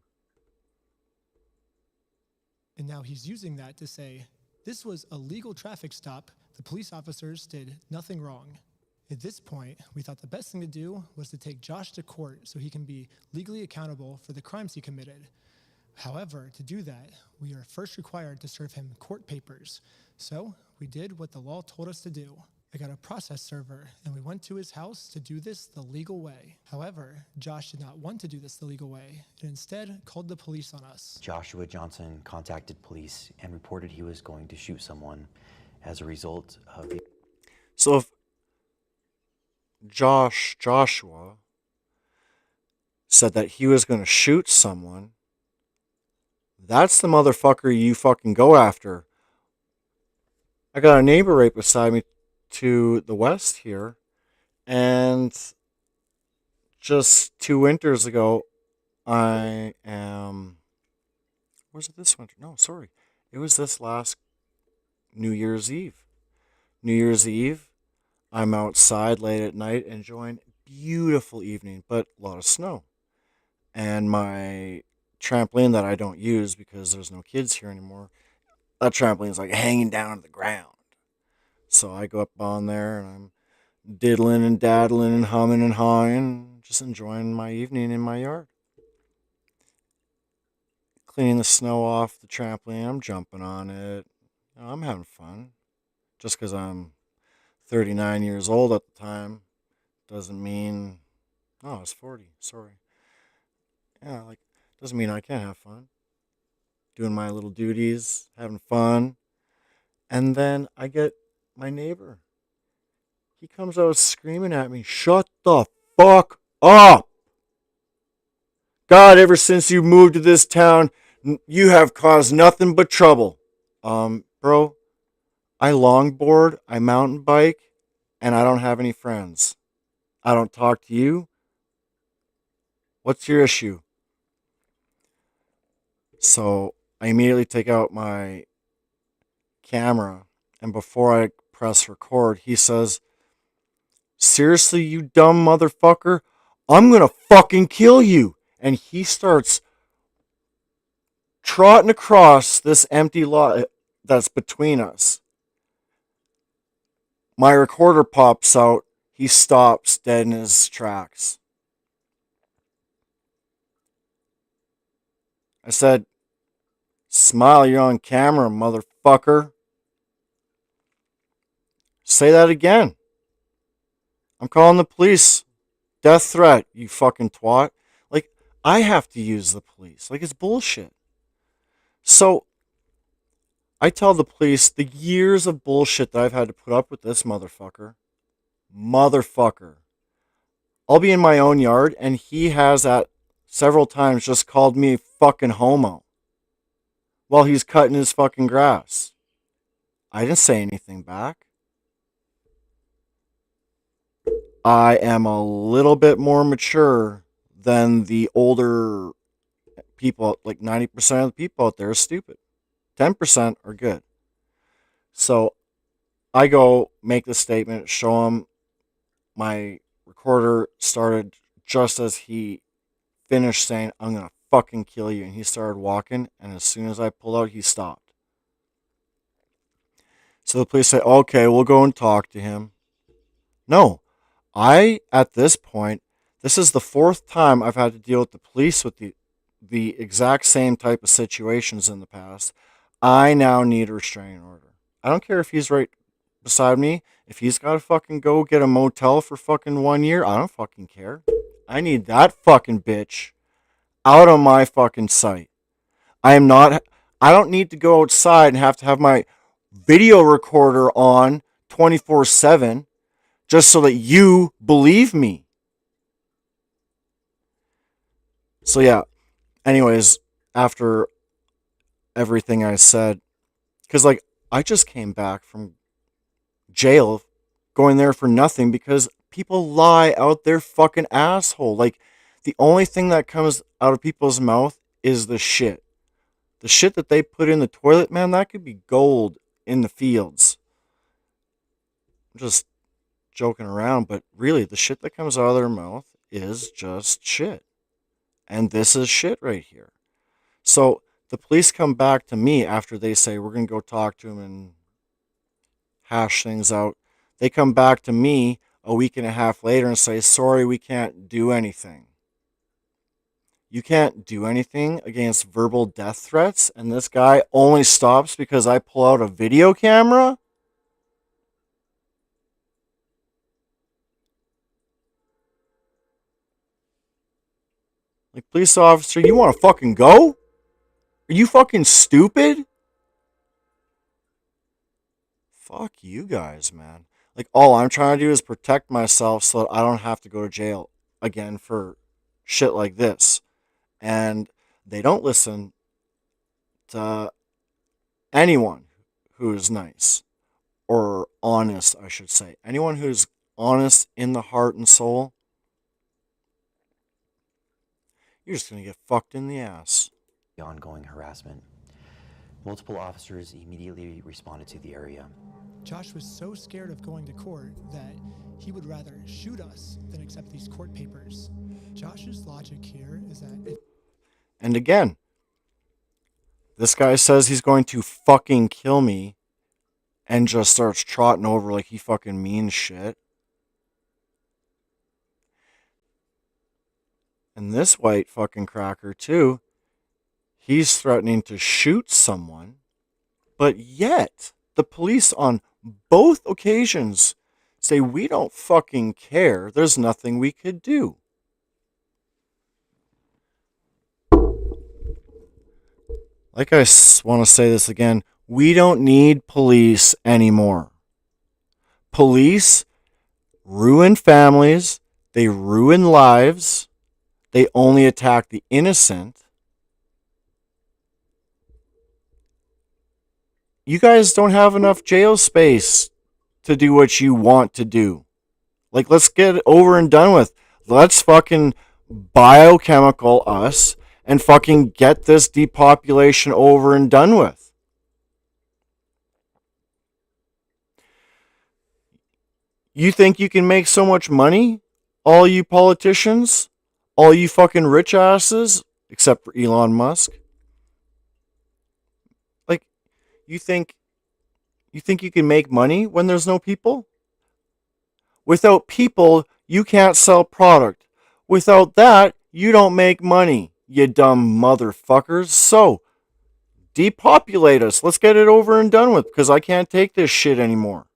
And now he's using that to say, this was a legal traffic stop. The police officers did nothing wrong. At this point, we thought the best thing to do was to take Josh to court so he can be legally accountable for the crimes he committed. However, to do that, we are first required to serve him court papers. So we did what the law told us to do. I got a process server, and we went to his house to do this the legal way. However, Josh did not want to do this the legal way, and instead called the police on us. Joshua Johnson contacted police and reported he was going to shoot someone as a result of the... So if Joshua said that he was going to shoot someone, that's the motherfucker you fucking go after. I got a neighbor right beside me to the west here, and just 2 winters ago, was it this winter? No, sorry. It was this last New Year's Eve. New Year's Eve, I'm outside late at night enjoying beautiful evening, but a lot of snow. And my trampoline that I don't use because there's no kids here anymore, that trampoline is like hanging down to the ground. So I go up on there and I'm diddling and daddling and humming and hawing, just enjoying my evening in my yard. Cleaning the snow off the trampoline, I'm jumping on it. You know, I'm having fun. Just because I'm 39 years old at the time doesn't mean... Oh, I was 40, sorry. Yeah, like, doesn't mean I can't have fun. Doing my little duties, having fun. And then I get my neighbor. He comes out screaming at me, "Shut the fuck up! God, ever since you moved to this town, you have caused nothing but trouble." Bro, I longboard, I mountain bike, and I don't have any friends. I don't talk to you. What's your issue? So I immediately take out my camera, and before I press record, he says, "Seriously, you dumb motherfucker? I'm gonna fucking kill you." And he starts trotting across this empty lot that's between us. My recorder pops out. He stops dead in his tracks. I said, "Smile, you're on camera, motherfucker." Say that again. I'm calling the police. Death threat, you fucking twat. Like, I have to use the police. Like, it's bullshit. So, I tell the police the years of bullshit that I've had to put up with this motherfucker. I'll be in my own yard, and he has at several times just called me a fucking homo while he's cutting his fucking grass. I didn't say anything back. I am a little bit more mature than the older people. Like 90% of the people out there are stupid. 10% are good. So I go make the statement, show him my recorder started just as he finished saying, "I'm going to fucking kill you." And he started walking. And as soon as I pulled out, he stopped. So the police say, "Okay, we'll go and talk to him." No. At this point, this is the 4th time I've had to deal with the police with the exact same type of situations in the past. I now need a restraining order. I don't care if he's right beside me. If he's got to fucking go get a motel for fucking 1 year, I don't fucking care. I need that fucking bitch out of my fucking sight. I don't need to go outside and have to have my video recorder on 24/7 just so that you believe me. So yeah, anyways, after everything I said, because like I just came back from jail, going there for nothing because people lie out their fucking asshole. Like the only thing that comes out of people's mouth is the shit. The shit that they put in the toilet, man, that could be gold in the fields. I'm just joking around, but really the shit that comes out of their mouth is just shit. And this is shit right here. So the police come back to me after they say, "We're going to go talk to him and hash things out." They come back to me a week and a half later and say, "Sorry, we can't do anything." You can't do anything against verbal death threats, and this guy only stops because I pull out a video camera? Like, police officer, you want to fucking go? Are you fucking stupid? Fuck you guys, man. Like, all I'm trying to do is protect myself so that I don't have to go to jail again for shit like this. And they don't listen to anyone who is nice or honest, I should say. Anyone who's honest in the heart and soul, you're just going to get fucked in the ass. The ongoing harassment. Multiple officers immediately responded to the area. Josh was so scared of going to court that he would rather shoot us than accept these court papers. Josh's logic here is that if... And again, this guy says he's going to fucking kill me and just starts trotting over like he fucking means shit. And this white fucking cracker too, he's threatening to shoot someone, but yet the police on both occasions say we don't fucking care. There's nothing we could do. Like I want to say this again, we don't need police anymore. Police ruin families, they ruin lives, they only attack the innocent. You guys don't have enough jail space to do what you want to do. Like, let's get it over and done with. Let's fucking biochemical us and fucking get this depopulation over and done with. You think you can make so much money? All you politicians? All you fucking rich asses? Except for Elon Musk. Like, you think you can make money when there's no people? Without people, you can't sell product. Without that, you don't make money, you dumb motherfuckers. So, depopulate us. Let's get it over and done with, because I can't take this shit anymore.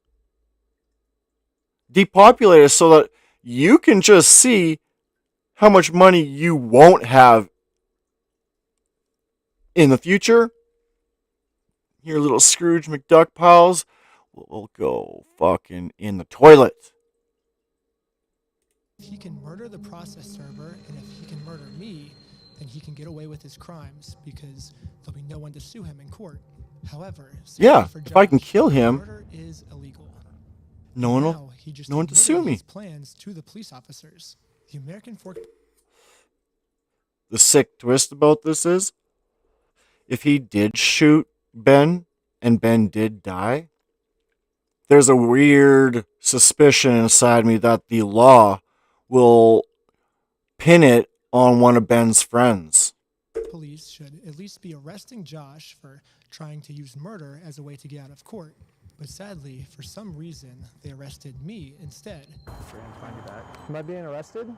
Depopulate us so that you can just see how much money you won't have in the future. Your little Scrooge McDuck pals will go fucking in the toilet. If he can murder the process server, and if he can murder me, then he can get away with his crimes because there'll be no one to sue him in court. However, yeah, for Josh, if I can kill him, murder is illegal. No one to sue me. His plans to the police officers. The American Fork. The sick twist about this is, if he did shoot Ben and Ben did die, there's a weird suspicion inside me that the law will pin it on one of Ben's friends. Police should at least be arresting Josh for trying to use murder as a way to get out of court. But sadly, for some reason, they arrested me instead. Am I being arrested?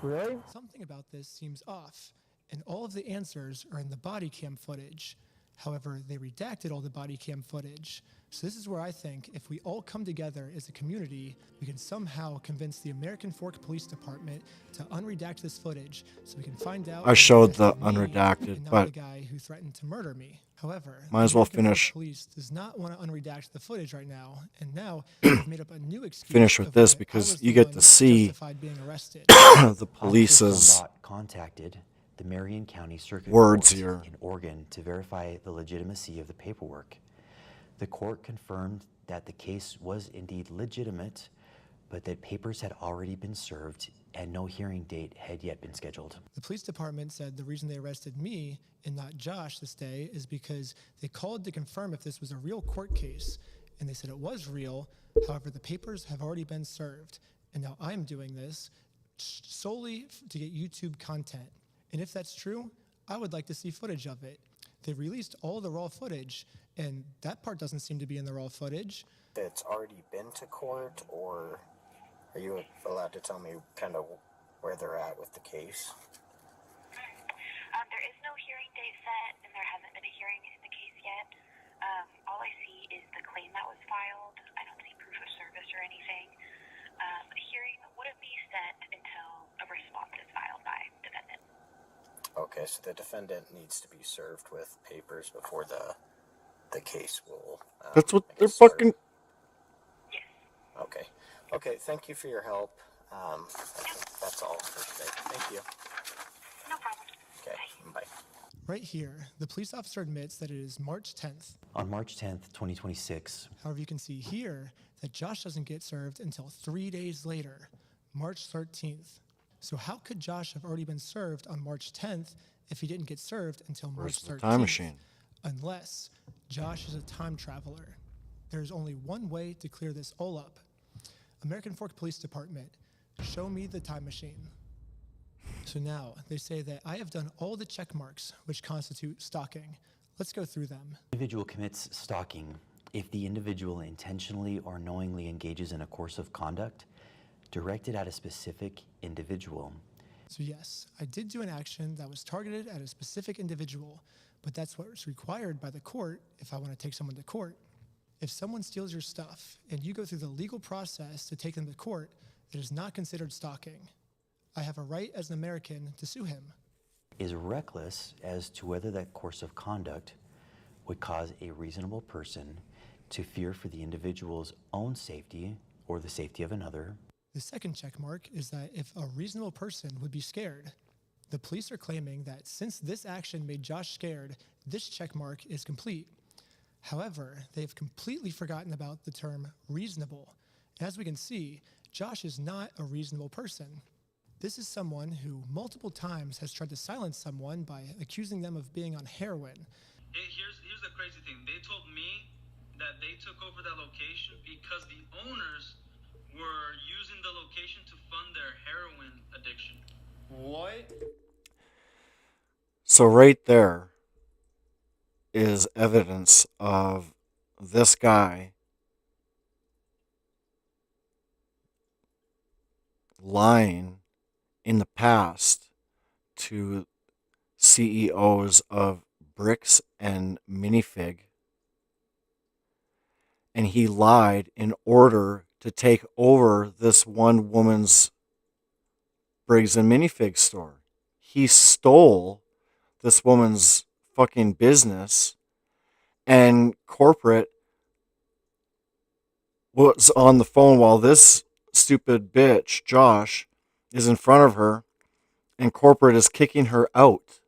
Really? Something about this seems off, and all of the answers are in the body cam footage. However, they redacted all the body cam footage. So this is where I think if we all come together as a community, we can somehow convince the American Fork Police Department to unredact this footage so we can find out. I showed the unredacted, but the guy who threatened to murder me. However, might as well finish. Police does not want to unredact the footage right now, and now they've made up a new excuse. Finish with this because you get to see the police's contacted the Marion County Circuit words Court here in Oregon to verify the legitimacy of the paperwork. The court confirmed that the case was indeed legitimate, but that papers had already been served and no hearing date had yet been scheduled. The police department said the reason they arrested me and not Josh this day is because they called to confirm if this was a real court case, and they said it was real. However, the papers have already been served, and now I'm doing this solely to get YouTube content. And if that's true, I would like to see footage of it. They released all the raw footage, and that part doesn't seem to be in the raw footage. It's already been to court, or are you allowed to tell me kind of where they're at with the case? There is no hearing date set, and there hasn't been a hearing in the case yet. All I see is the claim that was filed. I don't see proof of service or anything. A hearing wouldn't be set until a response is filed by defendant. Okay, so the defendant needs to be served with papers before the case will. That's what they're start. fucking. Okay. Okay. Thank you for your help. I think that's all for today. Thank you. No problem. Okay. Bye. Right here, the police officer admits that it is March 10th. On March 10th, 2026. However, you can see here that Josh doesn't get served until 3 days later, March 13th. So how could Josh have already been served on March 10th if he didn't get served until March 13th? Time machine. Unless Josh is a time traveler. There's only one way to clear this all up. American Fork Police Department, show me the time machine. So now they say that I have done all the check marks which constitute stalking. Let's go through them. Individual commits stalking if the individual intentionally or knowingly engages in a course of conduct directed at a specific individual. So yes, I did do an action that was targeted at a specific individual, but that's what's required by the court if I want to take someone to court. If someone steals your stuff and you go through the legal process to take them to court, it is not considered stalking. I have a right as an American to sue him. Is reckless as to whether that course of conduct would cause a reasonable person to fear for the individual's own safety or the safety of another. The second check mark is that if a reasonable person would be scared. The police are claiming that since this action made Josh scared, this check mark is complete. However, they've completely forgotten about the term reasonable. As we can see, Josh is not a reasonable person. This is someone who multiple times has tried to silence someone by accusing them of being on heroin. Here's the crazy thing. They told me that they took over that location because the owners were using the location to fund their heroin addiction. What? So right there is evidence of this guy lying in the past to CEOs of Bricks and Minifig, and he lied in order to take over this one woman's Briggs and Minifig store. He stole this woman's fucking business, and corporate was on the phone while this stupid bitch, Josh, is in front of her, and corporate is kicking her out.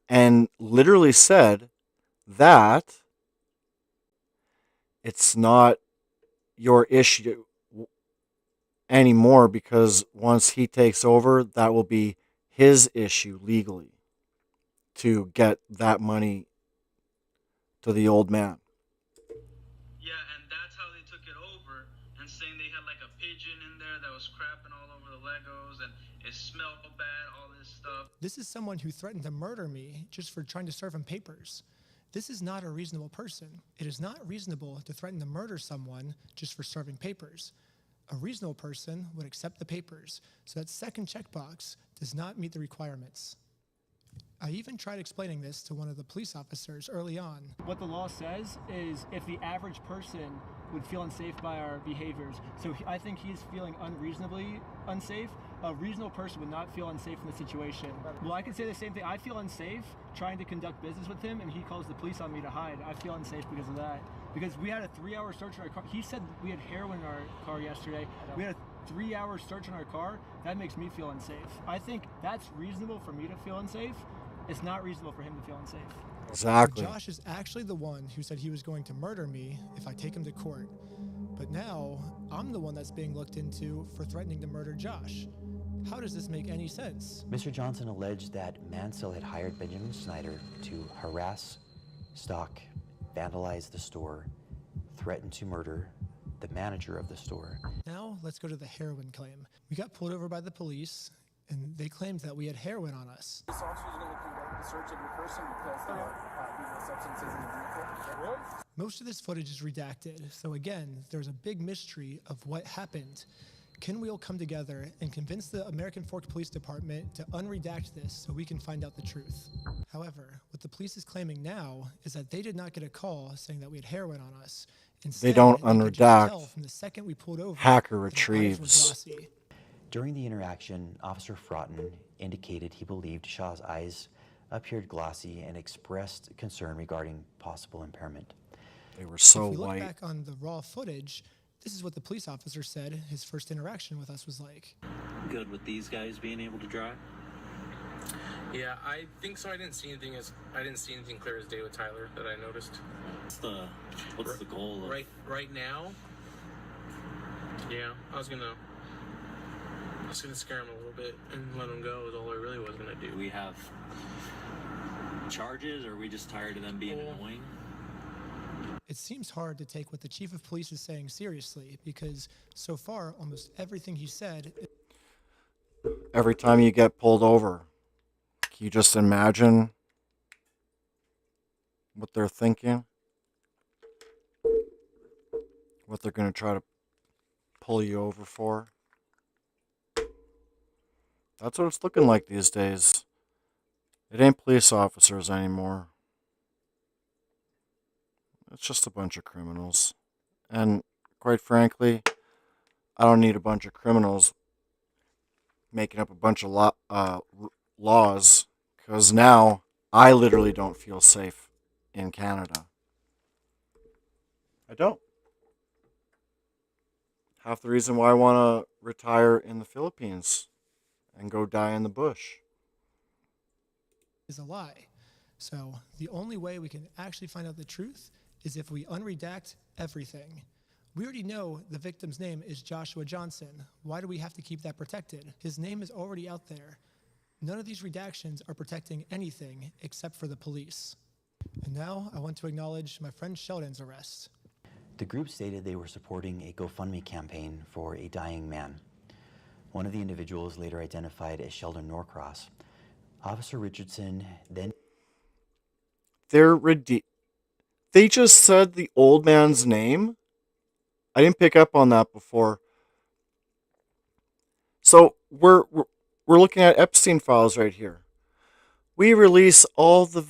And literally said that it's not your issue anymore because once he takes over, that will be his issue legally to get that money to the old man. Yeah, and that's how they took it over, and saying they had like a pigeon in there that was crapping all over the Legos, and it smelled bad, all this stuff. This is someone who threatened to murder me just for trying to serve him papers. This is not a reasonable person. It is not reasonable to threaten to murder someone just for serving papers. A reasonable person would accept the papers, so that second checkbox does not meet the requirements. I even tried explaining this to one of the police officers early on. What the law says is if the average person would feel unsafe by our behaviors, so I think he's feeling unreasonably unsafe. A reasonable person would not feel unsafe in the situation. Well, I can say the same thing. I feel unsafe trying to conduct business with him, and he calls the police on me to hide. I feel unsafe because of that. Because we had a 3-hour search on our car. He said we had heroin in our car yesterday. We had a 3-hour search on our car. That makes me feel unsafe. I think that's reasonable for me to feel unsafe. It's not reasonable for him to feel unsafe. Exactly. Josh is actually the one who said he was going to murder me if I take him to court. But now, I'm the one that's being looked into for threatening to murder Josh. How does this make any sense? Mr. Johnson alleged that Mansell had hired Benjamin Snyder to harass, stalk, vandalize the store, threaten to murder the manager of the store. Now, let's go to the heroin claim. We got pulled over by the police, and they claimed that we had heroin on us. This officer is going to conduct the search of your person because there are illegal substances in the vehicle. Really? Most of this footage is redacted, so again, there's a big mystery of what happened. Can we all come together and convince the American Fork Police Department to unredact this so we can find out the truth? However, what the police is claiming now is that they did not get a call saying that we had heroin on us. Instead, They don't could just tell unredact. from the second we pulled over Hacker that our eyes were retrieves. glossy. During the interaction, Officer Fraughton indicated he believed Shaw's eyes appeared glossy and expressed concern regarding possible impairment. They were so If we look white. back on the raw footage, this is what the police officer said his first interaction with us was like. Good with these guys being able to drive? Yeah, I think so. I didn't see anything clear as day with Tyler that I noticed. What's the goal of... Right now? Yeah, I was gonna scare him a little bit and let him go is all I really was gonna do. Do we have charges, or are we just tired of them being annoying? It seems hard to take what the chief of police is saying seriously because so far almost everything he said. Every time you get pulled over, can you just imagine what they're thinking? What they're going to try to pull you over for? That's what it's looking like these days. It ain't police officers anymore. It's just a bunch of criminals. And quite frankly, I don't need a bunch of criminals making up a bunch of laws, because now I literally don't feel safe in Canada. I don't. Half the reason why I want to retire in the Philippines and go die in the bush Is a lie. So the only way we can actually find out the truth is if we unredact everything. We already know the victim's name is Joshua Johnson. Why do we have to keep that protected? His name is already out there. None of these redactions are protecting anything except for the police. And now I want to acknowledge my friend Sheldon's arrest. The group stated they were supporting a GoFundMe campaign for a dying man. One of the individuals, later identified as Sheldon Norcross, Officer Richardson then... They just said the old man's name? I didn't pick up on that before. So we're looking at Epstein files right here. We release all the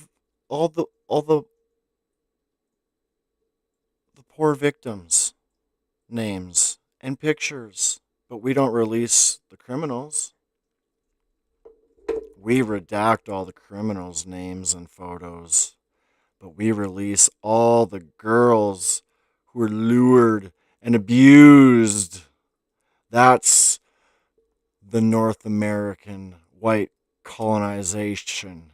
poor victims' names and pictures, but we don't release the criminals. We redact all the criminals' names and photos, but we release all the girls who were lured and abused. That's the North American white colonization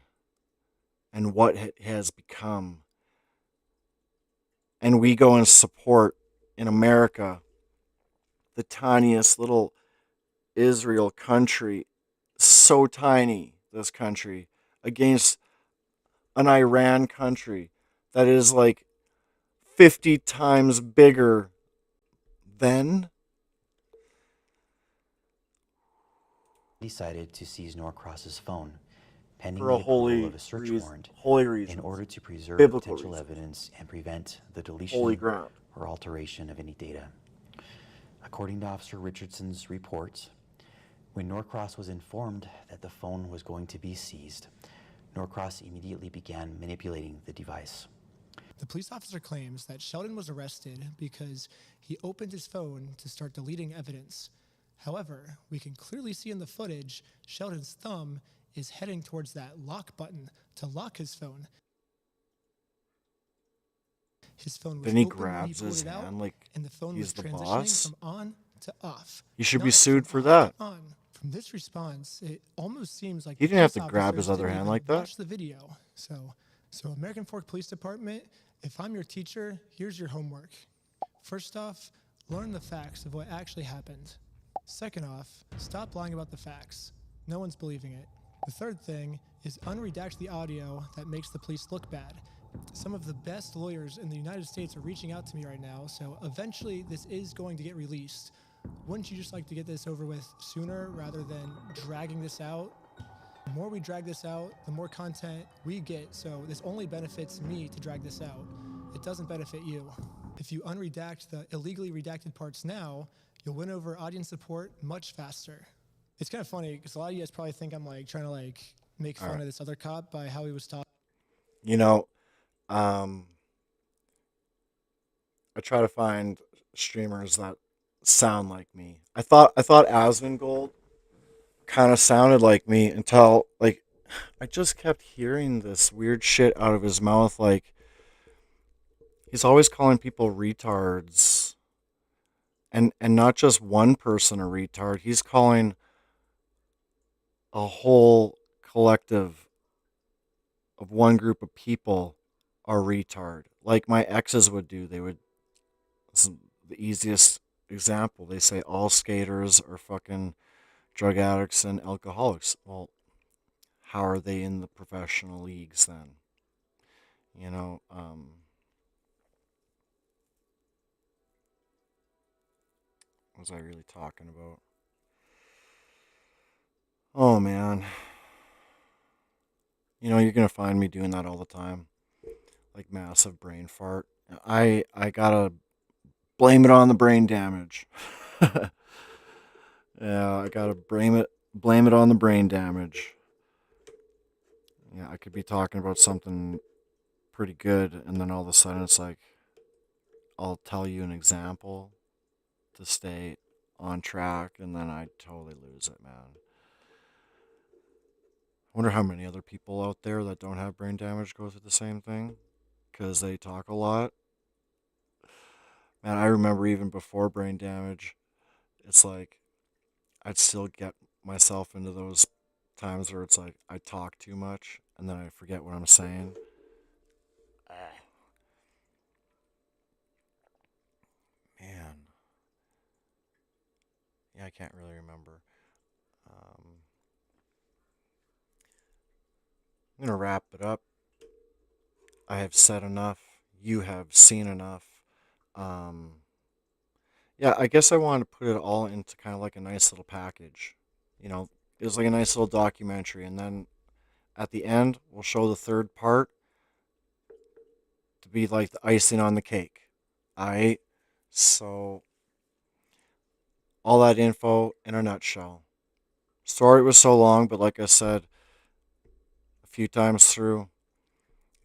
and what it has become. And we go and support in America the tiniest little Israel country, so tiny, this country, against an Iran country that is like 50 times bigger than. decided to seize Norcross's phone, pending For a the approval holy of a search reason, warrant holy reason, in order to preserve biblical potential reasons, evidence and prevent the holy deletion ground. or alteration of any data. According to Officer Richardson's reports, when Norcross was informed that the phone was going to be seized, Norcross immediately began manipulating the device. The police officer claims that Sheldon was arrested because he opened his phone to start deleting evidence. However, we can clearly see in the footage Sheldon's thumb is heading towards that lock button to lock his phone. His phone was Then he open when grabs he pulled his it out, hand like and the phone he's was the transitioning boss. from on to off. He should be Not sued from for off that. to on. From this response, it almost seems like He the didn't have police to grab his officers other didn't hand even like that. watch the video. So American Fork Police Department, if I'm your teacher, here's your homework. First off, learn the facts of what actually happened. Second off, stop lying about the facts. No one's believing it. The third thing is unredact the audio that makes the police look bad. Some of the best lawyers in the United States are reaching out to me right now, so eventually this is going to get released. Wouldn't you just like to get this over with sooner rather than dragging this out? The more we drag this out, the more content we get, so this only benefits me to drag this out. It doesn't benefit you. If you unredact the illegally redacted parts now, you'll win over audience support much faster. It's kind of funny because a lot of you guys probably think I'm like trying to like make fun of this other cop by how he was talking. You know, I try to find streamers that sound like me. I thought Asmongold kind of sounded like me until, like, I just kept hearing this weird shit out of his mouth. Like, he's always calling people retards. And not just one person a retard. He's calling a whole collective of one group of people a retard. Like my exes would do. They would, the easiest example, they say all skaters are fucking drug addicts and alcoholics. Well, how are they in the professional leagues then? You know, what was I really talking about? Oh man. You know, you're gonna find me doing that all the time. Like massive brain fart. I gotta blame it on the brain damage. Yeah, I gotta blame it on the brain damage. Yeah, I could be talking about something pretty good, and then all of a sudden it's like I'll tell you an example to stay on track, and then I totally lose it, man. I wonder how many other people out there that don't have brain damage go through the same thing because they talk a lot. Man, I remember even before brain damage, it's like I'd still get myself into those times where it's like I talk too much and then I forget what I'm saying. Man, yeah, I can't really remember. I'm gonna wrap it up. I have said enough. You have seen enough. Um, yeah, I guess I wanted to put it all into kind of like a nice little package. You know, it was like a nice little documentary, and then at the end, we'll show the third part to be like the icing on the cake. Alright? So, all that info in a nutshell. Sorry it was so long, but like I said a few times through,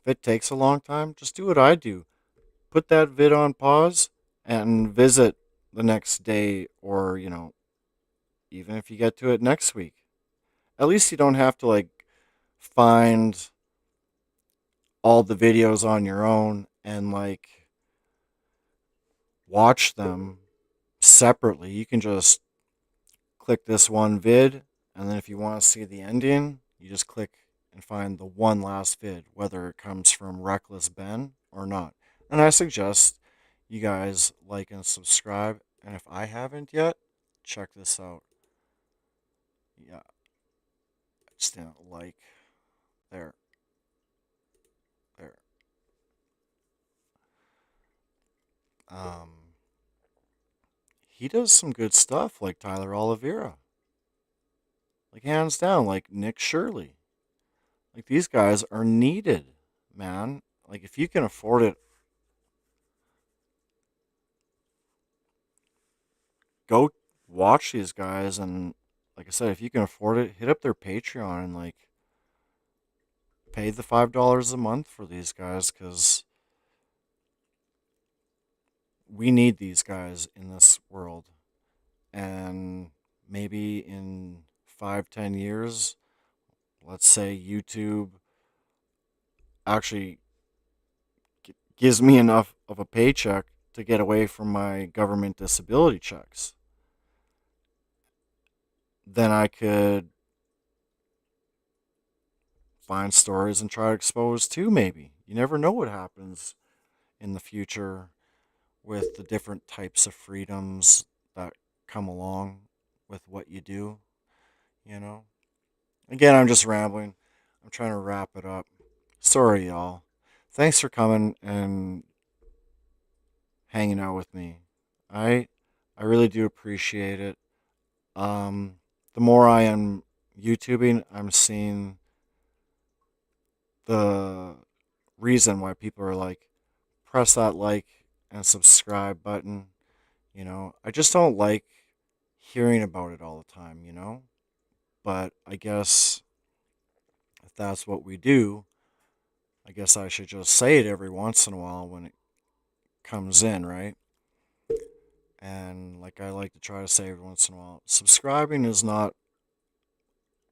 if it takes a long time, just do what I do. Put that vid on pause and visit the next day, or, you know, even if you get to it next week. At least you don't have to, like, find all the videos on your own and, like, watch them separately. You can just click this one vid, and then if you want to see the ending, you just click and find the one last vid, whether it comes from Reckless Ben or not. And I suggest you guys like and subscribe. And if I haven't yet, check this out. Yeah, just didn't like. There. There. Um, he does some good stuff like Tyler Olivera. Like, hands down, like Nick Shirley. Like, these guys are needed, man. Like, if you can afford it, go watch these guys. And, like I said, if you can afford it, hit up their Patreon and, like, pay the $5 a month for these guys because we need these guys in this world. And maybe in 5, 10 years, let's say YouTube actually gives me enough of a paycheck to get away from my government disability checks, then I could find stories and try to expose too, maybe. You never know what happens in the future with the different types of freedoms that come along with what you do, you know? Again, I'm just rambling. I'm trying to wrap it up. Sorry, y'all. Thanks for coming and hanging out with me. I I really do appreciate it. The more I am YouTubing, I'm seeing the reason why people are like, press that like and subscribe button. You know, I just don't like hearing about it all the time, you know? But I guess if that's what we do, I guess I should just say it every once in a while when it comes in, right? And like I like to try to say every once in a while, subscribing is not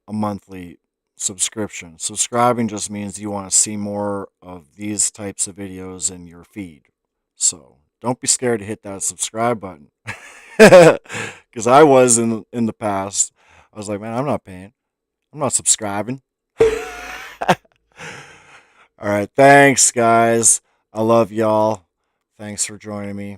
a monthly subscription. Subscribing just means you want to see more of these types of videos in your feed. So don't be scared to hit that subscribe button. Because I was in the past. I was like, man, I'm not paying. I'm not subscribing. All right, thanks, guys. I love y'all. Thanks for joining me.